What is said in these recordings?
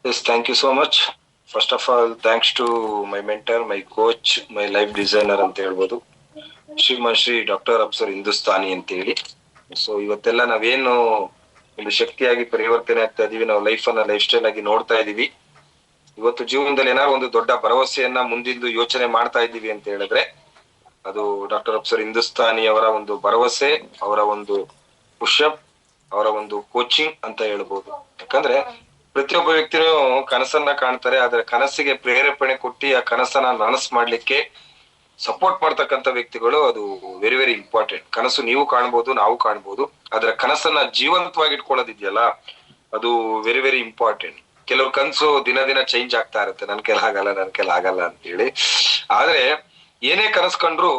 Yes, thank you so much. First of all, thanks to my mentor, my coach, my life designer ಅಂತ ಹೇಳ್ಬೋದು, Shri doctor Apsara Hindustani ಅಂತ ಹೇಳಿ. So ಇವತ್ತೆಲ್ಲ ನಾವೇನು ಒಂದು ಶಕ್ತಿಯಾಗಿ ಪರಿವರ್ತನೆ ಆಗ್ತಾ ಇದೀವಿ, ನಾವು ಲೈಫ್ ಅನ್ನ ಲೈಫ್ ಸ್ಟೈಲ್ ಆಗಿ ನೋಡ್ತಾ ಇದೀವಿ. ಇವತ್ತು ಜೀವನದಲ್ಲಿ ಏನಾದ್ರು ಒಂದು ದೊಡ್ಡ ಭರವಸೆಯನ್ನ ಮುಂದಿಂದು ಯೋಚನೆ ಮಾಡ್ತಾ ಇದ್ದೀವಿ ಅಂತ ಹೇಳಿದ್ರೆ ಅದು ಡಾಕ್ಟರ್ ಅಪ್ಸರ್ ಹಿಂದೂಸ್ತಾನಿ ಅವರ ಒಂದು ಭರವಸೆ, ಅವರ ಒಂದು ಪುಷಪ್, ಅವರ ಒಂದು ಕೋಚಿಂಗ್ ಅಂತ ಹೇಳ್ಬೋದು. ಯಾಕಂದ್ರೆ ಪ್ರತಿಯೊಬ್ಬ ವ್ಯಕ್ತಿನೂ ಕನಸನ್ನ ಕಾಣ್ತಾರೆ, ಆದ್ರೆ ಕನಸಿಗೆ ಪ್ರೇರೇಪಣೆ ಕೊಟ್ಟಿ ಆ ಕನಸನ್ನ ನನಸು ಮಾಡ್ಲಿಕ್ಕೆ ಸಪೋರ್ಟ್ ಮಾಡ್ತಕ್ಕಂಥ ವ್ಯಕ್ತಿಗಳು ಅದು ವೆರಿ ವೆರಿ ಇಂಪಾರ್ಟೆಂಟ್. ಕನಸು ನೀವು ಕಾಣ್ಬೋದು, ನಾವು ಕಾಣ್ಬೋದು, ಆದ್ರೆ ಕನಸನ್ನ ಜೀವಂತವಾಗಿ ಇಟ್ಕೊಳ್ಳೋದಿದೆಯಲ್ಲ ಅದು ವೆರಿ ವೆರಿ ಇಂಪಾರ್ಟೆಂಟ್. ಕೆಲವ್ರ ಕನ್ಸು ದಿನ ದಿನ ಚೇಂಜ್ ಆಗ್ತಾ ಇರುತ್ತೆ, ನನ್ ಕೈಲಿ ಆಗಲ್ಲ ಅಂತ ಹೇಳಿ. ಆದ್ರೆ ಏನೇ ಕನಸು ಕಂಡ್ರು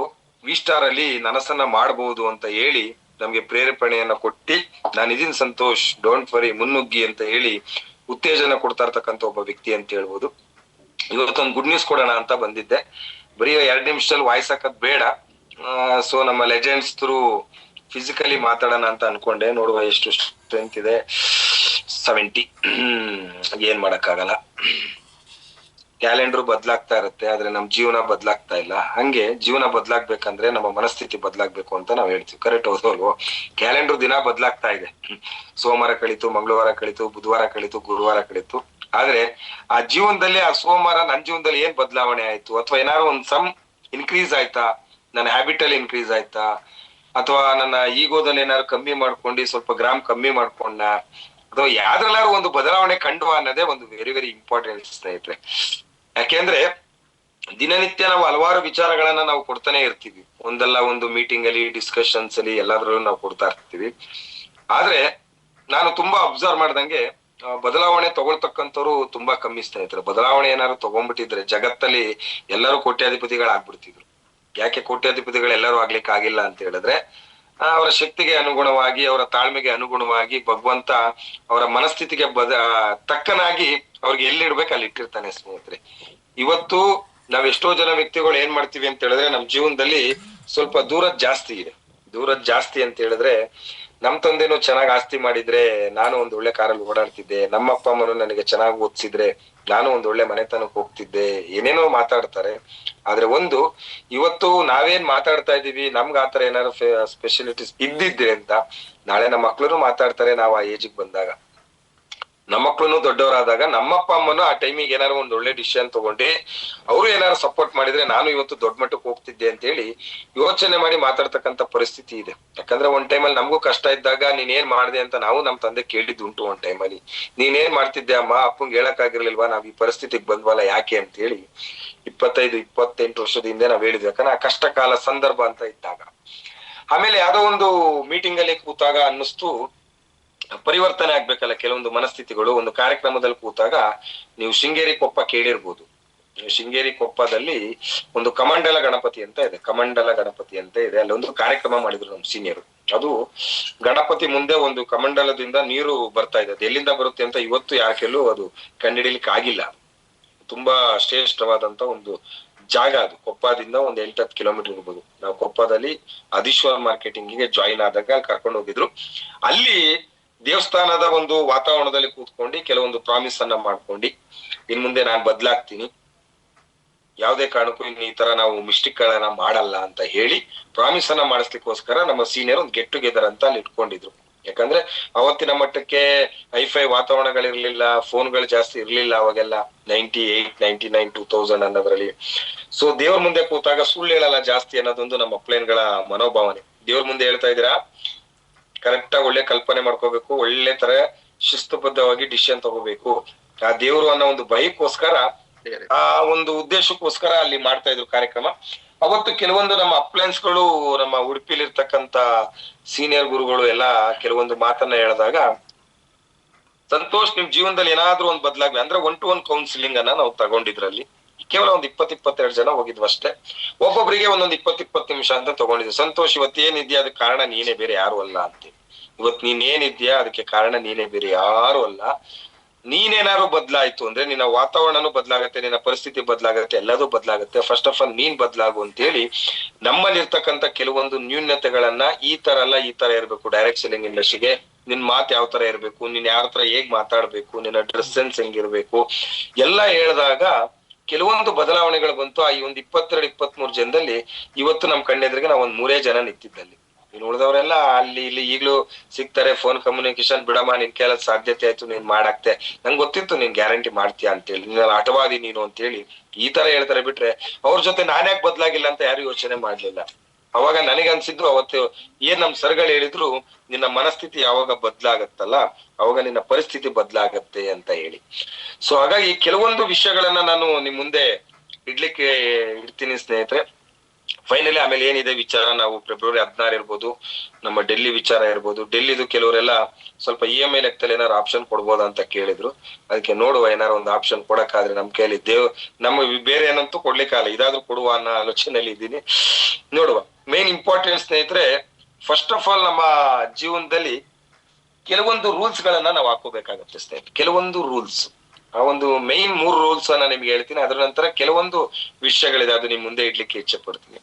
ವಿ ಸ್ಟಾರ್ ಅಲ್ಲಿ ನನಸನ್ನ ಮಾಡಬಹುದು ಅಂತ ಹೇಳಿ ನಮ್ಗೆ ಪ್ರೇರೇಪಣೆಯನ್ನ ಕೊಟ್ಟಿ, ನಾನು ಇದೀನಿ ಸಂತೋಷ್, ಡೋಂಟ್ ವರಿ, ಮುನ್ನುಗ್ಗಿ ಅಂತ ಹೇಳಿ ಉತ್ತೇಜನ ಕೊಡ್ತಾ ಇರ್ತಕ್ಕಂಥ ಒಬ್ಬ ವ್ಯಕ್ತಿ ಅಂತ ಹೇಳ್ಬೋದು. ಇವತ್ತೊಂದು ಗುಡ್ ನ್ಯೂಸ್ ಕೊಡೋಣ ಅಂತ ಬಂದಿದ್ದೆ. ಬರೀ 2 ನಿಮಿಷದಲ್ಲಿ ವಾಯ್ಸ್ ಹಾಕದ್ ಬೇಡ, ಸೊ ನಮ್ಮ ಲೆಜೆಂಡ್ಸ್ ಥ್ರೂ ಫಿಸಿಕಲಿ ಮಾತಾಡೋಣ ಅಂತ ಅನ್ಕೊಂಡೆ. ನೋಡುವ ಎಷ್ಟು ಸ್ಟ್ರೆಂತ್ ಇದೆ, 70. ಏನ್ ಮಾಡಕ್ಕಾಗಲ್ಲ, ಕ್ಯಾಲೆಂಡರ್ ಬದಲಾಗ್ತಾ ಇರುತ್ತೆ, ಆದ್ರೆ ನಮ್ ಜೀವನ ಬದಲಾಗ್ತಾ ಇಲ್ಲ. ಹಂಗೆ ಜೀವನ ಬದಲಾಗ್ಬೇಕಂದ್ರೆ ನಮ್ಮ ಮನಸ್ಥಿತಿ ಬದಲಾಗ್ಬೇಕು ಅಂತ ನಾವ್ ಹೇಳ್ತೀವಿ. ಕರೆಕ್ಟ್ ಹೌದಲ್ವೋ? ಕ್ಯಾಲೆಂಡರ್ ದಿನ ಬದಲಾಗ್ತಾ ಇದೆ, ಸೋಮವಾರ ಕಳೀತು, ಮಂಗಳವಾರ ಕಳೀತು, ಬುಧವಾರ ಕಳೀತು, ಗುರುವಾರ ಕಳೀತು. ಆದ್ರೆ ಆ ಜೀವನದಲ್ಲಿ ಆ ಸೋಮವಾರ ನನ್ ಜೀವನದಲ್ಲಿ ಏನ್ ಬದಲಾವಣೆ ಆಯ್ತು, ಅಥವಾ ಏನಾದ್ರು ಒಂದ್ ಸಮ್ ಇನ್ಕ್ರೀಸ್ ಆಯ್ತಾ, ನನ್ನ ಹ್ಯಾಬಿಟ್ ಅಲ್ಲಿ ಇನ್ಕ್ರೀಸ್ ಆಯ್ತಾ, ಅಥವಾ ನನ್ನ ಈಗೋದಲ್ಲಿ ಏನಾದ್ರು ಕಮ್ಮಿ ಮಾಡ್ಕೊಂಡು ಸ್ವಲ್ಪ ಗ್ರಾಮ್ ಕಮ್ಮಿ ಮಾಡ್ಕೊಂಡ, ಅಥವಾ ಯಾವ್ದ್ರಲ್ಲಾರು ಒಂದು ಬದಲಾವಣೆ ಕಂಡು ಅನ್ನೋದೇ ಒಂದು ವೆರಿ ವೆರಿ ಇಂಪಾರ್ಟೆಂಟ್ ಸ್ನೇಹಿತರೆ. ಯಾಕೆಂದ್ರೆ ದಿನನಿತ್ಯ ನಾವು ಹಲವಾರು ವಿಚಾರಗಳನ್ನ ನಾವು ಕೊಡ್ತಾನೆ ಇರ್ತೀವಿ, ಒಂದಲ್ಲ ಒಂದು ಮೀಟಿಂಗ್ ಅಲ್ಲಿ, ಡಿಸ್ಕಷನ್ಸ್ ಅಲ್ಲಿ, ಎಲ್ಲಾದ್ರಲ್ಲೂ ನಾವು ಕೊಡ್ತಾ ಇರ್ತೀವಿ. ಆದ್ರೆ ನಾನು ತುಂಬಾ ಅಬ್ಸರ್ವ್ ಮಾಡ್ದಂಗೆ ಬದಲಾವಣೆ ತಗೊಳ್ತಕ್ಕಂಥವ್ರು ತುಂಬಾ ಕಮ್ಮಿ ಸ್ನೇಹಿತರೆ. ಬದಲಾವಣೆ ಏನಾದ್ರು ತಗೊಂಡ್ಬಿಟ್ಟಿದ್ರೆ ಜಗತ್ತಲ್ಲಿ ಎಲ್ಲರೂ ಕೋಟ್ಯಾಧಿಪತಿಗಳಾಗ್ಬಿಡ್ತಿದ್ರು. ಯಾಕೆ ಕೋಟ್ಯಾಧಿಪತಿಗಳು ಎಲ್ಲರೂ ಆಗ್ಲಿಕ್ಕೆ ಆಗಿಲ್ಲ ಅಂತ ಹೇಳಿದ್ರೆ, ಅವರ ಶಕ್ತಿಗೆ ಅನುಗುಣವಾಗಿ, ಅವರ ತಾಳ್ಮೆಗೆ ಅನುಗುಣವಾಗಿ ಭಗವಂತ ಅವರ ಮನಸ್ಥಿತಿಗೆ ತಕ್ಕನಾಗಿ ಅವ್ರಿಗೆ ಎಲ್ಲಿಡ್ಬೇಕು ಅಲ್ಲಿ ಇಟ್ಟಿರ್ತಾನೆ ಸ್ನೇಹಿತರೆ. ಇವತ್ತು ನಾವ್ ಎಷ್ಟೋ ಜನ ವ್ಯಕ್ತಿಗಳು ಏನ್ ಮಾಡ್ತೀವಿ ಅಂತ ಹೇಳಿದ್ರೆ, ನಮ್ ಜೀವನದಲ್ಲಿ ಸ್ವಲ್ಪ ದೂರದ್ ಜಾಸ್ತಿ ಅಂತ ಹೇಳಿದ್ರೆ, ನಮ್ ತಂದೆನೂ ಚೆನ್ನಾಗ್ ಆಸ್ತಿ ಮಾಡಿದ್ರೆ ನಾನು ಒಂದ್ ಒಳ್ಳೆ ಕಾರಲ್ಲಿ ಓಡಾಡ್ತಿದ್ದೆ, ನಮ್ಮ ಅಪ್ಪ ಅಮ್ಮನು ನನಗೆ ಚೆನ್ನಾಗಿ ಓದಿಸಿದ್ರೆ ನಾನು ಒಂದ್ ಒಳ್ಳೆ ಮನೆತನಕ್ಕೆ ಹೋಗ್ತಿದ್ದೆ, ಏನೇನೋ ಮಾತಾಡ್ತಾರೆ. ಆದ್ರೆ ಒಂದು ಇವತ್ತು ನಾವೇನ್ ಮಾತಾಡ್ತಾ ಇದೀವಿ, ನಮ್ಗೆ ಆತರ ಏನಾದ್ರು ಸ್ಪೆಷಾಲಿಟೀಸ್ ಇದ್ದಿದ್ರೆ ಅಂತ ನಾಳೆ ನಮ್ಮ ಮಕ್ಳು ಮಾತಾಡ್ತಾರೆ. ನಾವು ಆ ಏಜಿಗೆ ಬಂದಾಗ, ನಮ್ಮ ಮಕ್ಳು ದೊಡ್ಡವರಾದಾಗ, ನಮ್ಮಪ್ಪ ಅಮ್ಮನು ಆ ಟೈಮಿಗೆ ಏನಾರು ಒಂದ್ ಒಳ್ಳೆ ಡಿಸಿಷನ್ ತಗೊಂಡು ಅವರು ಏನಾರು ಸಪೋರ್ಟ್ ಮಾಡಿದ್ರೆ ನಾನು ಇವತ್ತು ದೊಡ್ಡ ಮಟ್ಟಕ್ಕೆ ಹೋಗ್ತಿದ್ದೆ ಅಂತ ಹೇಳಿ ಯೋಚನೆ ಮಾಡಿ ಮಾತಾಡ್ತಕ್ಕಂಥ ಪರಿಸ್ಥಿತಿ ಇದೆ. ಯಾಕಂದ್ರೆ ಒಂದ್ ಟೈಮಲ್ಲಿ ನಮಗೂ ಕಷ್ಟ ಇದ್ದಾಗ ನೀನ್ ಏನ್ ಮಾಡ್ದೆ ಅಂತ ನಾವು ನಮ್ ತಂದೆ ಕೇಳಿದ್ದುಂಟು. ಒಂದ್ ಟೈಮಲ್ಲಿ ನೀನ್ ಏನ್ ಮಾಡ್ತಿದ್ದೆ ಅಮ್ಮ, ಅಪ್ಪಂಗೆ ಹೇಳಕ್ ಆಗಿರ್ಲಿಲ್ವಾ, ನಾವ್ ಈ ಪರಿಸ್ಥಿತಿಗೆ ಬಂದ್ವಲ್ಲ ಯಾಕೆ ಅಂತ ಹೇಳಿ 25-28 ವರ್ಷದ ಹಿಂದೆ ನಾವ್ ಹೇಳಿದ್ವಿ. ಯಾಕಂದ್ರೆ ಆ ಕಷ್ಟ ಕಾಲ ಸಂದರ್ಭ ಅಂತ ಇದ್ದಾಗ. ಆಮೇಲೆ ಯಾವ್ದೋ ಒಂದು ಮೀಟಿಂಗ್ ಅಲ್ಲಿ ಕೂತಾಗ ಅನ್ನಿಸ್ತು, ಪರಿವರ್ತನೆ ಆಗ್ಬೇಕಲ್ಲ ಕೆಲವೊಂದು ಮನಸ್ಥಿತಿಗಳು. ಒಂದು ಕಾರ್ಯಕ್ರಮದಲ್ಲಿ ಕೂತಾಗ ನೀವು ಶೃಂಗೇರಿ ಕೊಪ್ಪ ಕೇಳಿರ್ಬೋದು. ಶೃಂಗೇರಿ ಕೊಪ್ಪದಲ್ಲಿ ಒಂದು ಕಮಂಡಲ ಗಣಪತಿ ಅಂತ ಇದೆ, ಅಲ್ಲಿ ಒಂದು ಕಾರ್ಯಕ್ರಮ ಮಾಡಿದ್ರು ನಮ್ ಸೀನಿಯರ್. ಅದು ಗಣಪತಿ ಮುಂದೆ ಒಂದು ಕಮಂಡಲದಿಂದ ನೀರು ಬರ್ತಾ ಇದೆ, ಅದು ಎಲ್ಲಿಂದ ಬರುತ್ತೆ ಅಂತ ಇವತ್ತು ಯಾರ ಕೆಲವು ಅದು ಕಂಡಿಡಿಲಿಕ್ಕೆ ಆಗಿಲ್ಲ. ತುಂಬಾ ಶ್ರೇಷ್ಠವಾದಂತ ಒಂದು ಜಾಗ ಅದು. ಕೊಪ್ಪದಿಂದ ಒಂದ್ 8-10 ಕಿಲೋಮೀಟರ್ ಇರ್ಬೋದು. ನಾವು ಕೊಪ್ಪದಲ್ಲಿ ಅದೀಶ್ವರ್ ಮಾರ್ಕೆಟಿಂಗ್ ಜಾಯಿನ್ ಆದಾಗ ಅಲ್ಲಿ ಕರ್ಕೊಂಡು ಹೋಗಿದ್ರು. ಅಲ್ಲಿ ದೇವಸ್ಥಾನದ ಒಂದು ವಾತಾವರಣದಲ್ಲಿ ಕೂತ್ಕೊಂಡು ಕೆಲವೊಂದು ಪ್ರಾಮಿಸ್ ಅನ್ನ ಮಾಡ್ಕೊಂಡು, ಇನ್ ಮುಂದೆ ನಾನ್ ಬದ್ಲಾಗ್ತೀನಿ, ಯಾವ್ದೇ ಕಾರಣಕ್ಕೂ ಇನ್ನು ಈ ತರ ನಾವು ಮಿಸ್ಟೇಕ್ ಗಳನ್ನ ಮಾಡಲ್ಲ ಅಂತ ಹೇಳಿ ಪ್ರಾಮಿಸ್ ಅನ್ನ ಮಾಡಿಸ್ಲಿಕ್ಕೋಸ್ಕರ ನಮ್ಮ ಸೀನಿಯರ್ ಒಂದು ಗೆಟ್ ಟುಗೆದರ್ ಅಂತ ಅಲ್ಲಿ ಇಟ್ಕೊಂಡಿದ್ರು. ಯಾಕಂದ್ರೆ ಅವತ್ತಿನ ಮಟ್ಟಕ್ಕೆ ಹೈಫೈ ವಾತಾವರಣಗಳಿರ್ಲಿಲ್ಲ, ಫೋನ್ಗಳು ಜಾಸ್ತಿ ಇರ್ಲಿಲ್ಲ ಅವಾಗೆಲ್ಲ, 98, 99, 2000 ಅನ್ನೋದ್ರಲ್ಲಿ. ಸೊ ದೇವ್ರ ಮುಂದೆ ಕೂತಾಗ ಸುಳ್ಳು ಹೇಳಲ್ಲ ಜಾಸ್ತಿ ಅನ್ನೋದೊಂದು ನಮ್ಮ ಅಪ್ಲೈನ್ಗಳ ಮನೋಭಾವನೆ. ದೇವ್ರ ಮುಂದೆ ಹೇಳ್ತಾ ಇದೀರಾ, ಕರೆಕ್ಟ್ ಆಗಿ ಒಳ್ಳೆ ಕಲ್ಪನೆ ಮಾಡ್ಕೋಬೇಕು, ಒಳ್ಳೆ ತರ ಶಿಸ್ತುಬದ್ಧವಾಗಿ ಡಿಸಿಷನ್ ತಗೋಬೇಕು. ಆ ದೇವ್ರು ಅನ್ನೋ ಒಂದು ಭಯಕ್ಕೋಸ್ಕರ, ಆ ಒಂದು ಉದ್ದೇಶಕ್ಕೋಸ್ಕರ ಅಲ್ಲಿ ಮಾಡ್ತಾ ಇದ್ರು ಕಾರ್ಯಕ್ರಮ. ಅವತ್ತು ಕೆಲವೊಂದು ನಮ್ಮ ಅಪ್ಲೈನ್ಸ್ ಗಳು, ನಮ್ಮ ಉಡುಪಿಲಿ ಇರ್ತಕ್ಕಂತ ಸೀನಿಯರ್ ಗುರುಗಳು ಎಲ್ಲ ಕೆಲವೊಂದು ಮಾತನ್ನ ಹೇಳಿದಾಗ, ಸಂತೋಷ್ ನಿಮ್ ಜೀವನದಲ್ಲಿ ಏನಾದ್ರೂ ಒಂದ್ ಬದಲಾಗ್ಲಿ ಅಂದ್ರೆ 1-to-1 ಕೌನ್ಸಿಲಿಂಗ್ ಅನ್ನ ನಾವು ತಗೊಂಡಿದ್ರಲ್ಲಿ ಕೇವಲ ಒಂದ್ 20-22 ಜನ ಹೋಗಿದ್ವು ಅಷ್ಟೇ. ಒಬ್ಬೊಬ್ಬರಿಗೆ ಒಂದೊಂದು 20-20 ನಿಮಿಷ ಅಂತ ತಗೊಂಡಿದ್ವಿ. ಸಂತೋಷ್ ಇವತ್ತೇನಿದ್ಯಾ ಅದಕ್ಕೆ ಕಾರಣ ನೀನೇ, ಬೇರೆ ಯಾರು ಅಲ್ಲ ಅಂತ. ಇವತ್ ನೀನ್ ಏನಿದ್ಯಾ ಅದಕ್ಕೆ ಕಾರಣ ನೀನೇ, ಬೇರೆ ಯಾರು ಅಲ್ಲ. ನೀನೇನಾದ್ರು ಬದ್ಲಾಯ್ತು ಅಂದ್ರೆ ನಿನ್ನ ವಾತಾವರಣನೂ ಬದಲಾಗತ್ತೆ, ನಿನ್ನ ಪರಿಸ್ಥಿತಿ ಬದಲಾಗತ್ತೆ, ಎಲ್ಲದೂ ಬದಲಾಗತ್ತೆ. ಫಸ್ಟ್ ಆಫ್ ಆಲ್ ನೀನ್ ಬದಲಾಗು ಅಂತ ಹೇಳಿ ನಮ್ಮಲ್ಲಿ ಇರ್ತಕ್ಕಂಥ ಕೆಲವೊಂದು ನ್ಯೂನ್ಯತೆಗಳನ್ನ ಈ ತರ ಅಲ್ಲ, ಈ ತರ ಇರ್ಬೇಕು ಡೈರೆಕ್ಟ್ ಸೆಲ್ಲಿಂಗ್ ಇಂಡಸ್ಟ್ರಿಗೆ, ನಿನ್ ಮಾತ್ ಯಾವ ತರ ಇರ್ಬೇಕು, ನೀನ್ ಯಾರ ಹತ್ರ ಹೇಗ್ ಮಾತಾಡ್ಬೇಕು, ನಿನ್ನ ಡ್ರೆಸ್ ಸೆನ್ಸ್ ಹೆಂಗಿರ್ಬೇಕು ಎಲ್ಲ ಹೇಳಿದಾಗ ಕೆಲವೊಂದು ಬದಲಾವಣೆಗಳು ಬಂತು. ಆ ಈ ಒಂದು 22-23 ಜನದಲ್ಲಿ ಇವತ್ತು ನಮ್ ಕಣ್ಣೆದ್ರಿಗೆ ನಾವ್ ಒಂದ್ 3 ಜನ ನಿಂತಿದ್ದಲ್ಲಿ. ಇನ್ನು ಉಳಿದವರೆಲ್ಲ ಅಲ್ಲಿ ಇಲ್ಲಿ ಈಗ್ಲೂ ಸಿಗ್ತಾರೆ. ಫೋನ್ ಕಮ್ಯುನಿಕೇಶನ್ ಬಿಡಮ್ಮ, ನಿನ್ ಕೇಳದ್ ಸಾಧ್ಯತೆ ಆಯ್ತು, ನೀನ್ ಮಾಡಾಕ್ತೆ, ನಂಗೆ ಗೊತ್ತಿತ್ತು ನೀನ್ ಗ್ಯಾರಂಟಿ ಮಾಡ್ತೀಯ ಅಂತೇಳಿ, ನೀನ್ ಆಟವಾದಿ ನೀನು ಅಂತೇಳಿ ಈ ತರ ಹೇಳ್ತಾರೆ. ಬಿಟ್ರೆ ಅವ್ರ ಜೊತೆ ನಾನ್ಯಾಕ್ ಬದ್ಲಾಗಿಲ್ಲ ಅಂತ ಯಾರು ಯೋಚನೆ ಮಾಡ್ಲಿಲ್ಲ. ಅವಾಗ ನನಗೆ ಅನ್ಸಿದ್ದು, ಅವತ್ತು ಏನ್ ನಮ್ ಸರ್ಗಳು ಹೇಳಿದ್ರು, ನಿನ್ನ ಮನಸ್ಥಿತಿ ಯಾವಾಗ ಬದ್ಲಾಗತ್ತಲ್ಲ ಅವಾಗ ನಿನ್ನ ಪರಿಸ್ಥಿತಿ ಬದ್ಲಾಗತ್ತೆ ಅಂತ ಹೇಳಿ. ಸೊ ಹಾಗಾಗಿ ಕೆಲವೊಂದು ವಿಷಯಗಳನ್ನ ನಾನು ನಿಮ್ ಮುಂದೆ ಇಡ್ಲಿಕ್ಕೆ ಇಡ್ತೀನಿ ಸ್ನೇಹಿತರೆ. ಫೈನಲಿ ಆಮೇಲೆ ಏನಿದೆ ವಿಚಾರ, ನಾವು ಫೆಬ್ರವರಿ 16 ಇರ್ಬೋದು, ನಮ್ಮ ಡೆಲ್ಲಿ ವಿಚಾರ ಇರ್ಬೋದು. ಡೆಲ್ಲಿದು ಕೆಲವರೆಲ್ಲ ಸ್ವಲ್ಪ EMI ಲೆಕ್ಕದಲ್ಲಿ ಏನಾರು ಆಪ್ಷನ್ ಕೊಡ್ಬೋದಾ ಅಂತ ಕೇಳಿದ್ರು. ಅದಕ್ಕೆ ನೋಡುವ, ಏನಾರು ಒಂದು ಆಪ್ಷನ್ ಕೊಡಕ್ಕಾದ್ರೆ ನಮ್ ಕೈಯಲ್ಲಿ ನಮ್ಮ ಬೇರೆ ಏನಂತೂ ಕೊಡ್ಲಿಕ್ಕಾಗಲ್ಲ, ಇದಾದ್ರೂ ಕೊಡುವ ಅನ್ನೋ ಆಲೋಚನೆಯಲ್ಲಿ ಇದ್ದೀನಿ. ನೋಡುವ. ಮೇನ್ ಇಂಪಾರ್ಟೆಂಟ್ ಸ್ನೇಹಿತರೆ, ಫಸ್ಟ್ ಆಫ್ ಆಲ್ ನಮ್ಮ ಜೀವನದಲ್ಲಿ ಕೆಲವೊಂದು ರೂಲ್ಸ್ ಗಳನ್ನ ನಾವು ಹಾಕೋಬೇಕಾಗತ್ತೆ ಸ್ನೇಹಿತರೆ. ಕೆಲವೊಂದು ರೂಲ್ಸ್, ಆ ಒಂದು ಮೈನ್ 3 ರೂಲ್ಸ್ ಅನ್ನ ನಿಮ್ಗೆ ಹೇಳ್ತೀನಿ. ಅದರ ನಂತರ ಕೆಲವೊಂದು ವಿಷಯಗಳಿದೆ, ಅದು ನಿಮ್ ಮುಂದೆ ಇಡ್ಲಿಕ್ಕೆ ಇಚ್ಛೆ ಪಡ್ತೀನಿ.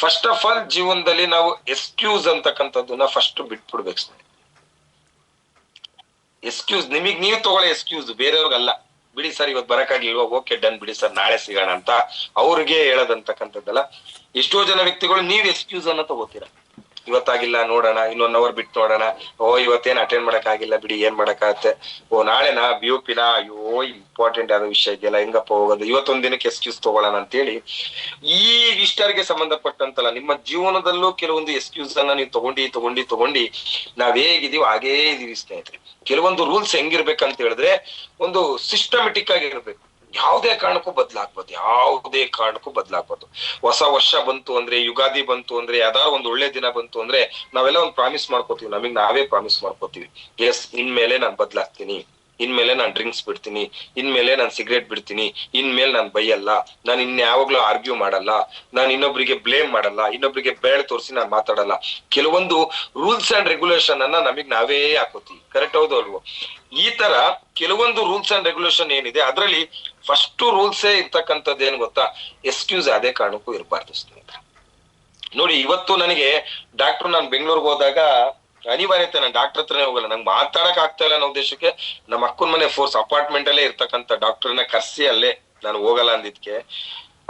ಫಸ್ಟ್ ಆಫ್ ಆಲ್ ಜೀವನದಲ್ಲಿ ನಾವು ಎಕ್ಸ್ಕ್ಯೂಸ್ ಅಂತಕ್ಕಂಥದ್ದನ್ನ ಫಸ್ಟ್ ಬಿಟ್ಬಿಡ್ಬೇಕು ಸ್ನೇಹಿತರೆ. ಎಕ್ಸ್ಕ್ಯೂಸ್ ನಿಮಗ್ ನೀವು ತಗೊಳ್ಳಿ ಎಕ್ಸ್ಕ್ಯೂಸ್, ಬೇರೆಯವ್ರಿಗಲ್ಲ. ಬಿಡಿ ಸರ್ ಇವತ್ತು ಬರಕ್ಕಾಗಿಲ್ವಾ, ಓಕೆ ಡನ್, ಬಿಡಿ ಸರ್ ನಾಳೆ ಸಿಗೋಣ ಅಂತ ಅವ್ರಿಗೆ ಹೇಳದಂತಕ್ಕಂಥದ್ದಲ್ಲ. ಎಷ್ಟೋ ಜನ ವ್ಯಕ್ತಿಗಳು ನೀವ್ ಎಕ್ಸ್ಕ್ಯೂಸ್ ಅನ್ನ ತಗೋತೀರಾ. ಇವತ್ತಾಗಿಲ್ಲ, ನೋಡೋಣ, ಇನ್ನೊಂದ್ ಅವರ್ ಬಿಟ್ಟು ನೋಡೋಣ, ಓ ಇವತ್ತೇನ್ ಅಟೆಂಡ್ ಮಾಡಕ್ ಆಗಿಲ್ಲ ಬಿಡಿ, ಏನ್ ಮಾಡಕ್ಕಾಗತ್ತೆ, ಓ ನಾಳೆನಾ BOP-ನಾ, ಅಯ್ಯೋ ಇಂಪಾರ್ಟೆಂಟ್ ಯಾವ್ದೋ ವಿಷಯ ಇದೆಯಲ್ಲ, ಹೆಂಗಪ್ಪ ಹೋಗೋದು, ಇವತ್ತೊಂದ್ ದಿನಕ್ಕೆ ಎಕ್ಸ್ಕ್ಯೂಸ್ ತಗೊಳ್ಳೋಣ ಅಂತೇಳಿ. ಈ ಇಷ್ಟರಿಗೆ ಸಂಬಂಧಪಟ್ಟಂತಲ್ಲ, ನಿಮ್ಮ ಜೀವನದಲ್ಲೂ ಕೆಲವೊಂದು ಎಕ್ಸ್ಕ್ಯೂಸ್ ಅನ್ನ ನೀವು ತಗೊಂಡಿ ನಾವ್ ಹೇಗಿದೀವಿ ಹಾಗೇ ಇದೀವಿ ಸ್ನೇಹಿತರೆ. ಕೆಲವೊಂದು ರೂಲ್ಸ್ ಹೆಂಗಿರ್ಬೇಕಂತ ಹೇಳಿದ್ರೆ, ಒಂದು ಸಿಸ್ಟಮೆಟಿಕ್ ಆಗಿ ಇರ್ಬೇಕು. ಯಾವುದೇ ಕಾರಣಕ್ಕೂ ಬದಲಾಗ್ಬಾರ್ದು. ಹೊಸ ವರ್ಷ ಬಂತು ಅಂದ್ರೆ, ಯುಗಾದಿ ಬಂತು ಅಂದ್ರೆ, ಯಾವ್ದಾದ್ರು ಒಂದು ಒಳ್ಳೆ ದಿನ ಬಂತು ಅಂದ್ರೆ, ನಾವೆಲ್ಲ ಒಂದು ಪ್ರಾಮಿಸ್ ಮಾಡ್ಕೋತೀವಿ, ನಮಗ್ ನಾವೇ ಪ್ರಾಮಿಸ್ ಮಾಡ್ಕೋತೀವಿ, ಎಸ್ ಇನ್ಮೇಲೆ ನಾನ್ ಬದ್ಲಾಗ್ತೀನಿ, ಇನ್ಮೇಲೆ ನಾನ್ ಡ್ರಿಂಕ್ಸ್ ಬಿಡ್ತೀನಿ, ಇನ್ಮೇಲೆ ನಾನ್ ಸಿಗರೇಟ್ ಬಿಡ್ತೀನಿ, ಇನ್ಮೇಲೆ ನಾನ್ ಬೈಯಲ್ಲ, ನಾನು ಇನ್ಯಾವಾಗ್ಲೂ ಆರ್ಗ್ಯೂ ಮಾಡಲ್ಲ, ನಾನು ಇನ್ನೊಬ್ರಿಗೆ ಬ್ಲೇಮ್ ಮಾಡಲ್ಲ, ಇನ್ನೊಬ್ರಿಗೆ ಬೇಳೆ ತೋರಿಸಿ ನಾನ್ ಮಾತಾಡಲ್ಲ. ಕೆಲವೊಂದು ರೂಲ್ಸ್ ಅಂಡ್ ರೆಗ್ಯುಲೇಷನ್ ಅನ್ನ ನಮಗ್ ನಾವೇ ಹಾಕೋತೀವಿ. ಕರೆಕ್ಟ್ ಹೌದು ಅಲ್ವೋ? ಈ ತರ ಕೆಲವೊಂದು ರೂಲ್ಸ್ ಅಂಡ್ ರೆಗ್ಯುಲೇಷನ್ ಏನಿದೆ, ಅದ್ರಲ್ಲಿ ಫಸ್ಟ್ ರೂಲ್ಸೇ ಇರ್ತಕ್ಕಂಥದ್ದು ಏನ್ ಗೊತ್ತಾ, ಎಕ್ಸ್ಕ್ಯೂಸ್ ಅದೇ ಕಾರಣಕ್ಕೂ ಇರಬಾರ್ದು ಸ್ನೇಹಿತರೆ. ನೋಡಿ, ಇವತ್ತು ನನಗೆ ಡಾಕ್ಟರ್, ನಾನು ಬೆಂಗಳೂರಿಗೆ ಹೋದಾಗ ಅನಿವಾರ್ಯತೆ, ನಾನು ಡಾಕ್ಟರ್ ಹತ್ರನೇ ಹೋಗಲ್ಲ, ನಂಗೆ ಮಾತಾಡಕ್ ಆಗ್ತಾ ಇಲ್ಲ ಅನ್ನೋ ಉದ್ದೇಶಕ್ಕೆ ನಮ್ಮ ಅಕ್ಕನ ಮನೆ ಫೋರ್ಸ್ ಅಪಾರ್ಟ್ಮೆಂಟ್ ಅಲ್ಲೇ ಇರ್ತಕ್ಕಂಥ ಡಾಕ್ಟರ್ನ ಕರ್ಸಿ ಅಲ್ಲೇ ನಾನು ಹೋಗಲ್ಲ ಅಂದಿದ್ಕೆ,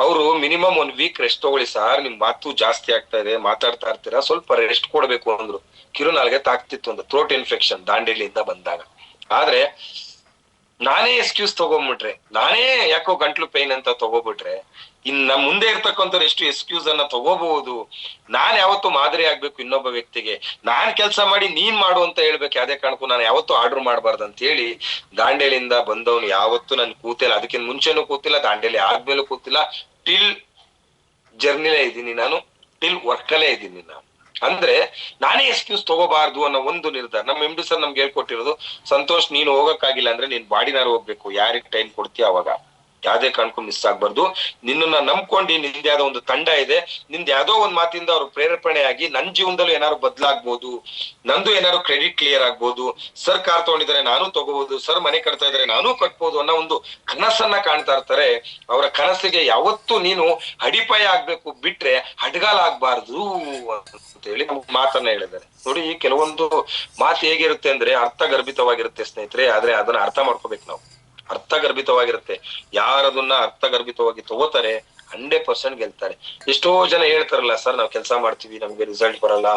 ಅವರು ಮಿನಿಮಮ್ 1 ವೀಕ್ ರೆಸ್ಟ್ ತಗೊಳ್ಳಿ ಸಾರ್, ನಿಮ್ ಮಾತು ಜಾಸ್ತಿ ಆಗ್ತಾ ಇದೆ, ಮಾತಾಡ್ತಾ ಇರ್ತೀರಾ, ಸ್ವಲ್ಪ ರೆಸ್ಟ್ ಕೊಡ್ಬೇಕು ಅಂದ್ರು. ಕಿರುನಾಲ್ಗೆ ತಾಕ್ತಿತ್ತು, ಒಂದು ಥ್ರೋಟ್ ಇನ್ಫೆಕ್ಷನ್ ದಾಂಡೇಲಿಯಿಂದ ಬಂದಾಗ. ಆದ್ರೆ ನಾನೇ ಎಕ್ಸ್ಕ್ಯೂಸ್ ತಗೊಂಡ್ಬಿಟ್ರೆ, ನಾನೇ ಯಾಕೋ ಗಂಟ್ಲು ಪೈನ್ ಅಂತ ತಗೋಬಿಟ್ರೆ, ಇನ್ ನಮ್ ಮುಂದೆ ಇರ್ತಕ್ಕಂಥವ್ರು ಎಷ್ಟು ಎಕ್ಸ್ಕ್ಯೂಸ್ ಅನ್ನ ತಗೋಬಹುದು. ನಾನ್ ಯಾವತ್ತೂ ಮಾದರಿ ಆಗ್ಬೇಕು ಇನ್ನೊಬ್ಬ ವ್ಯಕ್ತಿಗೆ, ನಾನ್ ಕೆಲಸ ಮಾಡಿ ನೀನ್ ಮಾಡು ಅಂತ ಹೇಳ್ಬೇಕು. ಯಾವ್ದೇ ಕಾರಣಕ್ಕೂ ನಾನು ಯಾವತ್ತೂ ಆರ್ಡರ್ ಮಾಡ್ಬಾರ್ದು ಅಂತ ಹೇಳಿ, ದಾಂಡೇಲಿಂದ ಬಂದವನು ಯಾವತ್ತೂ ನನ್ ಕೂತಿಲ್ಲ, ಅದಕ್ಕಿಂತ ಮುಂಚೆನೂ ಕೂತಿಲ್ಲ, ದಾಂಡೇಲಿ ಆದ್ಮೇಲೂ ಕೂತಿಲ್ಲ, ಟಿಲ್ ಜರ್ನಿಲೇ ಇದ್ದೀನಿ ನಾನು, ಟಿಲ್ ವರ್ಕಲ್ಲೇ ಇದ್ದೀನಿ ನಾನು. ಅಂದ್ರೆ ನಾನೇ ಎಕ್ಸ್ಕ್ಯೂಸ್ ತಗೋಬಾರ್ದು ಅನ್ನೋ ಒಂದು ನಿರ್ಧಾರ. ನಮ್ಮ MD ಸರ್ ನಮ್ಗೆ ಹೇಳ್ಕೊಟ್ಟಿರೋದು, ಸಂತೋಷ್ ನೀನು ಹೋಗಕ್ಕಾಗಿಲ್ಲ ಅಂದ್ರೆ ನೀನ್ ಬಾಡಿನಾರು ಹೋಗ್ಬೇಕು, ಯಾರಿಗ್ ಟೈಮ್ ಕೊಡ್ತೀಯ ಅವಾಗ, ಯಾವ್ದೇ ಕಾರಣಕ್ಕೂ ಮಿಸ್ ಆಗ್ಬಾರ್ದು. ನಿನ್ನ ನಂಬ್ಕೊಂಡು ನಿಂದ ಯಾವ್ದೋ ಒಂದು ತಂಡ ಇದೆ, ನಿಂದ ಯಾವ್ದೋ ಒಂದ್ ಮಾತಿಂದ ಅವ್ರು ಪ್ರೇರೇಪಣೆ ಆಗಿ ನನ್ ಜೀವನದಲ್ಲೂ ಏನಾದ್ರು ಬದ್ಲಾಗ್ಬೋದು, ನಂದು ಏನಾದ್ರು ಕ್ರೆಡಿಟ್ ಕ್ಲಿಯರ್ ಆಗ್ಬೋದು, ಸರ್ ಕಾರ್ ತಗೊಂಡಿದ್ರೆ ನಾನು ತಗೋಬಹುದು, ಸರ್ ಮನೆ ಕಟ್ತಾ ಇದ್ರೆ ನಾನು ಕಟ್ಬೋದು ಅನ್ನೋ ಒಂದು ಕನಸನ್ನ ಕಾಣ್ತಾ ಇರ್ತಾರೆ. ಅವರ ಕನಸಿಗೆ ಯಾವತ್ತೂ ನೀನು ಅಡಿಪಾಯ ಆಗ್ಬೇಕು, ಬಿಟ್ರೆ ಅಡ್ಗಾಲ ಆಗ್ಬಾರ್ದು ಅಂತ ಹೇಳಿ ಮಾತನ್ನ ಹೇಳಿದ್ದಾರೆ. ನೋಡಿ, ಕೆಲವೊಂದು ಮಾತು ಹೇಗಿರುತ್ತೆ ಅಂದ್ರೆ ಅರ್ಥಗರ್ಭಿತವಾಗಿರುತ್ತೆ ಸ್ನೇಹಿತರೆ, ಆದ್ರೆ ಅದನ್ನ ಅರ್ಥ ಮಾಡ್ಕೋಬೇಕು ನಾವು. ಅರ್ಥಗರ್ಭಿತವಾಗಿರುತ್ತೆ. ಯಾರದನ್ನ ಅರ್ಥಗರ್ಭಿತವಾಗಿ ತಗೋತಾರೆ 100% ಗೆಲ್ತಾರೆ. ಎಷ್ಟೋ ಜನ ಹೇಳ್ತಾರಲ್ಲ, ಸರ್ ನಾವ್ ಕೆಲಸ ಮಾಡ್ತೀವಿ, ನಮ್ಗೆ ರಿಸಲ್ಟ್ ಬರಲ್ಲ,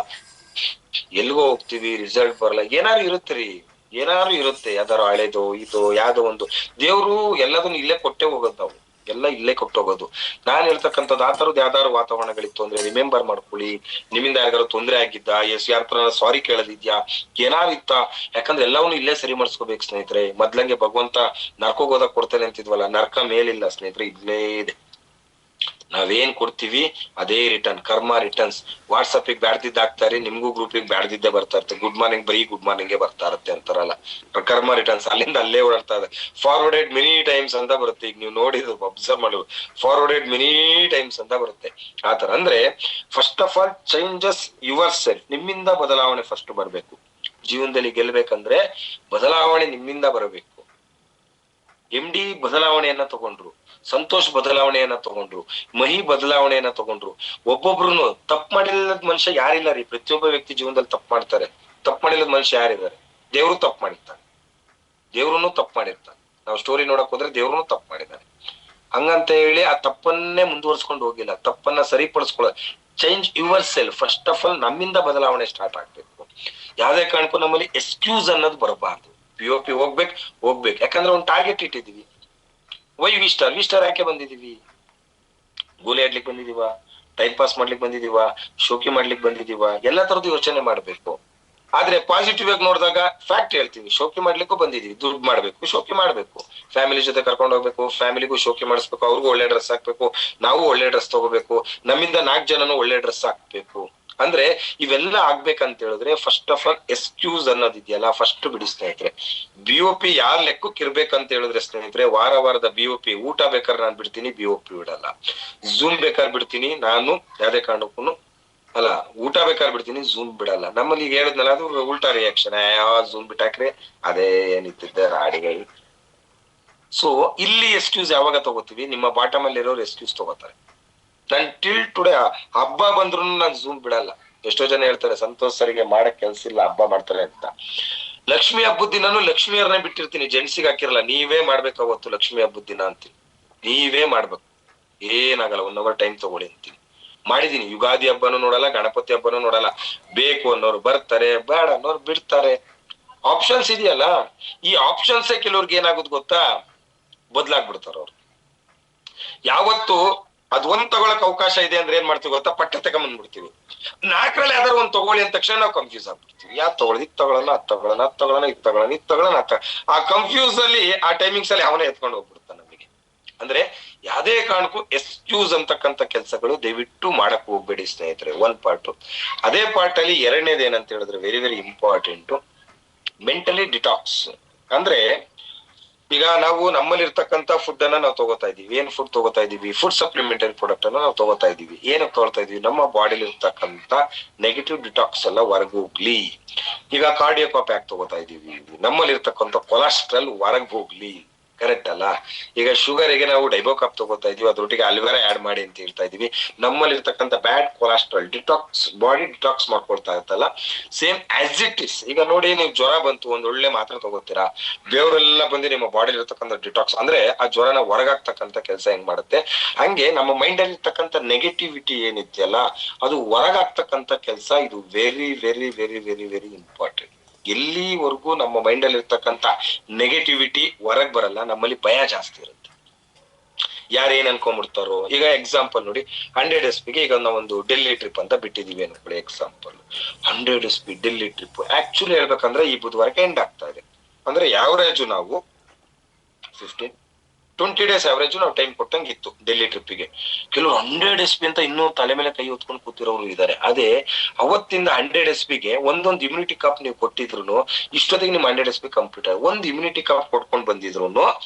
ಎಲ್ಗೋ ಹೋಗ್ತಿವಿ, ರಿಸಲ್ಟ್ ಬರಲ್ಲ, ಏನಾರು ಇರುತ್ತೆ, ಯಾವ್ದಾರು ಹಳೇದು ಇದು ಯಾವ್ದೋ ಒಂದು. ದೇವ್ರು ಎಲ್ಲದನ್ನು ಇಲ್ಲೇ ಕೊಟ್ಟೆ ಹೋಗೋದು, ನಾವು ಎಲ್ಲ ಇಲ್ಲೇ ಕೊಟ್ಟೋಗೋದು. ನಾನ್ ಹೇಳ್ತಕ್ಕಂಥದ್ದು, ಆ ತರದ್ ಯಾವ್ದಾರು ವಾತಾವರಣಗಳಿತ್ತು ಅಂದ್ರೆ ರಿಮೆಂಬರ್ ಮಾಡ್ಕೊಳ್ಳಿ. ನಿಮ್ಮಿಂದ ಯಾರಿಗಾರು ತೊಂದರೆ ಆಗಿದ್ದ, ಯಾರ ತರ ಸಾರಿ ಕೇಳದಿದ್ಯಾ, ಏನಾರು ಇತ್ತ, ಯಾಕಂದ್ರೆ ಎಲ್ಲವನ್ನೂ ಇಲ್ಲೇ ಸರಿ ಮಾಡಿಸ್ಕೋಬೇಕು ಸ್ನೇಹಿತರೆ. ಮೊದ್ಲಂಗೆ ಭಗವಂತ ನರ್ಕೋಗ್ ಹೋದಾಗ ಕೊಡ್ತೇನೆ ಅಂತಿದ್ವಲ್ಲ, ನರ್ಕ ಮೇಲಿಲ್ಲ ಸ್ನೇಹಿತರೆ, ಇಲ್ಲೇ ಇದೆ. ನಾವೇನ್ ಕೊಡ್ತೀವಿ ಅದೇ ರಿಟರ್ನ್, ಕರ್ಮ ರಿಟರ್ನ್ಸ್. ವಾಟ್ಸಪ್ ಬ್ಯಾಡ್ದಿದ್ದ ಹಾಕ್ತಾರೆ, ನಿಮ್ಗೂ ಗ್ರೂಪಿಗೆ ಬ್ಯಾಡ್ದಿದ್ದೆ ಬರ್ತಾ ಇರುತ್ತೆ. ಗುಡ್ ಮಾರ್ನಿಂಗ್ ಬರೀ ಗುಡ್ ಮಾರ್ನಿಂಗ್ ಬರ್ತಾ ಇರುತ್ತೆ ಅಂತಾರಲ್ಲ, ಕರ್ಮ ರಿಟರ್ನ್ಸ್ ಅಲ್ಲಿಂದ ಅಲ್ಲೇ ಓಡಾಡ್ತಾ ಇದೆ. ಫಾರ್ವರ್ಡೆಡ್ ಮೆನಿ ಟೈಮ್ಸ್ ಅಂತ ಬರುತ್ತೆ. ಈಗ ನೀವು ನೋಡಿದ್ರು, ಅಬ್ಸರ್ವ್ ಮಾಡಿ, ಫಾರ್ವರ್ಡೆಡ್ ಮೆನಿ ಟೈಮ್ಸ್ ಅಂತ ಬರುತ್ತೆ. ಆತರ ಅಂದ್ರೆ first of all changes your self. ನಿಮ್ಮಿಂದ ಬದಲಾವಣೆ ಫಸ್ಟ್ ಬರ್ಬೇಕು. ಜೀವನದಲ್ಲಿ ಗೆಲ್ಬೇಕಂದ್ರೆ ಬದಲಾವಣೆ ನಿಮ್ಮಿಂದ ಬರಬೇಕು. MD ಬದಲಾವಣೆಯನ್ನ ತಗೊಂಡ್ರು, ಸಂತೋಷ್ ಬದಲಾವಣೆಯನ್ನ ತಗೊಂಡ್ರು, ಮಹಿ ಬದಲಾವಣೆಯನ್ನ ತಗೊಂಡ್ರು. ಒಬ್ಬೊಬ್ರು ತಪ್ಪು ಮಾಡಿಲ್ಲ ಮನುಷ್ಯ ಯಾರಿಲ್ಲ ರೀ. ಪ್ರತಿಯೊಬ್ಬ ವ್ಯಕ್ತಿ ಜೀವನದಲ್ಲಿ ತಪ್ಪು ಮಾಡ್ತಾರೆ. ತಪ್ಪು ಮಾಡಿಲ್ಲದ ಮನುಷ್ಯ ಯಾರಿದ್ದಾರೆ? ದೇವ್ರು ತಪ್ಪು ಮಾಡಿರ್ತಾನೆ, ದೇವ್ರು ತಪ್ಪು ಮಾಡಿರ್ತಾನೆ. ನಾವು ಸ್ಟೋರಿ ನೋಡಕ್ ಹೋದ್ರೆ ದೇವ್ರು ತಪ್ಪು ಮಾಡಿದ್ದಾನೆ. ಹಂಗಂತ ಹೇಳಿ ಆ ತಪ್ಪನ್ನೇ ಮುಂದುವರ್ಸ್ಕೊಂಡು ಹೋಗಿಲ್ಲ, ತಪ್ಪನ್ನ ಸರಿಪಡಿಸ್ಕೊಳ್ಳೋ. Change yourself. First of all ನಮ್ಮಿಂದ ಬದಲಾವಣೆ ಸ್ಟಾರ್ಟ್ ಆಗ್ಬೇಕು. ಯಾವ್ದೇ ಕಾರಣಕ್ಕೂ ನಮ್ಮಲ್ಲಿ ಎಕ್ಸ್ಕ್ಯೂಸ್ ಅನ್ನೋದು ಬರಬಾರ್ದು. POP ಹೋಗ್ಬೇಕು. ಯಾಕಂದ್ರೆ ಒಂದು ಟಾರ್ಗೆಟ್ ಇಟ್ಟಿದೀವಿ. ವೈ ವಿ ಸ್ಟಾರ್ ಯಾಕೆ ಬಂದಿದೀವಿ? ಗೋಲಿ ಆಡ್ಲಿಕ್ಕೆ ಬಂದಿದೀವ? ಟೈಮ್ ಪಾಸ್ ಮಾಡ್ಲಿಕ್ಕೆ ಬಂದಿದೀವ? ಶೋಕಿ ಮಾಡ್ಲಿಕ್ಕೆ ಬಂದಿದೀವ? ಎಲ್ಲಾ ತರದ್ದು ಯೋಚನೆ ಮಾಡ್ಬೇಕು. ಆದ್ರೆ ಪಾಸಿಟಿವ್ ಆಗಿ ನೋಡಿದಾಗ ಫ್ಯಾಕ್ಟ್ ಹೇಳ್ತೀವಿ, ಶೋಕಿ ಮಾಡ್ಲಿಕ್ಕೂ ಬಂದಿದೀವಿ, ದುಡ್ಡು ಮಾಡ್ಬೇಕು, ಶೋಕಿ ಮಾಡ್ಬೇಕು, ಫ್ಯಾಮಿಲಿ ಜೊತೆ ಕರ್ಕೊಂಡು ಹೋಗ್ಬೇಕು, ಫ್ಯಾಮಿಲಿಗೂ ಶೋಕಿ ಮಾಡಿಸ್ಬೇಕು, ಅವ್ರಿಗೂ ಒಳ್ಳೆ ಡ್ರೆಸ್ ಹಾಕ್ಬೇಕು, ನಾವು ಒಳ್ಳೆ ಡ್ರೆಸ್ ತಗೋಬೇಕು, ನಮ್ಮಿಂದ 4 ಜನನು ಒಳ್ಳೆ ಡ್ರೆಸ್ ಹಾಕ್ಬೇಕು. ಅಂದ್ರೆ ಇವೆಲ್ಲ ಆಗ್ಬೇಕಂತ ಹೇಳಿದ್ರೆ ಫಸ್ಟ್ ಆಫ್ ಆಲ್ ಎಕ್ಸ್ಕ್ಯೂಸ್ ಅನ್ನೋದಿದೆಯಲ್ಲ ಫಸ್ಟ್ ಬಿಡಿ ಸ್ನೇಹಿತರೆ. BOP ಯಾರ್ ಲೆಕ್ಕಕ್ಕೆ ಇರ್ಬೇಕಂತ ಹೇಳಿದ್ರೆ ಸ್ನೇಹಿತರೆ, ವಾರದ BOP ಊಟ ಬೇಕಾದ್ರೆ ನಾನ್ ಬಿಡ್ತೀನಿ, BOP ಬಿಡಲ್ಲ. ಝೂಮ್ ಬೇಕಾದ್ರೆ ಬಿಡ್ತೀನಿ, ನಾನು ಯಾವ್ದೇ ಕಾರಣಕ್ಕೂ ಅಲ್ಲ, ಊಟ ಬೇಕಾದ್ರೆ ಬಿಡ್ತೀನಿ, ಝೂಮ್ ಬಿಡಲ್ಲ. ನಮ್ಮಲ್ಲಿ ಈಗ ಹೇಳಿದ್ನಲ್ಲ, ಅದು ಉಲ್ಟಾ ರಿಯಾಕ್ಷನ್. ಝೂಮ್ ಬಿಟ್ಟಾಕ್ರೆ ಅದೇ ಏನಿತ್ತಿದ್ದ ರಾಡಿಗೈ. ಸೊ ಇಲ್ಲಿ ಎಕ್ಸ್ಕ್ಯೂಸ್ ಯಾವಾಗ ತಗೋತೀವಿ? ನಿಮ್ಮ ಬಾಟಮ್ ಅಲ್ಲಿ ಇರೋರು ಎಕ್ಸ್ಕ್ಯೂಸ್ ತಗೋತಾರೆ. ನನ್ ಟಿಲ್ ಟುಡೇ ಹಬ್ಬ ಬಂದ್ರು ನಾನು ಝೂಮ್ ಬಿಡಲ್ಲ. ಎಷ್ಟೋ ಜನ ಹೇಳ್ತಾರೆ ಸಂತೋಷ್ ಸರಿಗೆ ಮಾಡಕ್ ಕೆಲ್ಸ ಇಲ್ಲ, ಹಬ್ಬ ಮಾಡ್ತಾರೆ ಅಂತ. ಲಕ್ಷ್ಮಿ ಹಬ್ಬದ ದಿನಾನು ಲಕ್ಷ್ಮಿಯವ್ರನ್ನೇ ಬಿಟ್ಟಿರ್ತೀನಿ, ಜೆಂಟ್ಸಿಗೆ ಹಾಕಿರಲ್ಲ. ನೀವೇ ಮಾಡ್ಬೇಕಾವತ್ತು ಲಕ್ಷ್ಮಿ ಹಬ್ಬದ ದಿನ ಅಂತೀನಿ, ನೀವೇ ಮಾಡ್ಬೇಕು, ಏನಾಗಲ್ಲ, 1 hour ಟೈಮ್ ತಗೊಳ್ಳಿ ಅಂತೀನಿ. ಮಾಡಿದೀನಿ. ಯುಗಾದಿ ಹಬ್ಬನೂ ನೋಡಲ್ಲ, ಗಣಪತಿ ಹಬ್ಬನೂ ನೋಡಲ್ಲ. ಬೇಕು ಅನ್ನೋರು ಬರ್ತಾರೆ, ಬೇಡ ಅನ್ನೋರು ಬಿಡ್ತಾರೆ. ಆಪ್ಷನ್ಸ್ ಇದೆಯಲ್ಲ. ಈ ಆಪ್ಷನ್ಸ್ ಕೆಲವ್ರಿಗೆ ಏನಾಗುತ್ತೆ ಗೊತ್ತಾ? ಬದ್ಲಾಗ್ಬಿಡ್ತಾರ ಅವ್ರು. ಯಾವತ್ತು ಒಂದ್ ತಗೊಳಕ್ ಅವಕಾಶ ಇದೆ ಅಂದ್ರೆ ಏನ್ ಮಾಡ್ತೀವಿ ಗೊತ್ತಾ? ಪಟ್ಟ ತಗೊಂಡ್ಬಂದ್ಬಿಡ್ತೀವಿ. 4ರಲ್ಲಿ ಯಾವ್ದಾರು ಒಂದ್ ತಗೊಳ್ಳಿ ಅಂದ ತಕ್ಷಣ ನಾವು ಕನ್ಫ್ಯೂಸ್ ಆಗ್ಬಿಡ್ತೀವಿ. ಯಾವ್ದು ತಗೊಳ್ಳೋದು? ಇದ್ ತಗೊಳ್ಳೋಣ, ಇದ್ ತಗೊಳ್ಳೋಣ. ಆ ಕನ್ಫ್ಯೂಸ್ ಅಲ್ಲಿ, ಆ ಟೈಮಿಂಗ್ಸ್ ಅಲ್ಲಿ ಅವನೇ ಎತ್ಕೊಂಡು ಹೋಗ್ಬಿಡ್ತಾನೆ ನಮಗೆ. ಅಂದ್ರೆ ಯಾವ್ದೇ ಕಾರಣಕ್ಕೂ ಎಕ್ಸ್ಕ್ಯೂಸ್ ಅಂತಕ್ಕಂಥ ಕೆಲಸಗಳು ದಯವಿಟ್ಟು ಮಾಡಕ್ ಹೋಗ್ಬೇಡಿ ಸ್ನೇಹಿತರೆ. 1 ಪಾರ್ಟ್. ಅದೇ ಪಾರ್ಟ್ ಅಲ್ಲಿ 2ನೇದು ಏನಂತ ಹೇಳಿದ್ರೆ very very important, mentally detox. ಅಂದ್ರೆ ಈಗ ನಾವು ನಮ್ಮಲ್ಲಿ ಇರ್ತಕ್ಕಂಥ ಫುಡ್ ಅನ್ನ ನಾವು ತಗೋತಾ ಇದೀವಿ. ಏನ್ ಫುಡ್ ತಗೋತಾ ಇದೀವಿ? ಫುಡ್ ಸಪ್ಲಿಮೆಂಟರಿ ಪ್ರಾಡಕ್ಟ್ ಅನ್ನ ನಾವು ತಗೋತಾ ಇದೀವಿ. ಏನಕ್ಕೆ ತಗೊಳ್ತಾ ಇದೀವಿ? ನಮ್ಮ ಬಾಡಿಲಿ ಇರ್ತಕ್ಕಂಥ ನೆಗೆಟಿವ್ ಡಿಟಾಕ್ಸ್ ಎಲ್ಲ ಹೊರಗೋಗ್ಲಿ. ಈಗ ಕಾರ್ಡಿಯೋಕಾಪ್ ಯಾಕೆ ತಗೋತಾ ಇದೀವಿ? ನಮ್ಮಲ್ಲಿ ಇರ್ತಕ್ಕಂಥ ಕೊಲೆಸ್ಟ್ರಾಲ್ ಹೊರಗ್ ಹೋಗ್ಲಿ. ಕರೆಕ್ಟ್ ಅಲ್ಲ? ಈಗ ಶುಗರ್ಗೆ ನಾವು ಡೈಬೋಕಾಪ್ ತಗೋತಾ ಇದೀವಿ, ಅದ್ರೊಟ್ಟಿಗೆ ಅಲ್ವೇರಾ ಆಡ್ ಮಾಡಿ ಅಂತ ಹೇಳ್ತಾ ಇದೀವಿ. ನಮ್ಮಲ್ಲಿ ಇರ್ತಕ್ಕಂಥ bad cholesterol detox, body detox ಮಾಡ್ಕೊಳ್ತಾ ಇರ್ತಲ್ಲ. Same as it is. ಈಗ ನೋಡಿ, ನೀವು ಜ್ವರ ಬಂತು, ಒಂದ್ ಒಳ್ಳೆ ಮಾತ್ರೆ ತಗೋತೀರಾ, ಬೇವರೆಲ್ಲ ಬಂದು ನಿಮ್ಮ ಬಾಡಿ ಇರ್ತಕ್ಕಂಥ ಡಿಟಾಕ್ಸ್ ಅಂದ್ರೆ ಆ ಜ್ವರನ ಹೊರಗಾಗ್ತಕ್ಕಂಥ ಕೆಲಸ ಹೆಂಗ್ ಮಾಡುತ್ತೆ, ಹಂಗೆ ನಮ್ಮ ಮೈಂಡ್ ಅಲ್ಲಿ ಇರ್ತಕ್ಕಂಥ ನೆಗೆಟಿವಿಟಿ ಏನಿದೆಯಲ್ಲ ಅದು ಹೊರಗಾಗ್ತಕ್ಕಂಥ ಕೆಲಸ. ಇದು very very very very very important. ಎಲ್ಲಿವರೆಗೂ ನಮ್ಮ ಮೈಂಡ್ ಅಲ್ಲಿ ಇರ್ತಕ್ಕಂಥ ನೆಗೆಟಿವಿಟಿ ಹೊರಗ್ ಬರಲ್ಲ, ನಮ್ಮಲ್ಲಿ ಭಯ ಜಾಸ್ತಿ ಇರುತ್ತೆ. ಯಾರು ಏನ್ ಅನ್ಕೊಂಡ್ಬಿಡ್ತಾರೋ. ಈಗ ಎಕ್ಸಾಂಪಲ್ ನೋಡಿ, 100 SP ಈಗ ನಾವೊಂದು ಡೆಲ್ಲಿ ಟ್ರಿಪ್ ಅಂತ ಬಿಟ್ಟಿದೀವಿ ಅನ್ಕೊಳ್ಳಿ. Example 100 SP Delhi trip actually ಹೇಳ್ಬೇಕಂದ್ರೆ ಈ ಬುಧವಾರಕ್ಕೆ ಎಂಡ್ ಆಗ್ತಾ ಇದೆ. ಅಂದ್ರೆ ಯಾವರೇಜು ನಾವು 20 days ಅವರೇಜ್ ನಾವು ಟೈಮ್ ಕೊಟ್ಟಂಗಿತ್ತು ಡೆಲ್ಲಿ ಟ್ರಿಪ್ಪಿಗೆ. ಕೆಲವರು 100 SP ಅಂತ ಇನ್ನೂ ತಲೆ ಮೇಲೆ ಕೈ ಹೊತ್ಕೊಂಡು ಕೂತಿರೋರು ಇದ್ದಾರೆ. ಅದೇ ಅವತ್ತಿಂದ 100 SP ಒಂದೊಂದು ಇಮ್ಯುನಿಟಿ ಕಾಪ್ ನೀವು ಕೊಟ್ಟಿದ್ರು ಇಷ್ಟೊತ್ತಿಗೆ ನಿಮ್ 100 SP ಕಂಪ್ಲೀಟ್ ಆಗ. ಒಂದು ಇಮ್ಯುನಿಟಿ ಕಾಪ್ ಕೊಟ್ಕೊಂಡು ಬಂದಿದ್ರು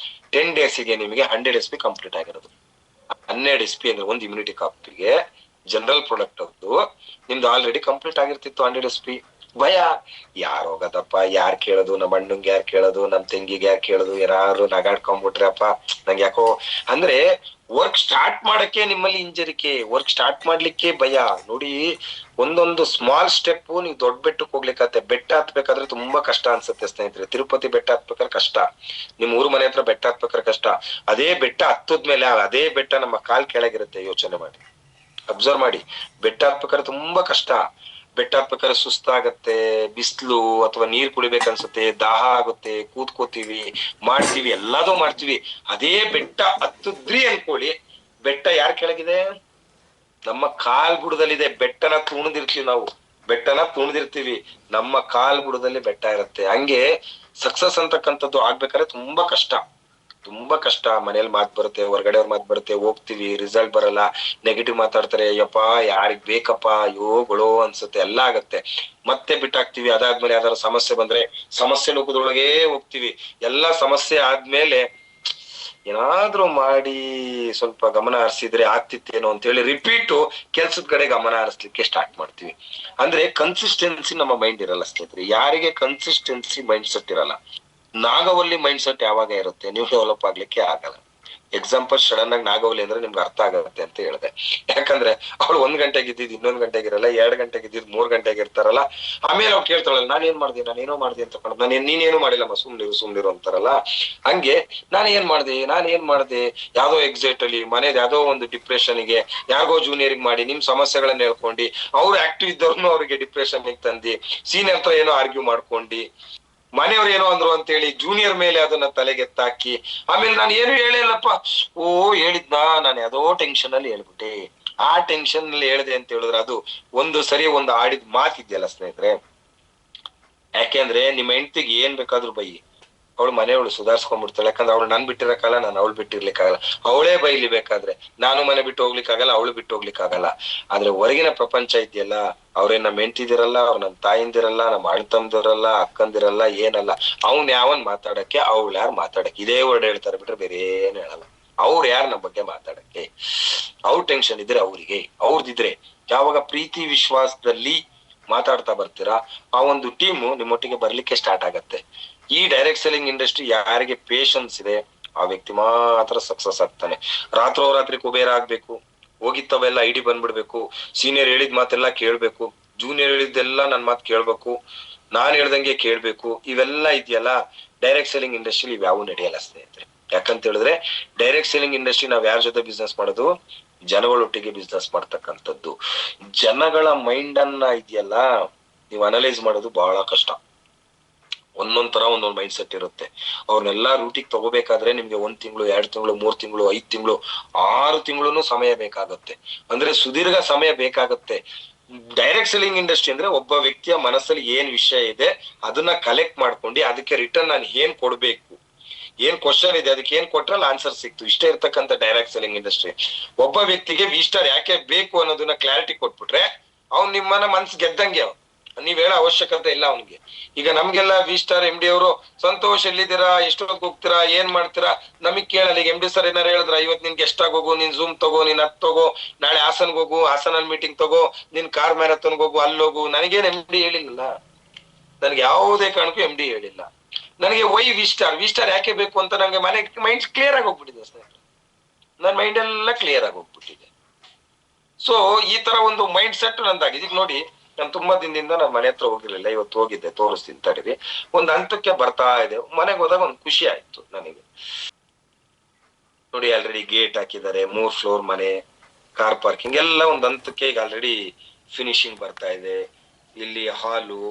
10 days ನಿಮಗೆ 100 SP ಕಂಪ್ಲೀಟ್ ಆಗಿರೋದು. 12 SP ಅಂದ್ರೆ ಒಂದು ಇಮ್ಯುನಿಟಿ ಕಾಪ್ಗೆ ಜನರಲ್ ಪ್ರಾಡಕ್ಟ್ ಅದು ನಿಮ್ದು ಆಲ್ರೆಡಿ ಕಂಪ್ಲೀಟ್ ಆಗಿರ್ತಿತ್ತು 100 SP. ಭಯ, ಯಾರ್ ಹೋಗದಪ್ಪ, ಯಾರ್ ಕೇಳೋದು, ನಮ್ಮ ಅಣ್ಣಂಗೆ ಯಾರ್ ಕೇಳೋದು, ನಮ್ ತಂಗಿಗೆ ಯಾರ್ ಕೇಳೋದು, ಯಾರು ನಗಾಡ್ಕೊಂಡ್ಬಿಟ್ರಪ್ಪ, ನಂಗೆ ಯಾಕೋ ಅಂದ್ರೆ ವರ್ಕ್ ಸ್ಟಾರ್ಟ್ ಮಾಡಕ್ಕೆ ನಿಮ್ಮಲ್ಲಿ ಹಿಂಜರಿಕೆ, ವರ್ಕ್ ಸ್ಟಾರ್ಟ್ ಮಾಡ್ಲಿಕ್ಕೆ ಭಯ. ನೋಡಿ, ಒಂದೊಂದು ಸ್ಮಾಲ್ ಸ್ಟೆಪ್ ನೀವು ದೊಡ್ಡ ಬೆಟ್ಟಕ್ಕೆ ಹೋಗ್ಲಿಕ್ಕೆ. ಬೆಟ್ಟ ಹತ್ಬೇಕಾದ್ರೆ ತುಂಬಾ ಕಷ್ಟ ಅನ್ಸುತ್ತೆ ಸ್ನೇಹಿತರೆ. ತಿರುಪತಿ ಬೆಟ್ಟ ಹತ್ಬೇಕಾದ್ರೆ ಕಷ್ಟ, ನಿಮ್ ಊರು ಮನೆ ಹತ್ರ ಬೆಟ್ಟ ಹತ್ಬೇಕಾದ್ರೆ ಕಷ್ಟ. ಅದೇ ಬೆಟ್ಟ ಹತ್ತದ್ಮೇಲೆ ಅದೇ ಬೆಟ್ಟ ನಮ್ಮ ಕಾಲ್ ಕೆಳಗಿರುತ್ತೆ. ಯೋಚನೆ ಮಾಡಿ, ಅಬ್ಸರ್ವ್ ಮಾಡಿ. ಬೆಟ್ಟ ಹತ್ಬೇಕಾದ್ರೆ ತುಂಬಾ ಕಷ್ಟ. ಬೆಟ್ಟ ಹತ್ಬೇಕಾದ್ರೆ ಸುಸ್ತಾಗತ್ತೆ, ಬಿಸ್ಲು ಅಥವಾ ನೀರ್ ಕುಡಿಬೇಕನ್ಸುತ್ತೆ, ದಾಹ ಆಗುತ್ತೆ, ಕೂತ್ಕೋತೀವಿ, ಮಾಡ್ತೀವಿ, ಎಲ್ಲದೂ ಮಾಡ್ತೀವಿ. ಅದೇ ಬೆಟ್ಟ ಹತ್ತದ್ರಿ ಅನ್ಕೊಳ್ಳಿ, ಬೆಟ್ಟ ಯಾರ್ ಕೆಳಗಿದೆ? ನಮ್ಮ ಕಾಲ್ ಬುಡದಲ್ಲಿದೆ. ಬೆಟ್ಟನ ತುಣಿದಿರ್ತೀವಿ, ನಮ್ಮ ಕಾಲ್ ಬುಡದಲ್ಲಿ ಬೆಟ್ಟ ಇರುತ್ತೆ. ಹಂಗೆ ಸಕ್ಸಸ್ ಅಂತಕ್ಕಂಥದ್ದು ಆಗ್ಬೇಕಾದ್ರೆ ತುಂಬಾ ಕಷ್ಟ. ಮನೇಲಿ ಮಾತು ಬರುತ್ತೆ, ಹೊರಗಡೆಯವ್ರ ಮಾತು ಬರುತ್ತೆ, ಹೋಗ್ತಿವಿ, ರಿಸಲ್ಟ್ ಬರಲ್ಲ, ನೆಗೆಟಿವ್ ಮಾತಾಡ್ತಾರೆ, ಯಪ್ಪ ಯಾರಿಗ್ ಬೇಕಪ್ಪ, ಯೋಗಳು ಅನ್ಸುತ್ತೆ, ಎಲ್ಲ ಆಗತ್ತೆ. ಮತ್ತೆ ಬಿಟ್ಟಾಕ್ತಿವಿ. ಅದಾದ್ಮೇಲೆ ಯಾವ್ದಾದ್ರು ಸಮಸ್ಯೆ ಬಂದ್ರೆ ಸಮಸ್ಯೆ ಲೋಕದೊಳಗೇ ಹೋಗ್ತಿವಿ. ಎಲ್ಲಾ ಸಮಸ್ಯೆ ಆದ್ಮೇಲೆ ಏನಾದ್ರೂ ಮಾಡಿ ಸ್ವಲ್ಪ ಗಮನ ಹರಿಸಿದ್ರೆ ಆಗ್ತಿತ್ತೇನೋ ಅಂತ ಹೇಳಿ ರಿಪೀಟು ಕೆಲ್ಸದ ಕಡೆ ಗಮನ ಹರಿಸ್ಲಿಕ್ಕೆ ಸ್ಟಾರ್ಟ್ ಮಾಡ್ತೀವಿ. ಅಂದ್ರೆ ಕನ್ಸಿಸ್ಟೆನ್ಸಿ ನಮ್ಮ ಮೈಂಡ್ ಇರಲ್ಲ ಸ್ನೇಹಿತರೆ. ಯಾರಿಗೆ ಕನ್ಸಿಸ್ಟೆನ್ಸಿ ಮೈಂಡ್ ಸೆಟ್ ಇರಲ್ಲ, ನಾಗವಲ್ಲಿ ಮೈಂಡ್ ಸೆಟ್ ಯಾವಾಗ ಇರುತ್ತೆ, ನೀವು ಡೆವಲಪ್ ಆಗ್ಲಿಕ್ಕೆ ಆಗಲ್ಲ. ಎಕ್ಸಾಂಪಲ್ ಸಡನ್ ಆಗಿ ನಾಗವಲ್ಲಿ ಅಂದ್ರೆ ನಿಮ್ಗೆ ಅರ್ಥ ಆಗತ್ತೆ ಅಂತ ಹೇಳಿದೆ. ಯಾಕಂದ್ರೆ ಅವಳು 1 ಗಂಟೆಗೆ ಇದ್ದಿದ್ದು 2 ಗಂಟೆಗೆ ಇರಲ್ಲ, 2 ಗಂಟೆಗೆ ಇದ್ದಿದ್ದು 3 ಗಂಟೆಗೆ ಇರ್ತಾರಲ್ಲ. ಆಮೇಲೆ ಅವ್ರು ಕೇಳ್ತಾಳಲ್ಲ, ನಾನೇನ್ ಮಾಡ್ದೆ ನಾನೇನೋ ಮಾಡ್ದೆ ಅಂತ ಕಣ್, ನೀನೇನು ಮಾಡಿಲ್ಲಮ್ಮ, ಸುಮ್ನಿರು ಅಂತಾರಲ್ಲ. ಹಂಗೆ ನಾನೇನ್ ಮಾಡ್ದೆ ಯಾವ್ದೋ ಎಕ್ಸೈಟ್ ಅಲ್ಲಿ ಮನೇದ್ ಯಾವ್ದೋ ಒಂದು ಡಿಪ್ರೆಷನ್ ಗೆ ಯಾರಿಗೋ ಜೂನಿಯರ್ ಮಾಡಿ ನಿಮ್ ಸಮಸ್ಯೆಗಳನ್ನ ಹೇಳ್ಕೊಂಡು ಅವ್ರು ಆಕ್ಟಿವ್ ಇದ್ದವ್ರನ್ನು ಅವ್ರಿಗೆ ಡಿಪ್ರೆಷನ್ ತಂದಿ, ಸೀನಿಯರ್ ಹತ್ರ ಏನೋ ಆರ್ಗ್ಯೂ ಮಾಡ್ಕೊಂಡು, ಮನೆಯವ್ರು ಏನೋ ಅಂದ್ರು ಅಂತ ಹೇಳಿ ಜೂನಿಯರ್ ಮೇಲೆ ಅದನ್ನ ತಲೆಗೆತ್ತಾಕಿ, ಆಮೇಲೆ ನಾನು ಏನು ಹೇಳಿಲ್ಲಪ್ಪ, ಹೇಳಿದ್ನಾ ನಾನು ಯಾವ್ದೋ ಟೆನ್ಷನ್ ಅಲ್ಲಿ ಹೇಳ್ಬಿಟ್ಟೆ, ಆ ಟೆನ್ಷನ್ ಅಲ್ಲಿ ಹೇಳಿದೆ ಅಂತ ಹೇಳಿದ್ರೆ ಅದು ಒಂದು ಸರಿ ಒಂದು ಆಡಿದ ಮಾತಿದ್ಯಲ್ಲ ಸ್ನೇಹಿತರೆ. ಯಾಕೆಂದ್ರೆ ನಿಮ್ಮ ಹೆಂಡತಿಗೆ ಏನ್ ಬೇಕಾದ್ರೂ ಬೈ, ಅವಳು ಮನೆಯವಳು ಸುಧಾರ್ಸ್ಕೊಂಡ್ಬಿಡ್ತಾಳೆ. ಯಾಕಂದ್ರೆ ಅವಳು ನನ್ ಬಿಟ್ಟಿರಕ್ಕಾಗಲ್ಲ, ನಾನು ಅವಳು ಬಿಟ್ಟಿರ್ಲಿಕ್ಕಾಗಲ್ಲ. ಅವಳೇ ಬೈಲಿ ಬೇಕಾದ್ರೆ, ನಾನು ಮನೆ ಬಿಟ್ಟು ಹೋಗ್ಲಿಕ್ಕಾಗಲ್ಲ, ಅವಳು ಬಿಟ್ಟು ಹೋಗ್ಲಿಕ್ಕಾಗಲ್ಲ. ಆದ್ರೆ ಹೊರಗಿನ ಪ್ರಪಂಚ ಇದೆಯಲ್ಲ, ಅವ್ರೇನ್ ನಮ್ ಹೆಂಡತಿದಿರಲ್ಲ, ಅವ್ರ ನಮ್ ತಾಯಿಂದಿರಲ್ಲ, ನಮ್ ಅಣ್ತಂದಿರಲ್ಲ, ಅಕ್ಕಂದಿರಲ್ಲ, ಏನಲ್ಲ. ಅವ್ನ್ ಯಾವನ್ ಮಾತಾಡಕ್ಕೆ, ಅವ್ಳು ಯಾರು ಮಾತಾಡಕ್ಕೆ, ಇದೇ ವರ್ಡ್ ಹೇಳ್ತಾರೆ ಬಿಟ್ರೆ ಬೇರೆ ಏನ್ ಹೇಳಲ್ಲ. ಅವ್ರು ಯಾರು ನಮ್ ಬಗ್ಗೆ ಮಾತಾಡಕ್ಕೆ. ಅವ್ರ ಟೆನ್ಷನ್ ಇದ್ರೆ ಅವ್ರಿಗೆ, ಅವ್ರದಿದ್ರೆ ಯಾವಾಗ ಪ್ರೀತಿ ವಿಶ್ವಾಸದಲ್ಲಿ ಮಾತಾಡ್ತಾ ಬರ್ತೀರಾ, ಆ ಒಂದು ಟೀಮು ನಿಮ್ಮೊಟ್ಟಿಗೆ ಬರ್ಲಿಕ್ಕೆ ಸ್ಟಾರ್ಟ್ ಆಗತ್ತೆ. ಈ ಡೈರೆಕ್ಟ್ ಸೆಲ್ಲಿಂಗ್ ಇಂಡಸ್ಟ್ರಿ ಯಾರಿಗೆ ಪೇಶನ್ಸ್ ಇದೆ ಆ ವ್ಯಕ್ತಿ ಮಾತ್ರ ಸಕ್ಸಸ್ ಆಗ್ತಾನೆ. ರಾತ್ರೋರಾತ್ರಿ ಕುಬೇರ ಆಗ್ಬೇಕು, ಹೋಗಿತ್ತವೆಲ್ಲ ಐಡಿ ಬಂದ್ಬಿಡ್ಬೇಕು, ಸೀನಿಯರ್ ಹೇಳಿದ್ ಮಾತೆಲ್ಲ ಕೇಳ್ಬೇಕು, ಜೂನಿಯರ್ ಹೇಳಿದ್ದೆಲ್ಲ ನನ್ ಮಾತು ಕೇಳ್ಬೇಕು, ನಾನ್ ಹೇಳ್ದಂಗೆ ಕೇಳ್ಬೇಕು, ಇವೆಲ್ಲ ಇದೆಯಲ್ಲ ಡೈರೆಕ್ಟ್ ಸೆಲ್ಲಿಂಗ್ ಇಂಡಸ್ಟ್ರಿ ಇವ್ಯಾವು ನಡೆಯಲ್ಲ ಸ್ನೇಹಿತರೆ. ಯಾಕಂತ ಹೇಳಿದ್ರೆ ಡೈರೆಕ್ಟ್ ಸೆಲ್ಲಿಂಗ್ ಇಂಡಸ್ಟ್ರಿ ನಾವ್ ಯಾರ ಜೊತೆ ಬಿಸ್ನೆಸ್ ಮಾಡೋದು, ಜನಗಳೊಟ್ಟಿಗೆ ಬಿಸ್ನೆಸ್ ಮಾಡ್ತಕ್ಕಂಥದ್ದು. ಜನಗಳ ಮೈಂಡ್ ಅನ್ನ ಇದೆಯಲ್ಲ ನೀವು ಅನಲೈಸ್ ಮಾಡೋದು ಬಹಳ ಕಷ್ಟ. ಒಂದೊಂದ್ ತರ ಒಂದೊಂದ್ ಮೈಂಡ್ ಸೆಟ್ ಇರುತ್ತೆ. ಅವ್ರನ್ನೆಲ್ಲಾ ರೂಟಿಗೆ ತಗೋಬೇಕಾದ್ರೆ ನಿಮ್ಗೆ 1 ತಿಂಗಳು 2 ತಿಂಗಳು 3 ತಿಂಗಳು 5 ತಿಂಗಳು 6 ತಿಂಗಳು ಸಮಯ ಬೇಕಾಗುತ್ತೆ. ಅಂದ್ರೆ ಸುದೀರ್ಘ ಸಮಯ ಬೇಕಾಗುತ್ತೆ. ಡೈರೆಕ್ಟ್ ಸೆಲ್ಲಿಂಗ್ ಇಂಡಸ್ಟ್ರಿ ಅಂದ್ರೆ ಒಬ್ಬ ವ್ಯಕ್ತಿಯ ಮನಸ್ಸಲ್ಲಿ ಏನ್ ವಿಷಯ ಇದೆ ಅದನ್ನ ಕಲೆಕ್ಟ್ ಮಾಡ್ಕೊಂಡು ಅದಕ್ಕೆ ರಿಟರ್ನ್ ನಾನು ಏನ್ ಕೊಡ್ಬೇಕು, ಏನ್ ಕ್ವಶನ್ ಇದೆ ಅದಕ್ಕೆ ಏನ್ ಕೊಟ್ರಲ್ಲಿ ಆನ್ಸರ್ ಸಿಕ್ತು, ಇಷ್ಟೇ ಇರ್ತಕ್ಕಂಥ ಡೈರೆಕ್ಟ್ ಸೆಲ್ಲಿಂಗ್ ಇಂಡಸ್ಟ್ರಿ. ಒಬ್ಬ ವ್ಯಕ್ತಿಗೆ ವಿ ಸ್ಟಾರ್ ಯಾಕೆ ಬೇಕು ಅನ್ನೋದನ್ನ ಕ್ಲಾರಿಟಿ ಕೊಟ್ಬಿಟ್ರೆ ಅವ್ನ್ ನಿಮ್ಮನ್ನ ಮನ್ಸ್ ಗೆದ್ದಂಗೆ, ನೀವ್ ಹೇಳೋ ಅವಶ್ಯಕತೆ ಇಲ್ಲ ಅವನಿಗೆ. ಈಗ ನಮ್ಗೆಲ್ಲ ವಿ ಸ್ಟಾರ್ ಎಂ ಡಿ ಅವರು ಸಂತೋಷ್ ಎಲ್ಲಿದ್ದೀರಾ, ಎಷ್ಟೊತ್ತಿಗೆ ಹೋಗ್ತೀರಾ, ಏನ್ ಮಾಡ್ತೀರಾ ನಮಗ್ ಕೇಳಲ್ಲ. ಈಗ ಎಂ ಡಿ ಸರ್ ಏನಾರ ಹೇಳಿದ್ರ, ಇವತ್ ನಿನ್ ಗೆಸ್ಟ್ ಆಗಿ ಹೋಗು, ನೀನ್ ಝೂಮ್ ತಗೋ, ನೀನ್ ಅದ್ ತಗೋ, ನಾಳೆ ಹಾಸನ್ಗೆ ಹೋಗು, ಹಾಸನಲ್ಲಿ ಮೀಟಿಂಗ್ ತಗೋ, ನಿನ್ ಕಾರ್ ಮ್ಯಾರಥಾನ್ಗೆ ಹೋಗು, ಅಲ್ಲೋಗು. ನನಗೇನ್ ಎಂ ಡಿ ಹೇಳಿಲ್ಲ, ನನ್ಗೆ ಯಾವುದೇ ಕಾರಣಕ್ಕೂ ಎಂ ಡಿ ಹೇಳಿಲ್ಲ. ನನಗೆ ವೈ ವಿ ಸ್ಟಾರ್ ಯಾಕೆ ಬೇಕು ಅಂತ ನಂಗೆ ಮೈಂಡ್ ಕ್ಲಿಯರ್ ಆಗಿ ಹೋಗ್ಬಿಟ್ಟಿದೆ ಸ್ನೇಹಿತರೆ. ನನ್ ಮೈಂಡ್ ಎಲ್ಲ ಕ್ಲಿಯರ್ ಆಗಿ ಹೋಗ್ಬಿಟ್ಟಿದೆ. ಸೊ ಈ ತರ ಒಂದು ಮೈಂಡ್ ಸೆಟ್ ನಂದಾಗಿದೆ. ಈಗ ನೋಡಿ, ನಾನು ತುಂಬಾ ದಿನದಿಂದ ನಾನು ಮನೆ ಹತ್ರ ಹೋಗಿರ್ಲಿಲ್ಲ, ಇವತ್ತು ಹೋಗಿದ್ದೆ, ತೋರಿಸ್ತೀನಿ ತಡೀರಿ. ಒಂದ್ ಹಂತಕ್ಕೆ ಬರ್ತಾ ಇದೆ, ಮನೆಗೆ ಹೋದಾಗ ಒಂದ್ ಖುಷಿ ಆಯ್ತು ನನಗೆ. ನೋಡಿ ಆಲ್ರೆಡಿ ಗೇಟ್ ಹಾಕಿದ್ದಾರೆ, 3 ಫ್ಲೋರ್ ಮನೆ, ಕಾರ್ ಪಾರ್ಕಿಂಗ್ ಎಲ್ಲ ಒಂದ್ ಹಂತಕ್ಕೆ ಈಗ ಆಲ್ರೆಡಿ ಫಿನಿಶಿಂಗ್ ಬರ್ತಾ ಇದೆ. ಇಲ್ಲಿ ಹಾಲು,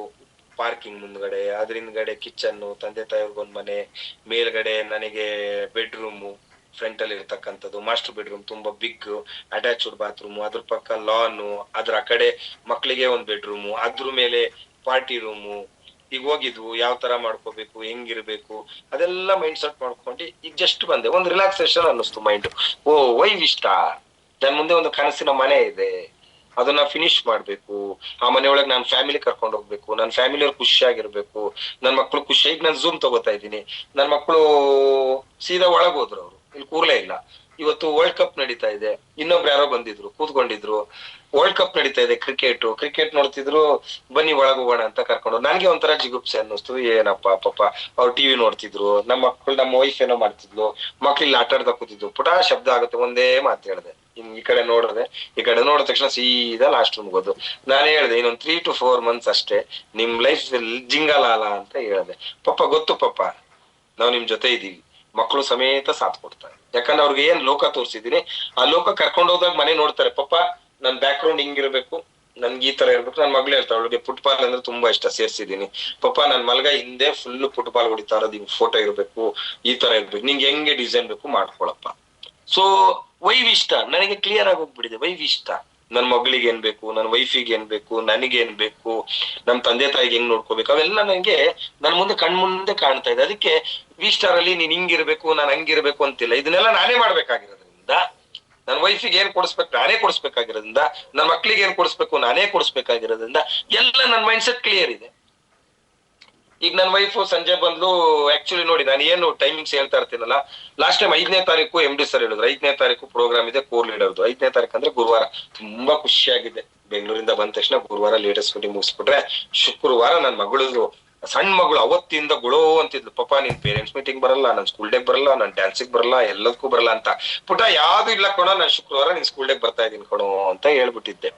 ಪಾರ್ಕಿಂಗ್ ಮುಂದ್ಗಡೆ, ಅದ್ರ ಹಿಂದ್ಗಡೆ ಕಿಚನ್, ತಂದೆ ತಾಯಿಗೊಂದ್ ಮನೆ, ಮೇಲ್ಗಡೆ ನನಗೆ ಬೆಡ್ರೂಮು, ಫ್ರಂಟ್ ಅಲ್ಲಿ ಇರ್ತಕ್ಕಂಥದ್ದು ಮಾಸ್ಟರ್ ಬೆಡ್ರೂಮ್, ತುಂಬಾ ಬಿಗ್ ಅಟ್ಯಾಚ್ಡ್ ಬಾತ್ರೂಮ್, ಅದ್ರ ಪಕ್ಕ ಲಾನು, ಅದ್ರ ಕಡೆ ಮಕ್ಳಿಗೆ ಒಂದ್ ಬೆಡ್ರೂಮು, ಅದ್ರ ಮೇಲೆ ಪಾರ್ಟಿ ರೂಮು. ಈಗ ಹೋಗಿದ್ವು ಯಾವ ತರ ಮಾಡ್ಕೋಬೇಕು, ಹೆಂಗಿರ್ಬೇಕು ಅದೆಲ್ಲ ಮೈಂಡ್ ಸೆಟ್ ಮಾಡ್ಕೊಂಡು ಈಗ ಜಸ್ಟ್ ಬಂದೆ. ಒಂದ್ ರಿಲ್ಯಾಕ್ಸೇಷನ್ ಅನ್ನಿಸ್ತು ಮೈಂಡ್. ವೈ ಇಷ್ಟ, ನನ್ ಮುಂದೆ ಒಂದು ಕನಸಿನ ಮನೆ ಇದೆ, ಅದನ್ನ ಫಿನಿಶ್ ಮಾಡ್ಬೇಕು. ಆ ಮನೆಯೊಳಗೆ ನಾನ್ ಫ್ಯಾಮಿಲಿ ಕರ್ಕೊಂಡು ಹೋಗ್ಬೇಕು, ನನ್ ಫ್ಯಾಮಿಲಿಯವ್ರು ಖುಷಿಯಾಗಿರ್ಬೇಕು, ನನ್ ಮಕ್ಳು ಖುಷಿ. ಈಗ ನಾನು ಝೂಮ್ ತಗೋತಾ ಇದ್ದೀನಿ, ನನ್ ಮಕ್ಳು ಸೀದಾ ಒಳಗ್ ಹೋದ್ರು, ಅವ್ರು ಇಲ್ಲಿ ಕೂರ್ಲೇ ಇಲ್ಲ. ಇವತ್ತು ವರ್ಲ್ಡ್ ಕಪ್ ನಡೀತಾ ಇದೆ, ಇನ್ನೊಬ್ರು ಯಾರೋ ಬಂದಿದ್ರು ಕೂತ್ಕೊಂಡಿದ್ರು, ವರ್ಲ್ಡ್ ಕಪ್ ನಡೀತಾ ಇದೆ, ಕ್ರಿಕೆಟ್ ನೋಡ್ತಿದ್ರು, ಬನ್ನಿ ಒಳಗ್ ಹೋಗೋಣ ಅಂತ ಕರ್ಕೊಂಡು. ನನ್ಗೆ ಒಂಥರ ಜಿಗುಪ್ಸೆ ಅನ್ನಿಸ್ತು, ಏನಪ್ಪಾ ಪಾಪ ಅವ್ರು ಟಿವಿ ನೋಡ್ತಿದ್ರು, ನಮ್ಮ ಮಕ್ಳು ನಮ್ಮ ವೈಫ್ ಏನೋ ಮಾಡ್ತಿದ್ಲು, ಮಕ್ಳು ಇಲ್ಲಿ ಆಟ ಆಡ್ತಾ ಕೂತಿದ್ರು, ಪುಟಾ ಶಬ್ದ ಆಗುತ್ತೆ. ಒಂದೇ ಮಾತು ಹೇಳ್ದೆ, ಈ ಕಡೆ ನೋಡಿದೆ, ಈ ಕಡೆ ನೋಡಿದ ತಕ್ಷಣ ಸೀದಾ ಲಾಸ್ಟ್ ರೂಮ್ ಹೋಗೋದು. ನಾನು ಹೇಳ್ದೆ, ಇನ್ನೊಂದ್ 3 to 4 months ಅಷ್ಟೇ ನಿಮ್ ಲೈಫ್ ಜಿಂಗಲಾಲ ಅಂತ ಹೇಳ್ದೆ. ಪಪ್ಪ ಗೊತ್ತು ಪಪ್ಪ, ನಾವ್ ನಿಮ್ ಜೊತೆ ಇದೀವಿ, ಮಕ್ಕಳು ಸಮೇತ ಸಾಥ್ ಕೊಡ್ತಾರೆ. ಯಾಕಂದ್ರೆ ಅವ್ರಿಗೆ ಏನ್ ಲೋಕ ತೋರಿಸಿದೀನಿ, ಆ ಲೋಕ ಕರ್ಕೊಂಡು ಹೋದಾಗ ಮನೆ ನೋಡ್ತಾರೆ. ಪಪ್ಪ ನನ್ ಬ್ಯಾಕ್ ಗ್ರೌಂಡ್ ಹಿಂಗಿರ್ಬೇಕು, ನನ್ಗೆ ಈ ತರ ಇರ್ಬೇಕು. ನನ್ ಮಗ್ಳು ಹೇಳ್ತಾಳೆ, ಅವಳಿಗೆ ಫುಟ್ಬಾಲ್ ಅಂದ್ರೆ ತುಂಬಾ ಇಷ್ಟ, ಸೇರ್ಸಿದೀನಿ. ಪಪ್ಪ ನನ್ ಮಲ್ಗ ಹಿಂದೆ ಫುಲ್ ಫುಟ್ಬಾಲ್ ಹೊಡಿತಾ ಇರೋದು, ಹಿಂಗ್ ಫೋಟೋ ಇರ್ಬೇಕು, ಈ ತರ ಇರ್ಬೇಕು, ನಿಂಗೆ ಹೆಂಗೆ ಡಿಸೈನ್ ಬೇಕು ಮಾಡ್ಕೊಳಪ್ಪ. ಸೊ ವೈವ್ ಇಷ್ಟ ನನಗೆ ಕ್ಲಿಯರ್ ಆಗಿ ಹೋಗ್ಬಿಟ್ಟಿದೆ. ವೈವ್ ಇಷ್ಟ, ನನ್ ಮಗಳಿಗೆ ಏನ್ ಬೇಕು, ನನ್ ವೈಫಿಗೆ ಏನ್ ಬೇಕು, ನನಗೆ ಏನ್ ಬೇಕು, ನಮ್ ತಂದೆ ತಾಯಿಗೆ ಹೆಂಗ್ ನೋಡ್ಕೋಬೇಕು, ಅವೆಲ್ಲ ನಂಗೆ ನನ್ ಮುಂದೆ ಕಣ್ಮುಂದೆ ಕಾಣ್ತಾ ಇದೆ. ಅದಕ್ಕೆ ವಿ ಸ್ಟಾರ್ ಅಲ್ಲಿ ನೀನ್ ಹಿಂಗಿರ್ಬೇಕು, ನಾನ್ ಹಂಗಿರ್ಬೇಕು ಅಂತಿಲ್ಲ, ಇದನ್ನೆಲ್ಲ ನಾನೇ ಮಾಡ್ಬೇಕಾಗಿರೋದ್ರಿಂದ, ನನ್ ವೈಫಿಗೆ ಏನ್ ಕೊಡಿಸ್ಬೇಕು ನಾನೇ ಕೊಡಿಸ್ಬೇಕಾಗಿರೋದ್ರಿಂದ, ನನ್ ಮಕ್ಳಿಗೆ ಏನ್ ಕೊಡಿಸ್ಬೇಕು ನಾನೇ ಕೊಡಿಸ್ಬೇಕಾಗಿರೋದ್ರಿಂದ ಎಲ್ಲ ನನ್ ಮೈಂಡ್ ಸೆಟ್ ಕ್ಲಿಯರ್ ಇದೆ. ಈಗ ನನ್ ವೈಫ್ ಸಂಜೆ ಬಂದ್ಲು. ಆಕ್ಚುಲಿ ನೋಡಿ, ನಾನು ಏನು ಟೈಮಿಂಗ್ಸ್ ಹೇಳ್ತಾ ಇರ್ತೀನಲ್ಲ, ಲಾಸ್ಟ್ ಟೈಮ್ 5ನೇ ತಾರೀಕು ಎಂ ಡಿ ಸರ್ ಹೇಳಿದ್ರು 5ನೇ ತಾರೀಕು ಪ್ರೋಗ್ರಾಮ್ ಇದೆ ಕೋರ್ ಲೀಡರ್ದು. 5ನೇ ತಾರೀಕು ಅಂದ್ರೆ ಗುರುವಾರ. ತುಂಬಾ ಖುಷಿಯಾಗಿದೆ. ಬೆಂಗಳೂರಿಂದ ಬಂದ ತಕ್ಷಣ ಗುರುವಾರ ಲೇಟೆಸ್ಟ್ ಮೀಟಿಂಗ್ ಮುಗಿಸ್ಬಿಟ್ರೆ, ಶುಕ್ರವಾರ ನನ್ ಮಗಳದು ಸಣ್ಣ ಮಗಳು ಅವತ್ತಿಂದ ಗುಳೋ ಅಂತಿದ್ಲು, ಪಾಪ ನಿನ್ ಪೇರೆಂಟ್ಸ್ ಮೀಟಿಂಗ್ ಬರಲ್ಲ, ನನ್ ಸ್ಕೂಲ್ ಡೇಗ್ ಬರಲ್ಲ, ನನ್ ಡ್ಯಾನ್ಸಿಗ್ ಬರಲ್ಲ, ಎಲ್ಲದಕ್ಕೂ ಬರಲ್ಲ ಅಂತ. ಪುಟ ಯಾವ್ದು ಇಲ್ಲ ಕಣೋ, ನಾನ್ ಶುಕ್ರವಾರ ನಿನ್ ಸ್ಕೂಲ್ ಡೇಗ್ ಬರ್ತಾ ಇದೀನಿ ಕಣೋ ಅಂತ ಹೇಳ್ಬಿಟ್ಟಿದ್ದೆ.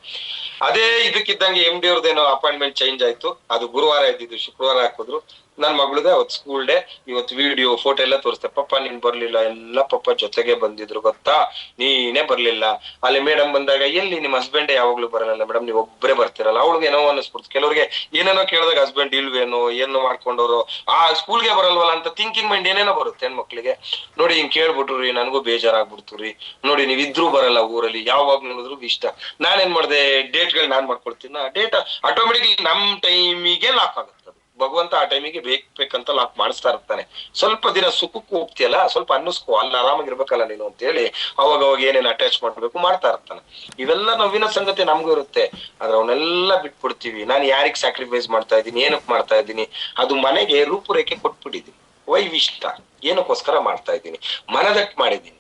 ಅದೇ ಇದಕ್ಕಿದ್ದಂಗೆ ಎಂ ಡಿ ಅವ್ರದ್ದೇನೋ ಅಪಾಯಿಂಟ್ಮೆಂಟ್ ಚೇಂಜ್ ಆಯ್ತು, ಅದು ಗುರುವಾರ ಇದ್ದಿದ್ದು ಶುಕ್ರವಾರ ಹಾಕಿದ್ರು. ನನ್ ಮಗಳದೇ ಅವತ್ ಸ್ಕೂಲ್ ಡೇ. ಇವತ್ತು ವಿಡಿಯೋ ಫೋಟೋ ಎಲ್ಲ ತೋರಿಸ್ತೆ, ಪಪ್ಪ ನೀನ್ ಬರ್ಲಿಲ್ಲ, ಎಲ್ಲ ಪಪ್ಪ ಜೊತೆಗೆ ಬಂದಿದ್ರು ಗೊತ್ತಾ, ನೀನೇ ಬರ್ಲಿಲ್ಲ. ಅಲ್ಲಿ ಮೇಡಮ್ ಬಂದಾಗ, ಎಲ್ಲಿ ನಿಮ್ ಹಸ್ಬೆಂಡ್ ಯಾವಾಗ್ಲೂ ಬರಲ್ಲ ಮೇಡಮ್, ನೀವ್ ಒಬ್ಬರೇ ಬರ್ತಿರಲ್ಲ. ಅವಳಿಗೆ ಏನೋ ಅನಿಸ್ಬಿಡ್ತು, ಕೆಲವ್ರಿಗೆ ಏನೇನೋ ಕೇಳಿದಾಗ ಹಸ್ಬೆಂಡ್ ಇಲ್ವೇನೋ, ಏನೋ ಮಾಡ್ಕೊಂಡವ್ರು, ಆ ಸ್ಕೂಲ್ಗೆ ಬರಲ್ವಲ್ಲ ಅಂತ ಥಿಂಕಿಂಗ್ ಮೈಂಡ್ ಏನೇನೋ ಬರುತ್ತೆ ಹೆಣ್ಮಕ್ಳಿಗೆ. ನೋಡಿ ಹಿಂಗ್ ಕೇಳ್ಬಿಟ್ರು ರೀ, ನನಗೂ ಬೇಜಾರಾಗ್ಬಿಡ್ತು ರೀ. ನೋಡಿ ನೀವ್ ಇದ್ರು ಬರಲ್ಲ ಊರಲ್ಲಿ, ಯಾವಾಗ ನೋಡಿದ್ರು ಇಷ್ಟ. ನಾನೇನ್ ಮಾಡ್ದೆ, ಡೇಟ್ಗಳು ನಾನ್ ಮಾಡ್ಕೊಳ್ತೀನಿ. ಡೇಟ್ ಆಟೋಮೆಟಿಕ್ಲಿ ನಮ್ ಟೈಮಿಗೆ ಲಾಕ್ ಆಗುತ್ತೆ. ಭಗವಂತ ಆ ಟೈಮಿಗೆ ಬೇಕಂತ ಲಾಕ್ ಮಾಡಿಸ್ತಾ ಇರ್ತಾನೆ. ಸ್ವಲ್ಪ ದಿನ ಸುಖಕ್ಕೂ ಹೋಗ್ತಿಯಲ್ಲ, ಸ್ವಲ್ಪ ಅನ್ನಿಸ್ಕೋ, ಅಲ್ಲಿ ಆರಾಮಾಗಿರ್ಬೇಕಲ್ಲ ನೀನು ಅಂತ ಹೇಳಿ ಅವಾಗ ಏನೇನ್ ಅಟ್ಯಾಚ್ ಮಾಡ್ಬೇಕು ಮಾಡ್ತಾ ಇರ್ತಾನೆ. ಇವೆಲ್ಲ ನೋವಿನ ಸಂಗತಿ ನಮ್ಗೂ ಇರುತ್ತೆ, ಆದ್ರೆ ಅವನ್ನೆಲ್ಲ ಬಿಟ್ಬಿಡ್ತೀವಿ. ನಾನು ಯಾರಿಗ್ ಸ್ಯಾಕ್ರಿಫೈಸ್ ಮಾಡ್ತಾ ಇದ್ದೀನಿ, ಏನಕ್ ಮಾಡ್ತಾ ಇದ್ದೀನಿ, ಅದು ಮನೆಗೆ ರೂಪುರೇಖೆ ಕೊಟ್ಬಿಟ್ಟಿದ್ದೀನಿ. ವೈವಿಷ್ಟ ಏನಕ್ಕೋಸ್ಕರ ಮಾಡ್ತಾ ಇದ್ದೀನಿ, ಮನದಟ್ಟು ಮಾಡಿದ್ದೀನಿ,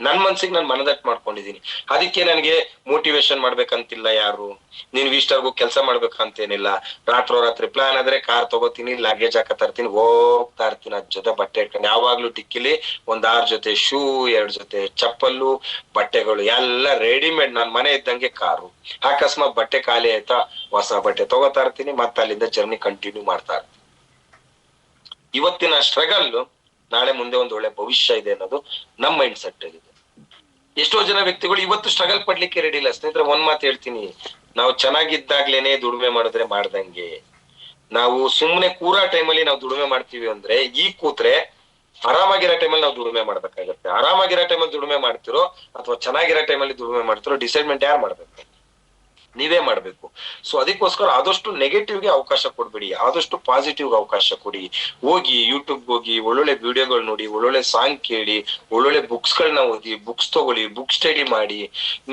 ನನ್ ಮನ್ಸಿಗೆ ನಾನು ಮನದಟ್ಟು ಮಾಡ್ಕೊಂಡಿದ್ದೀನಿ. ಅದಕ್ಕೆ ನನಗೆ ಮೋಟಿವೇಶನ್ ಮಾಡ್ಬೇಕಂತಿಲ್ಲ ಯಾರು, ನೀನ್ ವಿಸ್ಟರ್ಗೂ ಕೆಲಸ ಮಾಡ್ಬೇಕಂತೇನಿಲ್ಲ. ರಾತ್ರಿ ಪ್ಲಾನ್ ಆದ್ರೆ ಕಾರ್ ತಗೋತೀನಿ, ಲ್ಯಾಗೇಜ್ ಹಾಕತಾ ಇರ್ತೀನಿ, ಹೋಗ್ತಾ ಇರ್ತೀನಿ. ಅದ್ ಜೊತೆ ಬಟ್ಟೆ ಇಟ್ಕೊಂಡು ಯಾವಾಗ್ಲೂ ಟಿಕ್ಕಿಲಿ ಒಂದ್ 6 ಜೊತೆ ಶೂ, 2 ಜೊತೆ ಚಪ್ಪಲ್ಲು, ಬಟ್ಟೆಗಳು ಎಲ್ಲ ರೆಡಿಮೇಡ್. ನಾನ್ ಮನೆ ಇದ್ದಂಗೆ ಕಾರು. ಅಕಸ್ಮಾತ್ ಬಟ್ಟೆ ಖಾಲಿ ಆಯ್ತಾ, ಹೊಸ ಬಟ್ಟೆ ತಗೋತಾ ಇರ್ತೀನಿ, ಮತ್ತೆ ಅಲ್ಲಿಂದ ಜರ್ನಿ ಕಂಟಿನ್ಯೂ ಮಾಡ್ತಾ ಇರ್ತೀನಿ. ಇವತ್ತಿನ ಸ್ಟ್ರಗಲ್ ನಾಳೆ ಮುಂದೆ ಒಂದು ಒಳ್ಳೆ ಭವಿಷ್ಯ ಇದೆ ಅನ್ನೋದು ನಮ್ ಮೈಂಡ್ ಸೆಟ್ ಆಗಿದೆ. ಎಷ್ಟೋ ಜನ ವ್ಯಕ್ತಿಗಳು ಇವತ್ತು ಸ್ಟ್ರಗಲ್ ಪಡ್ಲಿಕ್ಕೆ ರೆಡಿ ಇಲ್ಲ. ಸ್ನೇಹಿತರೆ, ಒಂದ್ ಮಾತು ಹೇಳ್ತೀನಿ, ನಾವು ಚೆನ್ನಾಗಿದ್ದಾಗ್ಲೇನೆ ದುಡಿಮೆ ಮಾಡಿದ್ರೆ ಮಾಡ್ದಂಗೆ. ನಾವು ಸುಮ್ನೆ ಕೂರಾ ಟೈಮಲ್ಲಿ ನಾವು ದುಡಿಮೆ ಮಾಡ್ತೀವಿ ಅಂದ್ರೆ, ಈಗ ಕೂತ್ರೆ ಆರಾಮಾಗಿರೋ ಟೈಮಲ್ಲಿ ನಾವು ದುಡಿಮೆ ಮಾಡ್ಬೇಕಾಗತ್ತೆ. ಆರಾಮಾಗಿರೋ ಟೈಮಲ್ಲಿ ದುಡಿಮೆ ಮಾಡ್ತಿರೋ ಅಥವಾ ಚೆನ್ನಾಗಿರೋ ಟೈಮಲ್ಲಿ ದುಡಿಮೆ ಮಾಡ್ತಿರೋ ಡಿಸೈಡ್ಮೆಂಟ್ ಯಾರು ಮಾಡ್ಬೇಕು? ನೀವೇ ಮಾಡ್ಬೇಕು. ಸೊ ಅದಕ್ಕೋಸ್ಕರ ಆದಷ್ಟು ನೆಗೆಟಿವ್ಗೆ ಅವಕಾಶ ಕೊಡ್ಬೇಡಿ, ಆದಷ್ಟು ಪಾಸಿಟಿವ್ಗೆ ಅವಕಾಶ ಕೊಡಿ. ಹೋಗಿ ಯೂಟ್ಯೂಬ್ ಹೋಗಿ ಒಳ್ಳೊಳ್ಳೆ ವಿಡಿಯೋಗಳು ನೋಡಿ, ಒಳ್ಳೊಳ್ಳೆ ಸಾಂಗ್ ಕೇಳಿ, ಒಳ್ಳೊಳ್ಳೆ ಬುಕ್ಸ್ ಗಳನ್ನ ಓದಿ, ಬುಕ್ಸ್ ತಗೊಳ್ಳಿ, ಬುಕ್ ಸ್ಟಡಿ ಮಾಡಿ.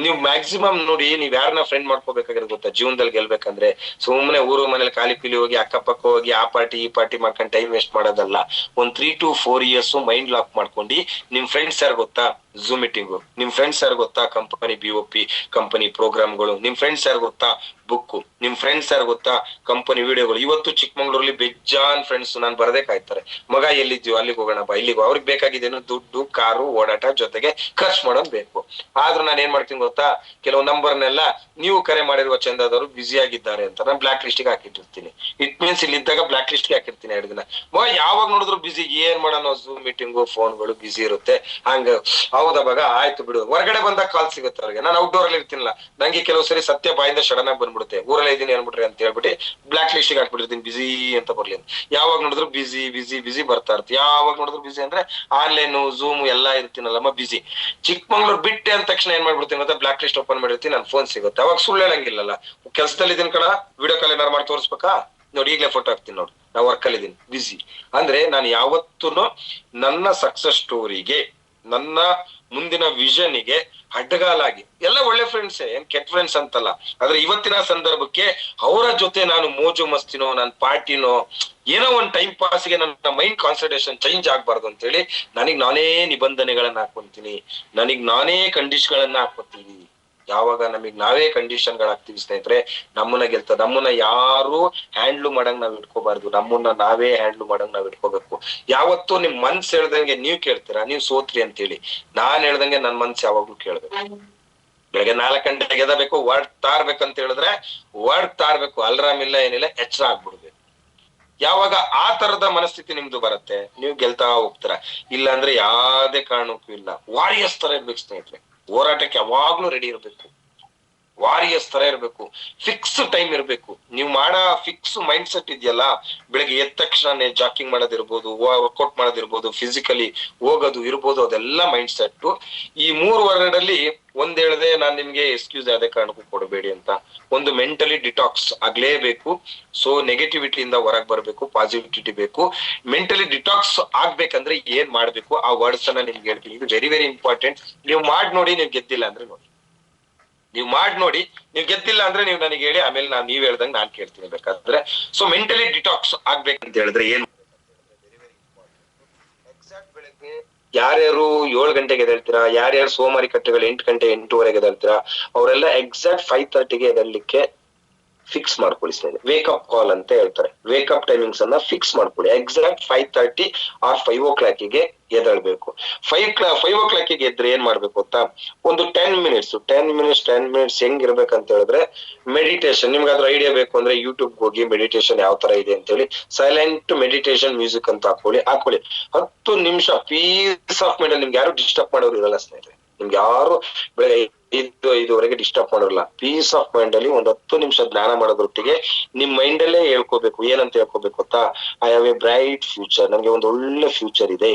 ನೀವು ಮ್ಯಾಕ್ಸಿಮಮ್ ನೋಡಿ, ನೀವ್ ಯಾರನ್ನ ಫ್ರೆಂಡ್ ಮಾಡ್ಕೋಬೇಕಾಗಿರೋದು ಗೊತ್ತಾ ಜೀವನದಲ್ಲಿ ಗೆಲ್ಬೇಕಂದ್ರೆ? ಸುಮ್ಮನೆ ಊರು ಮನೇಲಿ ಖಾಲಿ ಪೀಲಿ ಹೋಗಿ ಅಕ್ಕಪಕ್ಕ ಹೋಗಿ ಆ ಪಾರ್ಟಿ ಈ ಪಾರ್ಟಿ ಮಾಡ್ಕೊಂಡು ಟೈಮ್ ವೇಸ್ಟ್ ಮಾಡೋದಲ್ಲ. ಒಂದ್ 3 to 4 years ಮೈಂಡ್ ಲಾಕ್ ಮಾಡ್ಕೊಂಡು, ನಿಮ್ ಫ್ರೆಂಡ್ಸ್ ಯಾರು ಗೊತ್ತಾ ಝೂಮ್ ಮೀಟಿಂಗು, ನಿಮ್ ಫ್ರೆಂಡ್ಸ್ ಯಾರು ಗೊತ್ತಾ ಕಂಪನಿ BOP ಕಂಪನಿ ಪ್ರೋಗ್ರಾಮ್ಗಳು, ನಿಮ್ ಫ್ರೆಂಡ್ಸ್ ಯಾರು ಗೊತ್ತಾ ಬುಕ್, ನಿಮ್ ಫ್ರೆಂಡ್ಸ್ ಯಾರು ಗೊತ್ತಾ ಕಂಪನಿ ವಿಡಿಯೋಗಳು. ಇವತ್ತು ಚಿಕ್ಕಮಂಗ್ಳೂರಲ್ಲಿ ಬೆಜ್ಜಾನ್ ಫ್ರೆಂಡ್ಸ್ ನಾನು ಬರದೇ ಕಾಯ್ತಾರೆ, ಮಗ ಎಲ್ಲಿದ್ಯೋ ಅಲ್ಲಿಗೆ ಹೋಗೋಣ ಬಾ, ಇಲ್ಲಿಗೆ. ಅವ್ರಿಗೆ ಬೇಕಾಗಿದ್ದೇನು ದುಡ್ಡು, ಕಾರು, ಓಡಾಟ, ಜೊತೆಗೆ ಖರ್ಚು ಮಾಡೋದು ಬೇಕು. ಆದ್ರೂ ನಾನು ಏನ್ ಮಾಡ್ತೀನಿ ಗೊತ್ತಾ, ಕೆಲವು ನಂಬರ್ನೆಲ್ಲ ನೀವು ಕರೆ ಮಾಡಿರುವ ಚಂದದವರು ಬ್ಯುಸಿ ಆಗಿದ್ದಾರೆ ಅಂತ ನಾನು ಬ್ಲಾಕ್ ಲಿಸ್ಟ್ ಗೆ ಹಾಕಿಟ್ಟಿರ್ತೀನಿ. ಇಟ್ ಮೀನ್ಸ್ ಇಲ್ಲಿ ಇದ್ದಾಗ ಬ್ಲಾಕ್ ಲಿಸ್ಟ್ ಗೆ ಹಾಕಿರ್ತೀನಿ 2 ದಿನ. ಮಗ ಯಾವಾಗ ನೋಡಿದ್ರು ಬಿಸಿ, ಏನ್ ಮಾಡೋಣ, ಝೂಮ್ ಮೀಟಿಂಗು ಫೋನ್ಗಳು ಬಿಸಿ ಇರುತ್ತೆ. ಹಂಗ ಹೌದಾ ಬಾಗ, ಆಯ್ತು ಬಿಡು. ಹೊರಗಡೆ ಬಂದಾಗ ಕಾಲ್ ಸಿಗುತ್ತೆ ಅವ್ರಿಗೆ. ನಾನು ಔಟ್ಡೋರ್ ಅಲ್ಲಿ ಇರ್ತೀನಲ್ಲ, ನಂಗೆ ಕೆಲವು ಸರಿ ಸತ್ಯ ಬಾಯಿಂದ ಸಡನ್ ಆಗಿ ಬಂದ್ಬಿಡುತ್ತೆ, ಊರಲ್ಲೇ ಇದೀನಿ ಅನ್ಬಿಟ್ರಿ ಅಂತ ಹೇಳ್ಬಿಟ್ಟು ಬ್ಲಾಕ್ ಲಿಸ್ಟ್ ಗೆ ಹಾಕ್ಬಿಟ್ಟಿರ್ತೀನಿ, ಬಿಸಿ ಅಂತ ಬರ್ಲಿ ಅಂತ. ಯಾವಾಗ ನೋಡಿದ್ರು ಬಿಸಿ ಬಿಸಿ ಬಿಸಿ ಬರ್ತಾ ಇರ್ತಿ. ಯಾವಾಗ ನೋಡಿದ್ರು ಬಿಸಿ ಅಂದ್ರೆ ಆನ್ಲೈನ್ ಝೂಮ್ ಎಲ್ಲಾ ಇರ್ತೀನಲ್ಲಮ್ಮ ಬಿಸಿ. ಚಿಕ್ಕಮಂಗ್ಳೂರ್ ಬಿಟ್ಟೆ ಅಂದ ತಕ್ಷಣ ಏನ್ ಮಾಡ್ಬಿಡ್ತೀನಿ ಮತ್ತೆ ಬ್ಲಾಕ್ ಲಿಸ್ಟ್ ಓಪನ್ ಮಾಡಿರ್ತೀನಿ, ನನ್ ಫೋನ್ ಸಿಗುತ್ತೆ. ಅವಾಗ ಸುಳ್ಳು ಹೇಳಂಗಿಲ್ಲಲ್ಲ, ಕೆಲ್ಸದಲ್ಲಿ ಇದೀನಿ ಕಣ, ವಿಡಿಯೋ ಕಾಲ್ ಏನಾರು ಮಾಡಿ ತೋರಿಸ್ಬೇಕಾ, ನೋಡಿ ಈಗಲೇ ಫೋಟೋ ಹಾಕ್ತೀನಿ ನೋಡು, ನಾವು ವರ್ಕ್ ಅಲ್ಲಿ ಇದೀನಿ ಬಿಸಿ. ಅಂದ್ರೆ ನಾನು ಯಾವತ್ತೂ ನನ್ನ ಸಕ್ಸಸ್ ಸ್ಟೋರಿಗೆ, ನನ್ನ ಮುಂದಿನ ವಿಷನ್ಗೆ ಅಡ್ಡಗಾಲಾಗಿ, ಎಲ್ಲ ಒಳ್ಳೆ ಫ್ರೆಂಡ್ಸ್, ಏನ್ ಕೆಟ್ಟ ಫ್ರೆಂಡ್ಸ್ ಅಂತಲ್ಲ, ಆದ್ರೆ ಇವತ್ತಿನ ಸಂದರ್ಭಕ್ಕೆ ಅವರ ಜೊತೆ ನಾನು ಮೋಜು ಮಸ್ತಿನೋ, ನಾನು ಪಾರ್ಟಿನೋ, ಏನೋ ಒಂದ್ ಟೈಮ್ ಪಾಸ್ಗೆ ನನ್ನ ಮೈಂಡ್ ಕಾನ್ಸಂಟ್ರೇಷನ್ ಚೇಂಜ್ ಆಗ್ಬಾರ್ದು ಅಂತ ಹೇಳಿ ನನಗ್ ನಾನೇ ನಿಬಂಧನೆಗಳನ್ನ ಹಾಕೊಂತೀನಿ, ನನಗ್ ನಾನೇ ಕಂಡೀಷನ್ ಹಾಕೋತೀನಿ. ಯಾವಾಗ ನಮಗ್ ನಾವೇ ಕಂಡೀಷನ್ ಗಳಾಗ್ತೀವಿ ಸ್ನೇಹಿತರೆ, ನಮ್ಮನ್ನ ಗೆಲ್ತದ. ನಮ್ಮನ್ನ ಯಾರು ಹ್ಯಾಂಡ್ಲು ಮಾಡಂಗ್ ನಾವ್ ಇಟ್ಕೋಬಾರ್ದು, ನಮ್ಮನ್ನ ನಾವೇ ಹ್ಯಾಂಡ್ಲು ಮಾಡಂಗ್ ನಾವ್ ಇಟ್ಕೋಬೇಕು. ಯಾವತ್ತೂ ನಿಮ್ ಮನ್ಸ್ ಹೇಳ್ದಂಗೆ ನೀವ್ ಕೇಳ್ತೀರಾ, ನೀವ್ ಸೋತ್ರಿ ಅಂತೇಳಿ. ನಾನ್ ಹೇಳ್ದಂಗೆ ನನ್ ಮನ್ಸ್ ಯಾವಾಗ್ಲೂ ಕೇಳ್ಬೇಕು. ಬೆಳಗ್ಗೆ 4 ಗಂಟೆಗೆ ಎದಬೇಕು, ಓಡ್ತಾ ಇರ್ಬೇಕಂತ ಹೇಳಿದ್ರೆ ಓಡ್ತಾ ಇರ್ಬೇಕು, ಅಲ್ರಾಮ್ ಇಲ್ಲ ಏನಿಲ್ಲ, ಎಚ್ಚರ ಆಗ್ಬಿಡ್ಬೇಕು. ಯಾವಾಗ ಆ ತರದ ಮನಸ್ಥಿತಿ ನಿಮ್ದು ಬರುತ್ತೆ, ನೀವು ಗೆಲ್ತಾ ಹೋಗ್ತೀರಾ. ಇಲ್ಲ ಅಂದ್ರೆ ಯಾವ್ದೇ ಕಾರಣಕ್ಕೂ ಇಲ್ಲ. ವಾರಿಯರ್ಸ್ ತರ ಇರ್ಬೇಕು ಸ್ನೇಹಿತರೆ, ಹೋರಾಟಕ್ಕೆ ಯಾವಾಗ್ಲೂ ರೆಡಿ ಇರ್ಬೇಕು, ವಾರಿಯರ್ಸ್ ತರ ಇರ್ಬೇಕು. ಫಿಕ್ಸ್ ಟೈಮ್ ಇರ್ಬೇಕು. ನೀವು ಮಾಡೋ ಫಿಕ್ಸ್ ಮೈಂಡ್ ಸೆಟ್ ಇದೆಯಲ್ಲ, ಬೆಳಗ್ಗೆ ಎದ್ದ ತಕ್ಷಣ ಜಾಕಿಂಗ್ ಮಾಡೋದಿರ್ಬೋದು, ವರ್ಕೌಟ್ ಮಾಡೋದಿರ್ಬೋದು, ಫಿಸಿಕಲಿ ಹೋಗೋದು ಇರ್ಬೋದು, ಅದೆಲ್ಲ ಮೈಂಡ್ ಸೆಟ್. ಈ 3 ವರ್ಡಲ್ಲಿ ಒಂದ್ ಹೇಳ್ದೆ ನಾನ್ ನಿಮ್ಗೆ ಎಕ್ಸ್ಕ್ಯೂಸ್ ಯಾವ್ದೇ ಕಾರಣಕ್ಕೂ ಕೊಡಬೇಡಿ ಅಂತ. ಒಂದು ಮೆಂಟಲಿ ಡಿಟಾಕ್ಸ್ ಆಗ್ಲೇಬೇಕು. ಸೊ ನೆಗೆಟಿವಿಟಿಯಿಂದ ಹೊರಗೆ ಬರ್ಬೇಕು, ಪಾಸಿಟಿವಿಟಿ ಬೇಕು. ಮೆಂಟಲಿ ಡಿಟಾಕ್ಸ್ ಆಗ್ಬೇಕಂದ್ರೆ ಏನ್ ಮಾಡ್ಬೇಕು, ಆ ವರ್ಡ್ಸ್ ಅನ್ನ ನಿಮ್ಗೆ ಹೇಳ್ತೀನಿ. ಇದು ವೆರಿ ವೆರಿ ಇಂಪಾರ್ಟೆಂಟ್. ನೀವು ಮಾಡಿ ನೋಡಿ, ನೀವು ಗೆದ್ದಿಲ್ಲ ಅಂದ್ರೆ ನೋಡಿ, ನೀವು ಮಾಡಿ ನೋಡಿ, ನೀವು ಗೆದ್ದಿಲ್ಲ ಅಂದ್ರೆ ನೀವು ನನಗೆ ಹೇಳಿ, ಆಮೇಲೆ ನೀವ್ ಹೇಳ್ದಂಗೆ ನಾನ್ ಕೇಳ್ತೀನಿ ಬೇಕಾದ್ರೆ. ಸೊ ಮೆಂಟಲಿ ಡಿಟಾಕ್ಸ್ ಆಗ್ಬೇಕಂತ ಹೇಳಿದ್ರೆ ಏನ್, ಎಕ್ಸಾಕ್ಟ್ ಬೆಳಗ್ಗೆ ಯಾರ್ಯಾರು 7 ಗಂಟೆಗೆ ಎದ್ದೇಳ್ತೀರಾ, ಯಾರ್ಯಾರು ಸೋಮಾರಿ ಕಟ್ಟೆಗಳು 8 ಗಂಟೆ 8:30 ಎದ್ದೇಳ್ತೀರಾ, ಅವರೆಲ್ಲ ಎಕ್ಸಾಕ್ಟ್ 5:30ಗೆ ಎದ್ದೇಳಲಿಕ್ಕೆ ಫಿಕ್ಸ್ ಮಾಡ್ಕೊಳ್ಳಿ ಸ್ನೇಹಿತರೆ. ವೇಕಪ್ ಕಾಲ್ ಅಂತ ಹೇಳ್ತಾರೆ. ವೇಕಪ್ ಟೈಮಿಂಗ್ಸ್ ಅನ್ನ ಫಿಕ್ಸ್ ಮಾಡ್ಕೊಳ್ಳಿ. ಎಕ್ಸಾಕ್ಟ್ 5:30 ಆರ್ 5 o'clock ಎದ್ದೇಳ್ಬೇಕು. 5 o'clock ಎದ್ರೆ ಏನ್ ಮಾಡ್ಬೇಕು ಗೊತ್ತಾ, ಒಂದು 10 ಮಿನಿಟ್ಸ್ ಹೆಂಗಿರ್ಬೇಕಂತ ಹೇಳಿದ್ರೆ, ಮೆಡಿಟೇಷನ್. ನಿಮ್ಗೆ ಅದ್ರ ಐಡಿಯಾ ಬೇಕು ಅಂದ್ರೆ ಯೂಟ್ಯೂಬ್ ಹೋಗಿ ಮೆಡಿಟೇಷನ್ ಯಾವ ತರ ಇದೆ ಅಂತ ಹೇಳಿ ಸೈಲೆಂಟ್ ಮೆಡಿಟೇಷನ್ ಮ್ಯೂಸಿಕ್ ಅಂತ ಹಾಕೊಳ್ಳಿ 10 ನಿಮಿಷ ಪೀಸ್ ಆಫ್ ಮೈಂಡ್ ಅಲ್ಲಿ. ನಿಮ್ಗೆ ಯಾರು ಡಿಸ್ಟರ್ಬ್ ಮಾಡೋರು ಇರಲ್ಲ ಸ್ನೇಹಿತರೆ. ನಿಮ್ಗೆ ಯಾರು ಬೆಳಗ್ಗೆ 5-5:30 ಡಿಸ್ಟರ್ಬ್ ಮಾಡೋಲ್ಲ. ಪೀಸ್ ಆಫ್ ಮೈಂಡ್ ಅಲ್ಲಿ ಒಂದು 10 ನಿಮಿಷ ಧ್ಯಾನ ಮಾಡೋದ್ರೊಟ್ಟಿಗೆ ನಿಮ್ ಮೈಂಡ್ ಅಲ್ಲೇ ಹೇಳ್ಕೋಬೇಕು. ಏನಂತ ಹೇಳ್ಕೋಬೇಕು ಗೊತ್ತಾ, I have A bright future. ನನಗೆ ಒಂದು ಒಳ್ಳೆ ಫ್ಯೂಚರ್ ಇದೆ,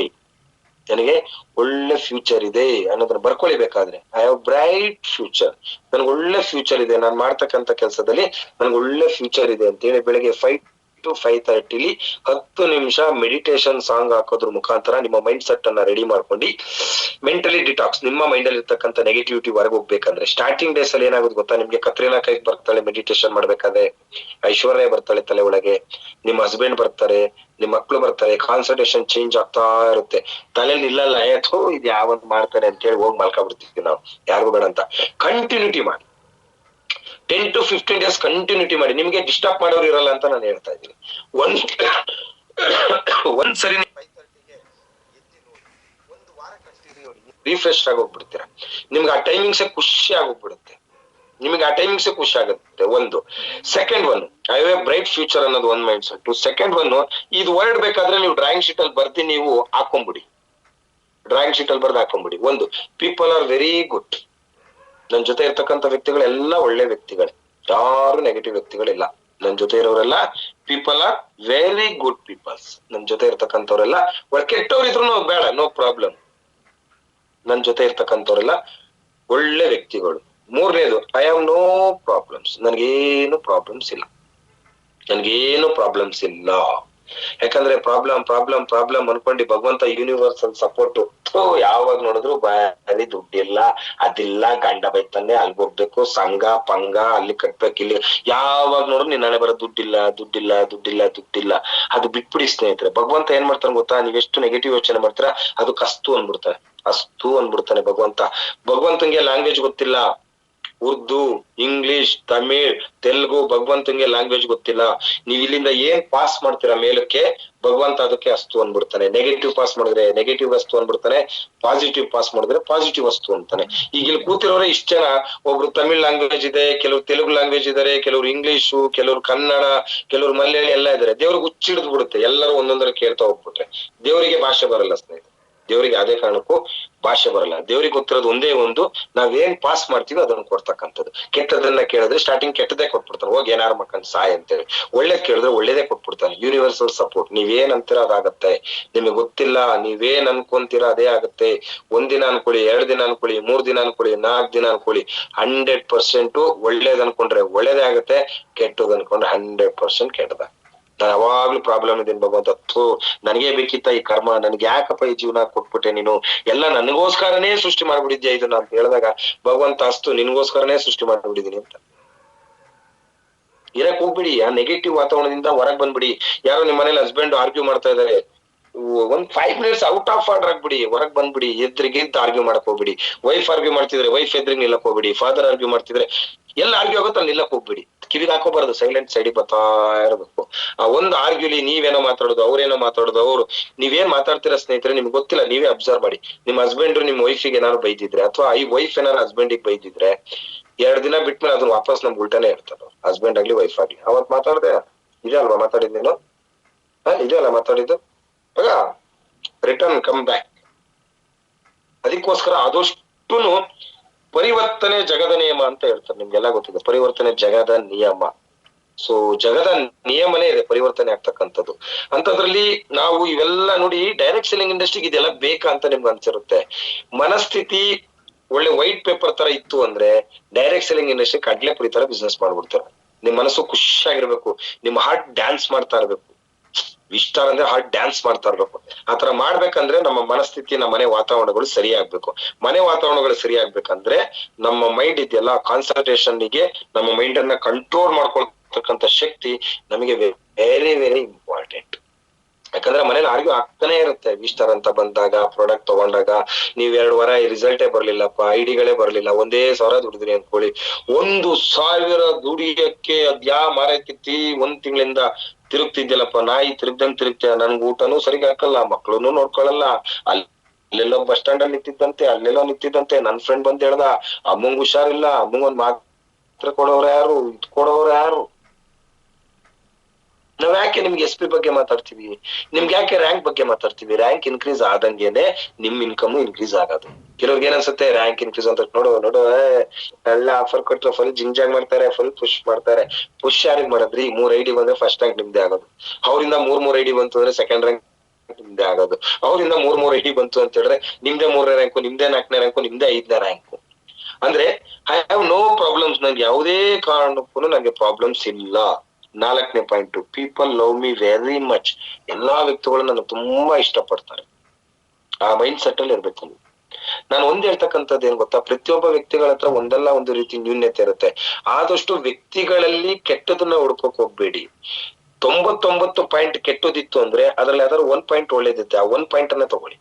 ನನಗೆ ಒಳ್ಳೆ ಫ್ಯೂಚರ್ ಇದೆ ಅನ್ನೋದನ್ನ ಬರ್ಕೊಳಿಬೇಕಾದ್ರೆ, ಐ ಹ್ಯಾವ್ ಬ್ರೈಟ್ ಫ್ಯೂಚರ್, ನನ್ಗೆ ಒಳ್ಳೆ ಫ್ಯೂಚರ್ ಇದೆ, ನಾನ್ ಮಾಡ್ತಕ್ಕಂಥ ಕೆಲಸದಲ್ಲಿ ನನ್ಗೆ ಒಳ್ಳೆ ಫ್ಯೂಚರ್ ಇದೆ ಅಂತ ಹೇಳಿ ಬೆಳಗ್ಗೆ 5 to 5:30 10 ನಿಮಿಷ ಮೆಡಿಟೇಷನ್ ಸಾಂಗ್ ಹಾಕೋದ್ರ ಮುಖಾಂತರ ನಿಮ್ಮ ಮೈಂಡ್ ಸೆಟ್ ಅನ್ನ ರೆಡಿ ಮಾಡ್ಕೊಂಡು ಮೆಂಟಲಿ ಡಿಟಾಕ್ಸ್, ನಿಮ್ಮ ಮೈಂಡ್ ಅಲ್ಲಿ ಇರ್ತಕ್ಕಂಥ ನೆಗೆಟಿವಿಟಿ ಹೊರಗೆ ಹೋಗ್ಬೇಕಂದ್ರೆ, ಸ್ಟಾರ್ಟಿಂಗ್ ಡೇಸ್ ಅಲ್ಲಿ ಏನಾಗುತ್ತೆ ಗೊತ್ತಾ, ನಿಮ್ಗೆ ಕತ್ರಿನಾ ಕೈಫ್ ಬರ್ತಾಳೆ ಮೆಡಿಟೇಷನ್ ಮಾಡ್ಬೇಕಾದ್ರೆ, ಐಶ್ವರ್ಯ ಬರ್ತಾಳೆ ತಲೆ ಒಳಗೆ, ನಿಮ್ ಹಸ್ಬೆಂಡ್ ಬರ್ತಾರೆ, ನಿಮ್ ಮಕ್ಳು ಬರ್ತಾರೆ, ಕಾನ್ಸಂಟ್ರೇಷನ್ ಚೇಂಜ್ ಆಗ್ತಾ ಇರುತ್ತೆ. ತಲೆಯಲ್ಲಿ ನಿಲ್ಲಲ್ಲ, ಇದು ಯಾವಂತ ಮಾಡ್ತಾರೆ ಅಂತ ಹೇಳಿ ಹೋಗಿ ಮಲ್ಕೊಂಡ್ಬಿಡ್ತೀವಿ ನಾವು. ಯಾರಿಗೂ ಬೇಡ ಅಂತ ಕಂಟಿನ್ಯೂಟಿ ಮಾಡಿ. 10 to 15 days ಕಂಟಿನ್ಯೂಟಿ ಮಾಡಿ. ನಿಮ್ಗೆ ಡಿಸ್ಟರ್ಬ್ ಮಾಡೋರು ಇರಲ್ಲ ಅಂತ ನಾನು ಹೇಳ್ತಾ ಇದ್ದೀನಿ. ಒಂದ್ಸರಿ 5:30 ಎದ್ದು ನೋಡಿ, ಒಂದು ವಾರ ಕಂಟಿನ್ಯೂ ನೋಡಿ, ರಿಫ್ರೆಶ್ ಆಗೋಗ್ಬಿಡ್ತೀರಾ. ನಿಮ್ಗೆ ಆ ಟೈಮಿಂಗ್ಸ್ ಖುಷಿ ಆಗೋಗ್ಬಿಡುತ್ತೆ. ನಿಮ್ಗೆ ಆ ಟೈಮಿಂಗ್ಸ್ ಖುಷಿ ಆಗುತ್ತೆ. ಒಂದು second one, I have A bright future ಅನ್ನೋದು ಒಂದ್ ಮೈಂಡ್ ಸೆಟ್. ಸೆಕೆಂಡ್ ಒನ್, ಇದು ವರ್ಡ್ ಬೇಕಾದ್ರೆ ನೀವು ಡ್ರಾಯಿಂಗ್ ಶೀಟ್ ಅಲ್ಲಿ ಬರ್ದಿ ನೀವು ಹಾಕೊಂಡ್ಬಿಡಿ. ಡ್ರಾಯಿಂಗ್ ಶೀಟ್ ಅಲ್ಲಿ ಬರ್ದು ಹಾಕೊಂಡ್ಬಿಡಿ. ಒಂದು, ಪೀಪಲ್ ಆರ್ ವೆರಿ ಗುಡ್. ನನ್ ಜೊತೆ ಇರ್ತಕ್ಕಂಥ ವ್ಯಕ್ತಿಗಳೆಲ್ಲ ಒಳ್ಳೆ ವ್ಯಕ್ತಿಗಳೇ, ಯಾರು ನೆಗೆಟಿವ್ ವ್ಯಕ್ತಿಗಳಿಲ್ಲ. ನನ್ ಜೊತೆ ಇರೋರೆಲ್ಲ people are very good peoples. ನನ್ ಜೊತೆ ಇರ್ತಕ್ಕಂಥವ್ರೆಲ್ಲ ಕೆಟ್ಟವ್ರು ಇದ್ರು ಬೇಡ, ನೋ ಪ್ರಾಬ್ಲಮ್. ನನ್ ಜೊತೆ ಇರ್ತಕ್ಕಂಥವ್ರೆಲ್ಲ ಒಳ್ಳೆ ವ್ಯಕ್ತಿಗಳು. ಮೂರನೇದು, ಐ ಹ್ಯಾವ್ ನೋ ಪ್ರಾಬ್ಲಮ್ಸ್. ನನ್ಗೇನು ಪ್ರಾಬ್ಲಮ್ಸ್ ಇಲ್ಲ, ನನ್ಗೇನು ಪ್ರಾಬ್ಲಮ್ಸ್ ಇಲ್ಲ. ಯಾಕಂದ್ರೆ ಪ್ರಾಬ್ಲಮ್ ಅನ್ಕೊಂಡು ಭಗವಂತ ಯೂನಿವರ್ಸಲ್ ಸಪೋರ್ಟ್. ಯಾವಾಗ ನೋಡಿದ್ರು ಬಾರಿ ದುಡ್ಡಿಲ್ಲ, ಅದಿಲ್ಲ, ಗಂಡ ಬೈತಾನೆ, ಅಲ್ಲಿ ಹೋಗ್ಬೇಕು, ಸಂಘ ಪಂಗ, ಅಲ್ಲಿ ಕಟ್ಬೇಕು, ಇಲ್ಲಿ ಯಾವಾಗ ನೋಡಿದ್ರು ನಿನ್ನ ಹಣೆ ಬರೋ ದುಡ್ಡಿಲ್ಲ. ಅದು ಬಿಟ್ಬಿಡಿ ಸ್ನೇಹಿತರೆ. ಭಗವಂತ ಏನ್ ಮಾಡ್ತಾನೆ ಗೊತ್ತಾ, ನೀವೆಷ್ಟು ನೆಗೆಟಿವ್ ಯೋಚನೆ ಮಾಡ್ತೀರಾ ಅದಕ್ಕೆ ಅಸ್ತು ಅನ್ಬಿಡ್ತಾನೆ ಭಗವಂತಂಗೆ ಲ್ಯಾಂಗ್ವೇಜ್ ಗೊತ್ತಿಲ್ಲ. ಉರ್ದು, ಇಂಗ್ಲಿಷ್, ತಮಿಳ್, ತೆಲುಗು, ಭಗವಂತಂಗೆ ಲ್ಯಾಂಗ್ವೇಜ್ ಗೊತ್ತಿಲ್ಲ. ನೀವ್ ಇಲ್ಲಿಂದ ಏನ್ ಪಾಸ್ ಮಾಡ್ತೀರಾ ಮೇಲಕ್ಕೆ, ಭಗವಂತ ಅದಕ್ಕೆ ಅಸ್ತು ಅನ್ಬಿಡ್ತಾನೆ. ನೆಗೆಟಿವ್ ಪಾಸ್ ಮಾಡಿದ್ರೆ ನೆಗೆಟಿವ್ ವಸ್ತು ಅನ್ಬಿಡ್ತಾನೆ, ಪಾಸಿಟಿವ್ ಪಾಸ್ ಮಾಡಿದ್ರೆ ಪಾಸಿಟಿವ್ ವಸ್ತು ಅಂತಾನೆ. ಈಗ ಇಲ್ಲಿ ಕೂತಿರೋರೆ ಇಷ್ಟ ಜನ, ಒಬ್ರು ತಮಿಳ್ ಲ್ಯಾಂಗ್ವೇಜ್ ಇದೆ, ಕೆಲವ್ರು ತೆಲುಗು ಲ್ಯಾಂಗ್ವೇಜ್ ಇದಾರೆ, ಕೆಲವ್ರು ಇಂಗ್ಲಿಷು, ಕೆಲವ್ರು ಕನ್ನಡ, ಕೆಲವ್ರು ಮಲಯಾಳಿ ಎಲ್ಲ ಇದಾರೆ. ದೇವ್ರಿಗೆ ಹುಚ್ಚಿಡಿದ್ ಬಿಡುತ್ತೆ ಎಲ್ಲರೂ ಒಂದೊಂದರ ಕೇಳ್ತಾ ಹೋಗ್ಬಿಟ್ರೆ. ದೇವರಿಗೆ ಭಾಷೆ ಬರಲ್ಲ ಸ್ನೇಹಿತರೆ. ದೇವರಿಗೆ ಅದೇ ಕಾರಣಕ್ಕೂ ಭಾಷೆ ಬರಲ್ಲ. ದೇವ್ರಿಗೆ ಗೊತ್ತಿರೋದು ಒಂದೇ ಒಂದು, ನಾವೇನ್ ಪಾಸ್ ಮಾಡ್ತೀವಿ ಅದನ್ನ ಕೊಡ್ತಕ್ಕಂಥದ್ದು. ಕೆಟ್ಟದನ್ನ ಕೇಳಿದ್ರೆ ಸ್ಟಾರ್ಟಿಂಗ್ ಕೆಟ್ಟದೇ ಕೊಟ್ಬಿಡ್ತಾನೆ, ಹೋಗಿ ಏನಾರು ಮಕ್ಕಂಡ್ ಸಾಯ್ ಅಂತೇಳಿ. ಒಳ್ಳೇದ್ ಕೇಳಿದ್ರೆ ಒಳ್ಳೇದೇ ಕೊಟ್ಬಿಡ್ತಾನೆ. Universal support. ನೀವೇನ್ ಅಂತೀರ ಅದಾಗತ್ತೆ. ನಿಮಗೆ ಗೊತ್ತಿಲ್ಲ, ನೀವೇನ್ ಅನ್ಕೊಂತೀರ ಅದೇ ಆಗತ್ತೆ. 1 ದಿನ ಅನ್ಕೊಳ್ಳಿ, 2 ದಿನ ಅನ್ಕೊಳ್ಳಿ, 3 ದಿನ ಅನ್ಕೊಳ್ಳಿ, 4 ದಿನ ಅನ್ಕೊಳ್ಳಿ, 100% ಒಳ್ಳೇದ್ ಅನ್ಕೊಂಡ್ರೆ ಒಳ್ಳೇದೇ ಆಗತ್ತೆ, ಕೆಟ್ಟದ್ ಅನ್ಕೊಂಡ್ರೆ 100% ಕೆಟ್ಟದ. ನಾನು ಯಾವಾಗ್ಲೂ ಪ್ರಾಬ್ಲಮ್ ಇದೀನಿ ಭಗವಂತ, ನನಗೆ ಬೇಕಿತ್ತ ಈ ಕರ್ಮ, ನನ್ಗೆ ಯಾಕಪ್ಪ ಈ ಜೀವನ ಕೊಟ್ಬಿಟ್ಟೆ ನೀನು, ಎಲ್ಲ ನನಗೋಸ್ಕರನೇ ಸೃಷ್ಟಿ ಮಾಡ್ಬಿಟ್ಟಿದ್ಯಾ ಇದನ್ನ ಅಂತ ಹೇಳಿದಾಗ ಭಗವಂತ ಅಸ್ತು ನಿನ್ಗೋಸ್ಕರನೇ ಸೃಷ್ಟಿ ಮಾಡ್ಬಿಟ್ಟಿದೀನಿ ಅಂತ. ಇರಕ್ ಹೋಗ್ಬಿಡಿ, ಆ ನೆಗೆಟಿವ್ ವಾತಾವರಣದಿಂದ ಹೊರಗ್ ಬಂದ್ಬಿಡಿ. ಯಾರೋ ನಿಮ್ ಮನೇಲಿ ಹಸ್ಬೆಂಡ್ ಆರ್ಗ್ಯೂ ಮಾಡ್ತಾ ಇದಾರೆ, ಒಂದ್ 5 minutes ಔಟ್ ಆಫ್ ಆರ್ಡರ್ ಆಗ್ಬಿಡಿ, ಹೊರಗ್ ಬಂದ್ಬಿಡಿ. ಎದ್ರಿಗಿಂತ ಆರ್ಗ್ಯೂ ಮಾಡಕ್ ಹೋಗ್ಬಿಡಿ. ವೈಫ್ ಆರ್ಗ್ಯೂ ಮಾಡ್ತಿದ್ರೆ ವೈಫ್ ಎದ್ರಿಗೆ ನಿಲ್ಲಕ್ ಹೋಗ್ಬಿಡಿ. ಫಾದರ್ ಆರ್ಗ್ಯೂ ಮಾಡ್ತಿದ್ರೆ ಎಲ್ಲ ಆರ್ಗ್ಯೂ ಆಗುತ್ತೆ ಅಲ್ಲಿ ನಿಲ್ಲಕ್ ಹೋಗ್ಬಿಡಿ. ಕಿವಿಗೆ ಹಾಕೋಬಾರದು, ಸೈಲೆಂಟ್ ಸೈಡಿಗೆ ಬರ್ತಾ ಇರಬೇಕು. ಆ ಒಂದು ಆರ್ಗ್ಯೂಲಿ ನೀವೇನೋ ಮಾತಾಡೋದು, ಅವ್ರೇನೋ ಮಾತಾಡೋದು, ಅವ್ರು ನೀವೇನ್ ಮಾತಾಡ್ತೀರಾ ಸ್ನೇಹಿತರೆ ನಿಮ್ಗೆ ಗೊತ್ತಿಲ್ಲ. ನೀವೇ ಅಬ್ಸರ್ವ್ ಮಾಡಿ. ನಿಮ್ ಹಸ್ಬೆಂಡ್ ನಿಮ್ ವೈಫಿಗೆ ಏನಾದ್ರು ಬೈದಿದ್ರೆ, ಅಥವಾ ಈ ವೈಫ್ ಏನಾರು ಹಸ್ಬೆಂಡಿಗೆ ಬೈದಿದ್ರೆ, 2 ದಿನ ಬಿಟ್ಮೇಲೆ ಅದನ್ನ ವಾಪಸ್ ನಮ್ಗೆ ಉಲ್ಟಾನೇ ಇರ್ತಾರೆ. ಹಸ್ಬೆಂಡ್ ಆಗ್ಲಿ ವೈಫ್ ಆಗ್ಲಿ, ಅವತ್ ಮಾತಾಡ್ದೆ ಇದೇ ಅಲ್ವಾ ಮಾತಾಡಿದ್ ನೀನು, ಇದೇ ಅಲ್ಲ ಮಾತಾಡಿದ್ದು, ರಿಟರ್ನ್ ಕಮ್ ಬ್ಯಾಕ್. ಅದಕ್ಕೋಸ್ಕರ ಆದಷ್ಟುನು ಪರಿವರ್ತನೆ ಜಗದ ನಿಯಮ ಅಂತ ಹೇಳ್ತಾರೆ. ನಿಮ್ಗೆಲ್ಲ ಗೊತ್ತಿದೆ, ಪರಿವರ್ತನೆ ಜಗದ ನಿಯಮ. ಸೊ ಜಗದ ನಿಯಮನೇ ಇದೆ ಪರಿವರ್ತನೆ ಆಗ್ತಕ್ಕಂಥದ್ದು. ಅಂತದ್ರಲ್ಲಿ ನಾವು ಇವೆಲ್ಲ ನೋಡಿ, ಡೈರೆಕ್ಟ್ ಸೆಲ್ಲಿಂಗ್ ಇಂಡಸ್ಟ್ರಿಗೆ ಇದೆಲ್ಲ ಬೇಕಾ ಅಂತ ನಿಮ್ಗೆ ಅನ್ಸಿರುತ್ತೆ. ಮನಸ್ಥಿತಿ ಒಳ್ಳೆ ವೈಟ್ ಪೇಪರ್ ತರ ಇತ್ತು ಅಂದ್ರೆ ಡೈರೆಕ್ಟ್ ಸೆಲ್ಲಿಂಗ್ ಇಂಡಸ್ಟ್ರಿ ಕಡ್ಲೆಪುರಿ ತರ ಬಿಸ್ನೆಸ್ ಮಾಡ್ಬಿಡ್ತಾರೆ. ನಿಮ್ ಮನಸ್ಸು ಖುಷಿಯಾಗಿರ್ಬೇಕು, ನಿಮ್ ಹಾರ್ಟ್ ಡ್ಯಾನ್ಸ್ ಮಾಡ್ತಾ ಇರ್ಬೇಕು. ಇಷ್ಟ ಅಂದ್ರೆ ಹಾರ್ಟ್ ಡ್ಯಾನ್ಸ್ ಮಾಡ್ತಾ ಇರ್ಬೇಕು. ಆತರ ಮಾಡ್ಬೇಕಂದ್ರೆ ನಮ್ಮ ಮನಸ್ಥಿತಿ, ನಮ್ಮ ಮನೆ ವಾತಾವರಣಗಳು ಸರಿ ಆಗ್ಬೇಕು. ಮನೆ ವಾತಾವರಣಗಳು ಸರಿ ಆಗ್ಬೇಕಂದ್ರೆ ನಮ್ಮ ಮೈಂಡ್ ಇದೆಯಲ್ಲ, ಕಾನ್ಸಂಟ್ರೇಷನ್ಗೆ ನಮ್ಮ ಮೈಂಡ್ ಅನ್ನ ಕಂಟ್ರೋಲ್ ಮಾಡ್ಕೊಳ್ತಕ್ಕಂಥ ಶಕ್ತಿ ನಮಗೆ ವೆರಿ ವೆರಿ ಇಂಪಾರ್ಟೆಂಟ್. ಯಾಕಂದ್ರೆ ಮನೇಲಿ ಆರ್ಗ್ಯೂ ಆಗ್ತಾನೆ ಇರುತ್ತೆ. ವಿಸ್ಟಾರ್ ಅಂತ ಬಂದಾಗ ಪ್ರಾಡಕ್ಟ್ ತಗೊಂಡಾಗ ನೀವ್ 2 ವಾರ ರಿಸಲ್ಟೇ ಬರ್ಲಿಲ್ಲಪ್ಪ, ಐಡಿಗಳೇ ಬರ್ಲಿಲ್ಲ, 1,000 ದುಡಿದ್ರಿ ಅನ್ಕೊಳ್ಳಿ, 1,000 ದುಡಿಯಕ್ಕೆ ಅದ್ಯಾ ಮಾರೈತಿ 1 ತಿಂಗಳಿಂದ ತಿರುಗ್ತಿದ್ಯಲ್ಲಪ್ಪ, ನಾಯಿ ತಿರುಗ್ದಂಗ್ ತಿರುಗ್ತೀಯ, ನನ್ಗೆ ಊಟನೂ ಸರಿಗ್ ಹಾಕಲ್ಲ, ಮಕ್ಳನ್ನು ನೋಡ್ಕೊಳಲ್ಲ, ಅಲ್ಲೆಲ್ಲೋ ಬಸ್ ಸ್ಟ್ಯಾಂಡ್ ಅಲ್ಲಿ ನಿಂತಿದ್ದಂತೆ, ಅಲ್ಲೆಲ್ಲೋ ನಿಂತಿದ್ದಂತೆ, ನನ್ ಫ್ರೆಂಡ್ ಬಂದ್ ಹೇಳ್ದ ಅಮ್ಮಂಗ್ ಹುಷಾರಿಲ್ಲ, ಅಮ್ಮಂಗ್ ಒಂದ್ ಮಾತ್ರ ಕೊಡೋರು ಯಾರು, ಇದ್ ಕೊಡೋರು ಯಾರು. ನಾವ್ ಯಾಕೆ ನಿಮ್ಗೆ SP ಬಗ್ಗೆ ಮಾತಾಡ್ತೀವಿ, ನಿಮ್ಗೆ ಯಾಕೆ ರ್ಯಾಂಕ್ ಬಗ್ಗೆ ಮಾತಾಡ್ತೀವಿ? ರ್ಯಾಂಕ್ ಇನ್ಕ್ರೀಸ್ ಆದಂಗೆನೆ ನಿಮ್ ಇನ್ಕಮ್ ಇನ್ಕ್ರೀಸ್ ಆಗೋದು. ಕೆಲವ್ರಿಗೆ ಏನನ್ಸುತ್ತೆ ರ್ಯಾಂಕ್ ಇನ್ಕ್ರೀಸ್ ಅಂತ, ನೋಡು ನೋಡು ಎಲ್ಲ ಆಫರ್ ಕೊಟ್ರೆ ಫುಲ್ ಜಿಂಜಾಗ್ ಮಾಡ್ತಾರೆ, ಫುಲ್ ಪುಷ್ ಮಾಡ್ತಾರೆ. ಪುಷ್ ಯಾರಿಗ್ ಮಾಡಿದ್ರಿ? 3 ID ಬಂದ್ರೆ ಫಸ್ಟ್ ರ್ಯಾಂಕ್ ನಿಮ್ದೇ ಆಗೋದು, ಅವರಿಂದ 3 ID ಬಂತು ಅಂದ್ರೆ ಸೆಕೆಂಡ್ ರ್ಯಾಂಕ್ ನಿಮ್ದೇ ಆಗೋದು, ಅವರಿಂದ 3 ID ಬಂತು ಅಂತ ಹೇಳಿದ್ರೆ ನಿಮ್ದೇ 3ನೇ ರ್ಯಾಂಕು, ನಿಮ್ದೇ 4ನೇ ರ್ಯಾಂಕು, ನಿಮ್ದೇ 5ನೇ ರ್ಯಾಂಕು. ಅಂದ್ರೆ ಐ ಹ್ಯಾವ್ ನೋ ಪ್ರಾಬ್ಲಮ್ಸ್, ನನ್ಗೆ ಯಾವುದೇ ಕಾರಣಕ್ಕೂ ನಂಗೆ ಪ್ರಾಬ್ಲಮ್ಸ್ ಇಲ್ಲ. 4ನೇ point, people love me very much. ಎಲ್ಲಾ ವ್ಯಕ್ತಿಗಳು ನನ್ನ ತುಂಬಾ ಇಷ್ಟಪಡ್ತಾರೆ. ಆ ಮೈಂಡ್ ಸೆಟ್ ಅಲ್ಲಿ ಇರ್ಬೇಕು ನೀವು. ನಾನು ಒಂದ್ ಹೇಳ್ತಕ್ಕಂಥದ್ದು ಏನ್ ಗೊತ್ತಾ, ಪ್ರತಿಯೊಬ್ಬ ವ್ಯಕ್ತಿಗಳ ಹತ್ರ ಒಂದಲ್ಲ ಒಂದು ರೀತಿ ನ್ಯೂನ್ಯತೆ ಇರುತ್ತೆ. ಆದಷ್ಟು ವ್ಯಕ್ತಿಗಳಲ್ಲಿ ಕೆಟ್ಟದನ್ನ ಹುಡ್ಕೋಕ್ ಹೋಗ್ಬೇಡಿ. 99 ಪಾಯಿಂಟ್ ಕೆಟ್ಟದಿತ್ತು ಅಂದ್ರೆ ಅದ್ರಲ್ಲಿ ಯಾವ್ದಾದ್ರು 1 ಪಾಯಿಂಟ್ ಒಳ್ಳೇದಿತ್ತೆ, ಆ 1 ಪಾಯಿಂಟ್ ಅನ್ನ ತಗೊಳ್ಳಿ,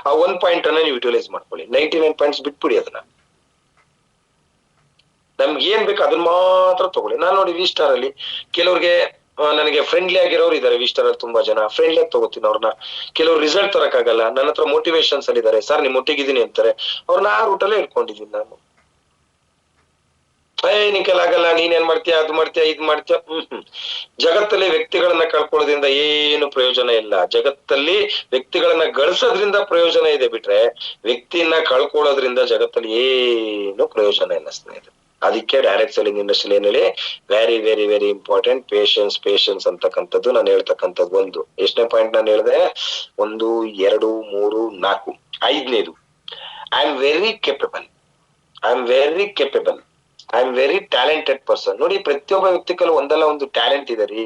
ಆ 1 ಪಾಯಿಂಟ್ ಅನ್ನ ನೀವು ಯುಟಿಲೈಸ್ ಮಾಡ್ಕೊಳ್ಳಿ. 99 ಪಾಯಿಂಟ್ಸ್ ಬಿಟ್ಬಿಡಿ ಅದನ್ನ. ನಮ್ಗೆ ಏನ್ ಬೇಕು ಅದನ್ನ ಮಾತ್ರ ತಗೊಳ್ಳಿ. ನಾನ್ ನೋಡಿ ವಿಸ್ಟಾರ್ ಅಲ್ಲಿ ಕೆಲವ್ರಿಗೆ ನನಗೆ ಫ್ರೆಂಡ್ಲಿ ಆಗಿರೋರು ಇದಾರೆ, ವಿಸ್ಟಾರ್ ಅಲ್ಲಿ ತುಂಬಾ ಜನ ಫ್ರೆಂಡ್ಲಿ ಆಗಿ ತಗೋತೀನಿ ಅವ್ರನ್ನ. ಕೆಲವ್ರು ರಿಸಲ್ಟ್ ತರಕಾಗಲ್ಲ, ನನ್ನ ಹತ್ರ ಮೋಟಿವೇಶನ್ಸ್ ಅಲ್ಲಿ ಇದಾರೆ, ಸರ್ ನಿಮ್ ಒಟ್ಟಿಗಿದ್ದೀನಿ ಅಂತಾರೆ, ಅವ್ರನ್ನ ಆ ರೂಟಲ್ಲೇ ಇಟ್ಕೊಂಡಿದ್ದೀನಿ ನಾನು. ನಿಂಕಲಾಗಲ್ಲ, ನೀನ್ ಏನ್ ಮಾಡ್ತೀಯ, ಅದು ಮಾಡ್ತೀಯ, ಇದ್ ಮಾಡ್ತೀಯ. ಜಗತ್ತಲ್ಲಿ ವ್ಯಕ್ತಿಗಳನ್ನ ಕಳ್ಕೊಳ್ಳೋದ್ರಿಂದ ಏನು ಪ್ರಯೋಜನ ಇಲ್ಲ. ಜಗತ್ತಲ್ಲಿ ವ್ಯಕ್ತಿಗಳನ್ನ ಗಳಿಸೋದ್ರಿಂದ ಪ್ರಯೋಜನ ಇದೆ ಬಿಟ್ರೆ ವ್ಯಕ್ತಿಯನ್ನ ಕಳ್ಕೊಳ್ಳೋದ್ರಿಂದ ಜಗತ್ತಲ್ಲಿ ಏನು ಪ್ರಯೋಜನ ಇಲ್ಲ ಸ್ನೇಹಿತರೆ. ಅದಕ್ಕೆ ಡೈರೆಕ್ಟ್ ಸೆಲ್ಲಿಂಗ್ ಇಂಡಸ್ಟ್ರಿ ಏನ್ ಹೇಳಿ, very very very important patience. Patience ಅಂತಕ್ಕಂಥದ್ದು ನಾನು ಹೇಳ್ತಕ್ಕಂಥದ್ದು ಒಂದು. ಎಷ್ಟನೇ ಪಾಯಿಂಟ್ ನಾನು ಹೇಳಿದೆ? 1, 2, 3, 4. 5ನೇದು, I am very capable, I am very capable, I am very talented person. ನೋಡಿ, ಪ್ರತಿಯೊಬ್ಬ ವ್ಯಕ್ತಿಗಳು ಒಂದಲ್ಲ ಒಂದು ಟ್ಯಾಲೆಂಟ್ ಇದೆ ರೀ.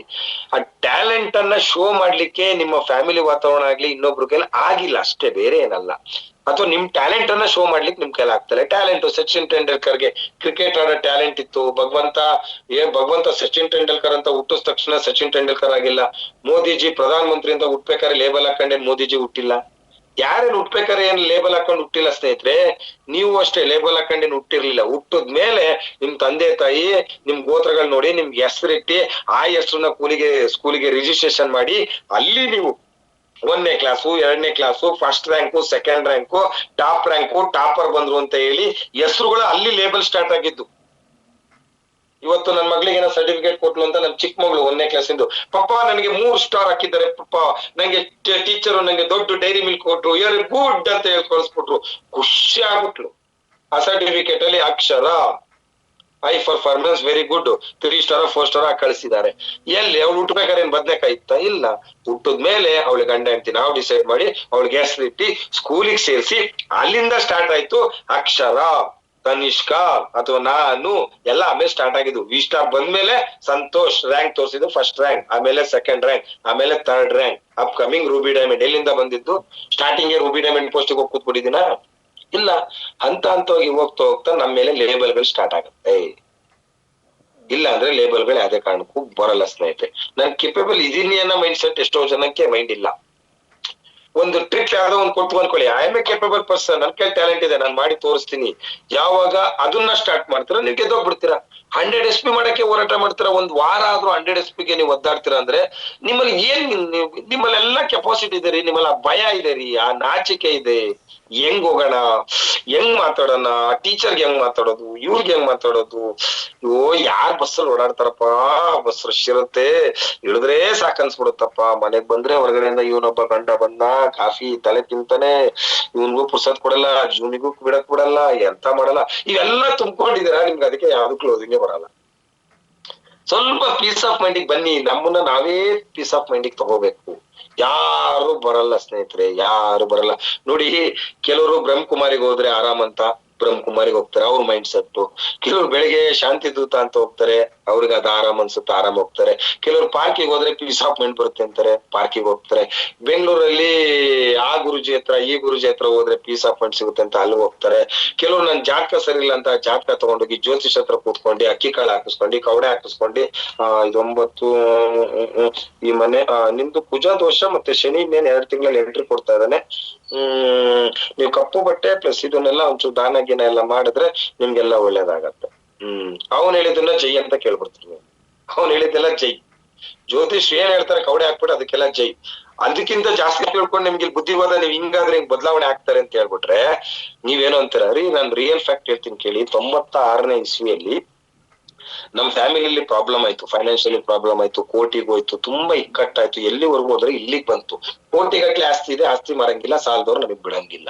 ಆ ಟ್ಯಾಲೆಂಟ್ ಅನ್ನ ಶೋ ಮಾಡ್ಲಿಕ್ಕೆ ನಿಮ್ಮ ಫ್ಯಾಮಿಲಿ ವಾತಾವರಣ ಆಗ್ಲಿ ಇನ್ನೊಬ್ರು ಕೈಲಿ ಆಗಿಲ್ಲ ಅಷ್ಟೇ, ಬೇರೆ ಏನಲ್ಲ. ಅಥವಾ ನಿಮ್ ಟ್ಯಾಲೆಂಟ್ ಅನ್ನ ಶೋ ಮಾಡ್ಲಿಕ್ಕೆ ನಿಮ್ ಕೈಲಿ ಆಗ್ತಾರೆ. ಟ್ಯಾಲೆಂಟ್ ಸಚಿನ್ ತೆಂಡೂಲ್ಕರ್ಗೆ ಕ್ರಿಕೆಟ್ ಆಡೋ ಟ್ಯಾಲೆಂಟ್ ಇತ್ತು. ಭಗವಂತ ಸಚಿನ್ ತೆಂಡೂಲ್ಕರ್ ಅಂತ ಹುಟ್ಟಿದ ತಕ್ಷಣ ಸಚಿನ್ ತೆಂಡೂಲ್ಕರ್ ಆಗಿಲ್ಲ. ಮೋದಿಜಿ ಪ್ರಧಾನ ಮಂತ್ರಿ ಅಂತ ಹುಟ್ಬೇಕಾದ್ರೆ ಲೇಬಲ್ ಹಾಕೊಂಡೇನ್ ಮೋದಿಜಿ ಹುಟ್ಟಿಲ್ಲ. ಯಾರೇನು ಹುಟ್ಬೇಕಾರೆ ಏನ್ ಲೇಬಲ್ ಹಾಕೊಂಡು ಹುಟ್ಟಿಲ್ಲ ಸ್ನೇಹಿತರೆ. ನೀವು ಅಷ್ಟೇ ಲೇಬಲ್ ಹಾಕೊಂಡೇನು ಹುಟ್ಟಿರ್ಲಿಲ್ಲ. ಹುಟ್ಟದ್ಮೇಲೆ ನಿಮ್ ತಂದೆ ತಾಯಿ ನಿಮ್ ಗೋತ್ರಗಳು ನೋಡಿ ನಿಮ್ಗೆ ಹೆಸರಿಟ್ಟಿ ಆ ಹೆಸರನ್ನ ಸ್ಕೂಲಿಗೆ ರಿಜಿಸ್ಟ್ರೇಷನ್ ಮಾಡಿ ಅಲ್ಲಿ ನೀವು 1ನೇ ಕ್ಲಾಸು 2ನೇ class first rank second rank top rank topper ಬಂದ್ರು ಅಂತ ಹೇಳಿ ಹೆಸರುಗಳು ಅಲ್ಲಿ ಲೇಬಲ್ ಸ್ಟಾರ್ಟ್ ಆಗಿದ್ದು. ಇವತ್ತು ನನ್ನ ಮಗಳಿಗೆ ಏನೋ ಸರ್ಟಿಫಿಕೇಟ್ ಕೊಟ್ಲು ಅಂತ ನನ್ ಚಿಕ್ಕ ಮಗಳು 1ನೇ ಕ್ಲಾಸಿಂದು, ಪಪ್ಪ ನನಗೆ 3 ಸ್ಟಾರ್ ಹಾಕಿದ್ದಾರೆ ಪಪ್ಪ, ನಂಗೆ ಟೀಚರು ನಂಗೆ ದೊಡ್ಡ ಡೈರಿ ಮಿಲ್ಕ್ ಕೊಟ್ರು, ವೆರಿ ಗುಡ್ ಅಂತ ಹೇಳಿ ಕಳಿಸ್ಬಿಟ್ರು. ಖುಷಿ ಆಗ್ಬಿಟ್ಲು. ಆ ಸರ್ಟಿಫಿಕೇಟ್ ಅಲ್ಲಿ ಅಕ್ಷರ ಐ performance very good 3 star 4 star ಕಳಿಸಿದ್ದಾರೆ. ಎಲ್ಲಿ ಅವಳು ಹುಟ್ಟಬೇಕಾದ್ರೆ ಏನ್ ಬದ್ನೆಕಾಯಿ ಇತ್ತ? ಇಲ್ಲ. ಹುಟ್ಟದ್ಮೇಲೆ ಅವಳು ಗಂಡ ಹೆಂಡತಿ ನಾವು ಡಿಸೈಡ್ ಮಾಡಿ ಅವಳಿಗೆ ಹೆಸರಿಟ್ಟಿ ಸ್ಕೂಲಿಗೆ ಸೇರಿಸಿ ಅಲ್ಲಿಂದ ಸ್ಟಾರ್ಟ್ ಆಯ್ತು ಅಕ್ಷರ, ತನಿಷ್ಕ ಅಥವಾ ನಾನು ಎಲ್ಲ ಆಮೇಲೆ ಸ್ಟಾರ್ಟ್ ಆಗಿದ್ದು. ವಿ ಸ್ಟಾರ್ ಬಂದ್ಮೇಲೆ ಸಂತೋಷ್ ರ್ಯಾಂಕ್ ತೋರಿಸಿದ್ದು ಫಸ್ಟ್ ರ್ಯಾಂಕ್, ಆಮೇಲೆ ಸೆಕೆಂಡ್ ರ್ಯಾಂಕ್, ಆಮೇಲೆ third rank. Up coming Ruby diamond ಎಲ್ಲಿಂದ ಬಂದಿದ್ದು? ಸ್ಟಾರ್ಟಿಂಗ್ ರೂಬಿ ಡೈಮಂಡ್ ಪೋಸ್ಟಿಗೆ ಹೋಗಿ ಕೂತ್ಬಿಟ್ಟಿದ್ದೀನಾ? ಇಲ್ಲ. ಹಂತವಾಗಿ ಹೋಗ್ತಾ ಹೋಗ್ತಾ ನಮ್ಮ ಮೇಲೆ ಲೇಬಲ್ಗಳು ಸ್ಟಾರ್ಟ್ ಆಗುತ್ತೆ. ಇಲ್ಲ ಅಂದ್ರೆ ಲೇಬಲ್ಗಳು ಯಾವುದೇ ಕಾರಣಕ್ಕೂ ಬರಲ್ಲ ಸ್ನೇಹಿತರೆ. ನಾನ್ ಕೇಪಬಲ್ ಇದೀನಿ ಅನ್ನೋ ಮೈಂಡ್ ಸೆಟ್ ಎಷ್ಟೋ ಜನಕ್ಕೆ ಮೈಂಡ್ ಇಲ್ಲ. ಒಂದು ಟ್ರಿಕ್ ಯಾವ್ದೋ ಒಂದು ಕೊಟ್ಟು ಅನ್ಕೊಳ್ಳಿ, I M A capable person, ನನ್ ಕೈ ಟ್ಯಾಲೆಂಟ್ ಇದೆ, ನಾನು ಮಾಡಿ ತೋರಿಸ್ತೀನಿ. ಯಾವಾಗ ಅದನ್ನ ಸ್ಟಾರ್ಟ್ ಮಾಡ್ತೀರಾ ನೀವು ಗೆದ್ದೋಗ್ಬಿಡ್ತೀರಾ. 100 SP ಮಾಡಕ್ಕೆ ಹೋರಾಟ ಮಾಡ್ತೀರಾ, 1 ವಾರ ಆದ್ರೂ 100 SP ಗೆ ನೀವು ಒದ್ದಾಡ್ತೀರಾ ಅಂದ್ರೆ ನಿಮ್ಮಲ್ಲಿ ನಿಮ್ಮಲ್ಲಿ ಎಲ್ಲಾ ಕೆಪಾಸಿಟಿ ಇದೆ ರೀ, ನಿಮ್ಮಲ್ಲಿ ಆ ಭಯ ಇದೆ ರೀ, ಆ ನಾಚಿಕೆ ಇದೆ. ಹೆಂಗ್ ಹೋಗೋಣ, ಹೆಂಗ್ ಮಾತಾಡೋಣ, ಟೀಚರ್ಗೆ ಹೆಂಗ್ ಮಾತಾಡೋದು, ಇವ್ರಿಗೆ ಹೆಂಗ್ ಮಾತಾಡೋದು, ಯಾರ್ ಬಸ್ಸಲ್ಲಿ ಓಡಾಡ್ತಾರಪ್ಪ, ಬಸ್ ರಶ್ ಇರುತ್ತೆ, ಇಳಿದ್ರೆ ಸಾಕನ್ಸ್ಬಿಡುತ್ತಪ್ಪ, ಮನೆಗ್ ಬಂದ್ರೆ ಹೊರಗಡೆಯಿಂದ ಇವನೊಬ್ಬ ಗಂಡ ಬಂದ ಕಾಫಿ ತಲೆ ತಿಂತಾನೆ, ಇವನ್ಗೂ ಪುರ್ಸತ್ ಕೊಡಲ್ಲ, ಜೂನಿಗೂ ಬಿಡಕ್ ಬಿಡಲ್ಲ, ಎಂತ ಮಾಡಲ್ಲ, ಇವೆಲ್ಲ ತುಂಬ್ಕೊಂಡಿದ್ದೀರಾ, ನಿಮ್ಗೆ ಅದಕ್ಕೆ ಯಾವ್ದು ಕ್ಲೋಸಿಂಗೇ ಬರಲ್ಲ. ಸ್ವಲ್ಪ ಪೀಸ್ ಆಫ್ ಮೈಂಡಿಗೆ ಬನ್ನಿ, ನಮ್ಮನ್ನ ನಾವೇ ಪೀಸ್ ಆಫ್ ಮೈಂಡಿಗೆ ತಗೋಬೇಕು. ಯಾರು ಬರಲ್ಲ ಸ್ನೇಹಿತರೆ, ಯಾರು ಬರಲ್ಲ. ನೋಡಿ, ಕೆಲವರು ಬ್ರಹ್ಮಕುಮಾರಿಗೆ ಹೋದ್ರೆ ಆರಾಮ್ ಅಂತ, ಬ್ರಹ್ಮಕುಮಾರಿಗೆ ಹೋಗ್ತಾರೆ, ಅವ್ರ ಮೈಂಡ್ ಸೆಟ್. ಕೆಲವ್ರು ಬೆಳಿಗ್ಗೆ ಶಾಂತಿ ದೂತ ಅಂತ ಹೋಗ್ತಾರೆ, ಅವ್ರಿಗೆ ಅದು ಆರಾಮ್ ಅನ್ಸುತ್ತೆ, ಆರಾಮ್ ಹೋಗ್ತಾರೆ. ಕೆಲವ್ರು ಪಾರ್ಕಿಗೆ ಹೋದ್ರೆ ಪೀಸ್ ಆಫ್ ಮೈಂಡ್ ಬರುತ್ತೆ ಅಂತಾರೆ, ಪಾರ್ಕಿಗೆ ಹೋಗ್ತಾರೆ. ಬೆಂಗಳೂರಲ್ಲಿ ಆ ಗುರುಜಿ ಹತ್ರ ಈ ಗುರುಜಿ ಹತ್ರ ಹೋದ್ರೆ ಪೀಸ್ ಆಫ್ ಮೈಂಡ್ ಸಿಗುತ್ತೆ ಅಂತ ಅಲ್ಲಿ ಹೋಗ್ತಾರೆ. ಕೆಲವ್ರು ನನ್ ಜಾತಕ ಸರಿ ಇಲ್ಲ ಅಂತ ಜಾತಕ ತಗೊಂಡೋಗಿ ಜ್ಯೋತಿಷ್ ಹತ್ರ ಕೂತ್ಕೊಂಡು ಅಕ್ಕಿ ಕಾಳು ಹಾಕಿಸ್ಕೊಂಡು ಕವಡೆ ಹಾಕಿಸ್ಕೊಂಡು ಇದೊಂಬತ್ತು ಈ ಮನೆ ನಿಮ್ದು ಕುಜ ದೋಷ ಮತ್ತೆ ಶನಿ ಇನ್ನೇನ್ 2 ತಿಂಗಳಲ್ಲಿ ಎಂಟ್ರಿ ಕೊಡ್ತಾ ಇದ್ದಾನೆ, ನೀವು ಕಪ್ಪು ಬಟ್ಟೆ ಪ್ಲಸ್ ಇದನ್ನೆಲ್ಲ ಒಂಚೂರು ದಾನ ಗೀನ ಎಲ್ಲ ಮಾಡಿದ್ರೆ ನಿಮ್ಗೆಲ್ಲ ಒಳ್ಳೇದಾಗತ್ತೆ. ಅವನ್ ಹೇಳಿದ್ದನ್ನ ಜೈ ಅಂತ ಕೇಳ್ಬಿಡ್ತೀವಿ. ಅವ್ನ್ ಹೇಳಿದ್ದೆಲ್ಲ ಜೈ. ಜ್ಯೋತಿಷ್ ಏನ್ ಹೇಳ್ತಾರೆ ಕವಡೆ ಹಾಕ್ಬಿಟ್ಟು ಅದಕ್ಕೆಲ್ಲ ಜೈ. ಅದಕ್ಕಿಂತ ಜಾಸ್ತಿ ತಿಳ್ಕೊಂಡು ನಿಮ್ಗೆ ಬುದ್ಧಿವಾದ ನೀವ್ ಹಿಂಗಾದ್ರೆ ಹಿಂಗ್ ಬದಲಾವಣೆ ಆಗ್ತಾರೆ ಅಂತ ಹೇಳ್ಬಿಟ್ರೆ ನೀವೇನು ಅಂತೀರ? ರೀ ನಾನ್ ರಿಯಲ್ ಫ್ಯಾಕ್ಟ್ ಹೇಳ್ತೀನಿ ಕೇಳಿ. 96ನೇ ಇಸ್ವಿಯಲ್ಲಿ ನಮ್ ಫ್ಯಾಮಿಲಿಲಿ ಪ್ರಾಬ್ಲಮ್ ಆಯ್ತು, ಫೈನಾನ್ಷಿಯಲಿ ಪ್ರಾಬ್ಲಮ್ ಆಯ್ತು, ಕೋರ್ಟಿಗೆ ಹೋಯ್ತು, ತುಂಬಾ ಇಕ್ಕಟ್ಟಾಯ್ತು. ಎಲ್ಲಿವರೆಗೂ ಹೋದ್ರೆ ಇಲ್ಲಿಗೆ ಬಂತು. ಕೋಟಿಗಟ್ಲೆ ಆಸ್ತಿ ಇದೆ, ಆಸ್ತಿ ಮಾರಂಗಿಲ್ಲ, ಸಾಲದವ್ರು ನಮಗ್ ಬಿಡಂಗಿಲ್ಲ.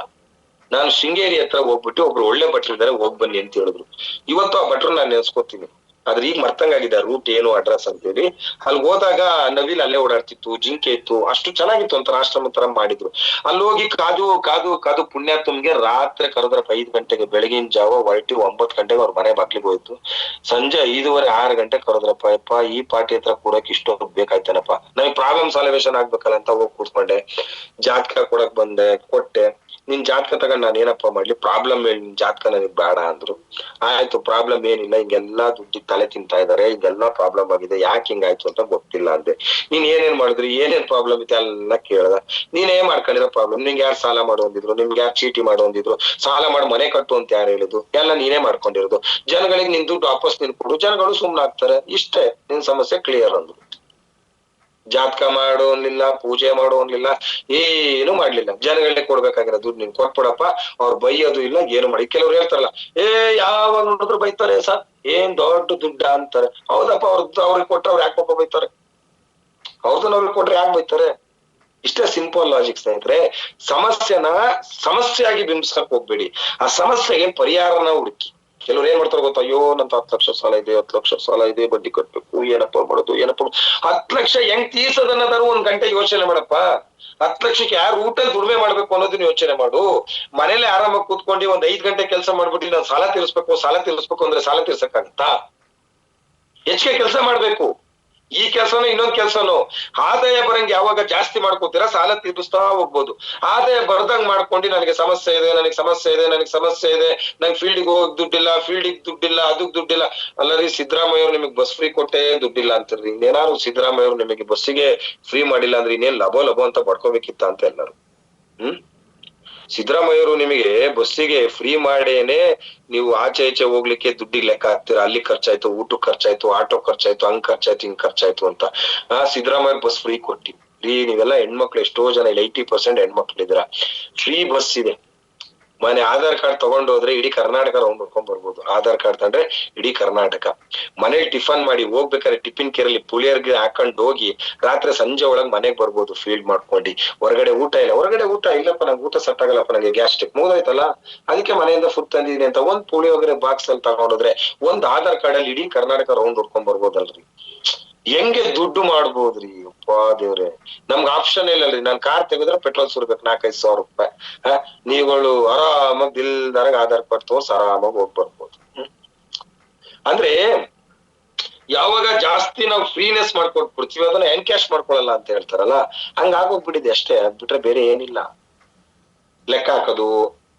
ನಾನು ಶೃಂಗೇರಿ ಹತ್ರ ಹೋಗ್ಬಿಟ್ಟು ಒಬ್ರು ಒಳ್ಳೆ ಭಟ್ರು ಇದಾರೆ, ಹೋಗ್ ಬನ್ನಿ ಅಂತ ಹೇಳಿದ್ರು. ಇವತ್ತು ಆ ಭಟ್ರು ನಾನು ನೆನ್ಸ್ಕೊತೀನಿ. ಆದ್ರೆ ಈಗ ಮರ್ತಂಗಾಗಿದೆ ರೂಟ್ ಏನು ಅಡ್ರೆಸ್ ಅಂತೇಳಿ. ಅಲ್ಲಿ ಹೋದಾಗ ನವಿಲ್ ಅಲ್ಲೇ ಓಡಾಡ್ತಿತ್ತು, ಜಿಂಕೆ ಇತ್ತು, ಅಷ್ಟು ಚೆನ್ನಾಗಿತ್ತು, ಒಂಥರ ಆಶ್ರಮ ತರ ಮಾಡಿದ್ರು. ಅಲ್ಲಿ ಹೋಗಿ ಕಾದು ಕಾದು ಕಾದು ಪುಣ್ಯಾತ್ಮಗೆ ರಾತ್ರಿ ಕರೆದ್ರಪ್ಪ 5 ಗಂಟೆಗೆ, ಬೆಳಗಿನ ಜಾವ ಹೊರಟಿ 9 ಗಂಟೆಗೆ ಅವ್ರ ಮನೆ ಬಾಗ್ಲಿಗೆ ಹೋಯ್ತು. ಸಂಜೆ 5:15 6 ಗಂಟೆ ಕರೆದ್ರಪ್ಪ. ಯಪ್ಪ ಈ ಪಾರ್ಟಿ ಹತ್ರ ಕೂಡಕ್ ಇಷ್ಟು ಬೇಕಾಯ್ತೇನಪ್ಪ, ನಮಗ್ ಪ್ರಾಬ್ಲಮ್ ಸಾಲ್ವೇಷನ್ ಆಗ್ಬೇಕಲ್ಲ ಅಂತ ಹೋಗಿ ಕೂತ್ಕೊಂಡೆ. ಜಾತಕ ಕೊಡಕ್ ಬಂದೆ, ಕೊಟ್ಟೆ. ನಿನ್ ಜಾತಕ ತಗೊಂಡ್ ನಾನು ಏನಪ್ಪಾ ಮಾಡ್ಲಿ, ಪ್ರಾಬ್ಲಮ್ ಹೇಳಿ, ನಿನ್ ಜಾತಕ ನನಗ್ ಬೇಡ ಅಂದ್ರು. ಆಯ್ತು ಪ್ರಾಬ್ಲಮ್ ಏನಿಲ್ಲ, ಹಿಂಗೆಲ್ಲಾ ದುಡ್ಡಿ ತಲೆ ತಿಂತಾ ಇದಾರೆ, ಹಿಂಗೆಲ್ಲಾ ಪ್ರಾಬ್ಲಮ್ ಆಗಿದೆ, ಯಾಕೆ ಹಿಂಗಾಯ್ತು ಅಂತ ಗೊತ್ತಿಲ್ಲ ಅಂದೆ. ನೀನ್ ಏನೇನ್ ಮಾಡಿದ್ರಿ, ಏನೇನ್ ಪ್ರಾಬ್ಲಮ್ ಇದೆ ಎಲ್ಲ ಕೇಳ್ದ. ನೀನ್ ಏನ್ ಮಾಡ್ಕೊಂಡಿರೋ ಪ್ರಾಬ್ಲಮ್, ನಿಂಗೆ ಯಾರು ಸಾಲ ಮಾಡು ಅಂದಿದ್ರು, ನಿಮ್ಗೆ ಯಾರು ಚೀಟಿ ಮಾಡು ಅಂದಿದ್ರು, ಸಾಲ ಮಾಡಿ ಮನೆ ಕಟ್ಟು ಅಂತ ಯಾರು ಹೇಳಿದ್ರು, ಎಲ್ಲ ನೀನೇ ಮಾಡ್ಕೊಂಡಿರೋದು. ಜನಗಳಿಗೆ ನಿನ್ ದುಡ್ಡು ವಾಪಸ್ ನೀನ್ ಕೊಡು, ಜನಗಳು ಸುಮ್ನಾಗ್ತಾರೆ, ಇಷ್ಟೇ ನಿನ್ ಸಮಸ್ಯೆ ಕ್ಲಿಯರ್ ಅಂದ್ರು. ಜಾತಕ ಮಾಡು ಅನ್ಲಿಲ್ಲ, ಪೂಜೆ ಮಾಡು ಅನ್ಲಿಲ್ಲ, ಏನು ಮಾಡ್ಲಿಲ್ಲ. ಜನಗಳೇ ಕೊಡ್ಬೇಕಾಗಿರೋ ದುಡ್ಡು ನೀನ್ ಕೊಟ್ಬಿಡಪ್ಪ, ಅವ್ರು ಬೈಯೋದು ಇಲ್ಲ, ಏನು ಮಾಡಿ. ಕೆಲವ್ರು ಹೇಳ್ತಾರಲ್ಲ, ಯಾವಾಗ ನೋಡಿದ್ರು ಬೈತಾರೆ ಸರ್, ಏನ್ ದೊಡ್ಡ ದುಡ್ಡ ಅಂತಾರೆ. ಹೌದಪ್ಪ, ಅವ್ರಿಗೆ ಕೊಟ್ರೆ ಅವ್ರು ಯಾಕೆ ಬೈತಾರೆ? ಅವ್ರದನ್ನ ಅವ್ರಿಗೆ ಕೊಟ್ರೆ ಯಾಕೆ ಬೈತಾರೆ? ಇಷ್ಟೇ ಸಿಂಪಲ್ ಲಾಜಿಕ್ ಸ್ನೇಹಿತರೆ. ಸಮಸ್ಯೆಯಾಗಿ ಬಿಂಬಿಸಕ್ ಹೋಗ್ಬೇಡಿ, ಆ ಸಮಸ್ಯೆಗೆ ಪರಿಹಾರನ ಹುಡುಕಿ. ಕೆಲವ್ರು ಏನ್ ಮಾಡ್ತಾರೆ ಗೊತ್ತಾ, ಅಯ್ಯೋ ನಂತ 10 ಲಕ್ಷ ಸಾಲ ಇದೆ, 10 ಲಕ್ಷ ಸಾಲ ಇದೆ, ಬಡ್ಡಿ ಕಟ್ಬೇಕು, ಏನಪ್ಪ ಮಾಡೋದು, ಏನಪ್ಪ 10 ಲಕ್ಷ ಹೆಂಗ್ ತೀರ್ಸೋದನ್ನದಾರು 1 ಗಂಟೆ ಯೋಚನೆ ಮಾಡಪ್ಪ. 10 ಲಕ್ಷಕ್ಕೆ ಯಾರು ಊಟಲ್ಲಿ ದುಡಿಮೆ ಮಾಡ್ಬೇಕು ಅನ್ನೋದನ್ನ ಯೋಚನೆ ಮಾಡು. ಮನೇಲಿ ಆರಾಮಾಗಿ ಕೂತ್ಕೊಂಡು 5 ಗಂಟೆ ಕೆಲಸ ಮಾಡ್ಬಿಟ್ಟು ನಾನು ಸಾಲ ತೀರಿಸ್ಬೇಕು ಅಂದ್ರೆ ಸಾಲ ತೀರ್ಸಕ್ಕಾಗತ್ತಾ? ಹೆಚ್ಚಿಗೆ ಕೆಲಸ ಮಾಡ್ಬೇಕು. ಈ ಕೆಲ್ಸನೋ ಇನ್ನೊಂದ್ ಕೆಲ್ಸನೋ ಆದಾಯ ಬರಂಗ್ ಯಾವಾಗ ಜಾಸ್ತಿ ಮಾಡ್ಕೋತೀರಾ ಸಾಲ ತೀರಿಸ್ತಾ ಹೋಗ್ಬೋದು. ಆದಾಯ ಬರ್ದಂಗ್ ಮಾಡ್ಕೊಂಡು ನನಗೆ ಸಮಸ್ಯೆ ಇದೆ, ನಂಗೆ ಫೀಲ್ಡಿಗೆ ಹೋಗಕ್ ದುಡ್ಡಿಲ್ಲ, ಅದಕ್ ದುಡ್ಡಿಲ್ಲ. ಅಲ್ಲರಿ ಸಿದ್ದರಾಮಯ್ಯ ಅವ್ರು ನಿಮಗ್ ಬಸ್ ಫ್ರೀ ಕೊಟ್ಟೆ ದುಡ್ಡಿಲ್ಲ ಅಂತಾರ್ರಿ. ಇನ್ನೇನಾದ್ರು ಸಿದ್ದರಾಮಯ್ಯ ಅವ್ರು ನಿಮಗೆ ಬಸ್ಸಿಗೆ ಫ್ರೀ ಮಾಡಿಲ್ಲ ಅಂದ್ರೆ ಇನ್ನೇನ್ ಲಬೋ ಅಂತ ಬಡ್ಕೋಬೇಕಿತ್ತ ಅಂತ ಎಲ್ಲಾರು. ಸಿದ್ದರಾಮಯ್ಯ ಅವರು ನಿಮಗೆ ಬಸ್ಸಿಗೆ ಫ್ರೀ ಮಾಡೇನೆ ನೀವು ಆಚೆ ಈಚೆ ಹೋಗ್ಲಿಕ್ಕೆ ದುಡ್ಡಿಗೆ ಲೆಕ್ಕ ಹಾಕ್ತೀರಾ. ಅಲ್ಲಿ ಖರ್ಚಾಯ್ತು, ಊಟಕ್ಕೆ ಖರ್ಚಾಯ್ತು, ಆಟೋ ಖರ್ಚಾಯ್ತು, ಹಂಗ್ ಖರ್ಚಾಯ್ತು, ಹಿಂಗ್ ಖರ್ಚಾಯ್ತು ಅಂತ. ಸಿದ್ದರಾಮಯ್ಯ ಬಸ್ ಫ್ರೀ ಕೊಟ್ಟಿ. ನೀವೆಲ್ಲ ಹೆಣ್ಮಕ್ಳು ಎಷ್ಟೋ ಜನ ಇಲ್ಲ, 80% ಹೆಣ್ಮಕ್ಳು ಇದ್ರ. ಫ್ರೀ ಬಸ್ ಇದೆ. ಮನೆ ಆಧಾರ್ ಕಾರ್ಡ್ ತಗೊಂಡೋದ್ರೆ ಇಡೀ ಕರ್ನಾಟಕ ರೌಂಡ್ ಹೊಡ್ಕೊಂಡ್ ಬರ್ಬೋದು. ಆಧಾರ್ ಕಾರ್ಡ್ ತಂದ್ರೆ ಇಡೀ ಕರ್ನಾಟಕ. ಮನೇಲಿ ಟಿಫನ್ ಮಾಡಿ ಹೋಗ್ಬೇಕಾದ್ರೆ ಟಿಫಿನ್ ಕೇರಲ್ಲಿ ಪುಳಿಯರ್ಗೆ ಹಾಕೊಂಡ್ ಹೋಗಿ ರಾತ್ರಿ ಸಂಜೆ ಒಳಗ್ ಮನೆಗ್ ಬರ್ಬೋದು ಫೀಲ್ಡ್ ಮಾಡ್ಕೊಂಡು. ಹೊರಗಡೆ ಊಟ ಇಲ್ಲಪ್ಪ, ನಂಗೆ ಊಟ ಸೆಟ್ ಆಗಲ್ಲಪ್ಪ, ನಂಗೆ ಗ್ಯಾಸ್ಟ್ರಿಕ್ ಮುಗ್ದೋಯ್ತಲ್ಲ, ಅದಕ್ಕೆ ಮನೆಯಿಂದ ಫುಡ್ ತಂದಿದೀನಿ ಅಂತ ಒಂದ್ ಪುಳಿಯೋಗರೆ ಬಾಕ್ಸ್ ಅಲ್ಲಿ ತಗೊಂಡೋದ್ರೆ ಒಂದ್ ಆಧಾರ್ ಕಾರ್ಡ್ ಅಲ್ಲಿ ಇಡೀ ಕರ್ನಾಟಕ ರೌಂಡ್ ಹೊಡ್ಕೊಂಡ್ ಬರ್ಬೋದಲ್ರಿ. ಹೆಂಗೆ ದುಡ್ಡು ಮಾಡ್ಬೋದ್ರಿ ಅಪ್ಪಾ ದೇವ್ರೆ. ನಮ್ಗೆ ಆಪ್ಷನ್ ಇಲ್ಲಲ್ರಿ. ನಾನ್ ಕಾರ್ ತೆಗೆದ್ರೆ ಪೆಟ್ರೋಲ್ ಸುರ್ಬೇಕು 4-5 ಸಾವಿರ ರೂಪಾಯಿ. ನೀವುಗಳು ಆರಾಮಾಗಿ ದಿಲ್ದಾರಾಗ ಆಧಾರ್ ಕಾರ್ಡ್ ತೋರ್ಸ್ ಆರಾಮಾಗಿ ಹೋಗ್ ಬರ್ಬೋದು. ಅಂದ್ರೆ ಯಾವಾಗ ಜಾಸ್ತಿ ನಾವು ಫ್ರೀನೆಸ್ ಮಾಡ್ಕೊಟ್ಬಿಡ್ತೀವಿ ಅದನ್ನ ಎನ್ಕ್ಯಾಶ್ ಮಾಡ್ಕೊಳಲ್ಲ ಅಂತ ಹೇಳ್ತಾರಲ್ಲ, ಹಂಗ ಆಗೋಗ್ಬಿಟ್ಟಿದೆ ಅಷ್ಟೇ. ಅದ್ಬಿಟ್ರೆ ಬೇರೆ ಏನಿಲ್ಲ. ಲೆಕ್ಕ ಹಾಕೋದು,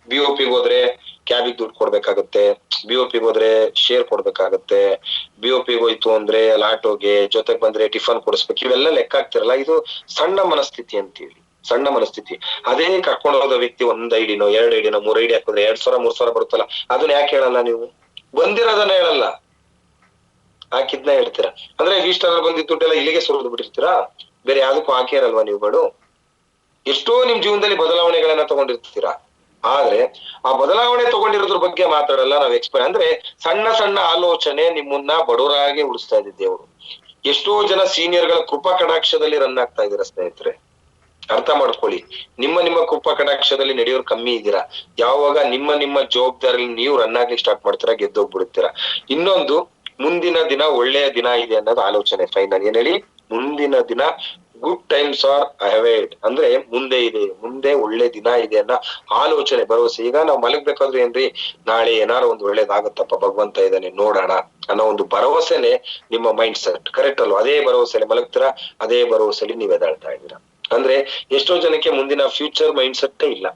BOPಗೆ ಹೋದ್ರೆ ಕ್ಯಾಬಿಗೆ ದುಡ್ಡು ಕೊಡ್ಬೇಕಾಗತ್ತೆ, BOPಗೆ ಹೋದ್ರೆ ಶೇರ್ ಕೊಡ್ಬೇಕಾಗತ್ತೆ, BOPಗೆ ಹೋಯ್ತು ಅಂದ್ರೆ ಆಟೋಗೆ, ಜೊತೆಗೆ ಬಂದ್ರೆ ಟಿಫನ್ ಕೊಡಿಸ್ಬೇಕು, ಇವೆಲ್ಲ ಲೆಕ್ಕ ಹಾಕ್ತಿರಲ್ಲ. ಇದು ಸಣ್ಣ ಮನಸ್ಥಿತಿ ಅಂತೀವಿ, ಸಣ್ಣ ಮನಸ್ಥಿತಿ. ಅದೇ ಕರ್ಕೊಂಡು ಹೋದ ವ್ಯಕ್ತಿ 1 ಐಡಿನೋ 2 ಐಡಿನೋ 3 ಐಡಿ ಹಾಕಿದ್ರೆ 2,000-3,000 ಬರುತ್ತಲ್ಲ, ಅದನ್ನ ಯಾಕೆ ಹೇಳಲ್ಲ ನೀವು? ಬಂದಿರೋದನ್ನ ಹೇಳಲ್ಲ, ಹಾಕಿದ್ನ ಹೇಳ್ತೀರಾ. ಅಂದ್ರೆ ಇಷ್ಟರಲ್ಲಿ ಬಂದಿದ್ದ ದುಡ್ಡೆಲ್ಲ ಇಲ್ಲಿಗೆ ಸುರಿದು ಬಿಟ್ಟಿರ್ತೀರಾ, ಬೇರೆ ಯಾವ್ದಕ್ಕೂ ಹಾಕಿರಲ್ವಾ ನೀವುಗಳು? ಎಷ್ಟೋ ನಿಮ್ ಜೀವನದಲ್ಲಿ ಬದಲಾವಣೆಗಳನ್ನ ತಗೊಂಡಿರ್ತೀರಾ, ಆದ್ರೆ ಆ ಬದಲಾವಣೆ ತಗೊಂಡಿರೋದ್ರ ಬಗ್ಗೆ ಮಾತಾಡಲ್ಲ ನಾವ್. ಅಂದ್ರೆ ಸಣ್ಣ ಸಣ್ಣ ಆಲೋಚನೆ ನಿಮ್ಮನ್ನ ಬಡವರಾಗಿ ಉಳಿಸ್ತಾ ಇದೆ ದೇವರು. ಎಷ್ಟೋ ಜನ ಸೀನಿಯರ್ಗಳ ಕೃಪಾ ಕಟಾಕ್ಷದಲ್ಲಿ ರನ್ ಆಗ್ತಾ ಇದೀರ ಸ್ನೇಹಿತರೆ, ಅರ್ಥ ಮಾಡ್ಕೊಳ್ಳಿ. ನಿಮ್ಮ ಕೃಪಾ ಕಟಾಕ್ಷದಲ್ಲಿ ನಡೆಯೋರು ಕಮ್ಮಿ ಇದ್ದೀರಾ. ಯಾವಾಗ ನಿಮ್ಮ ಜವಾಬ್ದಾರಿ ನೀವು ರನ್ ಆಗ್ಲಿಕ್ಕೆ ಸ್ಟಾರ್ಟ್ ಮಾಡ್ತೀರಾ, ಗೆದ್ದೋಗ್ಬಿಡ್ತೀರಾ. ಇನ್ನೊಂದು, ಮುಂದಿನ ದಿನ ಒಳ್ಳೆಯ ದಿನ ಇದೆ ಅನ್ನೋದು ಆಲೋಚನೆ ಫೈನಲ್. ಏನ್ ಹೇಳಿ? ಮುಂದಿನ ದಿನ ಗುಡ್ ಟೈಮ್ಸ್ ಆರ್ ಅಹೆಡ್ ಅಂದ್ರೆ ಮುಂದೆ ಇದೆ, ಮುಂದೆ ಒಳ್ಳೆ ದಿನ ಇದೆ ಅನ್ನೋ ಆಲೋಚನೆ, ಭರವಸೆ. ಈಗ ನಾವು ಮಲಗ್ಬೇಕಾದ್ರೆ ಏನ್ರಿ, ನಾಳೆ ಏನಾರು ಒಂದು ಒಳ್ಳೇದಾಗತ್ತಪ್ಪ, ಭಗವಂತ ಇದ್ದಾನೆ ನೋಡೋಣ ಅನ್ನೋ ಒಂದು ಭರವಸೆನೆ ನಿಮ್ಮ ಮೈಂಡ್ ಸೆಟ್. ಕರೆಕ್ಟ್ ಅಲ್ವಾ? ಅದೇ ಭರವಸೆಲೆ ಮಲಗ್ತೀರಾ, ಅದೇ ಭರವಸೆಲಿ ನೀವ್ ಎದಾಳ್ತಾ ಇದ್ದೀರಾ. ಅಂದ್ರೆ ಎಷ್ಟೋ ಜನಕ್ಕೆ ಮುಂದಿನ ಫ್ಯೂಚರ್ ಮೈಂಡ್ ಸೆಟ್ ಇಲ್ಲ.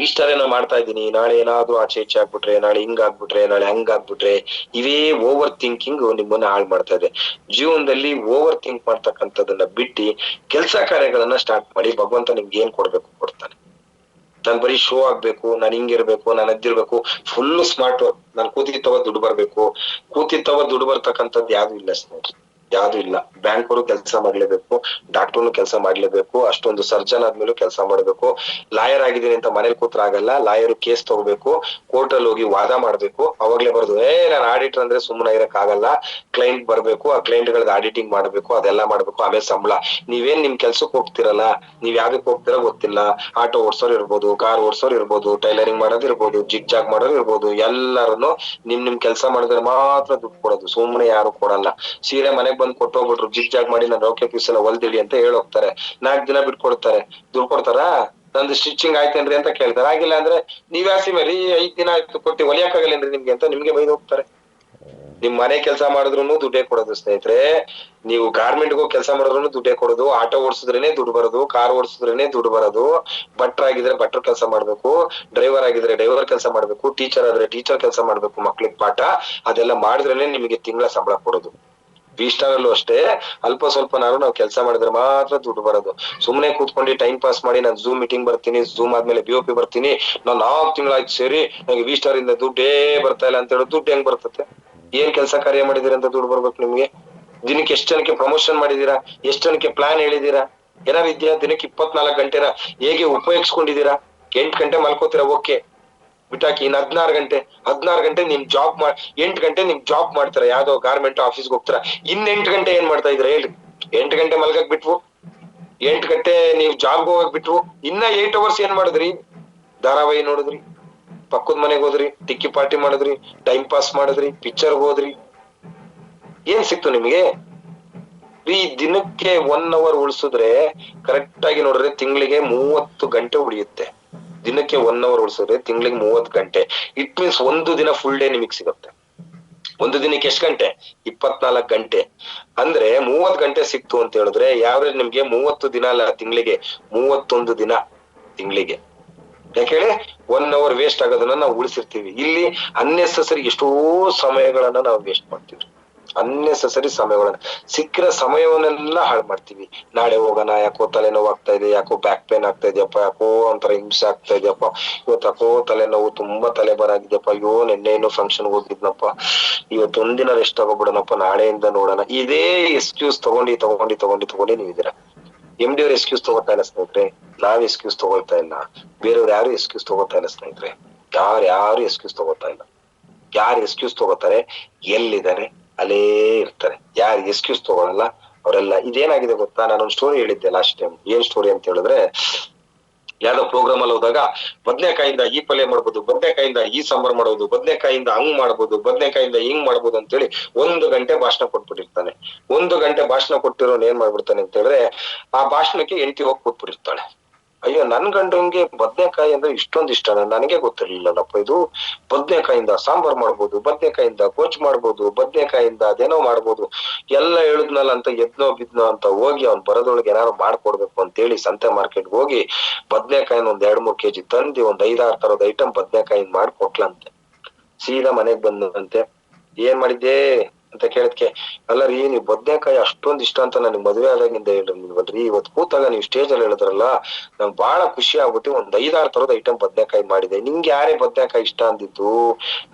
ಇಷ್ಟರೇ ನಾ ಮಾಡ್ತಾ ಇದ್ದೀನಿ, ನಾಳೆ ಏನಾದ್ರೂ ಆಚೆ ಈಚೆ ಆಗ್ಬಿಟ್ರೆ, ನಾಳೆ ಹಿಂಗ್ ಆಗ್ಬಿಟ್ರೆ, ನಾಳೆ ಹಂಗ್ ಆಗ್ಬಿಟ್ರೆ, ಇವೇ ಓವರ್ ಥಿಂಕಿಂಗ್ ನಿಮ್ಮನ್ನ ಹಾಳು ಮಾಡ್ತಾ ಇದೆ. ಜೀವನದಲ್ಲಿ ಓವರ್ ಥಿಂಕ್ ಮಾಡ್ತಕ್ಕಂಥದನ್ನ ಬಿಟ್ಟು ಕೆಲಸ ಕಾರ್ಯಗಳನ್ನ ಸ್ಟಾರ್ಟ್ ಮಾಡಿ. ಭಗವಂತ ನಿಮ್ಗೆ ಏನ್ ಕೊಡ್ಬೇಕು ಕೊಡ್ತಾನೆ. ನಾನ್ ಬರೀ ಶೋ ಆಗ್ಬೇಕು, ನಾನ್ ಹಿಂಗಿರ್ಬೇಕು, ನಾನ್ ಅದ್ದಿರ್ಬೇಕು, ಫುಲ್ ಸ್ಮಾರ್ಟ್ ವರ್ಕ್, ನಾನ್ ಕೂತಿತ್ತವ ದುಡ್ಡು ಬರ್ಬೇಕು, ಕೂತಿತ್ತವ ದುಡ್ಡು ಬರ್ತಕ್ಕಂಥದ್ದು ಯಾವ್ದು ಇಲ್ಲ ಸ್ನೇಹಿತರೆ, ಯಾವ್ದು ಇಲ್ಲ. ಬ್ಯಾಂಕರು ಕೆಲಸ ಮಾಡ್ಲೇಬೇಕು, ಡಾಕ್ಟರ್ನು ಕೆಲಸ ಮಾಡ್ಲೇಬೇಕು, ಅಷ್ಟೊಂದು ಸರ್ಜನ್ ಆದ್ಮೇಲೂ ಕೆಲಸ ಮಾಡ್ಬೇಕು. ಲಾಯರ್ ಆಗಿದ್ದೀನಿ ಅಂತ ಮನೇಲಿ ಕೂತ್ರ ಆಗಲ್ಲ, ಲಾಯರ್ ಕೇಸ್ ತಗೋಬೇಕು, ಕೋರ್ಟ್ ಅಲ್ಲಿ ಹೋಗಿ ವಾದ ಮಾಡ್ಬೇಕು, ಅವಾಗ್ಲೇ ಬರ್ದು ನಾನು ಆಡಿಟರ್ ಅಂದ್ರೆ ಸುಮ್ಮನೆ ಇರಕ್ ಆಗಲ್ಲ, ಕ್ಲೈಂಟ್ ಬರ್ಬೇಕು, ಆ ಕ್ಲೈಂಟ್ ಗಳದ್ದು ಆಡಿಟಿಂಗ್ ಮಾಡ್ಬೇಕು, ಅದೆಲ್ಲ ಮಾಡ್ಬೇಕು, ಆಮೇಲೆ ಸಂಬಳ. ನೀವೇನ್ ನಿಮ್ ಕೆಲ್ಸಕ್ಕೆ ಹೋಗ್ತಿರಲ್ಲ, ನೀವ್ ಯಾವ್ದಕ್ ಹೋಗ್ತಿರೋ ಗೊತ್ತಿಲ್ಲ. ಆಟೋ ಓಡ್ಸೋರ್ ಇರ್ಬೋದು, ಕಾರ್ ಓಡ್ಸೋರ್ ಇರ್ಬೋದು, ಟೈಲರಿಂಗ್ ಮಾಡೋದ್ ಇರ್ಬೋದು, ಜಿಗ್ ಜಾಗ್ ಮಾಡೋರ್ ಇರ್ಬೋದು, ಎಲ್ಲಾರುನು ನಿಮ್ ಕೆಲ್ಸ ಮಾಡಿದ್ರೆ ಮಾತ್ರ ದುಡ್ಡು ಕೊಡೋದು, ಸುಮ್ಮನೆ ಯಾರು ಕೊಡಲ್ಲ. ಸೀರೆ ಮನೆಗ್ ಬಂದ್ ಕೊಟ್ಟೋಗ್ಬಿಟ್ರು, ಜಿಗ್ ಜಾಗ್ ಮಾಡಿ ನಾನು ರೌಕೆ ಪೀಸ್ ಎಲ್ಲ ಹೊಲ್ದಿಡಿ ಅಂತ ಹೇಳೋಗ್ತಾರೆ, 4 ದಿನ ಬಿಟ್ಕೊಡ್ತಾರೆ. ದುಡ್ಡು ಕೊಡ್ತಾರಾ? ನಂದು ಸ್ಟಿಚಿಂಗ್ ಆಯ್ತೇನ್ರಿ ಅಂತ ಕೇಳ್ತಾರೆ. ಆಗಿಲ್ಲ ಅಂದ್ರೆ ನೀವ್ ಯಾಸಿ ಮೇರಿ 5 ದಿನ ಆಯ್ತು ಕೊಟ್ಟಿ ಹೊಲಿಯಕ್ಕಾಗಲ್ಲೇನ್ರಿ ನಿಮ್ಗೆ ಅಂತ ನಿಮ್ಗೆ ಬೈದು ಹೋಗ್ತಾರೆ. ನಿಮ್ ಮನೆ ಕೆಲಸ ಮಾಡಿದ್ರು ದುಡ್ಡೇ ಕೊಡೋದು ಸ್ನೇಹಿತರೆ. ನೀವು ಗಾರ್ಮೆಂಟ್ ಹೋಗಿ ಕೆಲಸ ಮಾಡಿದ್ರು ದುಡ್ಡೇ ಕೊಡೋದು, ಆಟೋ ಓಡಿಸಿದ್ರೇನೆ ದುಡ್ಡು ಬರೋದು, ಕಾರ್ ಓಡಿಸಿದ್ರೇನೆ ದುಡ್ಡು ಬರೋದು, ಭಟ್ರ ಆಗಿದ್ರೆ ಭಟ್ರ ಕೆಲಸ ಮಾಡ್ಬೇಕು, ಡ್ರೈವರ್ ಆಗಿದ್ರೆ ಡ್ರೈವರ್ ಕೆಲಸ ಮಾಡ್ಬೇಕು, ಟೀಚರ್ ಆದ್ರೆ ಟೀಚರ್ ಕೆಲಸ ಮಾಡ್ಬೇಕು, ಮಕ್ಳಿಗೆ ಪಾಠ ಅದೆಲ್ಲ ಮಾಡಿದ್ರೇನೆ ನಿಮಗೆ ತಿಂಗಳ ಸಂಬಳ ಕೊಡೋದು. ಸ್ಟಾರ್ ಅಲ್ಲೂ ಅಷ್ಟೇ, ಅಲ್ಪ ಸ್ವಲ್ಪನಾರು ನಾವು ಕೆಲಸ ಮಾಡಿದ್ರೆ ಮಾತ್ರ ದುಡ್ಡು ಬರೋದು. ಸುಮ್ನೆ ಕೂತ್ಕೊಂಡು ಟೈಮ್ ಪಾಸ್ ಮಾಡಿ ನಾನು ಝೂಮ್ ಮೀಟಿಂಗ್ ಬರ್ತೀನಿ, ಝೂಮ್ ಆದ್ಮೇಲೆ BOP ಬರ್ತೀನಿ, ನಾನು 4 ತಿಂಗಳಾಯ್ತು ಸೇರಿ ನಂಗೆ ಸ್ಟಾರ್ ಇಂದ ದುಡ್ಡೇ ಬರ್ತಾ ಇಲ್ಲ ಅಂತ ಹೇಳಿ ದುಡ್ಡು ಹೆಂಗ್ ಬರ್ತತೆ? ಏನ್ ಕೆಲಸ ಕಾರ್ಯ ಮಾಡಿದೀರ ಅಂತ ದುಡ್ಡು ಬರ್ಬೇಕು ನಿಮ್ಗೆ? ದಿನಕ್ಕೆ ಎಷ್ಟು ಜನಕ್ಕೆ ಪ್ರಮೋಷನ್ ಮಾಡಿದೀರಾ? ಎಷ್ಟು ಜನಕ್ಕೆ ಪ್ಲಾನ್ ಹೇಳಿದೀರಾ? ಏನಾರು ಇದೆಯಾ? ದಿನಕ್ಕೆ 24 ಗಂಟೆನ ಹೇಗೆ ಉಪಯೋಗಿಸ್ಕೊಂಡಿದೀರಾ? 8 ಗಂಟೆ ಮಲ್ಕೋತೀರಾ, ಓಕೆ, ಬಿಟ್ಟಾಕಿ. ಇನ್ 16 ಗಂಟೆ ನಿಮ್ ಜಾಬ್ 8 ಗಂಟೆ ನಿಮ್ ಜಾಬ್ ಮಾಡ್ತಾರೆ, ಯಾವ್ದೋ ಗಾರ್ಮೆಂಟ್ ಆಫೀಸ್ಗೆ ಹೋಗ್ತೀರಾ. ಇನ್ 8 ಗಂಟೆ ಏನ್ ಮಾಡ್ತಾ ಇದ್ರ ಹೇಳಿ? 8 ಗಂಟೆ ಮಲ್ಗಕ್ ಬಿಟ್ವು, 8 ಗಂಟೆ ನೀವ್ ಜಾಬ್ ಹೋಗಕ್ ಬಿಟ್ವು, ಇನ್ನ 8 ಅವರ್ಸ್ ಏನ್ ಮಾಡಿದ್ರಿ? ಧಾರಾವಾಹಿ ನೋಡಿದ್ರಿ, ಪಕ್ಕದ ಮನೆಗೆ ಹೋದ್ರಿ, ಟಿಕ್ಕಿ ಪಾರ್ಟಿ ಮಾಡಿದ್ರಿ, ಟೈಮ್ ಪಾಸ್ ಮಾಡಿದ್ರಿ, ಪಿಕ್ಚರ್ ಹೋದ್ರಿ, ಏನ್ ಸಿಕ್ತು ನಿಮ್ಗೆ? ಈ ದಿನಕ್ಕೆ 1 ಅವರ್ ಉಳಿಸಿದ್ರೆ ಕರೆಕ್ಟ್ ಆಗಿ ನೋಡ್ರೆ ತಿಂಗಳಿಗೆ 30 ಗಂಟೆ ಉಳಿಯುತ್ತೆ. ದಿನಕ್ಕೆ 1 ಅವರ್ ಉಳಿಸಿದ್ರೆ ತಿಂಗಳಿಗೆ 30 ಗಂಟೆ. ಇಟ್ ಮೀನ್ಸ್ ಒಂದು ದಿನ ಫುಲ್ ಡೇ ನಿಮಗ್ ಸಿಗುತ್ತೆ. ಒಂದು ದಿನಕ್ಕೆ ಎಷ್ಟು ಗಂಟೆ? 24 ಗಂಟೆ. ಅಂದ್ರೆ 30 ಗಂಟೆ ಸಿಕ್ತು ಅಂತ ಹೇಳಿದ್ರೆ ಯಾವ್ದು ನಿಮ್ಗೆ 30 ದಿನ ಅಲ್ಲ, ತಿಂಗಳಿಗೆ 31 ದಿನ. ತಿಂಗಳಿಗೆ ಯಾಕೆ ಹೇಳಿ? 1 ಅವರ್ ವೇಸ್ಟ್ ಆಗೋದನ್ನ ನಾವು ಉಳಿಸಿರ್ತೀವಿ. ಇಲ್ಲಿ ಅನ್ನೆಸೆಸರಿ ಎಷ್ಟೋ ಸಮಯಗಳನ್ನ ನಾವು ವೇಸ್ಟ್ ಮಾಡ್ತೀವಿ. ಅನ್ನೆಸೆಸರಿ ಸಮಯಗಳನ್ನ, ಸಿಕ್ಕಿರೋ ಸಮಯವನ್ನೆಲ್ಲ ಹಾಳು ಮಾಡ್ತೀವಿ. ನಾಳೆ ಹೋಗೋಣ, ಯಾಕೋ ತಲೆನೋವು ಆಗ್ತಾ ಇದೆ, ಯಾಕೋ ಬ್ಯಾಕ್ ಪೇನ್ ಆಗ್ತಾ ಇದೆಯಪ್ಪ, ಯಾಕೋ ಒಂಥರ ಹಿಂಸೆ ಆಗ್ತಾ ಇದೆಯಪ್ಪ, ಇವತ್ತು ಯಾಕೋ ತಲೆನೋವು, ತುಂಬಾ ತಲೆ ಬರಾಗಿದೆಯಪ್ಪ, ಅಯ್ಯೋ ನಿನ್ನೆ ಏನು ಫಂಕ್ಷನ್ ಹೋಗಿದ್ನಪ್ಪ, ಇವತ್ತು ಒಂದಿನ ರೆಸ್ಟ್ ತಗೋಬಿಡೋಣಪ್ಪ, ನಾಳೆಯಿಂದ ನೋಡೋಣ. ಇದೇ ಎಕ್ಸ್ಕ್ಯೂಸ್ ತಗೊಂಡು ನೀವಿದ್ದೀರಾ. MD ಅವ್ರ ಎಕ್ಸ್ಕ್ಯೂಸ್ ತಗೋತಾ ಇಲ್ಲ ಸ್ನೇಹಿತರೆ, ನಾವ್ ಎಕ್ಸ್ಕ್ಯೂಸ್ ತಗೊಳ್ತಾ ಇಲ್ಲ, ಬೇರೆಯವ್ರು ಯಾರು ಎಕ್ಸ್ಕ್ಯೂಸ್ ತಗೋತಾ ಇಲ್ಲ ಸ್ನೇಹಿತರೆ. ಯಾರು ಎಕ್ಸ್ಕ್ಯೂಸ್ ತಗೋತಾ ಇಲ್ಲ. ಯಾರು ಎಕ್ಸ್ಕ್ಯೂಸ್ ತಗೋತಾರೆ, ಎಲ್ಲಿದ್ದಾರೆ ಅಲ್ಲೇ ಇರ್ತಾರೆ. ಯಾರು ಎಕ್ಸ್ಕ್ಯೂಸ್ ತಗೊಳಲ್ಲ ಅವರೆಲ್ಲ. ಇದೇನಾಗಿದೆ ಗೊತ್ತಾ? ನಾನೊಂದು ಸ್ಟೋರಿ ಹೇಳಿದ್ದೆ ಲಾಸ್ಟ್ ಟೈಮ್. ಏನ್ ಸ್ಟೋರಿ ಅಂತ ಹೇಳಿದ್ರೆ, ಯಾವ್ದೋ ಪ್ರೋಗ್ರಾಮ್ ಅಲ್ಲಿ ಹೋದಾಗ ಬದ್ನೆಕಾಯಿಂದ ಈ ಪಲ್ಯ ಮಾಡ್ಬೋದು, ಬದ್ನೆಕಾಯಿಂದ ಈ ಸಾಂಬಾರ್ ಮಾಡೋದು, ಬದ್ನೆಕಾಯಿಂದ ಹಂಗ್ ಮಾಡ್ಬೋದು, ಬದ್ನೆಕಾಯಿಂದ ಹಿಂಗ್ ಮಾಡ್ಬೋದು ಅಂತೇಳಿ 1 ಗಂಟೆ ಭಾಷಣ ಕೊಟ್ಬಿಟ್ಟಿರ್ತಾನೆ. 1 ಗಂಟೆ ಭಾಷಣ ಕೊಟ್ಟಿರೋನ್ ಏನ್ ಮಾಡ್ಬಿಡ್ತಾನೆ ಅಂತ ಹೇಳಿದ್ರೆ, ಆ ಭಾಷಣಕ್ಕೆ ಹೆಂಡತಿ ಹೋಗಿ ಕೂತ್ಬಿಟ್ಟಿರ್ತಾಳೆ. ಅಯ್ಯೋ, ನನ್ ಗಂಡಂಗೆ ಬದ್ನೆಕಾಯಿ ಅಂದ್ರೆ ಇಷ್ಟೊಂದ್ ಇಷ್ಟ, ನನಗೆ ಗೊತ್ತಿರ್ಲಿಲ್ಲಪ್ಪ ಇದು. ಬದ್ನೆಕಾಯಿಂದ ಸಾಂಬಾರ್ ಮಾಡ್ಬೋದು, ಬದ್ನೆಕಾಯಿಂದ ಗೊಜ್ಜು ಮಾಡ್ಬೋದು, ಬದ್ನೆಕಾಯಿಂದ ಅದೇನೋ ಮಾಡ್ಬೋದು, ಎಲ್ಲ ಹೇಳಿದ್ನಲ್ಲ ಅಂತ ಎದ್ನೋ ಬಿದ್ನೋ ಅಂತ ಹೋಗಿ ಅವ್ನ್ ಬರೋದೊಳಗೆ ಏನಾರು ಮಾಡ್ಕೊಡ್ಬೇಕು ಅಂತೇಳಿ ಸಂತೆ ಮಾರ್ಕೆಟ್ಗೆ ಹೋಗಿ ಬದ್ನೆಕಾಯಿನ ಒಂದ್ 2-3 ಕೆಜಿ ತಂದಿ ಒಂದ್ 5-6 ತರದ ಐಟಮ್ ಬದ್ನೆಕಾಯಿನ್ ಮಾಡ್ಕೊಟ್ಲಂತೆ. ಸೀದಾ ಮನೆಗ್ ಬಂದಂತೆ. ಏನ್ ಮಾಡಿದ್ದೆ ಅಂತ ಕೇಳದ್ಕೆ, ಅಲ್ಲ ರೀ, ನೀವ್ ಬದ್ನೆಕಾಯಿ ಅಷ್ಟೊಂದ್ ಇಷ್ಟ ಅಂತ ನನಗ್ ಮದ್ವೆ ಆದಾಗಿಂದ ಹೇಳಿಲ್ವಲ್ರಿ, ಇವತ್ ಕೂತಾಗ ನೀವ್ ಸ್ಟೇಜ್ ಅಲ್ಲಿ ಹೇಳಿದ್ರಲ್ಲ, ನಂಗ್ ಬಹಳ ಖುಷಿ ಆಗ್ಬಿಟ್ಟು ಒಂದ್ 5-6 ತರದ ಐಟಮ್ ಬದ್ನೆಕಾಯಿ ಮಾಡಿದೆ. ನಿಂಗೆ ಯಾರೇ ಬದ್ನೆಕಾಯಿ ಇಷ್ಟ ಅಂದಿದ್ದು?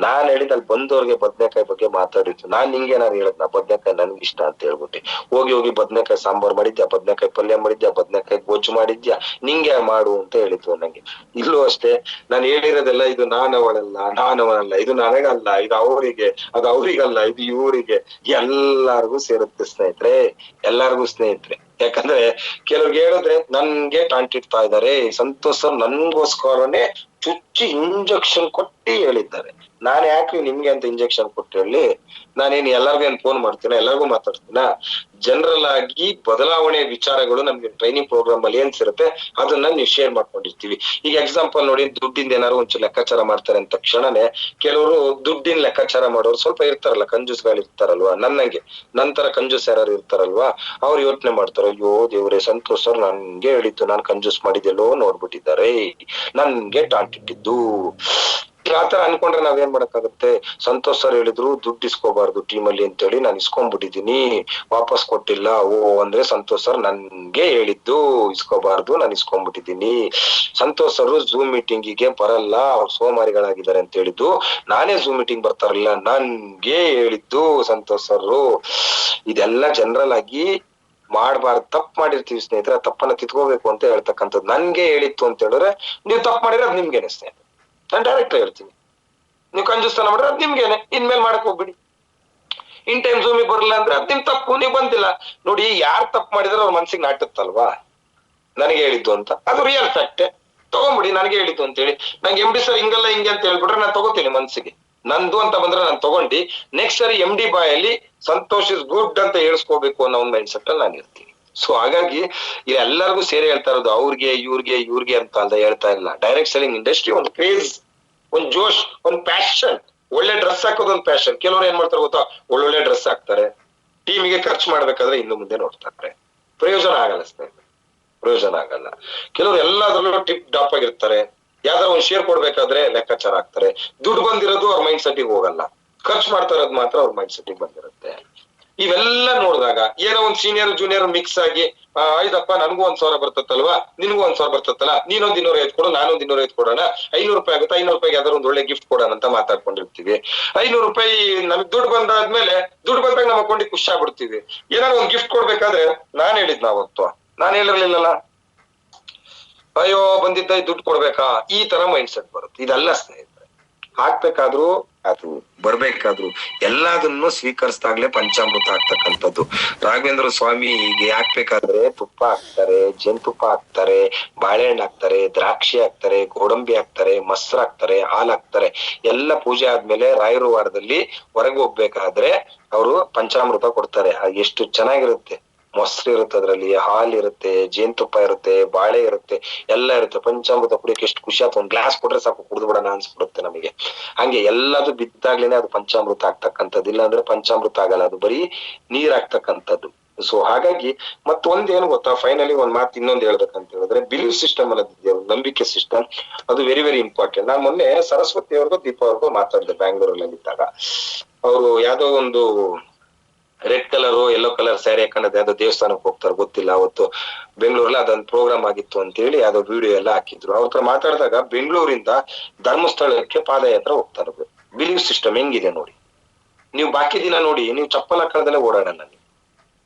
ನಾನ್ ಹೇಳಿದ್ ಅಲ್ಲಿ ಬಂದವ್ರಿಗೆ ಬದ್ನೆಕಾಯಿ ಬಗ್ಗೆ ಮಾತಾಡಿದ್ದು. ನಾನ್ ನಿಂಗೆ ನಾನು ಹೇಳದ್ನ ಬದ್ನೆಕಾಯಿ ನನ್ಗೆ ಇಷ್ಟ ಅಂತ ಹೇಳ್ಬಿಟ್ಟು? ಹೋಗಿ ಬದ್ನೆಕಾಯಿ ಸಾಂಬಾರ್ ಮಾಡಿದ್ಯಾ, ಬದ್ನೆಕಾಯಿ ಪಲ್ಯ ಮಾಡಿದ್ಯಾ, ಬದ್ನೆಕಾಯಿ ಗೊಜ್ಜು ಮಾಡಿದ್ಯಾ, ನಿಂಗೆ ಮಾಡು ಅಂತ ಹೇಳಿದ್ವು ನಂಗೆ. ಇಲ್ಲೂ ಅಷ್ಟೇ, ನಾನು ಹೇಳಿರೋದೆಲ್ಲ ಇದು ನಾನವನಲ್ಲ, ಇದು ನನಗಲ್ಲ, ಇದು ಅವರಿಗೆ, ಅದು ಅವ್ರಿಗಲ್ಲ, ಇದು ಇವರಿಗೆ, ಎಲ್ಲಾರ್ಗು ಸೇರುತ್ತೆ ಸ್ನೇಹಿತರೆ, ಎಲ್ಲಾರ್ಗು ಸ್ನೇಹಿತರೆ. ಯಾಕಂದ್ರೆ ಕೆಲವ್ರಿಗೆ ಹೇಳಿದ್ರೆ ನನ್ಗೆ ಟಾಂಟಿಡ್ತಾ ಇದ್ದಾರೆ, ಸಂತೋಷ್ ಸರ್ ನನ್ಗೋಸ್ಕರನೇ ಚುಚ್ಚಿ ಇಂಜೆಕ್ಷನ್ ಕೊಟ್ಟಿ ಹೇಳಿದ್ದಾರೆ. ನಾನ್ ಯಾಕೆ ನಿಮ್ಗೆ ಅಂತ ಇಂಜೆಕ್ಷನ್ ಕೊಟ್ಟು ಹೇಳಿ? ನಾನೇನ್ ಎಲ್ಲರಿಗೂ ಏನ್ ಫೋನ್ ಮಾಡ್ತೀನ, ಎಲ್ಲರಿಗೂ ಮಾತಾಡ್ತೀನ? ಜನರಲ್ ಆಗಿ ಬದಲಾವಣೆ ವಿಚಾರಗಳು ನಮ್ಗೆ ಟ್ರೈನಿಂಗ್ ಪ್ರೋಗ್ರಾಮ್ ಅಲ್ಲಿ ಏನ್ ಸಿರುತ್ತೆ ಅದನ್ನ ನೀವು ಶೇರ್ ಮಾಡ್ಕೊಂಡಿರ್ತೀವಿ. ಈಗ ಎಕ್ಸಾಂಪಲ್ ನೋಡಿ, ದುಡ್ಡಿಂದ ಏನಾದ್ರು ಒಂಚೂರು ಲೆಕ್ಕಾಚಾರ ಮಾಡ್ತಾರೆ ಅಂತ ತಕ್ಷಣನೇ ಕೆಲವರು ದುಡ್ಡಿನ ಲೆಕ್ಕಾಚಾರ ಮಾಡೋರು ಸ್ವಲ್ಪ ಇರ್ತಾರಲ್ಲ, ಕಂಜೂಸ್ಗಳು ಇರ್ತಾರಲ್ವಾ, ನನ್ನಂಗೆ ನಂತರ ಕಂಜೂಸ್ ಯಾರು ಇರ್ತಾರಲ್ವಾ, ಅವ್ರು ಯೋಚನೆ ಮಾಡ್ತಾರೆ, ಅಯ್ಯೋ ದೇವ್ರೆ, ಸಂತೋಷ್ ಸರ್ ನನ್ಗೆ ಹೇಳಿದ್ದು, ನಾನ್ ಕಂಜೂಸ್ ಮಾಡಿದ್ದೆಲ್ಲೋ ನೋಡ್ಬಿಟ್ಟಿದ್ದಾರೆ, ನನ್ಗೆ ಟಾಂಟ್ ಇಟ್ಟಿದ್ದು. ಆತರ ಅನ್ಕೊಂಡ್ರೆ ನಾವ್ ಏನ್ ಮಾಡಕ್ಕಾಗತ್ತೆ? ಸಂತೋಷ್ ಸರ್ ಹೇಳಿದ್ರು ದುಡ್ಡು ಇಸ್ಕೋಬಾರ್ದು ಟೀಮ್ ಅಲ್ಲಿ ಅಂತೇಳಿ ನಾನು ಇಸ್ಕೊಂಡ್ಬಿಟ್ಟಿದೀನಿ, ವಾಪಸ್ ಕೊಟ್ಟಿಲ್ಲ. ಓ ಅಂದ್ರೆ ಸಂತೋಷ್ ಸರ್ ನನ್ಗೆ ಹೇಳಿದ್ದು ಇಸ್ಕೋಬಾರ್ದು, ನಾನು ಇಸ್ಕೊಂಡ್ಬಿಟ್ಟಿದೀನಿ. ಸಂತೋಷ್ ಸರ್ ಝೂಮ್ ಮೀಟಿಂಗಿಗೆ ಬರಲ್ಲ, ಅವ್ರು ಸೋಮಾರಿಗಳಾಗಿದ್ದಾರೆ ಅಂತ ಹೇಳಿದ್ದು, ನಾನೇ ಝೂಮ್ ಮೀಟಿಂಗ್ ಬರ್ತಾರಲ್ಲ, ನನ್ಗೆ ಹೇಳಿದ್ದು ಸಂತೋಷ್ ಸರ್. ಇದೆಲ್ಲ ಜನರಲ್ ಆಗಿ ಮಾಡ್ಬಾರ್ದು, ತಪ್ಪು ಮಾಡಿರ್ತೀವಿ ಸ್ನೇಹಿತರೆ, ತಪ್ಪನ್ನ ತಿದ್ಕೋಬೇಕು ಅಂತ ಹೇಳ್ತಕ್ಕಂಥದ್ದು. ನನ್ಗೆ ಹೇಳಿತ್ತು ಅಂತ ಹೇಳಿದ್ರೆ ನೀವು ತಪ್ಪು ಮಾಡಿದ್ರೆ ಅದ್ ನಿಮ್ಗೇನೆ ಸ್ನೇಹಿತರೆ, ನಾನು ಡೈರೆಕ್ಟ್ ಹೇಳ್ತೀನಿ. ನೀವು ಕಂಜೂಸ್ತನ ಮಾಡಿದ್ರೆ ಅದ್ ನಿಮ್ಗೇನೆ, ಇನ್ಮೇಲೆ ಮಾಡಕ್ ಹೋಗ್ಬಿಡಿ. ಇನ್ ಟೈಮ್ ಝೂಮಿಗೆ ಬರಲ್ಲ ಅಂದ್ರೆ ಅದ್ ನಿಮ್ ತಪ್ಪು, ನೀವು ಬಂದಿಲ್ಲ. ನೋಡಿ, ಯಾರು ತಪ್ಪು ಮಾಡಿದ್ರೆ ಅವ್ರ ಮನ್ಸಿಗೆ ನಾಟುತ್ತಲ್ವಾ, ನನಗೆ ಹೇಳಿದ್ದು ಅಂತ, ಅದು ರಿಯಲ್ ಫ್ಯಾಕ್ಟ್. ತಗೊಂಬಿಡಿ, ನನಗೆ ಹೇಳಿದ್ದು ಅಂತ ಹೇಳಿ. ನಂಗೆ ಎಂ ಡಿ ಸರ್ ಹಿಂಗಲ್ಲ ಹಿಂಗೆ ಅಂತ ಹೇಳ್ಬಿಟ್ರೆ ನಾನು ತಗೋತೀನಿ ಮನ್ಸಿಗೆ, ನಂದು ಅಂತ ಬಂದ್ರೆ ನಾನು ತಗೊಂಡು ನೆಕ್ಸ್ಟ್ ಸರಿ ಎಂ ಡಿ ಬಾಯಲ್ಲಿ ಸಂತೋಷ್ ಇಸ್ ಗುಡ್ ಅಂತ ಹೇಳ್ಸ್ಕೋಬೇಕು ಅನ್ನೋ ಒಂದು ಮೈಂಡ್ ಸೆಟ್ ಅಲ್ಲಿ ನಾನು ಇರ್ತೀನಿ. ಸೊ ಹಾಗಾಗಿ ಎಲ್ಲರಿಗೂ ಸೇರಿ ಹೇಳ್ತಾ ಇರೋದು, ಅವ್ರಿಗೆ ಇವ್ರಿಗೆ ಅಂತ ಅಲ್ಲ ಹೇಳ್ತಾ ಇಲ್ಲ. ಡೈರೆಕ್ಟ್ ಸೆಲ್ಲಿಂಗ್ ಇಂಡಸ್ಟ್ರಿ ಒಂದು ಕ್ರೇಜ್, ಒಂದ್ ಜೋಶ್, ಒಂದ್ ಪ್ಯಾಷನ್. ಒಳ್ಳೆ ಡ್ರೆಸ್ ಹಾಕೋದು ಒಂದು ಪ್ಯಾಷನ್. ಕೆಲವರು ಏನ್ ಮಾಡ್ತಾರೆ ಗೊತ್ತಾ, ಒಳ್ಳೊಳ್ಳೆ ಡ್ರೆಸ್ ಹಾಕ್ತಾರೆ, ಟೀಮಿಗೆ ಖರ್ಚು ಮಾಡ್ಬೇಕಾದ್ರೆ ಇನ್ನು ಮುಂದೆ ನೋಡ್ತಾರೆ, ಪ್ರಯೋಜನ ಆಗಲ್ಲ ಸ್ನೇಹಿತರೆ, ಪ್ರಯೋಜನ ಆಗಲ್ಲ. ಕೆಲವರು ಎಲ್ಲಾದ್ರಲ್ಲೂ ಟಿಪ್ ಟಾಪ್ ಆಗಿರ್ತಾರೆ, ಯಾವ್ದಾರ ಒಂದ್ ಶೇರ್ ಕೊಡ್ಬೇಕಾದ್ರೆ ಲೆಕ್ಕಾಚಾರ ಹಾಕ್ತಾರೆ. ದುಡ್ಡು ಬಂದಿರೋದು ಅವ್ರ ಮೈಂಡ್ ಸೆಟ್ಟಿಗೆ ಹೋಗಲ್ಲ, ಖರ್ಚು ಮಾಡ್ತಾ ಇರೋದು ಮಾತ್ರ ಅವ್ರ ಮೈಂಡ್ ಸೆಟ್ಟಿಗೆ ಬಂದಿರುತ್ತೆ. ಇವೆಲ್ಲ ನೋಡಿದಾಗ ಏನೋ ಒಂದ್ ಸೀನಿಯರ್ ಜೂನಿಯರ್ ಮಿಕ್ಸ್ ಆಗಿ, ಆಯ್ತಪ್ಪ ನನ್ಗೂ 1,000 ಬರ್ತತ್ತಲ್ವಾ, ನಿನ್ಗೂ 1,000 ಬರ್ತತ್ತಲ್ಲ, ನೀನೊಂದ್ 250 ಕೊಡು, ನಾನೊಂದ್ 250 ಕೊಡೋಣ, 500 ರೂಪಾಯಿ ಆಗುತ್ತೆ, 500 ರೂಪಾಯಿಗೆ ಯಾವ್ದಾರು ಒಂದ್ ಒಳ್ಳೆ ಗಿಫ್ಟ್ ಕೊಡೋಣ ಅಂತ ಮಾತಾಡ್ಕೊಂಡಿರ್ತೀವಿ. 500 ರೂಪಾಯಿ ನಮ್ಗೆ ದುಡ್ಡು ಬಂದಾದ್ಮೇಲೆ, ದುಡ್ಡು ಬಂದಾಗ ನಮ್ಮ ಅಕೌಂಟಿಗೆ ಖುಷಿ ಆಗ್ಬಿಡ್ತೀವಿ. ಏನಾದ್ರು ಒಂದ್ ಗಿಫ್ಟ್ ಕೊಡ್ಬೇಕಾದ್ರೆ ನಾನ್ ಹೇಳಿದ್ ನಾವತ್ತು, ನಾನ್ ಹೇಳಿರ್ಲಿಲ್ಲಲ್ಲ, ಅಯ್ಯೋ ಬಂದಿದ್ದ ದುಡ್ಡು ಕೊಡ್ಬೇಕಾ, ಈ ತರ ಮೈಂಡ್ ಸೆಟ್ ಬರುತ್ತೆ. ಇದೆಲ್ಲ ಸ್ನೇಹಿತರೆ, ಹಾಕ್ಬೇಕಾದ್ರು ಅದು ಬರ್ಬೇಕಾದ್ರು ಎಲ್ಲದನ್ನು ಸ್ವೀಕರಿಸಿದಾಗ್ಲೇ ಪಂಚಾಮೃತ ಆಗ್ತಕ್ಕಂಥದ್ದು. ರಾಘವೇಂದ್ರ ಸ್ವಾಮಿ ಹೀಗೆ ಹಾಕ್ಬೇಕಾದ್ರೆ ತುಪ್ಪ ಹಾಕ್ತಾರೆ, ಜೇನುತುಪ್ಪ ಹಾಕ್ತಾರೆ, ಬಾಳೆಹಣ್ಣು ಹಾಕ್ತಾರೆ, ದ್ರಾಕ್ಷಿ ಹಾಕ್ತಾರೆ, ಗೋಡಂಬಿ ಹಾಕ್ತಾರೆ, ಮೊಸರು ಹಾಕ್ತಾರೆ, ಹಾಲು ಹಾಕ್ತಾರೆ. ಎಲ್ಲ ಪೂಜೆ ಆದ್ಮೇಲೆ ರಾಯರು ವಾರದಲ್ಲಿ ಹೊರಗೆ ಹೋಗ್ಬೇಕಾದ್ರೆ ಅವರು ಪಂಚಾಮೃತ ಕೊಡ್ತಾರೆ. ಎಷ್ಟು ಚೆನ್ನಾಗಿರುತ್ತೆ. ಮೊಸರು ಇರುತ್ತೆ, ಅದ್ರಲ್ಲಿ ಹಾಲು ಇರುತ್ತೆ, ಜೇನುತುಪ್ಪ ಇರುತ್ತೆ, ಬಾಳೆ ಇರುತ್ತೆ, ಎಲ್ಲ ಇರುತ್ತೆ. ಪಂಚಾಮೃತ ಕುಡಿಯಕ್ಕೆ ಎಷ್ಟು ಖುಷಿ ಆಯ್ತು, ಒಂದ್ ಗ್ಲಾಸ್ ಕೊಟ್ರೆ ಸಾಕು ಕುಡಿದು ಬಿಡೋಣ ಅನ್ಸ್ಬಿಡುತ್ತೆ ನಮಗೆ. ಹಂಗೆ ಎಲ್ಲದು ಬಿದ್ದಾಗ್ಲೇನೆ ಅದು ಪಂಚಾಮೃತ ಆಗ್ತಕ್ಕಂಥದ್ದು, ಇಲ್ಲ ಅಂದ್ರೆ ಪಂಚಾಮೃತ ಆಗಲ್ಲ, ಅದು ಬರೀ ನೀರ್ ಆಗ್ತಕ್ಕಂಥದ್ದು. ಸೊ ಹಾಗಾಗಿ ಮತ್ತೊಂದ್ ಏನು ಗೊತ್ತಾ, ಫೈನಲಿ ಒಂದ್ ಮಾತು ಇನ್ನೊಂದು ಹೇಳ್ಬೇಕಂತ ಹೇಳಿದ್ರೆ, ಬಿಲೀವ್ ಸಿಸ್ಟಮ್ ಅನ್ನೋದಿದೆ, ನಂಬಿಕೆ ಸಿಸ್ಟಮ್, ಅದು ವೆರಿ ವೆರಿ ಇಂಪಾರ್ಟೆಂಟ್. ನಾನ್ ಮೊನ್ನೆ ಸರಸ್ವತಿ ಅವ್ರಿಗೂ ದೀಪಾ ಅವ್ರಿಗೂ ಮಾತಾಡಿದೆ ಬ್ಯಾಂಗ್ಳೂರಲ್ಲಿ ಇದ್ದಾಗ. ಅವರು ಯಾವ್ದೋ ಒಂದು red colour yellow colour sari ಹಾಕೊಂಡದ್ ಯಾವ್ದೋ ದೇವಸ್ಥಾನಕ್ಕೆ ಹೋಗ್ತಾರೆ ಗೊತ್ತಿಲ್ಲ, ಅವತ್ತು ಬೆಂಗಳೂರಲ್ಲಿ ಅದೊಂದು ಪ್ರೋಗ್ರಾಮ್ ಆಗಿತ್ತು ಅಂತ ಹೇಳಿ ಯಾವ್ದೋ ವಿಡಿಯೋ ಎಲ್ಲ ಹಾಕಿದ್ರು. ಅವ್ರ ಹತ್ರ ಮಾತಾಡಿದಾಗ ಬೆಂಗಳೂರಿಂದ ಧರ್ಮಸ್ಥಳಕ್ಕೆ ಪಾದಯಾತ್ರೆ ಹೋಗ್ತಾರೆ. ಬಿಲೀವ್ ಸಿಸ್ಟಮ್ ಹೆಂಗಿದೆ ನೋಡಿ. ನೀವು ಬಾಕಿ ದಿನ ನೋಡಿ, ನೀವು ಚಪ್ಪಲ್ ಹಾಕಳದಲ್ಲೇ ಓಡಾಡಲ್ಲ, ನೀವು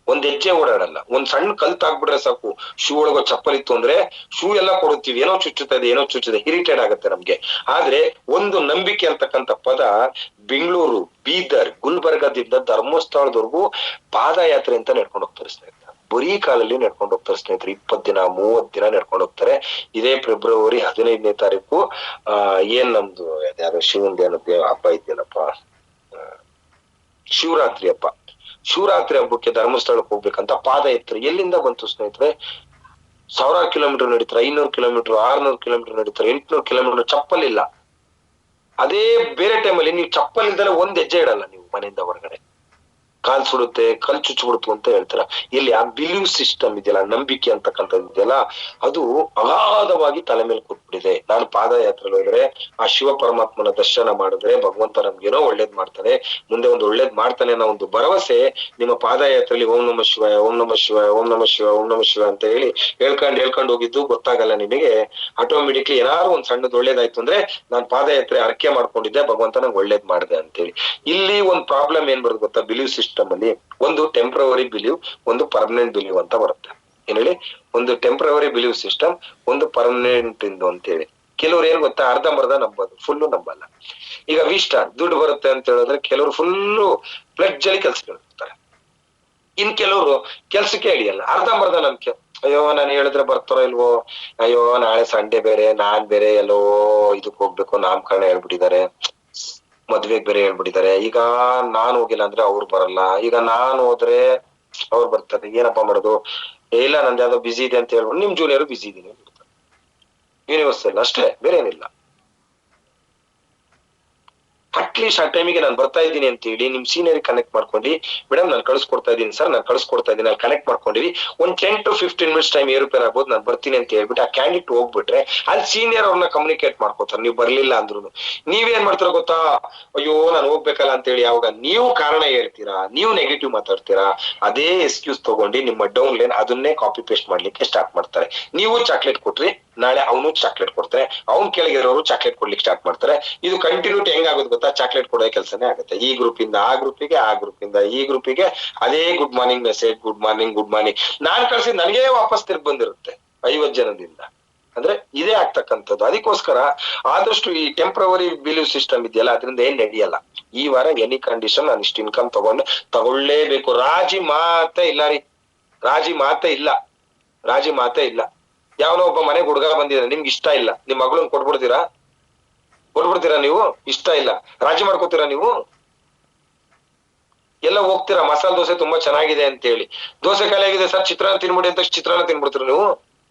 ಒಂದ್ ಹೆಜ್ಜೆ ಓಡಾಡಲ್ಲ. ಒಂದ್ ಸಣ್ಣ ಕಲ್ತ್ ಹಾಕ್ಬಿಟ್ರೆ ಸಾಕು, ಶೂ ಒಳಗ ಚಪ್ಪಲ್ ಇತ್ತು ಅಂದ್ರೆ ಶೂ ಎಲ್ಲ ಕೊಡುತ್ತೀವಿ, ಏನೋ ಚುಚ್ಚುತ್ತದೆ ಏನೋ ಚುಚ್ಚುತ್ತದೆ, ಇರಿಟೇಟ್ ಆಗುತ್ತೆ ನಮ್ಗೆ. ಆದ್ರೆ ಒಂದು ನಂಬಿಕೆ ಅಂತಕ್ಕಂಥ ಪದ ಬೆಂಗಳೂರು, ಬೀದರ್, ಗುಲ್ಬರ್ಗದಿಂದ ಧರ್ಮಸ್ಥಳದವರೆಗೂ ಪಾದಯಾತ್ರೆ ಅಂತ ನಡ್ಕೊಂಡು ಹೋಗ್ತಾರೆ ಸ್ನೇಹಿತರೆ. ಬರೀ ಕಾಲಲ್ಲಿ ನಡ್ಕೊಂಡು ಹೋಗ್ತಾರೆ ಸ್ನೇಹಿತರೆ. 20 ದಿನ 30 ದಿನ ನಡ್ಕೊಂಡು ಹೋಗ್ತಾರೆ. ಇದೇ ಫೆಬ್ರವರಿ 15ನೇ ತಾರೀಕು ಏನ್ ನಮ್ದು ಯಾವ್ದೋ ಶಿವಂದ ಏನೋ ಹಬ್ಬ ಇದೆಯಲ್ಲಪ್ಪ, ಶಿವರಾತ್ರಿ ಹಬ್ಬ. ಶಿವರಾತ್ರಿ ಹಬ್ಬಕ್ಕೆ ಧರ್ಮಸ್ಥಳಕ್ಕೆ ಹೋಗ್ಬೇಕಂತ ಪಾದಯಾತ್ರೆ ಎಲ್ಲಿಂದ ಬಂತು ಸ್ನೇಹಿತರೆ? 1000 ಕಿಲೋಮೀಟರ್ ನಡೀತಾರೆ, 500 ಕಿಲೋಮೀಟರ್, 600 ಕಿಲೋಮೀಟರ್ ನಡೀತಾರೆ, 800 ಕಿಲೋಮೀಟರ್. ಚಪ್ಪಲ್ ಇಲ್ಲ. ಅದೇ ಬೇರೆ ಟೈಮಲ್ಲಿ ನೀವು ಚಪ್ಪಲ್ ಇಲ್ದಲೆ ಒಂದ್ ಹೆಜ್ಜೆ ಇಡಲ್ಲ ನೀವು ಮನೆಯಿಂದ ಹೊರಗಡೆ, ಕಾಲ್ ಸುಡುತ್ತೆ, ಕಲ್ ಚುಚ್ಚಿಬಿಡ್ತು ಅಂತ ಹೇಳ್ತಾರ. ಇಲ್ಲಿ ಆ ಬಿಲೀವ್ ಸಿಸ್ಟಮ್ ಇದೆಯಲ್ಲ, ನಂಬಿಕೆ ಅಂತಕ್ಕಂಥದ್ದು ಇದೆಯಲ್ಲ, ಅದು ಅಗಾಧವಾಗಿ ತಲೆ ಮೇಲೆ ಕೂತ್ಬಿಟ್ಟಿದೆ. ನಾನು ಪಾದಯಾತ್ರೆ ಹೋದ್ರೆ ಆ ಶಿವ ಪರಮಾತ್ಮನ ದರ್ಶನ ಮಾಡಿದ್ರೆ ಭಗವಂತ ನಮ್ಗೇನೋ ಒಳ್ಳೇದ್ ಮಾಡ್ತಾನೆ, ಮುಂದೆ ಒಂದು ಒಳ್ಳೇದ್ ಮಾಡ್ತಾನೆ ಅನ್ನೋ ಒಂದು ಭರವಸೆ ನಿಮ್ಮ ಪಾದಯಾತ್ರೆಯಲ್ಲಿ ಓಂ ನಮ ಶಿವಾಯ, ಓಂ ನಮ ಶಿವಾಯ, ಓಂ ನಮ ಶಿವಾಯ, ಓಂ ನಮ ಶಿವಾಯ ಅಂತ ಹೇಳಿ ಹೇಳ್ಕೊಂಡು ಹೋಗಿದ್ದು ಗೊತ್ತಾಗಲ್ಲ ನಿಮಗೆ. ಆಟೋಮೆಟಿಕ್ಲಿ ಏನಾದ್ರು ಒಂದ್ ಸಣ್ಣದ್ ಒಳ್ಳೇದಾಯ್ತು ಅಂದ್ರೆ ನಾನ್ ಪಾದಯಾತ್ರೆ ಅರಕೆ ಮಾಡ್ಕೊಂಡಿದ್ದೆ, ಭಗವಂತ ನಂಗೆ ಒಳ್ಳೇದ್ ಮಾಡಿದೆ ಅಂತೇಳಿ. ಇಲ್ಲಿ ಒಂದ್ ಪ್ರಾಬ್ಲಮ್ ಏನ್ ಬರುತ್ತೆ ಗೊತ್ತಾ, ಬಿಲೀವ್ ಸಿಸ್ಟಮ್ ಅಲ್ಲಿ ಒಂದು ಟೆಂಪ್ರವರಿ ಬಿಲೀವ್, ಒಂದು ಪರ್ಮನೆಂಟ್ ಬಿಲೀವ್ ಅಂತ ಬರುತ್ತೆ. ಏನ್ ಹೇಳಿ, ಒಂದು ಟೆಂಪ್ರವರಿ ಬಿಲೀವ್ ಸಿಸ್ಟಮ್, ಒಂದು ಪರ್ಮನೆಂಟ್ ಇಂದು ಅಂತ ಹೇಳಿ. ಕೆಲವ್ರು ಏನ್ ಗೊತ್ತಾ, ಅರ್ಧಂಬರ್ಧ ನಂಬೋದು, ಫುಲ್ಲು ನಂಬಲ್ಲ. ಈಗ ವಿಸ್ಟಾರ್ ದುಡ್ಡು ಬರುತ್ತೆ ಅಂತ ಹೇಳಿದ್ರೆ ಕೆಲವರು ಫುಲ್ಲು ಪ್ಲೆಡ್ಜ್ ಅಲ್ಲಿ ಕೆಲ್ಸಗಳಿರ್ತಾರೆ. ಇನ್ ಕೆಲವರು ಕೆಲ್ಸಕ್ಕೆ ಹಿಡಿಯಲ್ಲ, ಅರ್ಧಂಬರ್ಧ ನಂಬಿಕೆ. ಅಯ್ಯೋ ನಾನು ಹೇಳಿದ್ರೆ ಬರ್ತಾರೋ ಇಲ್ವೋ, ಅಯ್ಯೋ ನಾಳೆ ಸಂಡೇ ಬೇರೆ, ನಾನ್ ಬೇರೆ ಎಲ್ಲೋ ಇದಕ್ ಹೋಗ್ಬೇಕು, ನಾಮಕರಣ ಹೇಳ್ಬಿಟ್ಟಿದ್ದಾರೆ, ಮದ್ವೆಗ್ ಬೇರೆ ಹೇಳ್ಬಿಟ್ಟಿದ್ದಾರೆ. ಈಗ ನಾನ್ ಹೋಗಿಲ್ಲ ಅಂದ್ರೆ ಅವ್ರು ಬರಲ್ಲ, ಈಗ ನಾನ್ ಹೋದ್ರೆ ಅವ್ರು ಬರ್ತಾರೆ. ಏನಪ್ಪಾ ಮಾಡೋದು? ಇಲ್ಲ ನಂದು ಯಾವ್ದೋ ಬಿಸಿ ಇದೆ ಅಂತ ಹೇಳ್ಬಿಟ್ಟು ನಿಮ್ ಜೂನಿಯರ್ ಬಿಸಿ ಇದೀನಿ ಯೂನಿವರ್ಸಲ್ ಅಷ್ಟೇ, ಬೇರೆ ಏನಿಲ್ಲ. ಅಟ್ಲೀಸ್ಟ್ ಆ ಟೈಮಿಗೆ ನಾನು ಬರ್ತಾ ಇದ್ದೀನಿ ಅಂತ ಹೇಳಿ ನಿಮ್ ಸೀನಿಯರ್ ಕನೆಕ್ಟ್ ಮಾಡ್ಕೊಂಡು, ಮೇಡಮ್ ನಾನು ಕಳ್ಸ್ಕೊಡ್ತಾ ಇದ್ದೀನಿ ಸರ್, ನಾನು ಕಳ್ಸ್ಕೊಡ್ತಾ ಇದ್ದೀನಿ, ಅಲ್ಲಿ ಕನೆಕ್ಟ್ ಮಾಡ್ಕೊಂಡಿವಿ, ಒಂದ್ 10 to 15 ಮಿನಿಟ್ಸ್ ಟೈಮ್ ಏರುಪೇರ್ ಆಗ್ಬೋದು, ನಾನು ಬರ್ತೀನಿ ಅಂತ ಹೇಳ್ಬಿಟ್ಟು ಆ ಕ್ಯಾಂಡಿಡೇಟ್ ಹೋಗ್ಬಿಟ್ರೆ ಅಲ್ಲಿ ಸೀನಿಯರ್ ಅವ್ರನ್ನ ಕಮ್ಯುನಿಕೇಟ್ ಮಾಡ್ಕೋತಾರೆ. ನೀವು ಬರ್ಲಿಲ್ಲ ಅಂದ್ರು ನೀವೇನ್ ಮಾಡ್ತೀರಾ ಗೊತ್ತಾ? ಅಯ್ಯೋ ನಾನು ಹೋಗ್ಬೇಕಲ್ಲ ಅಂತ ಹೇಳಿ ಯಾವಾಗ ನೀವು ಕಾರಣ ಹೇಳ್ತೀರಾ, ನೀವು ನೆಗೆಟಿವ್ ಮಾತಾಡ್ತೀರಾ, ಅದೇ ಎಕ್ಸ್ಕ್ಯೂಸ್ ತಗೊಂಡು ನಿಮ್ಮ ಡೌನ್ ಲೈನ್ ಅದನ್ನೇ ಕಾಪಿ ಪೇಸ್ಟ್ ಮಾಡ್ಲಿಕ್ಕೆ ಸ್ಟಾರ್ಟ್ ಮಾಡ್ತಾರೆ. ನೀವು ಚಾಕ್ಲೇಟ್ ಕೊಟ್ರಿ, ನಾಳೆ ಅವನು ಚಾಕ್ಲೇಟ್ ಕೊಡ್ತಾರೆ, ಅವ್ನ್ ಕೆಳಗಿರೋರು ಚಾಕ್ಲೇಟ್ ಕೊಡ್ಲಿಕ್ಕೆ ಸ್ಟಾರ್ಟ್ ಮಾಡ್ತಾರೆ. ಇದು ಕಂಟಿನ್ಯೂಟಿ ಹೆಂಗಾಗುತ್ತೆ ಗೊತ್ತಾ? ಚಾಕ್ಲೇಟ್ ಕೊಡೋ ಕೆಲಸನೇ ಆಗುತ್ತೆ. ಈ ಗ್ರೂಪ್ ಇಂದ ಆ ಗ್ರೂಪಿಗೆ, ಆ ಗ್ರೂಪ್ ಇಂದ ಈ ಗ್ರೂಪಿಗೆ ಅದೇ good morning message, good morning good morning. ನಾನ್ ಕಳ್ಸಿ ನನಗೇ ವಾಪಸ್ ತಿರ್ಗಿ ಬಂದಿರುತ್ತೆ 50 ಜನದಿಂದ. ಅಂದ್ರೆ ಇದೇ ಆಗ್ತಕ್ಕಂಥದ್ದು. ಅದಕ್ಕೋಸ್ಕರ ಆದಷ್ಟು ಈ ಟೆಂಪ್ರವರಿ ಬಿಲೀವ್ ಸಿಸ್ಟಮ್ ಇದೆಯಲ್ಲ, ಅದರಿಂದ ಏನ್ ನಡೆಯಲ್ಲ. ಈ ವಾರ ಎನಿ ಕಂಡೀಷನ್ ನಾನು ಇಷ್ಟು ಇನ್ಕಮ್ ತಗೊಳ್ಳೇಬೇಕು. ರಾಜಿ ಮಾತೇ ಇಲ್ಲ ರೀ, ರಾಜಿ ಮಾತೇ ಇಲ್ಲ, ರಾಜಿ ಮಾತೇ ಇಲ್ಲ. ಯಾವನೋ ಒಬ್ಬ ಮನೆಗೆ ಹುಡುಗ ಬಂದಿದ್ದಾನೆ, ನಿಮ್ಗೆ ಇಷ್ಟ ಇಲ್ಲ, ನಿಮ್ ಮಗಳನ್ನ ಕೊಟ್ಬಿಡ್ತೀರಾ? ಕೊಟ್ಬಿಡ್ತೀರಾ ನೀವು? ಇಷ್ಟ ಇಲ್ಲ, ರಾಜಿ ಮಾಡ್ಕೋತೀರಾ ನೀವು? ಎಲ್ಲ ಹೋಗ್ತೀರಾ ಮಸಾಲೆ ದೋಸೆ ತುಂಬಾ ಚೆನ್ನಾಗಿದೆ ಅಂತ ಹೇಳಿ, ದೋಸೆ ಖಾಲಿ ಆಗಿದೆ ಸರ್ ಚಿತ್ರಾನ್ನ ತಿನ್ಬಿಡಿ ಅಂತ ಚಿತ್ರಾನ್ನ ತಿನ್ಬಿಡ್ತೀರಾ ನೀವು?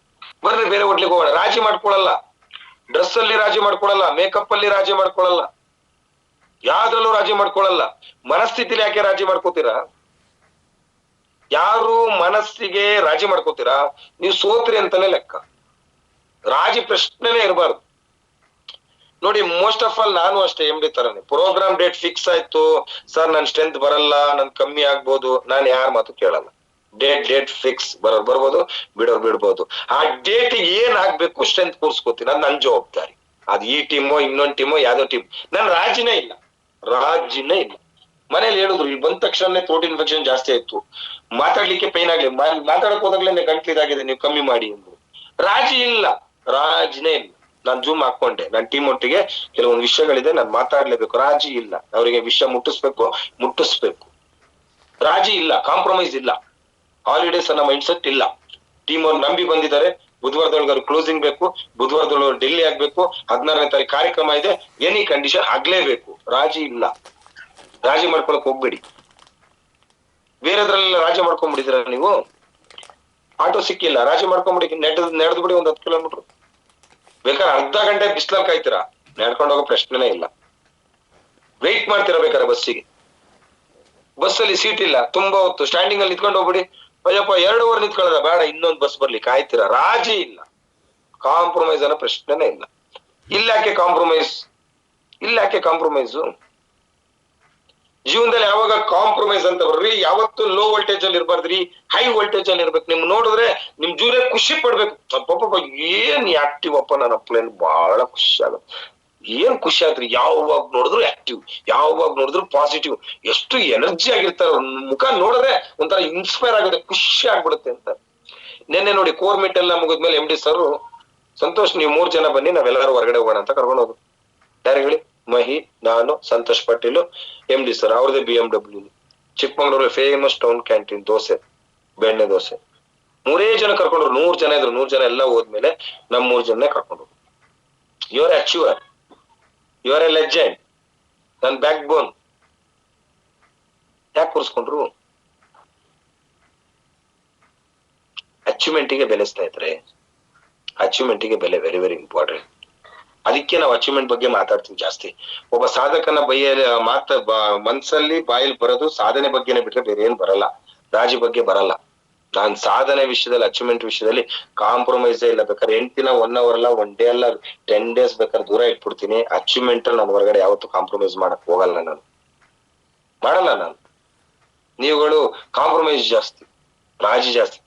ಬರ್ರಿ ಬೇರೆ ಹೋಟ್ಲಿಗೆ ಹೋಗೋಣ. ರಾಜಿ ಮಾಡ್ಕೊಳಲ್ಲ, ಡ್ರೆಸ್ ಅಲ್ಲಿ ರಾಜಿ ಮಾಡ್ಕೊಳಲ್ಲ, ಮೇಕಪ್ ಅಲ್ಲಿ ರಾಜಿ ಮಾಡ್ಕೊಳಲ್ಲ, ಯಾವ್ದ್ರಲ್ಲೂ ರಾಜಿ ಮಾಡ್ಕೊಳಲ್ಲ. ಮನಸ್ಥಿತಿಲಿ ಯಾಕೆ ರಾಜಿ ಮಾಡ್ಕೋತೀರಾ? ಯಾರು ಮನಸ್ಸಿಗೆ ರಾಜಿ ಮಾಡ್ಕೋತೀರಾ ನೀವು ಸೋತ್ರಿ ಅಂತಾನೆ ಲೆಕ್ಕ. ರಾಜಿ ಪ್ರಶ್ನೆನೇ ಇರಬಾರ್ದು. ನೋಡಿ, ಮೋಸ್ಟ್ ಆಫ್ ಆಲ್ ನಾನು ಅಷ್ಟೇ MD ತರನೇ. ಪ್ರೋಗ್ರಾಮ್ ಡೇಟ್ ಫಿಕ್ಸ್ ಆಯ್ತು ಸರ್, ನನ್ ಸ್ಟ್ರೆಂತ್ ಬರಲ್ಲ, ನನ್ ಕಮ್ಮಿ ಆಗ್ಬೋದು, ನಾನು ಯಾರ ಮಾತು ಕೇಳಲ್ಲ. ಡೇಟ್ ಫಿಕ್ಸ್, ಬರ್ಬೋದು, ಬಿಡ್ಬೋದು. ಆ ಡೇಟ್ ಏನ್ ಆಗ್ಬೇಕು ಸ್ಟ್ರೆಂತ್ ಕೂರ್ಸ್ಕೋತೀನಿ, ಅದು ನನ್ ಜವಾಬ್ದಾರಿ. ಅದು ಈ ಟೀಮೋ ಇನ್ನೊಂದ್ ಟೀಮೋ ಯಾವ್ದೋ ಟೀಮ್, ನನ್ ರಾಜಿನೇ ಇಲ್ಲ, ರಾಜಿನೇ ಇಲ್ಲ. ಮನೇಲಿ ಹೇಳಿದ್ರು, ಇಲ್ಲಿ ಬಂದ ತಕ್ಷಣ ಥ್ರೋಟ್ ಇನ್ಫೆಕ್ಷನ್ ಜಾಸ್ತಿ ಆಯ್ತು, ಮಾತಾಡ್ಲಿಕ್ಕೆ ಪೈನ್ ಆಗ್ಲಿ, ಮಾತಾಡಕ್ ಹೋದಾಗ್ಲೇ ಗಂಟ್ಲು ಇದಾಗಿದೆ, ನೀವು ಕಮ್ಮಿ ಮಾಡಿ ಅಂದ್ರು. ರಾಜಿ ಇಲ್ಲ, ರಾಜಿನೇ ಇಲ್ಲ. ನಾನ್ ಜೂಮ್ ಹಾಕೊಂಡೆ, ನನ್ನ ಟೀಮ್ ಒಟ್ಟಿಗೆ ಕೆಲವೊಂದು ವಿಷಯಗಳಿದೆ, ನಾನು ಮಾತಾಡ್ಲೇಬೇಕು. ರಾಜಿ ಇಲ್ಲ, ಅವರಿಗೆ ವಿಷಯ ಮುಟ್ಟಿಸ್ಬೇಕು. ರಾಜಿ ಇಲ್ಲ, ಕಾಂಪ್ರಮೈಸ್ ಇಲ್ಲ, ಹಾಲಿಡೇಸ್ ಅನ್ನೋ ಮೈಂಡ್ ಸೆಟ್ ಇಲ್ಲ. ಟೀಮ್ ಅವ್ರು ನಂಬಿ ಬಂದಿದ್ದಾರೆ, ಬುಧವಾರದೊಳಗಾರು ಕ್ಲೋಸಿಂಗ್ ಬೇಕು, ಬುಧವಾರದೊಳಗೆ ಡೆಲ್ಲಿ ಆಗ್ಬೇಕು, 16ನೇ ತಾರೀಕು ಕಾರ್ಯಕ್ರಮ ಇದೆ, ಎನಿ ಕಂಡೀಷನ್ ಆಗ್ಲೇಬೇಕು. ರಾಜಿ ಇಲ್ಲ, ರಾಜಿ ಮಾಡ್ಕೊಳಕ್ ಹೋಗ್ಬೇಡಿ. ಬೇರೆದ್ರಲ್ಲೆಲ್ಲ ರಾಜಿ ಮಾಡ್ಕೊಂಡ್ಬಿಟ್ಟಿದ್ದೀರ ನೀವು. ಆಟೋ ಸಿಕ್ಕಿಲ್ಲ, ರಾಜಿ ಮಾಡ್ಕೊಂಡ್ಬಿಡಿ, ನಡೆದು ಬಿಡಿ 10 ಕಿಲೋಮೀಟರ್. ಬೇಕಾದ್ರೆ ಅರ್ಧ ಗಂಟೆ ಬಿಸ್ಲಲ್ಲಿ ಕಾಯ್ತೀರಾ, ನಡ್ಕೊಂಡು ಹೋಗೋ ಪ್ರಶ್ನೆನೇ ಇಲ್ಲ. ವೆಯ್ಟ್ ಮಾಡ್ತೀರಾ ಬೇಕಾದ್ರೆ ಬಸ್ಸಲ್ಲಿ ಸೀಟ್ ಇಲ್ಲ, ತುಂಬಾ ಹೊತ್ತು ಸ್ಟ್ಯಾಂಡಿಂಗ್ ಅಲ್ಲಿ ನಿಂತ್ಕೊಂಡು ಹೋಗ್ಬಿಡಿ. ಅಯ್ಯಪ್ಪ 2 ಅವರ್ ನಿಂತ್ಕೊಳ್ಳೋದ ಬೇಡ, ಇನ್ನೊಂದು ಬಸ್ ಬರ್ಲಿ ಕಾಯ್ತೀರಾ. ರಾಜಿ ಇಲ್ಲ, ಕಾಂಪ್ರಮೈಸ್ ಅನ್ನೋ ಪ್ರಶ್ನೆನೇ ಇಲ್ಲ. ಇಲ್ಲಾಕೆ ಕಾಂಪ್ರಮೈಸು? ಜೀವನದಲ್ಲಿ ಯಾವಾಗ ಕಾಂಪ್ರಮೈಸ್ ಅಂತ ಬರ್ರಿ, ಯಾವತ್ತು ಲೋ ವೋಲ್ಟೇಜ್ ಅಲ್ಲಿ ಇರ್ಬಾರ್ದ್ರಿ, ಹೈ ವೋಲ್ಟೇಜ್ ಅಲ್ಲಿ ಇರ್ಬೇಕು. ನಿಮ್ ನೋಡಿದ್ರೆ ನಿಮ್ ಜೂನಿಯರ್ ಖುಷಿ ಪಡ್ಬೇಕು. ಪಾಪ ಏನ್ ಆಕ್ಟಿವ್ ಅಪ್ಪ, ನನ್ನ ಅಪ್ಲೇನ್ ಬಹಳ ಖುಷಿ ಆಗುತ್ತೆ. ಏನ್ ಖುಷಿ ಆದ್ರಿ, ಯಾವಾಗ ನೋಡಿದ್ರು ಆಕ್ಟಿವ್, ಯಾವಾಗ ನೋಡಿದ್ರು ಪಾಸಿಟಿವ್, ಎಷ್ಟು ಎನರ್ಜಿ ಆಗಿರ್ತಾರ. ಮುಖ ನೋಡಿದ್ರೆ ಒಂಥರ ಇನ್ಸ್ಪೈರ್ ಆಗುತ್ತೆ, ಖುಷಿ ಆಗ್ಬಿಡುತ್ತೆ ಅಂತ. ನಿನ್ನೆ ನೋಡಿ ಕೋರ್ ಮೀಟ್ ಎಲ್ಲ ಮುಗಿದ್ಮೇಲೆ MD ಸರ್, ಸಂತೋಷ್ ನೀವು 3 ಜನ ಬನ್ನಿ, ನಾವೆಲ್ಲರೂ ಹೊರಗಡೆ ಹೋಗೋಣ ಅಂತ ಕರ್ಕೊಂಡು ಹೋಗುದು. ಯಾರು ಹೇಳಿ? ಮಹಿ, ನಾನು, ಸಂತೋಷ್ ಪಾಟೀಲ್, MD ಸರ್. ಅವ್ರದೇ BMW, Chikmagalur famous town canteen dosa, ಬೆಣ್ಣೆ ದೋಸೆ. 3 ಜನ ಕರ್ಕೊಂಡ್ರು. 100 ಜನ ಇದ್ರು. 100 ಜನ ಎಲ್ಲ ಹೋದ್ಮೇಲೆ ನಮ್ 3 ಜನ ಕರ್ಕೊಂಡು. You are achiever, you are a legend, ನನ್ ಬ್ಯಾಕ್ ಬೋನ್. ಯಾಕೆ ಕೂರಿಸ್ಕೊಂಡ್ರು? ಅಚೀವ್ಮೆಂಟಿಗೆ ಬೆಲೆ ಸ್ನೇಹಿತರೆ, ಅಚೀವ್ಮೆಂಟಿಗೆ ಬೆಲೆ ವೆರಿ ವೆರಿ ಇಂಪಾರ್ಟೆಂಟ್. ಅದಕ್ಕೆ ನಾವು ಅಚೀವ್ಮೆಂಟ್ ಬಗ್ಗೆ ಮಾತಾಡ್ತೀವಿ ಜಾಸ್ತಿ. ಒಬ್ಬ ಸಾಧಕನ ಮನ್ಸಲ್ಲಿ ಬಾಯಲ್ಲಿ ಬರೋದು ಸಾಧನೆ ಬಗ್ಗೆನೆ ಬಿಟ್ರೆ ಬೇರೆ ಏನ್ ಬರಲ್ಲ, ರಾಜಿ ಬಗ್ಗೆ ಬರಲ್ಲ. ನಾನ್ ಸಾಧನೆ ವಿಷಯದಲ್ಲಿ, ಅಚೀವ್ಮೆಂಟ್ ವಿಷಯದಲ್ಲಿ ಕಾಂಪ್ರಮೈಸೇ ಇಲ್ಲ. ಬೇಕಾದ್ರೆ 8 ದಿನ 1 ಅವರ್ ಅಲ್ಲ, 1 ಡೇ ಅಲ್ಲ, 10 ಡೇಸ್ ಬೇಕಾದ್ರೆ ದೂರ ಇಟ್ಬಿಡ್ತೀನಿ. ಅಚೀವ್ಮೆಂಟ್ ನಾನು ಹೊರಗಡೆ ಯಾವತ್ತು ಕಾಂಪ್ರಮೈಸ್ ಮಾಡಕ್ ಹೋಗಲ್ಲ, ಮಾಡಲ್ಲ ನಾನು. ನೀವುಗಳು ಕಾಂಪ್ರಮೈಸ್ ಜಾಸ್ತಿ, ರಾಜಿ ಜಾಸ್ತಿ.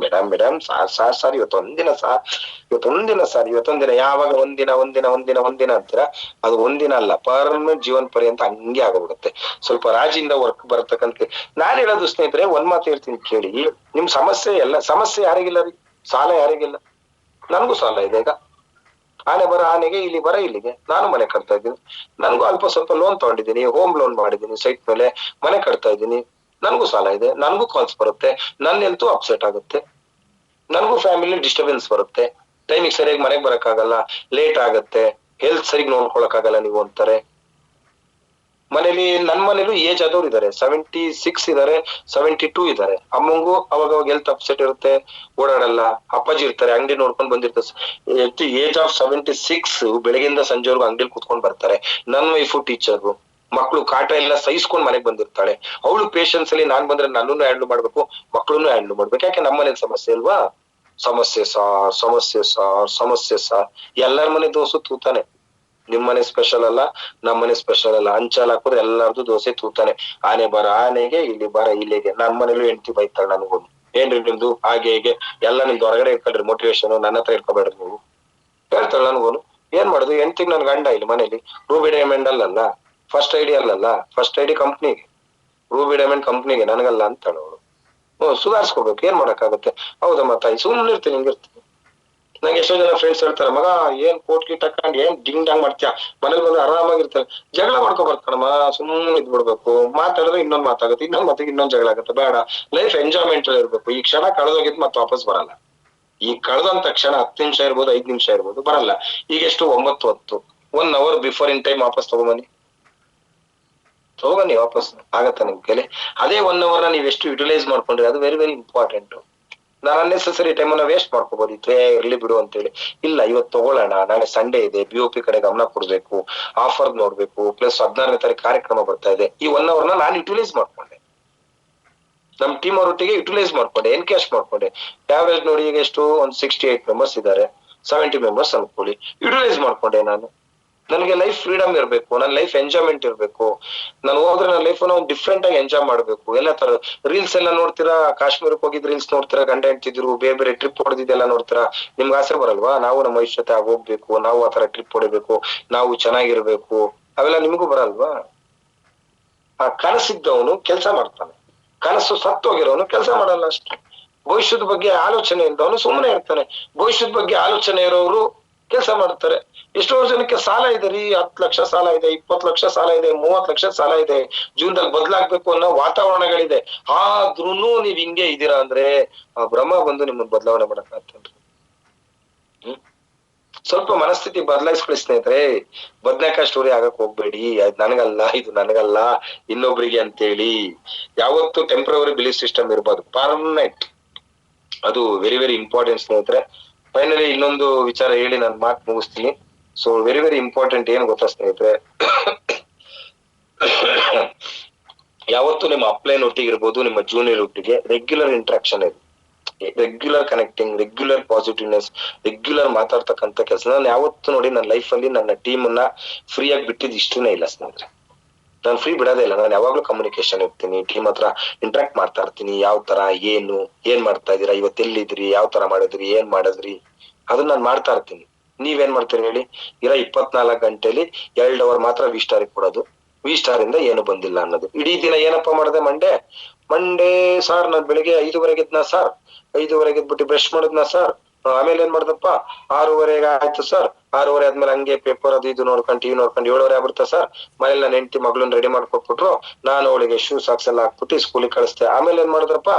ಮೇಡಮ್ ಸಾರ್ ಇವತ್ತೊಂದಿನ ಯಾವಾಗ ಒಂದಿನ ಅಂತೀರಾ, ಅದು ಒಂದಿನ ಅಲ್ಲ, ಪರ್ಮನೆಂಟ್ ಜೀವನ ಪರ್ಯಂತ ಹಂಗೆ ಆಗೋಗ್ಬಿಡುತ್ತೆ. ಸ್ವಲ್ಪ ರಾಜಿಯಿಂದ ವರ್ಕ್ ಬರ್ತಕ್ಕಂತ ನಾನ್ ಹೇಳೋದು ಸ್ನೇಹಿತರೆ, ಒಂದ್ ಮಾತು ಹೇಳ್ತೀನಿ ಕೇಳಿ. ನಿಮ್ ಸಮಸ್ಯೆ ಯಾರಿಗಿಲ್ಲ ರೀ? ಸಾಲ ಯಾರಿಗಿಲ್ಲ? ನನ್ಗೂ ಸಾಲ ಇದೆ. ಈಗ ಆನೆ ಬರ ಆನೆಗೆ, ಇಲ್ಲಿ ಬರ ಇಲ್ಲಿಗೆ. ನಾನು ಮನೆ ಕಟ್ತಾ ಇದ್ದೀನಿ, ನನ್ಗೂ ಅಲ್ಪ ಸ್ವಲ್ಪ ಲೋನ್ ತಗೊಂಡಿದ್ದೀನಿ, ಹೋಮ್ ಲೋನ್ ಮಾಡಿದ್ದೀನಿ, ಸೈಟ್ ಮೇಲೆ ಮನೆ ಕಟ್ತಾ ಇದ್ದೀನಿ. ನನ್ಗೂ ಸಾಲ ಇದೆ, ನನ್ಗೂ ಕಾಲ್ಸ್ ಬರುತ್ತೆ, ನನ್ನ ಹೆಲ್ತ್ ಅಪ್ಸೆಟ್ ಆಗುತ್ತೆ, ನನ್ಗೂ ಫ್ಯಾಮಿಲಿ ಡಿಸ್ಟರ್ಬೆನ್ಸ್ ಬರುತ್ತೆ, ಟೈಮಿಗೆ ಸರಿಯಾಗಿ ಮನೆಗೆ ಬರಕ್ಕಾಗಲ್ಲ, ಲೇಟ್ ಆಗತ್ತೆ, ಹೆಲ್ತ್ ಸರಿಯಾಗಿ ನೋಡ್ಕೊಳಕ್ ಆಗಲ್ಲ ನೀವು ಅಂತಾರೆ. ಮನೇಲಿ ನನ್ ಮನೇಲೂ ಏಜ್ ಆದವ್ರು ಇದಾರೆ, 76 ಇದಾರೆ, 72 ಇದಾರೆ. ಅಮ್ಮಂಗೂ ಅವಾಗ ಹೆಲ್ತ್ ಅಪ್ಸೆಟ್ ಇರುತ್ತೆ, ಓಡಾಡಲ್ಲ. ಅಪ್ಪಾಜಿ ಇರ್ತಾರೆ, ಅಂಗಡಿ ನೋಡ್ಕೊಂಡ್ ಬಂದಿರ್ತಾರೆ. ಏಜ್ ಆಫ್ 76 ಬೆಳಗಿಂದ ಸಂಜೆವರೆಗೂ ಅಂಗಡಿಲಿ ಕುತ್ಕೊಂಡ್ ಬರ್ತಾರೆ. ನನ್ ವೈಫು ಟೀಚರ್, ಮಕ್ಳು ಕಾಟ ಎಲ್ಲ ಸಹಿಸ್ಕೊಂಡ್ ಮನೆಗ್ ಬಂದಿರ್ತಾಳೆ. ಅವಳು ಪೇಷನ್ಸ್ ಅಲ್ಲಿ ನಾನ್ ಬಂದ್ರೆ ನನ್ನನ್ನು ಹ್ಯಾಂಡಲ್ ಮಾಡ್ಬೇಕು, ಮಕ್ಳನ್ನು ಹ್ಯಾಂಡಲ್ ಮಾಡ್ಬೇಕು. ಯಾಕೆ ನಮ್ಮ ಮನೇಲಿ ಸಮಸ್ಯೆ ಅಲ್ವಾ? ಸಮಸ್ಯೆ ಸಾರ್. ಎಲ್ಲಾರ ಮನೆ ದೋಸೆ ತೂತಾನೆ. ನಿಮ್ ಮನೆ ಸ್ಪೆಷಲ್ ಅಲ್ಲ, ನಮ್ ಮನೆ ಸ್ಪೆಷಲ್ ಅಲ್ಲ. ಅಂಚಾಲ್ ಹಾಕೋದು ಎಲ್ಲಾರ್ದು ದೋಸೆ ತೂತಾನೆ. ಆನೆ ಬರ ಆನೆಗೆ, ಇಲ್ಲಿ ಬರ ಇಲ್ಲಿಗೆ. ನಮ್ ಮನೇಲೂ ಹೆಂಡತಿ ಬೈತಾಳೆ ನನಗೂ, ಏನ್ರಿ ನಿಮ್ದು ಹಾಗೆ ಹೀಗೆ ಎಲ್ಲ ನಿಮ್ದು ಹೊರಗಡೆ ಇಟ್ಕೊಳ್ರಿ ಮೋಟಿವೇಶನ್, ನನ್ನ ಹತ್ರ ಇಟ್ಕೊಬೇಡ್ರಿ ನೀವು ಹೇಳ್ತಾಳೆ ನನಗೋನು. ಏನ್ ಮಾಡುದು, ಹೆಂಡತಿಗ್ ನನ್ ಗಂಡ ಇಲ್ಲಿ ಮನೇಲಿ ರೂಬಿ ಡೈಮಂಡ್ ಅಲ್ಲಲ್ಲ, ಫಸ್ಟ್ ಐಡಿ ಅಲ್ಲಲ್ಲ, ಫಸ್ಟ್ ಐಡಿ ಕಂಪ್ನಿಗೆ, ರೂಬಿ ಡೈಮಂಡ್ ಕಂಪ್ನಿಗೆ, ನನಗಲ್ಲ ಅಂತಾಳ ಅವಳು. ಸುಧಾರಿಸ್ಕೋಬೇಕು, ಏನ್ ಮಾಡಕ್ಕಾಗುತ್ತೆ. ಹೌದಮ್ಮ ತಾಯಿ, ಸುಮ್ಮನೆ ಇರ್ತೀನಿ, ಹಿಂಗಿರ್ತೀನಿ. ನಂಗೆ ಎಷ್ಟೋ ಜನ ಫ್ರೆಂಡ್ಸ್ ಹೇಳ್ತಾರೆ, ಮಗ ಏನ್ ಕೋಟ್ ಗಿಟ್ ಹಾಕೊಂಡ್ ಏನ್ ಡಿಂಗ್ ಡಾಂಗ್ ಮಾಡ್ತೀಯ, ಮನೇಲಿ ಬಂದ್ರೆ ಆರಾಮಾಗಿರ್ತಾರೆ. ಜಗಳ ಮಾಡ್ಕೊ ಬರ್ಕಣಮ್ಮ, ಸುಮ್ಮನೆ ಇದ್ಬಿಡ್ಬೇಕು. ಮಾತಾಡಿದ್ರೆ ಇನ್ನೊಂದ್ ಮಾತಾಗುತ್ತೆ, ಇನ್ನೊಂದ್ ಮಾತಿಗೆ ಇನ್ನೊಂದ್ ಜಗಳ ಆಗುತ್ತೆ. ಬೇಡ, ಲೈಫ್ ಎಂಜಾಯ್ಮೆಂಟ್ ಇರ್ಬೇಕು. ಈ ಕ್ಷಣ ಕಳೆದೋಗಿದ್ ಮತ್ತೆ ವಾಪಸ್ ಬರಲ್ಲ. ಈ ಕಳೆದಂತ ಕ್ಷಣ 10 ನಿಮಿಷ ಇರ್ಬೋದು, 5 ನಿಮಿಷ ಇರ್ಬೋದು, ಬರಲ್ಲ. ಈಗ ಎಷ್ಟು 9:10, 1 hour ಬಿಫೋರ್ ಇನ್ ಟೈಮ್ ವಾಪಸ್ ತಗೊಬನ್ನಿ ವಾಪಸ್. ಆಗತ್ತ ನಿಮ್ ಕೈಲಿ? ಅದೇ 1 hour ನೀವ್ ಎಷ್ಟು ಯುಟಿಲೈಸ್ ಮಾಡ್ಕೊಂಡ್ರಿ, ಅದು ವೆರಿ ವೆರಿ ಇಂಪಾರ್ಟೆಂಟ್. ನಾನು ಅನ್ನೆಸೆಸರಿ ಟೈಮನ್ನ ವೇಸ್ಟ್ ಮಾಡ್ಕೋಬಹುದು, ಇರ್ಲಿ ಬಿಡು ಅಂತೇಳಿ. ಇಲ್ಲ, ಇವತ್ತು ತಗೊಳ್ಳೋಣ, ನಾಳೆ ಸಂಡೇ ಇದೆ, BOP ಕಡೆ ಗಮನ ಕೊಡ್ಬೇಕು, ಆಫರ್ ನೋಡ್ಬೇಕು, ಪ್ಲಸ್ 16ನೇ ತಾರೀಕು ಕಾರ್ಯಕ್ರಮ ಬರ್ತಾ ಇದೆ. ಈ 1 hour ನಾನು ಯುಟಿಲೈಸ್ ಮಾಡ್ಕೊಂಡೆ, ನಮ್ ಟೀಮ್ ಅವರೊಟ್ಟಿಗೆ ಯುಟಿಲೈಸ್ ಮಾಡ್ಕೊಂಡೆ, ಎನ್ಕ್ಯಾಶ್ ಮಾಡ್ಕೊಂಡೆ. ಯಾವ್ರೇಜ್ ನೋಡಿ ಈಗ ಎಷ್ಟು, ಒಂದ್ 68 ಮೆಂಬರ್ಸ್ ಇದ್ದಾರೆ, 70 ಮೆಂಬರ್ಸ್ ಅನ್ಕೊಳ್ಳಿ. ಯುಟಿಲೈಸ್ ಮಾಡ್ಕೊಂಡೆ ನಾನು. ನನಗೆ ಲೈಫ್ ಫ್ರೀಡಮ್ ಇರ್ಬೇಕು, ನನ್ನ ಲೈಫ್ ಎಂಜಾಯ್ಮೆಂಟ್ ಇರ್ಬೇಕು. ನಾನು ಹೋದ್ರೆ ನನ್ನ ಲೈಫ್ ಒಂದು ಡಿಫ್ರೆಂಟ್ ಆಗಿ ಎಂಜಾಯ್ ಮಾಡ್ಬೇಕು. ಎಲ್ಲ ತರ ರೀಲ್ಸ್ ಎಲ್ಲ ನೋಡ್ತೀರಾ, ಕಾಶ್ಮೀರಕ್ಕೆ ಹೋಗಿದ್ ರೀಲ್ಸ್ ನೋಡ್ತೀರಾ, ಗಂಡ ಹೆಂಡ್ತಿದ್ರು ಬೇರೆ ಬೇರೆ ಟ್ರಿಪ್ ಹೊಡೆದಿದ್ದೆಲ್ಲ ನೋಡ್ತೀರಾ. ನಿಮ್ಗೆ ಆಸೆ ಬರಲ್ವಾ, ನಾವು ನಮ್ಮ ಭವಿಷ್ಯತೆ ಹೋಗ್ಬೇಕು, ನಾವು ಆತರ ಟ್ರಿಪ್ ಹೊಡಿಬೇಕು, ನಾವು ಚೆನ್ನಾಗಿರ್ಬೇಕು? ಅವೆಲ್ಲ ನಿಮಗೂ ಬರಲ್ವಾ? ಆ ಕನಸಿದ್ದವನು ಕೆಲಸ ಮಾಡ್ತಾನೆ, ಕನಸು ಸತ್ತೋಗಿರೋನು ಕೆಲಸ ಮಾಡಲ್ಲ ಅಷ್ಟೇ. ಭವಿಷ್ಯದ ಬಗ್ಗೆ ಆಲೋಚನೆ ಇದ್ದವನು ಸುಮ್ಮನೆ ಇರ್ತಾನೆ. ಭವಿಷ್ಯದ ಬಗ್ಗೆ ಆಲೋಚನೆ ಇರೋರು ಕೆಲಸ ಮಾಡ್ತಾರೆ. ಎಷ್ಟೋ ಜನಕ್ಕೆ ಸಾಲ ಇದೆ ರೀ, 10 ಲಕ್ಷ ಸಾಲ ಇದೆ, 20 ಲಕ್ಷ ಸಾಲ ಇದೆ, 30 ಲಕ್ಷ ಸಾಲ ಇದೆ. ಜೀವನದಲ್ಲಿ ಬದಲಾಗ್ಬೇಕು ಅನ್ನೋ ವಾತಾವರಣಗಳಿದೆ. ಆದ್ರೂನು ನೀವ್ ಹಿಂಗೆ ಇದೀರಾ ಅಂದ್ರೆ ಆ ಬ್ರಹ್ಮ ಬಂದು ನಿಮ್ಮನ್ನ ಬದಲಾವಣೆ ಮಾಡಕ್ಕಾಗ್ತೇನ್ರಿ? ಸ್ವಲ್ಪ ಮನಸ್ಥಿತಿ ಬದಲಾಯಿಸ್ಕೊಳ್ಳಿ ಸ್ನೇಹಿತರೆ. ಬದ್ನೇಕಾಯಿ ಸ್ಟೋರಿ ಆಗಕ್ ಹೋಗ್ಬೇಡಿ. ಅದ್ ನನಗಲ್ಲ, ಇದು ನನಗಲ್ಲ, ಇನ್ನೊಬ್ರಿಗೆ ಅಂತೇಳಿ. ಯಾವತ್ತು ಟೆಂಪ್ರವರಿ ಬಿಲೀಫ್ ಸಿಸ್ಟಮ್ ಇರ್ಬಾರ್ದು, ಪರ್ಮನೆಂಟ್. ಅದು ವೆರಿ ವೆರಿ ಇಂಪಾರ್ಟೆಂಟ್ ಸ್ನೇಹಿತರೆ. ಫೈನಲಿ ಇನ್ನೊಂದು ವಿಚಾರ ಹೇಳಿ ನಾನು ಮಾತು ಮುಗಿಸ್ತೀನಿ. ಸೊ ವೆರಿ ವೆರಿ ಇಂಪಾರ್ಟೆಂಟ್ ಏನ್ ಗೊತ್ತಾ ಸ್ನೇಹಿತರೆ, ಯಾವತ್ತು ನಿಮ್ಮ ಅಪ್ಲೈನ್ ಒಟ್ಟಿಗೆ ಇರ್ಬೋದು, ನಿಮ್ಮ ಜೂನಿಯರ್ ಒಟ್ಟಿಗೆ ರೆಗ್ಯುಲರ್ ಇಂಟ್ರಾಕ್ಷನ್ ಇದೆ, regular connecting, regular positiveness, regular ಮಾತಾಡ್ತಕ್ಕಂಥ ಕೆಲಸ. ನಾನು ಯಾವತ್ತು ನೋಡಿ ನನ್ನ ಲೈಫ್ ಅಲ್ಲಿ ನನ್ನ ಟೀಮ್ ಅನ್ನ ಫ್ರೀ ಆಗಿ ಬಿಟ್ಟಿದ್ದು ಇಷ್ಟನೇ ಇಲ್ಲ ಸ್ನೇಹಿತರೆ. ನಾನು ಫ್ರೀ ಬಿಡೋದೇ ಇಲ್ಲ. ನಾನು ಯಾವಾಗ್ಲೂ ಕಮ್ಯುನಿಕೇಶನ್ ಇರ್ತೀನಿ, ಟೀಮ್ ಹತ್ರ ಇಂಟ್ರಾಕ್ಟ್ ಮಾಡ್ತಾ ಇರ್ತೀನಿ. ಯಾವ ತರ, ಏನ್ ಮಾಡ್ತಾ ಇದೀರಾ, ಇವತ್ತು ಎಲ್ಲಿದ್ರಿ, ಯಾವ ತರ ಮಾಡಿದ್ರಿ, ಏನ್ ಮಾಡಿದ್ರಿ, ಅದನ್ನ ನಾನು ಮಾಡ್ತಾ ಇರ್ತೀನಿ. ನೀವೇನ್ ಮಾಡ್ತೀರಿ ಹೇಳಿ? 24 ಗಂಟೆಲಿ 2 hour ಮಾತ್ರ V-ಸ್ಟಾರ್ ಕೊಡೋದು. V-ಸ್ಟಾರ್ ಇಂದ ಏನು ಬಂದಿಲ್ಲ ಅನ್ನೋದು. ಇಡೀ ದಿನ ಏನಪ್ಪಾ ಮಾಡಿದೆ? ಮಂಡೇ ಸಾರ್ ನಾನು ಬೆಳಿಗ್ಗೆ 5:30 ಎದ್ನ ಸರ್, 5:30 ಎದ್ಬಿಟ್ಟು ಬ್ರಷ್ ಮಾಡಿದ್ನ ಸರ್, ಆಮೇಲೆ ಏನ್ ಮಾಡ್ದಪ್ಪ 6:30 ಆಯ್ತು ಸರ್, 6:30 ಆದ್ಮೇಲೆ ಹಂಗೆ ಪೇಪರ್ ಅದು ಇದು ನೋಡ್ಕೊಂಡು ಟಿವಿ ನೋಡ್ಕೊಂಡು 7:30 ಆಗ್ಬಿಡ್ತಾ ಸರ್. ಮನೇಲಿ ನನ್ನ ಹೆಂಡತಿ ಮಗಳನ್ನ ರೆಡಿ ಮಾಡ್ಕೊಟ್ಬಿಟ್ರು, ನಾನು ಅವಳಿಗೆ ಶೂ ಸಾಕ್ಸ್ ಎಲ್ಲ ಹಾಕ್ಬಿಟ್ಟು ಸ್ಕೂಲಿಗೆ ಕಳಿಸ್ತೆ. ಆಮೇಲೆ ಏನ್ ಮಾಡಿದ್ರಪ್ಪ,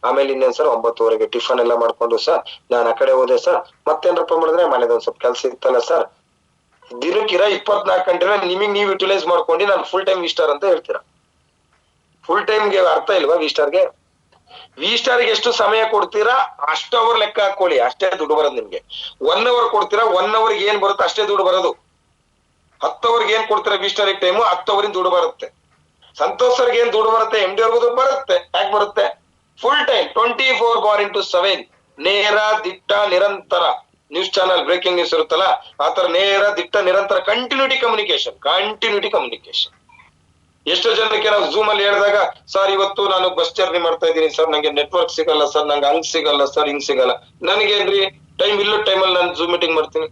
ಆಮೇಲೆ ಇನ್ನೇನ್ ಸರ್ 9:30 ಟಿಫನ್ ಎಲ್ಲ ಮಾಡ್ಕೊಂಡು ಸರ್ ನಾನು ಆ ಕಡೆ ಹೋದೆ ಸರ್. ಮತ್ತೇನ್ರಪ್ಪ ಮಾಡಿದ್ರೆ ಮನೇಲಿ ಒಂದ್ ಸ್ವಲ್ಪ ಕೆಲಸ ಇತ್ತಲ್ಲ ಸರ್. ದಿನಕ್ಕಿರ 24 ಗಂಟೆ ನಿಮಗ್ ನೀವು ಯುಟಿಲೈಸ್ ಮಾಡ್ಕೊಂಡು ನಾನು ಫುಲ್ ಟೈಮ್ V-ಸ್ಟಾರ್ ಅಂತ ಹೇಳ್ತೀರಾ. ಫುಲ್ ಟೈಮ್ಗೆ ಅರ್ಥ ಇಲ್ವಾ V-ಸ್ಟಾರ್ಗೆ? V-ಸ್ಟಾರ್ಗೆ ಎಷ್ಟು ಸಮಯ ಕೊಡ್ತೀರಾ ಅಷ್ಟು ಅವರ್ ಲೆಕ್ಕ ಹಾಕೊಳ್ಳಿ, ಅಷ್ಟೇ ದುಡ್ಡು ಬರೋದು ನಿಮ್ಗೆ. 1 hour ಕೊಡ್ತೀರಾ, 1 hour ಏನ್ ಬರುತ್ತೆ ಅಷ್ಟೇ ದುಡ್ಡು ಬರೋದು. 10 hour ಏನ್ ಕೊಡ್ತೀರಾ V-ಸ್ಟಾರ್ ಟೈಮು, 10 hour ದುಡ್ಡು ಬರುತ್ತೆ. ಸಂತೋಷ್ ಸರ್ಗೆ ಏನ್ ದುಡ್ಡು ಬರುತ್ತೆ, MD ಅವ್ರಿಗೂ ಬರುತ್ತೆ. ಯಾಕೆ ಬರುತ್ತೆ? ಫುಲ್ ಟೈಮ್ 24/7 ನೇರ ದಿಟ್ಟ ನಿರಂತರ ನ್ಯೂಸ್ ಚಾನಲ್ ಬ್ರೇಕಿಂಗ್ ನ್ಯೂಸ್ ಇರುತ್ತಲ್ಲ, ಆತರ ನೇರ ದಿಟ್ಟ ನಿರಂತರ ಕಂಟಿನ್ಯೂಟಿ ಕಮ್ಯುನಿಕೇಶನ್. ಎಷ್ಟೋ ಜನಕ್ಕೆ ನಾವು ಝೂಮ್ ಅಲ್ಲಿ ಹೇಳಿದಾಗ, ಸರ್ ಇವತ್ತು ನಾನು ಬಸ್ ಜರ್ನಿ ಮಾಡ್ತಾ ಇದ್ದೀನಿ ಸರ್, ನಂಗೆ ನೆಟ್ವರ್ಕ್ ಸಿಗಲ್ಲ ಸರ್, ನಂಗೆ ಹಂಗ್ ಸಿಗಲ್ಲ ಸರ್, ಹಿಂಗ್ ಸಿಗಲ್ಲ. ನನಗೇನ್ರಿ ಟೈಮ್ ಇಲ್ಲ, ಟೈಮಲ್ಲಿ ನಾನು ಝೂಮ್ ಮೀಟಿಂಗ್ ಮಾಡ್ತೀನಿ.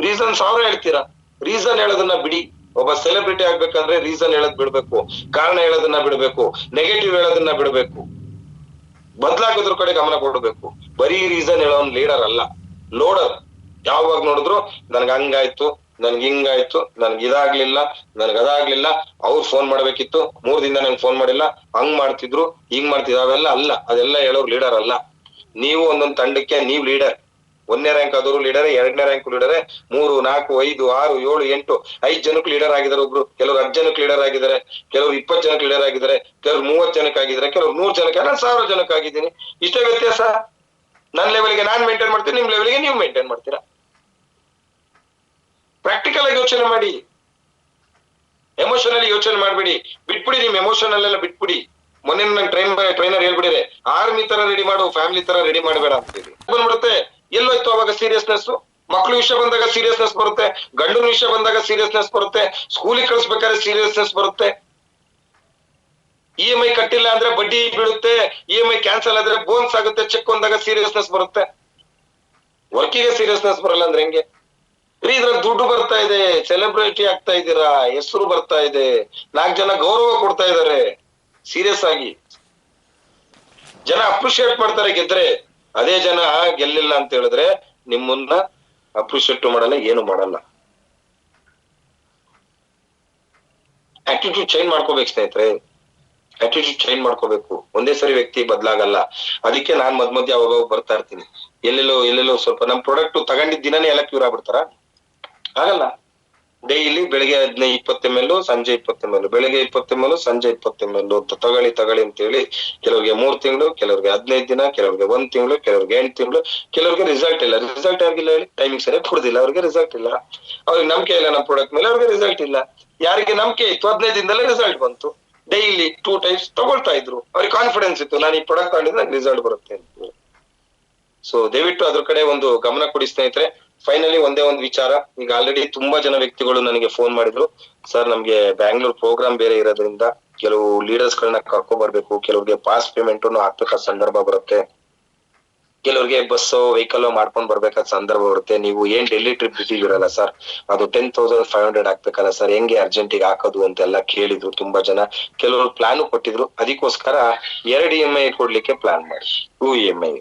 ರೀಸನ್ 1000 ಹೇಳ್ತೀರಾ, ರೀಸನ್ ಹೇಳೋದನ್ನ ಬಿಡಿ. ಒಬ್ಬ ಸೆಲೆಬ್ರಿಟಿ ಆಗ್ಬೇಕಂದ್ರೆ ರೀಸನ್ ಹೇಳೋದ್ ಬಿಡ್ಬೇಕು, ಕಾರಣ ಹೇಳೋದನ್ನ ಬಿಡ್ಬೇಕು, ನೆಗೆಟಿವ್ ಹೇಳೋದನ್ನ ಬಿಡ್ಬೇಕು, ಬದಲಾಗೋದ್ರ ಕಡೆ ಗಮನ ಕೊಡ್ಬೇಕು. ಬರೀ ರೀಸನ್ ಹೇಳೋನ್ ಲೀಡರ್ ಅಲ್ಲ, ಲೋಡರ್. ಯಾವಾಗ ನೋಡಿದ್ರು ನನ್ಗೆ ಹಂಗಾಯ್ತು, ನನ್ಗೆ ಹಿಂಗಾಯ್ತು, ನನ್ಗೆ ಇದಾಗ್ಲಿಲ್ಲ, ನನ್ಗೆ ಅದಾಗ್ಲಿಲ್ಲ, ಅವ್ರು ಫೋನ್ ಮಾಡ್ಬೇಕಿತ್ತು, 3 ದಿನ ನಂಗೆ ಫೋನ್ ಮಾಡಿಲ್ಲ, ಹಂಗ್ ಮಾಡ್ತಿದ್ರು, ಹಿಂಗ್ ಮಾಡ್ತಿದ್ರು, ಅವೆಲ್ಲ ಅಲ್ಲ. ಅದೆಲ್ಲ ಹೇಳೋರು ಲೀಡರ್ ಅಲ್ಲ. ನೀವು ಒಂದೊಂದ್ ತಂಡಕ್ಕೆ ನೀವ್ ಲೀಡರ್. ಒಂದನೇ ರ್ಯಾಂಕ್ ಆದವರು ಲೀಡರ್, ಎರಡನೇ ರ್ಯಾಂಕ್ ಲೀಡರ್, 3, 4, 5, 6, 7, 8, 5 ಜನಕ್ಕೆ ಲೀಡರ್ ಆಗಿದ್ದಾರೆ. ಒಬ್ರು ಕೆಲವರು 10 ಜನಕ್ಕೆ ಲೀಡರ್ ಆಗಿದ್ದಾರೆ, ಕೆಲವರು 20 ಜನಕ್ಕೆ ಲೀಡರ್ ಆಗಿದ್ದಾರೆ, ಕೆಲವರು 30 ಜನಕ್ಕೆ ಆಗಿದ್ದಾರೆ, ಕೆಲವರು 100 ಜನಕ್ಕೆ, ನಾನು 1000 ಜನಕ್ಕೆ ಆಗಿದ್ದೀನಿ. ಇಷ್ಟೇ ವ್ಯತ್ಯಾಸ. ನನ್ನ ಲೆವೆಲ್ಗೆ ನಾನ್ ಮೇಂಟೈನ್ ಮಾಡ್ತೀನಿ, ನಿಮ್ ಲೆವೆಲ್ಗೆ ನೀವು ಮೇಂಟೈನ್ ಮಾಡ್ತೀರಾ. ಪ್ರಾಕ್ಟಿಕಲ್ ಆಗಿ ಯೋಚನೆ ಮಾಡಿ, ಎಮೋಷನಲಿ ಯೋಚನೆ ಮಾಡ್ಬೇಡಿ. ಬಿಟ್ಬಿಡಿ, ನಿಮ್ ಎಮೋಷನಲ್ ಎಲ್ಲ ಬಿಟ್ಬಿಡಿ. ಮೊನ್ನೆ ನಂಗೆ ಟ್ರೈನರ್ ಹೇಳ್ಬಿಡಿರೆ, ಆರ್ಮಿ ತರ ರೆಡಿ ಮಾಡು, ಫ್ಯಾಮಿಲಿ ತರ ರೆಡಿ ಮಾಡಬೇಡ ಅಂತ ಹೇಳಿ. ಬಂದ್ಬಿಡುತ್ತೆ. ಎಲ್ಲೋಯ್ತು ಅವಾಗ ಸೀರಿಯಸ್ನೆಸ್? ಮಕ್ಳು ವಿಷಯ ಬಂದಾಗ ಸೀರಿಯಸ್ನೆಸ್ ಬರುತ್ತೆ, ಗಂಡನ ವಿಷಯ ಬಂದಾಗ ಸೀರಿಯಸ್ನೆಸ್ ಬರುತ್ತೆ, ಸ್ಕೂಲಿಗೆ ಕಳಿಸ್ಬೇಕಾದ್ರೆ ಸೀರಿಯಸ್ನೆಸ್ ಬರುತ್ತೆ. EMI ಕಟ್ಟಿಲ್ಲ ಅಂದ್ರೆ ಬಡ್ಡಿ ಬೀಳುತ್ತೆ, EMI ಕ್ಯಾನ್ಸಲ್ ಆದ್ರೆ ಬೋನ್ಸ್ ಆಗುತ್ತೆ, ಚೆಕ್ ಬಂದಾಗ ಸೀರಿಯಸ್ನೆಸ್ ಬರುತ್ತೆ. ವರ್ಕಿಗೆ ಸೀರಿಯಸ್ನೆಸ್ ಬರಲ್ಲ ಅಂದ್ರೆ ಹೆಂಗೆ? ಇದ್ರಲ್ಲಿ ದುಡ್ಡು ಬರ್ತಾ ಇದೆ, ಸೆಲೆಬ್ರಿಟಿ ಆಗ್ತಾ ಇದ್ದೀರಾ, ಹೆಸರು ಬರ್ತಾ ಇದೆ, 4 ಜನ ಗೌರವ ಕೊಡ್ತಾ ಇದಾರೆ. ಸೀರಿಯಸ್ ಆಗಿ ಜನ ಅಪ್ರಿಶಿಯೇಟ್ ಮಾಡ್ತಾರೆ ಗೆದ್ರೆ. ಅದೇ ಜನ ಗೆಲ್ಲಿಲ್ಲ ಅಂತ ಹೇಳಿದ್ರೆ ನಿಮ್ಮನ್ನ ಅಪ್ರಿಶಿಯೇಟ್ ಮಾಡಲ್ಲ, ಏನು ಮಾಡಲ್ಲ. ಆಟಿಟ್ಯೂಡ್ ಚೇಂಜ್ ಮಾಡ್ಕೋಬೇಕು ಸ್ನೇಹಿತರೆ, ಆಟಿಟ್ಯೂಡ್ ಚೇಂಜ್ ಮಾಡ್ಕೋಬೇಕು. ಒಂದೇ ಸರಿ ವ್ಯಕ್ತಿ ಬದಲಾಗಲ್ಲ. ಅದಕ್ಕೆ ನಾನ್ ಮಧ್ಯ ಅವಾಗ ಬರ್ತಾ ಇರ್ತೀನಿ. ಎಲ್ಲೆಲ್ಲೋ ಸ್ವಲ್ಪ ನಮ್ ಪ್ರಾಡಕ್ಟ್ ತಗೊಂಡಿದ್ದ ದಿನಾನೇ ಎಲ್ಲ ಕ್ಯೂರ್ ಆಗ್ಬಿಡ್ತಾರ? ಆಗಲ್ಲ. ಡೈಲಿ ಬೆಳಿಗ್ಗೆ 20 ml, ಸಂಜೆ 20 ml, ಬೆಳಿಗ್ಗೆ 20 ml, ಸಂಜೆ 20 ml ಅಂತ ತಗೊಳ್ಳಿ ಅಂತ ಹೇಳಿ ಕೆಲವ್ರಿಗೆ 3 ತಿಂಗಳು, ಕೆಲವ್ರಿಗೆ 15 ದಿನ, ಕೆಲವ್ರಿಗೆ 1 ತಿಂಗಳು, ಕೆಲವ್ರಿಗೆ 8 ತಿಂಗಳು, ಕೆಲವ್ರಿಗೆ ರಿಸಲ್ಟ್ ಇಲ್ಲ. ರಿಸಲ್ಟ್ ಆಗಿಲ್ಲ ಹೇಳಿ, ಟೈಮಿಂಗ್ ಸರಿಯಾಗಿ ಕೊಡುದಿಲ್ಲ, ಅವ್ರಿಗೆ ರಿಸಲ್ಟ್ ಇಲ್ಲ. ಅವ್ರಿಗೆ ನಂಬಿಕೆ ಇಲ್ಲ ನಮ್ಮ ಪ್ರಾಡಕ್ಟ್ ಮೇಲೆ, ಅವ್ರಿಗೆ ರಿಸಲ್ಟ್ ಇಲ್ಲ. ಯಾರಿಗೆ ನಂಬಿಕೆ ಇತ್ತು 15 ದಿನದಲ್ಲೇ ರಿಸಲ್ಟ್ ಬಂತು. ಡೈಲಿ 2 ಟೈಮ್ಸ್ ತಗೊಳ್ತಾ ಇದ್ರು, ಅವ್ರಿಗೆ ಕಾನ್ಫಿಡೆನ್ಸ್ ಇತ್ತು, ನಾನು ಈ ಪ್ರಾಡಕ್ಟ್ ತಗೊಂಡಿದ್ರೆ ನಂಗೆ ರಿಸಲ್ಟ್ ಬರುತ್ತೆ ಅಂತ. ಸೊ ದಯವಿಟ್ಟು ಅದ್ರ ಕಡೆ ಒಂದು ಗಮನ ಕೊಡಿ ಸ್ನೇಹಿತರೆ. ಫೈನಲಿ ಒಂದೇ ಒಂದು ವಿಚಾರ, ಈಗ ಆಲ್ರೆಡಿ ತುಂಬಾ ಜನ ವ್ಯಕ್ತಿಗಳು ನನಗೆ ಫೋನ್ ಮಾಡಿದ್ರು, ಸರ್ ನಮ್ಗೆ ಬ್ಯಾಂಗ್ಳೂರ್ ಪ್ರೋಗ್ರಾಮ್ ಬೇರೆ ಇರೋದ್ರಿಂದ ಕೆಲವು ಲೀಡರ್ಸ್ ಗಳನ್ನ ಕರ್ಕೊಂಡ್ ಬರ್ಬೇಕು, ಕೆಲವ್ರಿಗೆ ಪಾಸ್ ಪೇಮೆಂಟ್ ಹಾಕ್ಬೇಕಾದ ಸಂದರ್ಭ ಬರುತ್ತೆ, ಕೆಲವ್ರಿಗೆ ಬಸ್ ವೆಹಿಕಲ್ ಮಾಡ್ಕೊಂಡ್ ಬರ್ಬೇಕಾದ ಸಂದರ್ಭ ಬರುತ್ತೆ. ನೀವು ಏನ್ ಡೆಲ್ಲಿ ಟ್ರಿಪ್ ಬಿಟ್ಟಿದ್ದೀರಲ್ಲ ಸರ್, ಅದು 10,500 ಹಾಕ್ಬೇಕಲ್ಲ ಸರ್, ಹೆಂಗೆ ಅರ್ಜೆಂಟಿಗೆ ಹಾಕೋದು ಅಂತೆಲ್ಲ ಕೇಳಿದ್ರು ತುಂಬಾ ಜನ. ಕೆಲವರು ಪ್ಲಾನ್ ಕೊಟ್ಟಿದ್ರು, ಅದಕ್ಕೋಸ್ಕರ 2 EMI ಕೊಡ್ಲಿಕ್ಕೆ ಪ್ಲಾನ್ ಮಾಡಿ. 2 EMI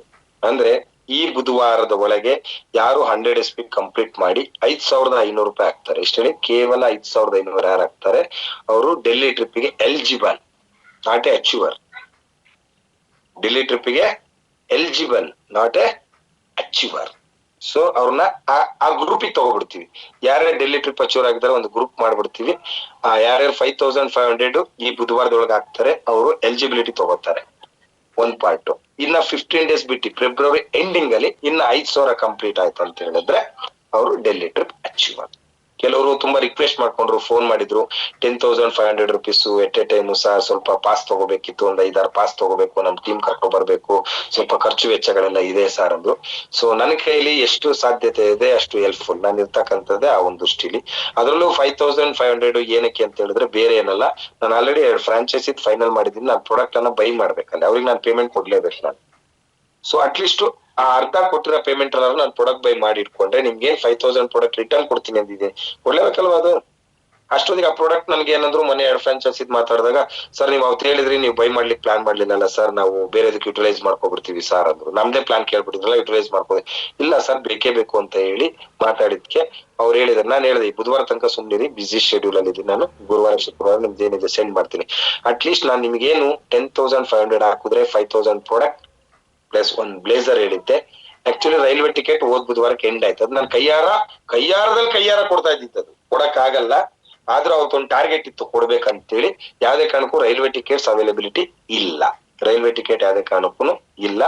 ಅಂದ್ರೆ ಈ ಬುಧವಾರದ ಒಳಗೆ ಯಾರು 100 SP ಕಂಪ್ಲೀಟ್ ಮಾಡಿ 5,500 ರೂಪಾಯಿ ಹಾಕ್ತಾರೆ. ಇಷ್ಟ ಹೇಳಿ, ಕೇವಲ 5,500 ಯಾರು ಹಾಕ್ತಾರೆ ಅವರು ಡೆಲ್ಲಿ ಟ್ರಿಪ್ಗೆ eligible, not a achiever. Delhi ಟ್ರಿಪ್ಗೆ eligible, not a achiever. So ಅವ್ರನ್ನ ಆ ಗ್ರೂಪಿಗೆ ತಗೋಬಿಡ್ತೀವಿ. ಯಾರ್ಯಾರು ಡೆಲ್ಲಿ ಟ್ರಿಪ್ ಅಚೀವರ್ ಆಗಿದ್ದಾರೆ ಒಂದು ಗ್ರೂಪ್ ಮಾಡ್ಬಿಡ್ತೀವಿ. ಯಾರ್ಯಾರು 5,500 ಈ ಬುಧವಾರದೊಳಗೆ ಹಾಕ್ತಾರೆ ಅವರು ಎಲಿಜಿಬಿಲಿಟಿ ತಗೋತಾರೆ. ಒಂದ್ ಪಾರ್ಟ್. ಇನ್ನ 15 ಡೇಸ್ ಬಿಟ್ಟು ಫೆಬ್ರವರಿ ಎಂಡಿಂಗ್ ಅಲ್ಲಿ ಇನ್ನ 5,000 ಕಂಪ್ಲೀಟ್ ಆಯ್ತು ಅಂತ ಹೇಳಿದ್ರೆ ಅವರು ಡೆಲ್ಲಿ ಟ್ರಿಪ್ ಅಚೀವರ್. ಕೆಲವರು ತುಂಬಾ ರಿಕ್ವೆಸ್ಟ್ ಮಾಡ್ಕೊಂಡ್ರು, ಫೋನ್ ಮಾಡಿದ್ರು, 10,500 rupees at a time sir, ಸ್ವಲ್ಪ ಪಾಸ್ ತಗೋಬೇಕಿತ್ತು, ಒಂದ್ 5-6 ಪಾಸ್ ತಗೋಬೇಕು, ನಮ್ ಟೀಮ್ ಕರ್ಕೊಂಡ್ ಬರ್ಬೇಕು, ಸ್ವಲ್ಪ ಖರ್ಚು ವೆಚ್ಚಗಳೆಲ್ಲ ಇದೆ ಸರ್ ಅಂದ್ರು. ಸೊ ನನ್ನ ಕೈಲಿ ಎಷ್ಟು ಸಾಧ್ಯತೆ ಇದೆ ಅಷ್ಟು ಹೆಲ್ಪ್ಫುಲ್ ನಾನು ಇರ್ತಕ್ಕಂಥದ್ದೇ ಆ ಒಂದು ದೃಷ್ಟಿಲಿ. ಅದ್ರಲ್ಲೂ 5,500 ಏನಕ್ಕೆ ಅಂತ ಹೇಳಿದ್ರೆ ಬೇರೆ ಏನಲ್ಲ, ನಾನು ಆಲ್ರೆಡಿ 2 ಫ್ರಾಂಚೈಸಿ ಫೈನಲ್ ಮಾಡಿದ್ದೀನಿ. ನಾನು ಪ್ರಾಡಕ್ಟ್ ಅನ್ನ ಬೈ ಮಾಡ್ಬೇಕಲ್ಲ, ಅವ್ರಿಗೆ ನಾನು ಪೇಮೆಂಟ್ ಕೊಡ್ಲೇಬೇಕು ನಾನು. ಸೊ ಅಟ್ಲೀಸ್ಟ್ ಆ ಅರ್ಧ ಕೊಟ್ಟಿರೋ ಪೇಮೆಂಟ್ ಅಲ್ಲ ನಾನು ಪ್ರಾಡಕ್ಟ್ ಬೈ ಮಾಡಿ ಇಟ್ಕೊಂಡ್ರೆ ನಿಮ್ಗೆ 5,000 ಪ್ರಾಡಕ್ಟ್ ರಿಟರ್ನ್ ಕೊಡ್ತೀನಿ ಅಂದಿದೆ, ಕೊಡ್ಲೇಬೇಕಲ್ವಾ ಅದು. ಅಷ್ಟೊಂದಿಗೆ ಆ ಪ್ರಾಡಕ್ಟ್ ನನ್ಗೆ ಏನಂದ್ರು ಮೊನ್ನೆ 2 ಫ್ರಾಂಚೈಸಿ ಮಾತಾಡಿದಾಗ, ಸರ್ ನೀವು ಅವತ್ತು ಹೇಳಿದ್ರಿ ನೀವು ಬೈ ಮಾಡ್ಲಿಕ್ಕೆ ಪ್ಲಾನ್ ಮಾಡ್ಲಿಲ್ಲ ಸರ್, ನಾವು ಬೇರೆದಕ್ಕೆ ಯುಟಿಲೈಸ್ ಮಾಡ್ಕೊಬಿಡ್ತೀವಿ ಸರ್ ಅಂದ್ರು. ನಮ್ದೇ ಪ್ಲಾನ್ ಕೇಳ್ಬಿಟ್ಟಿದ್ರಲ್ಲ, ಯುಟಿಲೈಸ್ ಮಾಡ್ಕೋದೆ. ಇಲ್ಲ ಸರ್ ಬೇಕೇ ಬೇಕು ಅಂತ ಹೇಳಿ ಮಾತಾಡಿದ್ಕೆ ಅವ್ರು ಹೇಳಿದ್ರು. ನಾನು ಹೇಳಿದೆ ಈ ಬುಧವಾರ ತನಕ ಸುಮ್ಮನಿರಿ, ಬಿಸಿ ಶೆಡ್ಯೂಲ್ ಅಲ್ಲಿ ಇದ್ದೀನಿ ನಾನು, ಗುರುವಾರ ಶುಕ್ರವಾರ ನಿಮ್ದು ಏನಿದೆ ಸೆಂಡ್ ಮಾಡ್ತೀನಿ. ಅಟ್ಲೀಸ್ಟ್ ನಾನು ನಿಮ್ಗೇನು 10,500 ಹಾಕಿದ್ರೆ 5,000 ಪ್ರಾಡಕ್ಟ್ ಪ್ಲಸ್ ಒಂದ್ ಬ್ಲೇಸರ್ ಹೇಳಿದ್ದೆ. ಆಕ್ಚುಲಿ ರೈಲ್ವೆ ಟಿಕೆಟ್ ಹೋದ್ ಬುಧವಾರಕ್ಕೆ ಎಂಡ್ ಆಯ್ತು. ಅದು ನಾನು ಕೈಯಾರ ಕೊಡ್ತಾ ಇದ್ದಿದ್ದು, ಕೊಡಕ್ ಆಗಲ್ಲ. ಆದ್ರೂ ಅವತ್ತೊಂದು ಟಾರ್ಗೆಟ್ ಇತ್ತು ಕೊಡ್ಬೇಕಂತೇಳಿ. ಯಾವ್ದೇ ಕಾರಣಕ್ಕೂ ರೈಲ್ವೆ ಟಿಕೆಟ್ಸ್ ಅವೈಲಬಿಲಿಟಿ ಇಲ್ಲ, ರೈಲ್ವೆ ಟಿಕೆಟ್ ಯಾವ್ದೇ ಕಾರಣಕ್ಕೂ ಇಲ್ಲ.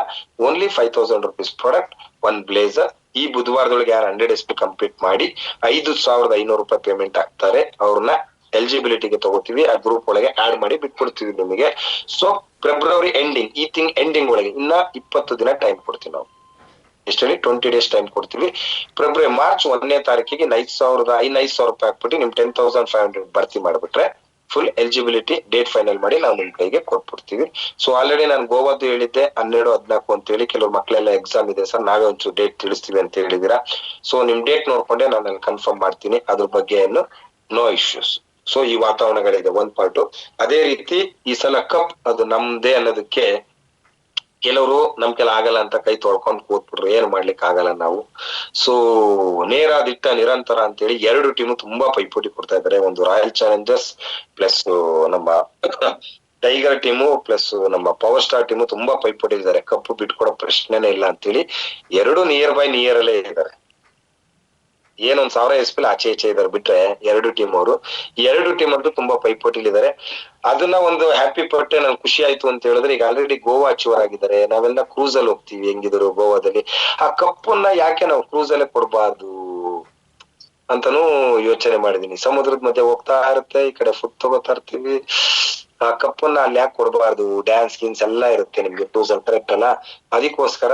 ಓನ್ಲಿ 5,000 rupees ಪ್ರಾಡಕ್ಟ್, ಒಂದ್ ಬ್ಲೇಸರ್. ಈ ಬುಧವಾರದೊಳಗೆ ಯಾರು 100 SP ಕಂಪ್ಲೀಟ್ ಮಾಡಿ 5,500 ರೂಪಾಯಿ ಪೇಮೆಂಟ್ ಆಗ್ತಾರೆ ಅವ್ರನ್ನ ಎಲಿಜಿಬಿಲಿಟಿಗೆ ತಗೋತೀವಿ. ಆ ಗ್ರೂಪ್ ಒಳಗೆ ಆಡ್ ಮಾಡಿ ಬಿಟ್ಕೊಡ್ತೀವಿ ನಿಮಗೆ. ಸೊ ಫೆಬ್ರವರಿ ಎಂಡಿಂಗ್, ಈ ತಿಂಗ್ ಎಂಡಿಂಗ್ ಒಳಗೆ ಇನ್ನ 20 ದಿನ ಟೈಮ್ ಕೊಡ್ತೀವಿ ನಾವು. ಎಷ್ಟಲ್ಲಿ 20 ಡೇಸ್ ಟೈಮ್ ಕೊಡ್ತೀವಿ. ಫೆಬ್ರವರಿ ಮಾರ್ಚ್ 1ನೇ ತಾರೀಕಿಗೆ 5,000 ರೂಪಾಯಿ ಹಾಕ್ಬಿಟ್ಟು ನಿಮ್ 10,500 ಭರ್ತಿ ಮಾಡ್ಬಿಟ್ರೆ ಫುಲ್ ಎಲಿಜಿಬಿಲಿಟಿ ಡೇಟ್ ಫೈನಲ್ ಮಾಡಿ ನಾವು ನಿಮ್ ಕೈಗೆ ಕೊಟ್ಬಿಡ್ತೀವಿ. ಸೊ ಆಲ್ರೆಡಿ ನಾನು ಗೋವಾದ್ದು ಹೇಳಿದ್ದೆ 12, 14 ಅಂತ ಹೇಳಿ. ಕೆಲವು ಮಕ್ಕಳೆಲ್ಲ ಎಕ್ಸಾಮ್ ಇದೆ ಸರ್, ನಾವೇ ಒಂಚೂರು ಡೇಟ್ ತಿಳಿಸ್ತೀವಿ ಅಂತ ಹೇಳಿದೀರಾ. ಸೊ ನಿಮ್ ಡೇಟ್ ನೋಡ್ಕೊಂಡೆ ನಾನು ಅಲ್ಲಿ ಕನ್ಫರ್ಮ್ ಮಾಡ್ತೀನಿ, ಅದ್ರ ಬಗ್ಗೆ ಏನು ನೋ ಇಶ್ಯೂಸ್. ಸೊ ಈ ವಾತಾವರಣಗಳಿದೆ ಒಂದ್ ಪಾರ್ಟ್. ಅದೇ ರೀತಿ ಈ ಸಲ ಕಪ್ ಅದು ನಮ್ದೇ ಅನ್ನೋದಕ್ಕೆ ಕೆಲವರು ನಮ್ ಕೆಲ ಆಗಲ್ಲ ಅಂತ ಕೈ ತೊಳ್ಕೊಂಡ್ ಕೂತ್ಬಿಟ್ರು, ಏನ್ ಮಾಡ್ಲಿಕ್ಕೆ ಆಗಲ್ಲ ನಾವು. ಸೊ ನೇರ ದಿಟ್ಟ ನಿರಂತರ ಅಂತೇಳಿ 2 ಟೀಮು ತುಂಬಾ ಪೈಪೋಟಿ ಕೊಡ್ತಾ ಇದಾರೆ. ಒಂದು ರಾಯಲ್ ಚಾಲೆಂಜರ್ಸ್ ಪ್ಲಸ್ ನಮ್ಮ ಟೈಗರ್ ಟೀಮು ಪ್ಲಸ್ ನಮ್ಮ ಪವರ್ ಸ್ಟಾರ್ ಟೀಮು ತುಂಬಾ ಪೈಪೋಟಿ ಇದ್ದಾರೆ, ಕಪ್ಪು ಬಿಟ್ಕೊಡೋ ಪ್ರಶ್ನೆನೇ ಇಲ್ಲ ಅಂತೇಳಿ. ಎರಡು ನಿಯರ್ ಬೈ ನಿಯರ್ ಅಲ್ಲೇ ಇದ್ದಾರೆ, ಏನೊಂದ್ 1000 SP ಆಚೆ ಈಚೆ ಇದಾರೆ ಬಿಟ್ರೆ ಎರಡು ಟೀಮ್ ಅವರು. ಎರಡು ಟೀಮ್ ಅಂತೂ ತುಂಬಾ ಪೈಪೋಟಿಲಿದ್ದಾರೆ. ಅದನ್ನ ಒಂದು ಹ್ಯಾಪಿ ಪಟ್ಟೆ, ನನ್ ಖುಷಿ ಆಯ್ತು ಅಂತ ಹೇಳಿದ್ರೆ, ಈಗ ಆಲ್ರೆಡಿ ಗೋವಾ ಅಚೀವರ್ ಆಗಿದ್ದಾರೆ. ನಾವೆಲ್ಲ ಕ್ರೂಸ್ ಅಲ್ಲಿ ಹೋಗ್ತೀವಿ ಹೆಂಗಿದ್ರು ಗೋವಾದಲ್ಲಿ. ಆ ಕಪ್ಪನ್ನ ಯಾಕೆ ನಾವು ಕ್ರೂಸ್ ಅಲ್ಲೇ ಕೊಡ್ಬಾರ್ದು ಅಂತಾನೂ ಯೋಚನೆ ಮಾಡಿದೀನಿ. ಸಮುದ್ರದ ಮಧ್ಯೆ ಹೋಗ್ತಾ ಇರುತ್ತೆ, ಈ ಕಡೆ ಫುಡ್ ತಗೋತಾ ಇರ್ತೀವಿ. ಆ ಕಪ್ಪನ್ನ ಅಲ್ಲಿ ಯಾಕೆ ಕೊಡ್ಬಾರ್ದು? ಡ್ಯಾನ್ಸ್ ಗಿನ್ಸ್ ಎಲ್ಲ ಇರುತ್ತೆ ನಿಮ್ಗೆ ಕ್ರೂಸ್ ಅಲ್ಲಿ, ಕರೆಕ್ಟ್ ಅಲ್ಲ? ಅದಕ್ಕೋಸ್ಕರ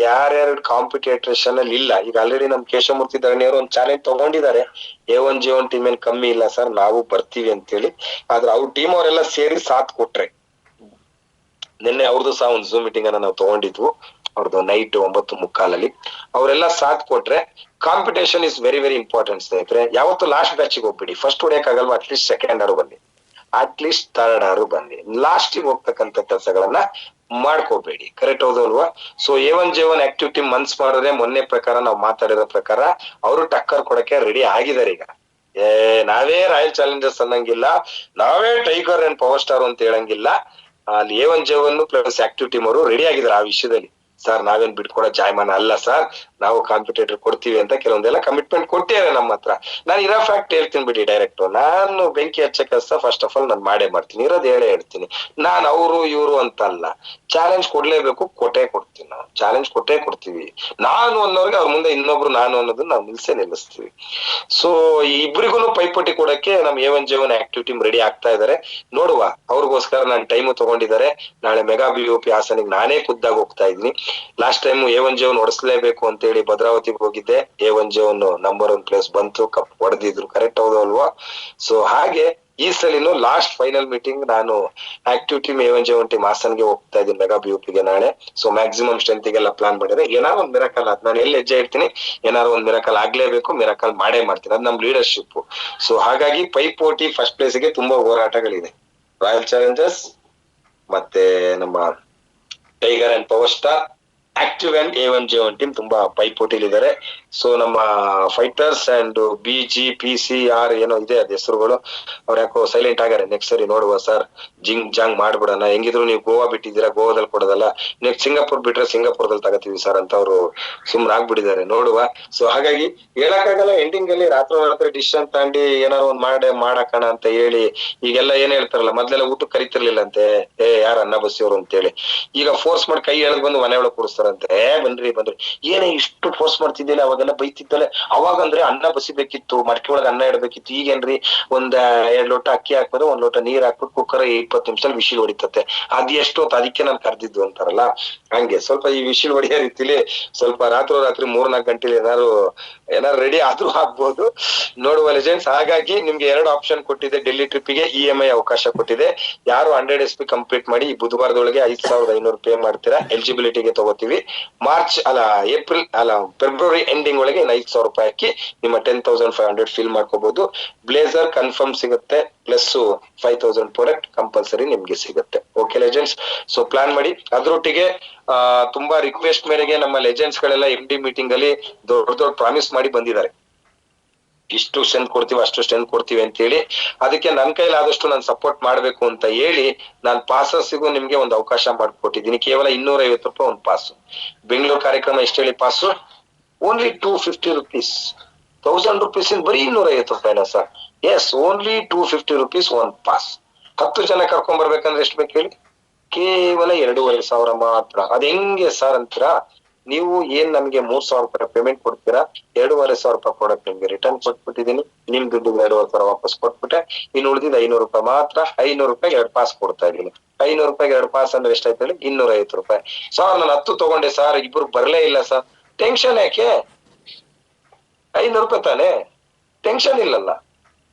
ಯಾರ್ಯಾರು ಕಾಂಪಿಟೇಷನ್ ಅಲ್ಲಿ ಇಲ್ಲ, ಈಗ ಆಲ್ರೆಡಿ ನಮ್ ಕೇಶವಮೂರ್ತಿ ಧರಣಿಯವರು ಒಂದು ಚಾಲೆಂಜ್ ತಗೊಂಡಿದ್ದಾರೆ, A1J1 ಟೀಮ್ ಏನ್ ಕಮ್ಮಿ ಇಲ್ಲ ಸರ್, ನಾವು ಬರ್ತೀವಿ ಅಂತೇಳಿ. ಆದ್ರೆ ಅವ್ರ ಟೀಮ್ ಅವರೆಲ್ಲ ಸೇರಿ ಸಾಥ್ ಕೊಟ್ರೆ, ನಿನ್ನೆ ಅವ್ರದ್ದು ಸಹ ಒಂದು ಝೂಮ್ ಮೀಟಿಂಗ್ ಅನ್ನ ನಾವು ತಗೊಂಡಿದ್ವು, ಅವ್ರದ್ದು ನೈಟ್ 9:45 ಅವರೆಲ್ಲ ಸಾಥ್ ಕೊಟ್ರೆ competition is very very important ಸ್ನೇಹಿತರೆ. ಯಾವತ್ತು ಲಾಸ್ಟ್ ಬ್ಯಾಚಿಗೆ ಹೋಗ್ಬಿಡಿ, ಫಸ್ಟ್ ಹೊಡೆಯಕ್ಕಾಗಲ್ವಾ, ಅಟ್ಲೀಸ್ಟ್ ಸೆಕೆಂಡ್ ಆರು ಬನ್ನಿ, ಅಟ್ಲೀಸ್ಟ್ ಥರ್ಡ್ ಆರು ಬನ್ನಿ. ಲಾಸ್ಟಿಗೆ ಹೋಗ್ತಕ್ಕಂಥ ಕೆಲಸಗಳನ್ನ ಮಾಡ್ಕೋಬೇಡಿ, ಕರೆಕ್ಟ್ ಹೌದು ಅಲ್ವಾ? ಸೊ A1J1 ಆಕ್ಟಿವ್ ಟೀಮ್ ಮನ್ಸ್ ಮಾಡಿದ್ರೆ, ಮೊನ್ನೆ ಪ್ರಕಾರ ನಾವು ಮಾತಾಡಿರೋ ಪ್ರಕಾರ ಅವರು ಟಕ್ಕರ್ ಕೊಡಕ್ಕೆ ರೆಡಿ ಆಗಿದ್ದಾರೆ. ಈಗ ನಾವೇ ರಾಯಲ್ ಚಾಲೆಂಜರ್ಸ್ ಅನ್ನಂಗಿಲ್ಲ, ನಾವೇ ಟೈಗರ್ ಅಂಡ್ ಪವರ್ ಸ್ಟಾರ್ ಅಂತ ಹೇಳಂಗಿಲ್ಲ. ಅಲ್ಲಿ A1J1 ಪ್ಲಸ್ ಆಕ್ಟಿವ್ ಟೀಮ್ ಅವರು ರೆಡಿ ಆಗಿದ್ದಾರೆ ಆ ವಿಷಯದಲ್ಲಿ. ಸರ್ ನಾವೇನ್ ಬಿಟ್ಕೊಡೋ ಜಾಯಮಾನ ಅಲ್ಲ ಸರ್, ನಾವು ಕಾಂಪಿಟೇಟರ್ ಕೊಡ್ತೀವಿ ಅಂತ ಕೆಲವೊಂದೆಲ್ಲ ಕಮಿಟ್ಮೆಂಟ್ ಕೊಟ್ಟಿದ್ದಾರೆ ನಮ್ಮ ಹತ್ರ. ನಾನು ಇರೋ ಫ್ಯಾಕ್ಟ್ ಹೇಳ್ತೀನಿ ಬಿಡಿ ಡೈರೆಕ್ಟ್. ನಾನು ಬೆಂಕಿ ಹಚ್ಚ ಕೆಲಸ ಫಸ್ಟ್ ಆಫ್ ಆಲ್ ನಾನು ಮಾಡೇ ಮಾಡ್ತೀನಿ, ಇರೋದು ಹೇಳೇ ಹೇಳ್ತೀನಿ. ನಾನು ಅವರು ಇವರು ಅಂತ ಅಲ್ಲ, ಚಾಲೆಂಜ್ ಕೊಡ್ಲೇಬೇಕು, ಕೊಟ್ಟೇ ಕೊಡ್ತೀನಿ. ನಾವು ಚಾಲೆಂಜ್ ಕೊಟ್ಟೇ ಕೊಡ್ತೀವಿ. ನಾನು ಅನ್ನೋರ್ಗೆ ಅವ್ರ ಮುಂದೆ ಇನ್ನೊಬ್ರು ನಾನು ಅನ್ನೋದನ್ನ ನಾವು ನಿಲ್ಲಿಸ್ತೀವಿ. ಸೊ ಇಬ್ಬರಿಗೂ ಪೈಪೋಟಿ ಕೊಡಕ್ಕೆ ನಮ್ A1J1 ಆಕ್ಟಿವ್ ಟೀಮ್ ರೆಡಿ ಆಗ್ತಾ ಇದಾರೆ. ನೋಡುವ, ಅವ್ರಿಗೋಸ್ಕರ ನಾನು ಟೈಮು ತಗೊಂಡಿದ್ದಾರೆ. ನಾಳೆ ಮೆಗಾ BOP ಹಾಸನಿಗೆ ನಾನೇ ಖುದ್ದಾಗಿ ಹೋಗ್ತಾ ಇದ್ದೀನಿ. ಲಾಸ್ಟ್ ಟೈಮ್ A1J1 ಹೊಡಿಸ್ಲೇಬೇಕು ಅಂತ ಹೇಳಿ ಭದ್ರಾವತಿಗೆ ಹೋಗಿದ್ದೆ, A1J1 ನಂಬರ್ 1 ಪ್ಲೇಸ್ ಬಂತು, ಕಪ್ ಹೊಡೆದಿದ್ರು, ಕರೆಕ್ಟ್ ಹೌದು ಅಲ್ವಾ? ಸೊ ಹಾಗೆ ಈ ಸಲಿನೂ ಲಾಸ್ಟ್ ಫೈನಲ್ ಮೀಟಿಂಗ್ ನಾನು ಆಕ್ಟಿವ್ ಟೀಮ್ A1J1 ಟೀಮ್ ಹಾಸನ್ಗೆ ಹೋಗ್ತಾ ಇದ್ದೀನಿ ಮೆಗಾ BOPಗೆ ನಾಳೆ. ಸೊ ಮ್ಯಾಕ್ಸಿಮಮ್ ಸ್ಟ್ರೆಂತ್ ಗೆಲ್ಲ ಪ್ಲಾನ್ ಮಾಡಿದ್ರೆ ಏನಾದ್ರು ಒಂದ್ ಮಿರಾಕಲ್ ಆದ್, ನಾನು ಎಲ್ಲಿ ಹೆಜ್ಜೆ ಇಡ್ತೀನಿ ಏನಾದ್ರು ಒಂದ್ ಮಿರಾಕಲ್ ಆಗ್ಲೇಬೇಕು, ಮಿರಾಕಲ್ ಮಾಡೇ ಮಾಡ್ತೀನಿ, ಅದ್ ನಮ್ ಲೀಡರ್ಶಿಪ್. ಸೊ ಹಾಗಾಗಿ ಪೈಪೋಟಿ ಫಸ್ಟ್ ಪ್ಲೇಸ್ ಗೆ ತುಂಬಾ ಹೋರಾಟಗಳಿದೆ. ರಾಯಲ್ ಚಾಲೆಂಜರ್ಸ್ ಮತ್ತೆ ನಮ್ಮ tiger and power star active and A1J1 team ತುಂಬಾ ಪೈಪೋಟಿಲಿದ್ದಾರೆ. ಸೊ ನಮ್ಮ ಫೈಟರ್ಸ್ ಅಂಡ್ BGPCR ಏನೋ ಇದೆ ಅದ್ ಹೆಸರುಗಳು, ಅವ್ರ ಯಾಕೋ ಸೈಲೆಂಟ್ ಆಗ್ಯಾರೆ. ನೆಕ್ಸ್ಟ್ ಸರಿ ನೋಡುವ ಸರ್, ಜಿಂಗ್ ಜಾಂಗ್ ಮಾಡ್ಬಿಡೋಣ, ಹೆಂಗಿದ್ರು ನೀವು ಗೋವಾ ಬಿಟ್ಟಿದ್ದೀರಾ, ಗೋವಾದಲ್ಲಿ ಕೊಡೋದಲ್ಲ, ನೆಕ್ಸ್ಟ್ ಸಿಂಗಾಪುರ್ ಬಿಟ್ರೆ ಸಿಂಗಾಪುರದಲ್ಲಿ ತಗೋತೀವಿ ಸರ್ ಅಂತ ಅವರು ಸುಮ್ನೆ ಆಗ್ಬಿಟ್ಟಿದ್ದಾರೆ. ನೋಡುವ. ಸೊ ಹಾಗಾಗಿ ಹೇಳಕ್ಕಾಗಲ್ಲ, ಎಂಡಿಂಗ್ ಅಲ್ಲಿ ರಾತ್ರಿ ಡಿಸಿಷನ್ ತಗೊಂಡು ಏನಾರು ಒಂದ್ ಮಾಡಾಕಣ ಅಂತ ಹೇಳಿ. ಈಗೆಲ್ಲ ಏನ್ ಹೇಳ್ತಾರಲ್ಲ, ಮೊದ್ಲೆಲ್ಲ ಊಟಕ್ಕೆ ಕರಿತಿರ್ಲಿಲ್ಲ ಅಂತೆ, ಯಾರ ಅನ್ನ ಬಸ್ಸಿಯವರು ಅಂತೇಳಿ, ಈಗ ಫೋರ್ಸ್ ಮಾಡಿ ಕೈ ಎಳೆದ್ ಬಂದು ಮನೆ ಒಳಗೆ ಕೂಡಿಸ್ತಾರಂತೆ. ಬನ್ರಿ ಏನೇ ಇಷ್ಟು ಫೋರ್ಸ್ ಮಾಡ್ತಿದ್ದಿಲ್ಲ, ಅವಾಗೆಲ್ಲ ಬೈತಿದ್ದಲ್ಲ, ಅವಾಗ ಅಂದ್ರೆ ಅನ್ನ ಬಸಿಬೇಕಿತ್ತು, ಮಡಕೆ ಒಳಗೆ ಅನ್ನ ಇಡಬೇಕಿತ್ತು. ಈಗೇನ್ರಿ ಒಂದ್ 2 ಲೋಟ ಅಕ್ಕಿ ಹಾಕ್ಬೋದು, 1 ಲೋಟ ನೀರ್ ಹಾಕ್ಬಿಟ್ಟು ಕುಕ್ಕರ್ 20 ನಿಮಿಷದಲ್ಲಿ ವಿಶಿಲ್ ಹೊಡಿತತೆ. ಅದ್ ಎಷ್ಟು ಹೊತ್ತು, ಅದಕ್ಕೆ ನಾನು ಕರ್ದಿದ್ದು ಅಂತಾರಲ್ಲ ಹಂಗೆ. ಸ್ವಲ್ಪ ಈ ವಿಶಿಲ್ ಹೊಡಿಯೋ ರೀತಿಲಿ ಸ್ವಲ್ಪ ರಾತ್ರಿ 3-4 ಗಂಟೆಲಿ ಏನಾರು ರೆಡಿ ಆದ್ರೂ ಆಗ್ಬೋದು. ನೋಡುವ ಲೆಜೆಂಡ್ಸ್. ಹಾಗಾಗಿ ನಿಮ್ಗೆ 2 ಆಪ್ಷನ್ ಕೊಟ್ಟಿದೆ. ಡೆಲ್ಲಿ ಟ್ರಿಪ್ಗೆ EMI ಅವಕಾಶ ಕೊಟ್ಟಿದೆ. ಯಾರು 100 SP ಕಂಪ್ಲೀಟ್ ಮಾಡಿ ಈ ಬುಧವಾರದೊಳಗೆ 5500 ಪೇ ಮಾಡ್ತೀರಾ, ಎಲಿಜಿಬಿಲಿಟಿಗೆ ತಗೋತೀವಿ. ಫೆಬ್ರವರಿ ಎಂಡಿಂಗ್ ಒಳಗೆ 5000 ರೂಪಾಯಿ ಹಾಕಿ ನಿಮ್ಮ 10,500 ಫಿಲ್ ಮಾಡ್ಕೋಬಹುದು. ಬ್ಲೇಸರ್ ಕನ್ಫರ್ಮ್ ಸಿಗುತ್ತೆ, ಪ್ಲಸ್ 5000 ಪ್ರಾಡಕ್ಟ್ ಕಂಪಲ್ಸರಿ ನಿಮ್ಗೆ ಸಿಗುತ್ತೆ. Okay legends. ಸೊ ಪ್ಲಾನ್ ಮಾಡಿ. ಅದ್ರೊಟ್ಟಿಗೆ ತುಂಬಾ ರಿಕ್ವೆಸ್ಟ್ ಮೇರೆಗೆ ನಮ್ಮ ಲೆಜೆಂಡ್ಸ್ ಗಳೆಲ್ಲ MD ಮೀಟಿಂಗ್ ಅಲ್ಲಿ ದೊಡ್ಡ ಪ್ರಾಮಿಸ್ ಮಾಡಿ ಬಂದಿದ್ದಾರೆ, ಇಷ್ಟು ಸ್ಟ್ರೆಂತ್ ಕೊಡ್ತೀವಿ, ಅಷ್ಟು ಸ್ಟ್ರೆಂತ್ ಕೊಡ್ತೀವಿ ಅಂತ ಹೇಳಿ. ಅದಕ್ಕೆ ನನ್ನ ಕೈಲಾದಷ್ಟು ನಾನು ಸಪೋರ್ಟ್ ಮಾಡ್ಬೇಕು ಅಂತ ಹೇಳಿ ನಾನು ಪಾಸಸ್ಸಿಗೂ ನಿಮ್ಗೆ ಒಂದು ಅವಕಾಶ ಮಾಡಿಕೊಟ್ಟಿದ್ದೀನಿ. ಕೇವಲ 250 ರೂಪಾಯಿ ಒಂದು ಪಾಸ್. ಬೆಂಗಳೂರು ಕಾರ್ಯಕ್ರಮ ಎಷ್ಟು ಹೇಳಿ ಪಾಸು? Only 250 rupees. 1000 rupees ಇನ್ ಬರೀ 250 ರೂಪಾಯಿನ ಸರ್? ಎಸ್, ಓನ್ಲಿ 250 rupees ಒಂದ್ ಪಾಸ್. 10 ಜನ ಕರ್ಕೊಂಡ್ ಬರ್ಬೇಕಂದ್ರೆ ಎಷ್ಟು ಬೇಕು ಹೇಳಿ? ಕೇವಲ 2500 ಮಾತ್ರ. ಅದ್ ಹೆಂಗೆ ಸರ್ ಅಂತೀರಾ? ನೀವು ಏನ್ ನಮ್ಗೆ 3000 ರೂಪಾಯಿ ಪೇಮೆಂಟ್ ಕೊಡ್ತೀರಾ, 2500 ರೂಪಾಯಿ ಪ್ರಾಡಕ್ಟ್ ನಿಮ್ಗೆ ರಿಟರ್ನ್ ಕೊಟ್ಬಿಟ್ಟಿದೀನಿ. ನಿಮ್ ದುಡ್ಡು 2500 ವಾಪಸ್ ಕೊಟ್ಬಿಟ್ಟೆ. ಇನ್ನು ಉಳಿದಿದ್ದು 500 ರೂಪಾಯಿ ಮಾತ್ರ. 500 ರೂಪಾಯಿಗೆ 2 ಪಾಸ್ ಕೊಡ್ತಾ ಇದೀನಿ. 500 ರೂಪಾಯಿಗೆ 2 ಪಾಸ್ ಅಂದ್ರೆ ಎಷ್ಟಾಯ್ತು ಹೇಳಿ? 250 ರೂಪಾಯಿ. ಸರ್ ನಾನು 10 ತಗೊಂಡೆ ಸರ್, ಇಬ್ರು ಬರ್ಲೇ ಇಲ್ಲ ಸರ್. ಟೆನ್ಷನ್ ಯಾಕೆ? 500 ರೂಪಾಯಿ ತಾನೆ, ಟೆನ್ಷನ್ ಇಲ್ಲಲ್ಲ.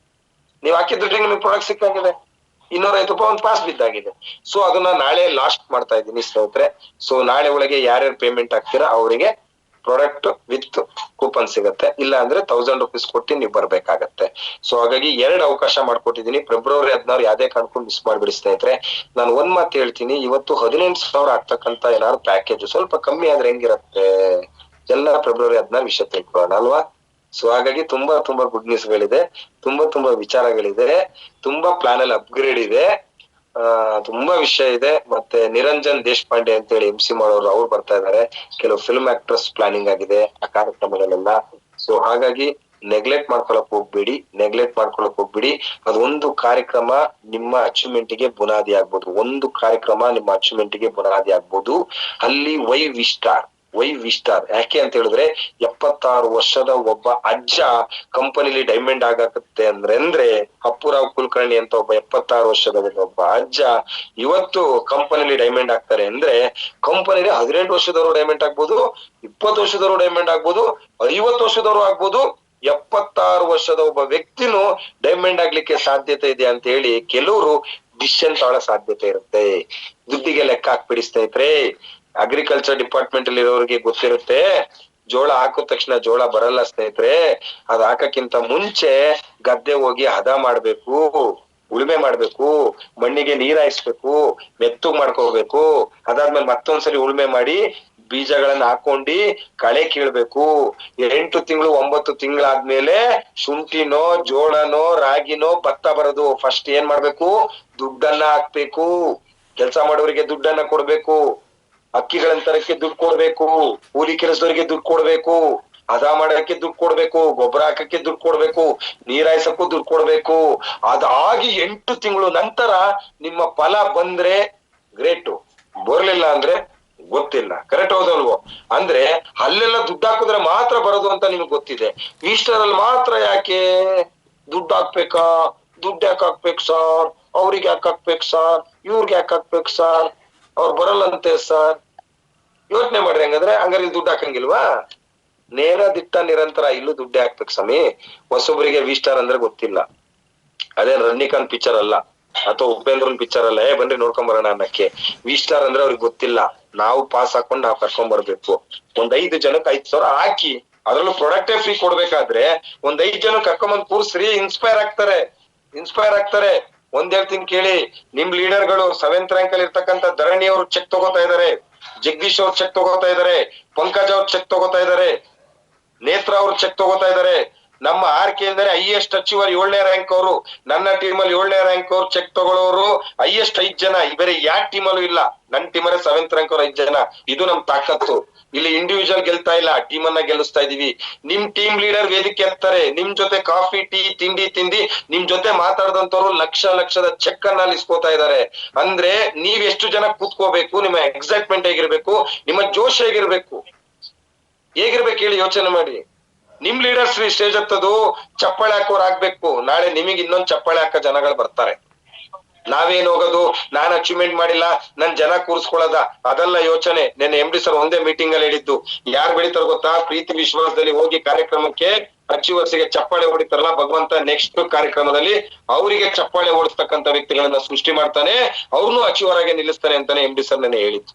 ನೀವ್ ಹಾಕಿದ ದುಡ್ಡಿಗೆ ನಿಮ್ಗೆ ಪ್ರಾಡಕ್ಟ್ ಸಿಕ್ಕಾಗಿದೆ, 250 ರೂಪಾಯಿ ಒಂದು ಪಾಸ್ ಬಿದ್ದಾಗಿದೆ. ಸೊ ಅದನ್ನ ನಾಳೆ ಲಾಸ್ಟ್ ಮಾಡ್ತಾ ಇದ್ದೀನಿ ಸ್ನೇಹಿತರೆ. ಸೊ ನಾಳೆ ಒಳಗೆ ಯಾರ್ಯಾರು ಪೇಮೆಂಟ್ ಹಾಕ್ತೀರಾ ಅವರಿಗೆ ಪ್ರಾಡಕ್ಟ್ ವಿತ್ ಕೂಪನ್ ಸಿಗುತ್ತೆ. ಇಲ್ಲ ಅಂದ್ರೆ 1000 ರೂಪೀಸ್ ಕೊಟ್ಟು ನೀವು ಬರ್ಬೇಕಾಗತ್ತೆ. ಸೊ ಹಾಗಾಗಿ 2 ಅವಕಾಶ ಮಾಡ್ಕೊಟ್ಟಿದೀನಿ. ಫೆಬ್ರವರಿ 16 ಯಾವ್ದೇ ಕಾರಣಕ್ಕೂ ಮಿಸ್ ಮಾಡ್ಬಿಡಿ ಸ್ನೇಹಿತರೆ. ನಾನು ಒಂದ್ ಮಾತು ಹೇಳ್ತೀನಿ, ಇವತ್ತು 18,000 ಆಗ್ತಕ್ಕಂತ ಏನಾದ್ರು ಪ್ಯಾಕೇಜ್ ಸ್ವಲ್ಪ ಕಮ್ಮಿ ಆದ್ರೆ ಹೆಂಗಿರತ್ತೆ? ಎಲ್ಲ ಫೆಬ್ರವರಿ 16 ವಿಷಯ ತಿಳ್ಕೊಳ್ಳೋಣ ಅಲ್ವಾ? ಸೊ ಹಾಗಾಗಿ ತುಂಬಾ ಗುಡ್ ನ್ಯೂಸ್ ಗಳಿದೆ, ತುಂಬಾ ವಿಚಾರಗಳಿದೆ, ತುಂಬಾ ಪ್ಲಾನ್ ಅಲ್ಲಿ ಅಪ್ಗ್ರೇಡ್ ಇದೆ. ತುಂಬಾ ವಿಷಯ ಇದೆ. ಮತ್ತೆ ನಿರಂಜನ್ ದೇಶಪಾಂಡೆ ಅಂತ ಹೇಳಿ MC ಮಾಡೋರು ಅವ್ರು ಬರ್ತಾ ಇದಾರೆ. ಕೆಲವು ಫಿಲ್ಮ್ ಆಕ್ಟರ್ಸ್ ಪ್ಲಾನಿಂಗ್ ಆಗಿದೆ ಆ ಕಾರ್ಯಕ್ರಮಗಳೆಲ್ಲ. ಸೊ ಹಾಗಾಗಿ ನೆಗ್ಲೆಕ್ಟ್ ಮಾಡ್ಕೊಳಕ್ ಹೋಗ್ಬಿಡಿ. ಅದೊಂದು ಕಾರ್ಯಕ್ರಮ ನಿಮ್ಮ ಅಚೀವ್ಮೆಂಟ್ ಗೆ ಬುನಾದಿ ಆಗ್ಬೋದು. ಒಂದು ಕಾರ್ಯಕ್ರಮ ನಿಮ್ಮ ಅಚೀವ್ಮೆಂಟ್ ಗೆ ಬುನಾದಿ ಆಗ್ಬೋದು. ಅಲ್ಲಿ ವೈ ವಿಸ್ಟಾರ್ ಯಾಕೆ ಅಂತ ಹೇಳಿದ್ರೆ 76 ವರ್ಷದ ಒಬ್ಬ ಅಜ್ಜ ಕಂಪನಿಲಿ ಡೈಮಂಡ್ ಆಗತ್ತೆ ಅಂದ್ರೆ ಅಪ್ಪುರಾವ್ ಕುಲಕರ್ಣಿ ಅಂತ ಒಬ್ಬ 76 ವರ್ಷದ ಒಬ್ಬ ಅಜ್ಜ ಇವತ್ತು ಕಂಪನಿಲಿ ಡೈಮಂಡ್ ಆಗ್ತಾರೆ ಅಂದ್ರೆ ಕಂಪನಿಲಿ 18 ವರ್ಷದವರು ಡೈಮಂಡ್ ಆಗ್ಬೋದು, 20 ವರ್ಷದವರು ಡೈಮಂಡ್ ಆಗ್ಬೋದು, 50 ವರ್ಷದವರು ಆಗ್ಬೋದು. 76 ವರ್ಷದ ಒಬ್ಬ ವ್ಯಕ್ತಿನೂ ಡೈಮಂಡ್ ಆಗ್ಲಿಕ್ಕೆ ಸಾಧ್ಯತೆ ಇದೆ ಅಂತ ಹೇಳಿ ಕೆಲವರು ಡಿಸಿಷನ್ ತಗೊಳ್ಳೋ ಸಾಧ್ಯತೆ ಇರುತ್ತೆ. ದುಡ್ಡಿಗೆ ಲೆಕ್ಕ ಹಾಕ್ಬಿಡಿ ಸ್ನೇಹಿತರೆ. ಅಗ್ರಿಕಲ್ಚರ್ ಡಿಪಾರ್ಟ್ಮೆಂಟ್ ಅಲ್ಲಿ ಇರೋರಿಗೆ ಗೊತ್ತಿರುತ್ತೆ, ಜೋಳ ಹಾಕಿದ ತಕ್ಷಣ ಜೋಳ ಬರಲ್ಲ ಸ್ನೇಹಿತರೆ. ಅದ್ ಹಾಕಕ್ಕಿಂತ ಮುಂಚೆ ಗದ್ದೆ ಹೋಗಿ ಹದ ಮಾಡ್ಬೇಕು, ಉಳುಮೆ ಮಾಡ್ಬೇಕು, ಮಣ್ಣಿಗೆ ನೀರ್ ಹಾಯಿಸ್ಬೇಕು, ಮೆತ್ತಗ್ ಮಾಡ್ಕೋಬೇಕು. ಅದಾದ್ಮೇಲೆ ಮತ್ತೊಂದ್ಸರಿ ಉಳುಮೆ ಮಾಡಿ ಬೀಜಗಳನ್ನ ಹಾಕೊಂಡಿ ಕಳೆ ಕೀಳ್ಬೇಕು. 8 ತಿಂಗಳು 9 ತಿಂಗಳಾದ್ಮೇಲೆ ಶುಂಠಿನೋ ಜೋಳನೋ ರಾಗಿನೋ ಭತ್ತ ಬರೋದು. ಫಸ್ಟ್ ಏನ್ ಮಾಡ್ಬೇಕು? ದುಡ್ಡನ್ನ ಹಾಕ್ಬೇಕು, ಕೆಲಸ ಮಾಡೋರಿಗೆ ದುಡ್ಡನ್ನ ಕೊಡ್ಬೇಕು, ಅಕ್ಕಿಗಳನ್ನ ತರಕ್ಕೆ ದುಡ್ಡು ಕೊಡ್ಬೇಕು, ಕೂಲಿ ಕೆಲಸದವರಿಗೆ ದುಡ್ಡು ಕೊಡ್ಬೇಕು, ಹದ ಮಾಡಕ್ಕೆ ದುಡ್ಡು ಕೊಡ್ಬೇಕು, ಗೊಬ್ಬರ ಹಾಕಕ್ಕೆ ದುಡ್ಡು ಕೊಡ್ಬೇಕು, ನೀರ್ ಹಾಯ್ಸಕ್ಕೂ ದುಡ್ಡು ಕೊಡ್ಬೇಕು. ಅದಾಗಿ 8 ತಿಂಗಳು ನಂತರ ನಿಮ್ಮ ಫಲ ಬಂದ್ರೆ ಗ್ರೇಟು, ಬರ್ಲಿಲ್ಲ ಅಂದ್ರೆ ಗೊತ್ತಿಲ್ಲ. ಕರೆಕ್ಟ್ ಹೌದಲ್ವೋ? ಅಂದ್ರೆ ಅಲ್ಲೆಲ್ಲ ದುಡ್ಡು ಹಾಕಿದ್ರೆ ಮಾತ್ರ ಬರೋದು ಅಂತ ನಿಮ್ಗೆ ಗೊತ್ತಿದೆ. ಈಸ್ಟರಲ್ಲಿ ಮಾತ್ರ ಯಾಕೆ ದುಡ್ಡು ಹಾಕ್ಬೇಕಾ? ದುಡ್ಡು ಯಾಕೆ ಹಾಕ್ಬೇಕು ಸಾರ್? ಅವ್ರಿಗೆ ಯಾಕೆ ಹಾಕ್ಬೇಕು ಸಾರ್? ಇವ್ರಿಗೆ ಯಾಕೆ ಹಾಕ್ಬೇಕು ಸಾರ್? ಅವ್ರು ಬರಲ್ಲಂತೆ ಸರ್. ಯೋಚನೆ ಮಾಡ್ರಿ. ಹಂಗಾರೆ ಇಲ್ಲಿ ದುಡ್ಡು ಹಾಕಂಗಿಲ್ವಾ? ನೇರ ದಿಟ್ಟ ನಿರಂತರ ಇಲ್ಲೂ ದುಡ್ಡೇ ಹಾಕ್ಬೇಕು ಸ್ವಾಮಿ. ಹೊಸೊಬ್ರಿಗೆ ವಿಸ್ಟಾರ್ ಅಂದ್ರೆ ಗೊತ್ತಿಲ್ಲ. ಅದೇ ರಜನಿಕಾಂತ್ ಪಿಕ್ಚರ್ ಅಲ್ಲ ಅಥವಾ ಉಪೇಂದ್ರನ್ ಪಿಕ್ಚರ್ ಅಲ್ಲ, ಬನ್ರಿ ನೋಡ್ಕೊಂಡ್ ಬರೋಣ ಅನ್ನಕ್ಕೆ. ವಿಸ್ಟಾರ್ ಅಂದ್ರೆ ಅವ್ರಿಗೆ ಗೊತ್ತಿಲ್ಲ. ನಾವು ಪಾಸ್ ಹಾಕೊಂಡು ನಾವು ಕರ್ಕೊಂಡ್ ಬರ್ಬೇಕು. 5 ಜನಕ್ಕೆ 5,000 ಹಾಕಿ, ಅದ್ರಲ್ಲೂ ಪ್ರಾಡಕ್ಟೇ ಫ್ರೀ ಕೊಡ್ಬೇಕಾದ್ರೆ 5 ಜನ ಕರ್ಕೊಂಬಂದ್ ಕೂರ್ಸ್ರಿ, ಇನ್ಸ್ಪೈರ್ ಆಗ್ತಾರೆ. ಒಂದ್ ಹೇಳ್ತೀನಿ ಕೇಳಿ, ನಿಮ್ ಲೀಡರ್ಗಳು 7th ರ್ಯಾಂಕ್ ಅಲ್ಲಿ ಇರ್ತಕ್ಕಂಥ ಧರಣಿ ಅವರು ಚೆಕ್ ತಗೋತಾ ಇದಾರೆ, ಜಗದೀಶ್ ಅವ್ರು ಚೆಕ್ ತಗೋತಾ ಇದಾರೆ, ಪಂಕಜ್ ಅವ್ರು ಚೆಕ್ ತಗೋತಾ ಇದಾರೆ, ನೇತ್ರ ಅವ್ರು ಚೆಕ್ ತಗೋತಾ ಇದಾರೆ. ನಮ್ಮ RK ಅಂದರೆ ಹೈಯೆಸ್ಟ್ ಅಚೀವರ್ 7ನೇ ರ್ಯಾಂಕ್ ಅವರು. ನನ್ನ ಟೀಮಲ್ಲಿ 7ನೇ ರ್ಯಾಂಕ್ ಅವ್ರು ಚೆಕ್ ತಗೊಳ್ಳೋರು ಹೈಯೆಸ್ಟ್ 5 ಜನ. ಬೇರೆ ಯಾವ ಟೀಮಲ್ಲೂ ಇಲ್ಲ. ನನ್ನ ಟೀಮಲ್ಲಿ 7th ರ್ಯಾಂಕ್ ಅವ್ರು 5 ಜನ. ಇದು ನಮ್ ತಾಕತ್ತು. ಇಲ್ಲಿ ಇಂಡಿವಿಜುವಲ್ ಗೆಲ್ತಾ ಇಲ್ಲ, ಟೀಮ್ ಅನ್ನ ಗೆಲ್ಲಿಸ್ತಾ ಇದೀವಿ. ನಿಮ್ ಟೀಮ್ ಲೀಡರ್ ವೇದಿಕೆ ಎತ್ತಾರೆ, ನಿಮ್ ಜೊತೆ ಕಾಫಿ ಟೀ ತಿಂಡಿ ನಿಮ್ ಜೊತೆ ಮಾತಾಡದಂತವ್ರು ಲಕ್ಷದ ಚೆಕ್ ಅನ್ನ ಇಸ್ಕೋತಾ ಇದಾರೆ. ಅಂದ್ರೆ ನೀವ್ ಎಷ್ಟು ಜನ ಕೂತ್ಕೋಬೇಕು, ನಿಮ್ಮ ಎಕ್ಸೈಟ್ಮೆಂಟ್ ಹೇಗಿರ್ಬೇಕು, ನಿಮ್ಮ ಜೋಶ್ ಹೇಗಿರ್ಬೇಕು ಹೇಳಿ ಯೋಚನೆ ಮಾಡಿ. ನಿಮ್ ಲೀಡರ್ಸ್ ಸ್ಟೇಜ್ ಹತ್ತದು ಚಪ್ಪಾಳೆ ಹಾಕೋರ್ ಆಗ್ಬೇಕು. ನಾಳೆ ನಿಮಗೆ ಇನ್ನೊಂದ್ ಚಪ್ಪಾಳೆ ಹಾಕ ಜನಗಳು ಬರ್ತಾರೆ. ನಾವೇನ್ ಹೋಗೋದು, ನಾನ್ ಅಚೀವ್ಮೆಂಟ್ ಮಾಡಿಲ್ಲ, ನನ್ ಜನ ಕೂರ್ಸ್ಕೊಳ್ಳೋದ, ಅದೆಲ್ಲ ಯೋಚನೆ. ನೆನ್ನೆ MD ಸರ್ ಒಂದೇ ಮೀಟಿಂಗ್ ಅಲ್ಲಿ ಹೇಳಿದ್ದು, ಯಾರು ಬೆಳಿತಾರ ಗೊತ್ತಾ? ಪ್ರೀತಿ ವಿಶ್ವಾಸದಲ್ಲಿ ಹೋಗಿ ಕಾರ್ಯಕ್ರಮಕ್ಕೆ ಅಚೀವರ್ಸ್ ಗೆ ಚಪ್ಪಾಳೆ ಹೊಡಿತಾರಲ್ಲ ಭಗವಂತ, ನೆಕ್ಸ್ಟ್ ಕಾರ್ಯಕ್ರಮದಲ್ಲಿ ಅವರಿಗೆ ಚಪ್ಪಾಳೆ ಓಡಿಸ್ತಕ್ಕಂಥ ವ್ಯಕ್ತಿಗಳನ್ನ ಸೃಷ್ಟಿ ಮಾಡ್ತಾನೆ, ಅವ್ರನ್ನೂ ಅಚೀವರ್ ಆಗಿ ನಿಲ್ಲಿಸ್ತಾನೆ ಅಂತಾನೆ MD ಸರ್ ನೆನ್ನೆ ಹೇಳಿದ್ದು.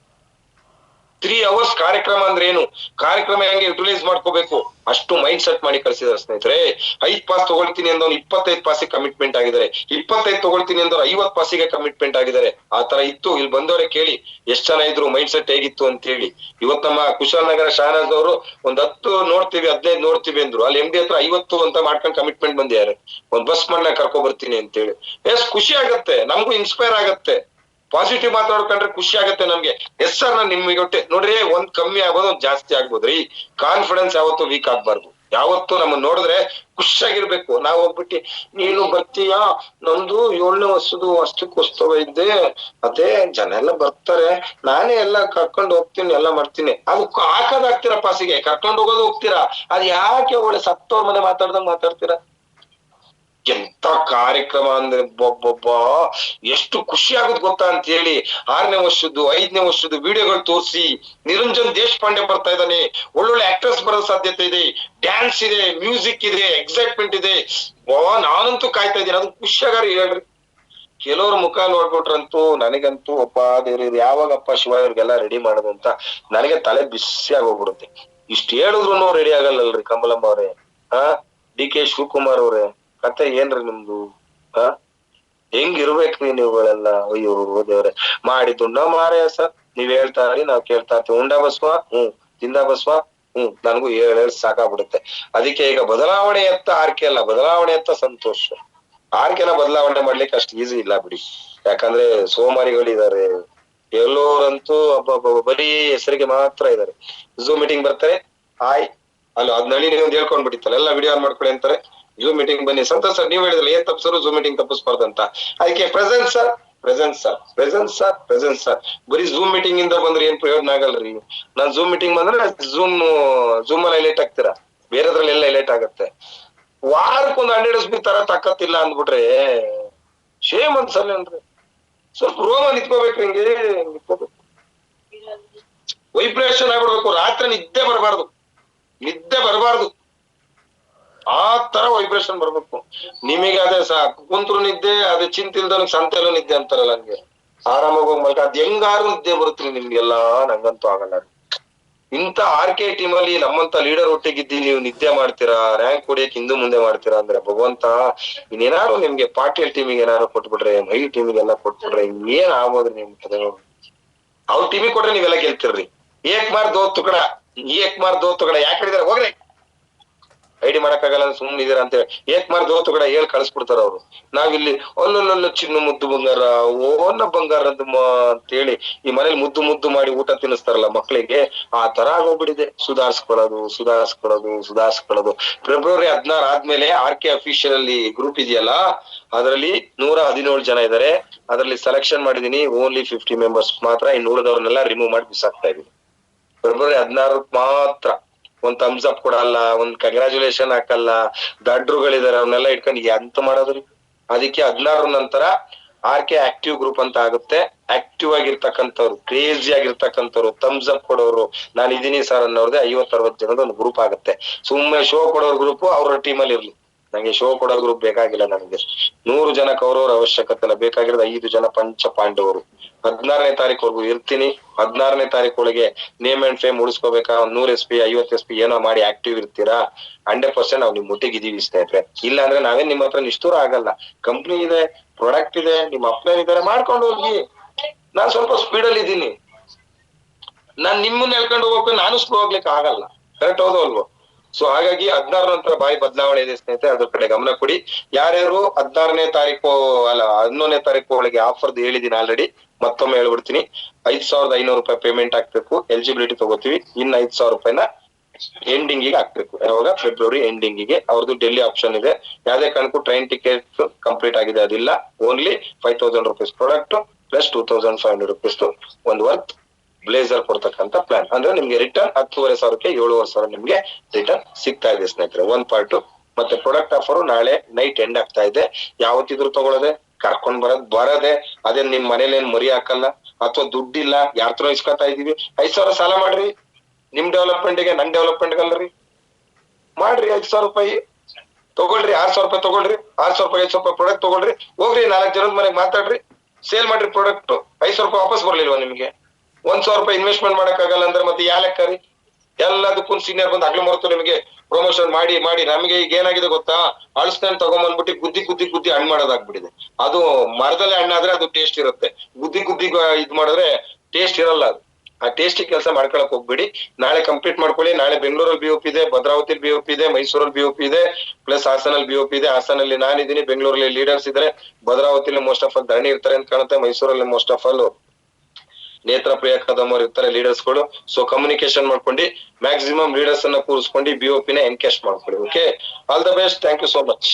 3 hours ಕಾರ್ಯಕ್ರಮ ಅಂದ್ರೆ ಏನು, ಕಾರ್ಯಕ್ರಮ ಹೆಂಗೆ ಯುಟಿಲೈಸ್ ಮಾಡ್ಕೋಬೇಕು ಅಷ್ಟು ಮೈಂಡ್ ಸೆಟ್ ಮಾಡಿ ಕಳ್ಸಿದಾರೆ ಸ್ನೇಹಿತರೆ. 5 ಪಾಸ್ ತಗೊಳ್ತೀನಿ ಅಂದವ್ನು 25 ಪಾಸಿಗೆ ಕಮಿಟ್ಮೆಂಟ್ ಆಗಿದ್ದಾರೆ, 25 ತಗೊಳ್ತೀನಿ ಅಂದವ್ರು 50 ಪಾಸಿಗೆ ಕಮಿಟ್ಮೆಂಟ್ ಆಗಿದ್ದಾರೆ. ಆ ತರ ಇತ್ತು. ಇಲ್ಲಿ ಬಂದವರೇ ಕೇಳಿ ಎಷ್ಟ್ ಜನ ಇದ್ರು, ಮೈಂಡ್ ಸೆಟ್ ಹೇಗಿತ್ತು ಅಂತ ಹೇಳಿ. ಇವತ್ ನಮ್ಮ ಕುಶಾಲನಗರ ಶಹನಾಜ್ ಅವರು 10 ನೋಡ್ತೀವಿ 15 ನೋಡ್ತೀವಿ ಅಂದ್ರು. ಅಲ್ಲಿ MD ಹತ್ರ 50 ಅಂತ ಮಾಡ್ಕೊಂಡು ಕಮಿಟ್ಮೆಂಟ್ ಬಂದಿದ್ದಾರೆ. ಒಂದ್ ಬಸ್ ಮಾಡ್ನ ಕರ್ಕೊ ಬರ್ತೀನಿ ಅಂತ ಹೇಳಿ. ಖುಷಿ ಆಗತ್ತೆ, ನಮಗೂ ಇನ್ಸ್ಪೈರ್ ಆಗತ್ತೆ. ಪಾಸಿಟಿವ್ ಮಾತಾಡ್ಕೊಂಡ್ರೆ ಖುಷಿ ಆಗತ್ತೆ ನಮ್ಗೆ. ಎಸ್ ಸರ್, ನಾನ್ ನಿಮ್ಗೆ ಒಟ್ಟೆ ನೋಡ್ರಿ, ಒಂದ್ ಕಮ್ಮಿ ಆಗ್ಬೋದು, ಒಂದ್ ಜಾಸ್ತಿ ಆಗ್ಬೋದ್ರಿ. ಕಾನ್ಫಿಡೆನ್ಸ್ ಯಾವತ್ತೂ ವೀಕ್ ಆಗ್ಬಾರ್ದು. ಯಾವತ್ತು ನಮ್ಮನ್ನ ನೋಡಿದ್ರೆ ಖುಷಿಯಾಗಿರ್ಬೇಕು. ನಾವ್ ಹೋಗ್ಬಿಟ್ಟು ನೀನು ಬರ್ತೀಯಾ, ನಂದು 7ನೇ ವರ್ಷದ್ದು ಅಷ್ಟಕ್ಕೋಸ್ಕರ ಇದ್ದೆ, ಅದೇ ಜನ ಎಲ್ಲ ಬರ್ತಾರೆ, ನಾನೇ ಎಲ್ಲ ಕರ್ಕೊಂಡು ಹೋಗ್ತೀನಿ, ಎಲ್ಲ ಮಾಡ್ತೀನಿ. ಅದು ಹಾಕದಾಗ್ತೀರಾ ಪಾಸಿಗೆ, ಕರ್ಕೊಂಡು ಹೋಗೋದು ಹೋಗ್ತೀರಾ. ಅದ್ ಯಾಕೆ ಒಳ್ಳೆ ಸತ್ತೋರ್ ಮನೆ ಮಾತಾಡ್ದಂಗ್ ಮಾತಾಡ್ತೀರಾ? ಎಂತ ಕಾರ್ಯಕ್ರಮ ಅಂದ್ರೆ ಬೊಬ್ಬೊಬ್ಬ ಎಷ್ಟು ಖುಷಿ ಆಗುದ್ ಗೊತ್ತಾ ಅಂತ ಹೇಳಿ. 6ನೇ ವರ್ಷದ್ದು 5ನೇ ವರ್ಷದ್ದು ವಿಡಿಯೋಗಳು ತೋರಿಸಿ, ನಿರಂಜನ್ ದೇಶಪಾಂಡೆ ಬರ್ತಾ ಇದ್ದಾನೆ, ಒಳ್ಳೊಳ್ಳೆ ಆಕ್ಟರ್ಸ್ ಬರೋ ಸಾಧ್ಯತೆ ಇದೆ, ಡ್ಯಾನ್ಸ್ ಇದೆ, ಮ್ಯೂಸಿಕ್ ಇದೆ, ಎಕ್ಸೈಟ್ಮೆಂಟ್ ಇದೆ. ನಾನಂತೂ ಕಾಯ್ತಾ ಇದ್ದೀನಿ. ಅದು ಖುಷಿಯಾಗಾರ ಹೇಳ್ರಿ. ಕೆಲವ್ರ ಮುಖ ನೋಡ್ಬಿಟ್ರಂತೂ ನನಗಂತೂ ಒಪ್ಪ ದೇವ್ರ ಯಾವಾಗಪ್ಪ ಶಿವ ಇವ್ರಿಗೆಲ್ಲ ರೆಡಿ ಮಾಡೋದು ಅಂತ ನನಗೆ ತಲೆ ಬಿಸಿಯಾಗಿ ಹೋಗ್ಬಿಡುತ್ತೆ. ಇಷ್ಟ ಹೇಳಿದ್ರು ರೆಡಿ ಆಗಲ್ಲಲ್ರಿ ಕಮಲಮ್ಮ ಅವ್ರೆ, DK ಶಿವಕುಮಾರ್ ಅವ್ರೆ, ಕತೆ ಏನ್ರಿ ನಿಮ್ದು? ಹೆಂಗಿರ್ಬೇಕ್ರಿ ನೀವುಗಳೆಲ್ಲ? ಅಯ್ಯೋ ದೇವ್ರೆ, ಮಾಡಿ ದುಂಡ ಮಾರೇ ಸರ್. ನೀವ್ ಹೇಳ್ತಾ ಇರಿ, ನಾವ್ ಕೇಳ್ತಾ ಇರ್ತೀವಿ. ಉಂಡ ಬಸ್ವಾ? ತಿಂದ ಬಸ್ವಾ? ನನಗೂ ಹೇಳಿ ಸಾಕಾಗ್ಬಿಡುತ್ತೆ. ಅದಕ್ಕೆ ಈಗ ಬದಲಾವಣೆ ಎತ್ತ ಆರ್ಕೆ ಅಲ್ಲ, ಬದಲಾವಣೆ ಎತ್ತ ಸಂತೋಷ. ಆರ್ಕೆನ ಬದಲಾವಣೆ ಮಾಡ್ಲಿಕ್ಕೆ ಅಷ್ಟು ಈಸಿ ಇಲ್ಲ ಬಿಡಿ. ಯಾಕಂದ್ರೆ ಸೋಮಾರಿಗಳಿದ್ದಾರೆ, ಎಲ್ಲೋರಂತೂ ಬರೀ ಹೆಸರಿಗೆ ಮಾತ್ರ ಇದಾರೆ. ಝೂಮ್ ಮೀಟಿಂಗ್ ಬರ್ತಾರೆ, ಹಾಯ್ ಅಲ್ಲ ಅದ್ ನಳಿ ನೀವು ಹೇಳ್ಕೊಂಡ್ಬಿಟ್ಟಿತ್ತಲ್ಲ, ಎಲ್ಲ ವಿಡಿಯೋ ಆನ್ ಮಾಡ್ಕೊಳ್ಳಿ ಅಂತಾರೆ. ಝೂಮ್ ಮೀಟಿಂಗ್ ಬನ್ನಿ. ಸಂತೋಷ್ ಸರ್ ನೀವ್ ಹೇಳಿದ್ರಲ್ಲ ಏನ್ ತಪ್ಪಿಸರು ಝೂಮ್ ಮೀಟಿಂಗ್ ತಪ್ಪಿಸ್ಬಾರ್ದು ಅಂತ. ಅದಕ್ಕೆ presence sir, presence sir, presence sir, presence sir. ಬರೀ ಝೂಮ್ ಮೀಟಿಂಗ್ ಇಂದ ಬಂದ್ರೆ ಏನ್ ಪ್ರಯೋಜನ ಆಗಲ್ರಿ. ನಾನ್ ಝೂಮ್ ಮೀಟಿಂಗ್ ಬಂದ್ರೆ ಝೂಮ್ ಅಲ್ಲಿ ಹೈಲೈಟ್ ಆಗ್ತೀರಾ, ಬೇರೆದ್ರಲ್ಲಿ ಎಲ್ಲ ಹೈಲೈಟ್ ಆಗತ್ತೆ. ವಾರಕ್ಕೊಂದು 100 SB ತರ ತಾಕತ್ತಿಲ್ಲ ಅಂದ್ಬಿಟ್ರೆ ಶೇಮ್ ಅನ್ಸಲ್ಲ ಅಂದ್ರೆ ಸ್ವಲ್ಪ ರೋಮ ನಿಂತ್ಕೋಬೇಕು, ಹಿಂಗೆ ನಿಂತ್ಕೋಬೇಕು, ವೈಬ್ರೇಷನ್ ಆಗ್ಬಿಡ್ಬೇಕು. ರಾತ್ರಿ ನಿದ್ದೆ ಬರಬಾರ್ದು, ನಿದ್ದೆ ಬರಬಾರ್ದು, ಆ ತರ ವೈಬ್ರೇಷನ್ ಬರ್ಬೇಕು ನಿಮಗೆ. ಅದೇ ಕುಂತ್ರು ನಿದ್ದೆ, ಅದೇ ಚಿಂತಿಲ್ದವನಿಗೆ ಸಂತೆಲ್ಲೂ ನಿದ್ದೆ ಅಂತಾರಲ್ಲ, ಹಂಗೆ ಆರಾಮಾಗಿ ಹೋಗಿ ಮಲ್ಕ. ಅದ್ ಹೆಂಗಾರು ನಿದ್ದೆ ಬರುತ್ತ್ರಿ ನಿಮ್ಗೆಲ್ಲಾ, ನಂಗಂತೂ ಆಗಲ್ಲ. ಇಂತ RK ಟೀಮ್ ಅಲ್ಲಿ ನಮ್ಮಂತ ಲೀಡರ್ ಒಟ್ಟಿಗಿದ್ದಿ ನೀವು ನಿದ್ದೆ ಮಾಡ್ತೀರಾ, ರ್ಯಾಂಕ್ ಹೊಡಿಯಕ್ ಹಿಂದೆ ಮುಂದೆ ಮಾಡ್ತೀರಾ ಅಂದ್ರೆ ಭಗವಂತ ಇನ್ನೇನಾರು ನಿಮ್ಗೆ ಪಾಟೀಲ್ ಟೀಮಿಗೆ ಏನಾರು ಕೊಟ್ಬಿಟ್ರೆ, ಮೈ ಟೀಮಿಗೆ ಎಲ್ಲ ಕೊಟ್ಬಿಟ್ರೆ ಏನ್ ಆಗ್ಬೋದ್ರಿ ನಿಮ್ ಕಡೆ. ಅವ್ರ ಟೀಮಿಗೆ ಕೊಟ್ರೆ ನೀವೆಲ್ಲ ಗೆಲ್ತಿರ್ರಿ. ಏಕ್ ಮಾರ್ ದೋ ತುಕಡ, ಏಕ್ ಮಾರ್ ದೋ ತುಕಡ ಯಾಕೆ ಹೇಳಿದಾರೆ ಹೋಗ್ರಿ, ಐಡಿ ಮಾಡಕ್ಕಾಗಲ್ಲ ಸುಮ್ಮನೆ ಇದೀರ ಅಂತ ಹೇಳಿ ಏಕ್ ಮಾರ್ ದೋ ತುಕಡ ಹೇಳಿ ಕಳಿಸ್ಬಿಡ್ತಾರ ಅವ್ರು. ನಾವಿಲ್ಲಿ ಅಲ್ಲೊಲ್ಲ ಚಿನ್ನು ಮುದ್ದು ಬಂಗಾರ, ಓನ ಬಂಗಾರ ಅಂತೇಳಿ ಈ ಮನೇಲಿ ಮುದ್ದು ಮುದ್ದು ಮಾಡಿ ಊಟ ತಿನ್ನಿಸ್ತಾರಲ್ಲ ಮಕ್ಳಿಗೆ, ಆ ತರ ಆಗೋಗ್ಬಿಟ್ಟಿದೆ. ಸುಧಾರಿಸ್ಕೊಳ್ಳೋದು ಸುಧಾರಿಸ್ಕೊಳ್ಳೋದು ಸುಧಾರಿಸ್ಕೊಳ್ಳೋದು. ಫೆಬ್ರವರಿ 16 ಆದ್ಮೇಲೆ RK ಅಫಿಷಿಯಲ್ ಅಲ್ಲಿ ಗ್ರೂಪ್ ಇದೆಯಲ್ಲ, ಅದರಲ್ಲಿ 117 ಜನ ಇದಾರೆ. ಅದರಲ್ಲಿ ಸೆಲೆಕ್ಷನ್ ಮಾಡಿದೀನಿ ಓನ್ಲಿ 50 ಮೆಂಬರ್ಸ್ ಮಾತ್ರ. ಇನ್ನು ಉಳಿದವ್ರನ್ನೆಲ್ಲ ರಿಮೂವ್ ಮಾಡಿ ಬಿಸಾಕ್ತಾ ಇದೀನಿ. ಫೆಬ್ರವರಿ 16 ಮಾತ್ರ. ಒಂದ್ ಥಮ್ಸ್ ಅಪ್ ಕೊಡಲ್ಲ, ಒಂದ್ ಕಂಗ್ರಾಚುಲೇಷನ್ ಹಾಕಲ್ಲ, ದಡ್ರುಗಳಿದಾರೆ ಅವ್ನೆಲ್ಲ ಇಟ್ಕೊಂಡು ಎಂತ ಮಾಡೋದ್ರಿ. ಅದಕ್ಕೆ 16 ನಂತರ RK ಆಕ್ಟಿವ್ ಗ್ರೂಪ್ ಅಂತ ಆಗುತ್ತೆ. ಆಕ್ಟಿವ್ ಆಗಿರ್ತಕ್ಕಂಥವ್ರು, ಕ್ರೇಜಿ ಆಗಿರ್ತಕ್ಕಂಥವ್ರು, ಥಮ್ಸ್ ಅಪ್ ಕೊಡೋರು, ನಾನು ಇದೀನಿ ಸರ್ ಅನ್ನೋರ್ದೆ 50-60 ಜನದ ಒಂದು ಗ್ರೂಪ್ ಆಗುತ್ತೆ. ಸುಮ್ಮನೆ ಶೋ ಕೊಡೋರ್ ಗ್ರೂಪ್ ಅವ್ರ ಟೀಮಲ್ಲಿ ಇರ್ಲಿ, ನಂಗೆ ಶೋ ಕೊಡೋ ಗ್ರೂಪ್ ಬೇಕಾಗಿಲ್ಲ. ನನಗೆ 100 ಜನ ಕೌರವರ ಅವಶ್ಯಕತೆ ಇಲ್ಲ, ಬೇಕಾಗಿರೋದು 5 ಜನ ಪಂಚ ಪಾಂಡವರು. 16ನೇ ತಾರೀಕುವರೆಗೂ ಇರ್ತೀನಿ. 16ನೇ ತಾರೀಕೊಳಗೆ name and fame ಉಳಿಸ್ಕೋಬೇಕಾ, 100 SP 50 SP ಏನೋ ಮಾಡಿ ಆಕ್ಟಿವ್ ಇರ್ತೀರಾ, 100% ನಾವು ನಿಮ್ ಮುಟ್ಟಿಗಿದೀವಿ ಸ್ನೇಹಿತರೆ. ಇಲ್ಲ ಅಂದ್ರೆ ನಾವೇನ್ ನಿಮ್ಮ ಹತ್ರ ನಿಷ್ಠೂರ ಆಗಲ್ಲ. ಕಂಪ್ನಿ ಇದೆ, ಪ್ರಾಡಕ್ಟ್ ಇದೆ, ನಿಮ್ಮ ಅಪ್ಲೈನ್ ಇದಾರೆ, ಮಾಡ್ಕೊಂಡು ಹೋಗಿ. ನಾನ್ ಸ್ವಲ್ಪ ಸ್ಪೀಡ್ ಅಲ್ಲಿ ಇದ್ದೀನಿ, ನಾನ್ ನಿಮ್ಮನ್ನ ಹೇಳ್ಕೊಂಡು ಹೋಗ್ಬೇಕು, ನಾನು ಸ್ಲೋ ಹೋಗ್ಲಿಕ್ಕೆ ಆಗಲ್ಲ. ಕರೆಕ್ಟ್ ಹೌದು ಅಲ್ವೋ? ಸೊ ಹಾಗಾಗಿ 16 ನಂತರ ಬಾಯಿ ಬದಲಾವಣೆ ಇದೆ ಸ್ನೇಹಿತರೆ, ಅದ್ರ ಕಡೆ ಗಮನ ಕೊಡಿ. ಯಾರ್ಯಾರು 16ನೇ ತಾರೀಕು ಅಲ್ಲ 11ನೇ ತಾರೀಕು ಒಳಗೆ ಆಫರ್ ಹೇಳಿದೀನಿ ಆಲ್ರೆಡಿ, ಮತ್ತೊಮ್ಮೆ ಹೇಳ್ಬಿಡ್ತೀನಿ. 5,500 ರೂಪಾಯಿ ಪೇಮೆಂಟ್ ಹಾಕ್ಬೇಕು, ಎಲಿಜಿಬಿಲಿಟಿ ತಗೋತೀವಿ. ಇನ್ನು 5,000 ರೂಪಾಯಿನ ಎಂಡಿಂಗ್ ಗೆ ಹಾಕ್ಬೇಕು. ಯಾವಾಗ? ಫೆಬ್ರವರಿ ಎಂಡಿಂಗ್ ಗೆ. ಅವ್ರದ್ದು ಡೆಲ್ಲಿ ಆಪ್ಷನ್ ಇದೆ. ಯಾವ್ದೇ ಕಾರಣಕ್ಕೂ ಟ್ರೈನ್ ಟಿಕೆಟ್ ಕಂಪ್ಲೀಟ್ ಆಗಿದೆ ಅದಿಲ್ಲ. Only 5,000 rupees product plus 2,500 rupees ಒಂದು ವರ್ತ್ ಬ್ಲೇಸರ್ ಕೊಡ್ತಕ್ಕಂತ ಪ್ಲಾನ್. ಅಂದ್ರೆ ನಿಮ್ಗೆ ರಿಟರ್ನ್ 10,500ಕ್ಕೆ 7,500 ನಿಮ್ಗೆ ರಿಟರ್ನ್ ಸಿಗ್ತಾ ಇದೆ ಸ್ನೇಹಿತರೆ, ಒಂದ್ ಪಾರ್ಟ್. ಮತ್ತೆ ಪ್ರಾಡಕ್ಟ್ ಆಫರ್ ನಾಳೆ ನೈಟ್ ಎಂಡ್ ಆಗ್ತಾ ಇದೆ. ಯಾವತ್ತಿದ್ರು ತಗೊಳ್ಳೋದೆ, ಕರ್ಕೊಂಡ್ ಬರದೆ. ಅದೇ ನಿಮ್ ಮನೇಲಿ ಏನ್ ಮರಿ ಹಾಕಲ್ಲ, ಅಥವಾ ದುಡ್ಡಿಲ್ಲ ಯಾರ್ತ್ರ ಇಸ್ಕೊತಾ ಇದೀವಿ, 5,000 ಸಾಲ ಮಾಡ್ರಿ. ನಿಮ್ ಡೆವಲಪ್ಮೆಂಟ್ ಗೆ, ನನ್ ಡೆವಲಪ್ಮೆಂಟ್ ಗಲ್ರಿ ಮಾಡ್ರಿ. 5,000 ರೂಪಾಯಿ ತಗೊಳ್ರಿ, 6,000 ರೂಪಾಯಿ ತಗೊಳ್ರಿ, 6,000 ರೂಪಾಯಿ 5,000 ರೂಪಾಯಿ ಪ್ರಾಡಕ್ಟ್ ತಗೊಳ್ರಿ, ಹೋಗ್ರಿ 4 ಜನದ ಮನೆಗೆ ಮಾತಾಡ್ರಿ, ಸೇಲ್ ಮಾಡ್ರಿ ಪ್ರಾಡಕ್ಟ್. 5,000 ರೂಪಾಯಿ ವಾಪಸ್ ಬರ್ಲಿಲ್ವಾ ನಿಮ್ಗೆ? 1,000 ರೂಪಾಯಿ ಇನ್ವೆಸ್ಟ್ಮೆಂಟ್ ಮಾಡಕ್ಕಾಗಲ್ಲ ಅಂದ್ರೆ ಮತ್ತೆ ಯಾ ಲೆಕ್ಕ ರೀ? ಎಲ್ಲದಕ್ಕೂ ಸೀನಿಯರ್ ಬಂದು ಹಗ್ಲು ಮರೆತು ನಿಮಗೆ ಪ್ರಮೋಷನ್ ಮಾಡಿ ಮಾಡಿ ನಮಗೆ ಈಗ ಏನಾಗಿದೆ ಗೊತ್ತಾ, ಅಳಸ್ತಾನೆ ತಗೊಂಬಂದ್ಬಿಟ್ಟು ಗುದ್ದಿ ಗುದ್ದಿ ಗುದ್ದಿ ಹಣ್ಣು ಮಾಡೋದಾಗ್ಬಿಟ್ಟಿದೆ. ಅದು ಮರದಲ್ಲಿ ಹಣ್ಣಾದ್ರೆ ಅದು ಟೇಸ್ಟ್ ಇರುತ್ತೆ, ಗುದ್ದಿ ಗುದ್ದಿ ಇದ್ ಮಾಡಿದ್ರೆ ಟೇಸ್ಟ್ ಇರಲ್ಲ. ಅದು ಆ ಟೇಸ್ಟಿ ಕೆಲಸ ಮಾಡ್ಕೊಳಕ್ ಹೋಗ್ಬೇಡಿ. ನಾಳೆ ಕಂಪ್ಲೀಟ್ ಮಾಡ್ಕೊಳ್ಳಿ. ನಾಳೆ ಬೆಂಗಳೂರಲ್ಲಿ BOP ಇದೆ, ಭದ್ರಾವತಿಲಿ BOP ಇದೆ, ಮೈಸೂರಲ್ಲಿ BOP ಇದೆ, ಪ್ಲಸ್ ಹಾಸನಲ್ಲಿ BOP ಇದೆ. ಹಾಸನಲ್ಲಿ ನಾನಿದ್ದೀನಿ, ಬೆಂಗಳೂರಲ್ಲಿ ಲೀಡರ್ಸ್ ಇದಾರೆ, ಭದ್ರಾವತಿಲಿ ಮೋಸ್ಟ್ ಆಫ್ ಆಲ್ ಧರಣಿ ಇರ್ತಾರೆ ಅಂತ ಕಾಣುತ್ತೆ, ಮೈಸೂರಲ್ಲಿ ಮೋಸ್ಟ್ ಆಫ್ ಆಲ್ ನೇತ್ರ ಪ್ರಿಯ ಕದಮ್ ಅವ್ರು ಇರ್ತಾರೆ ಲೀಡರ್ಸ್ ಗಳು. ಸೊ ಕಮ್ಯುನಿಕೇಶನ್ ಮಾಡ್ಕೊಂಡು ಮ್ಯಾಕ್ಸಿಮಮ್ ಲೀಡರ್ಸ್ ಅನ್ನ ಕೂರಿಸ್ಕೊಂಡು BOP ನ ಎನ್ಕೇಶ್ ಮಾಡ್ಕೊಳ್ಳಿ. Okay, all the best, thank you so much.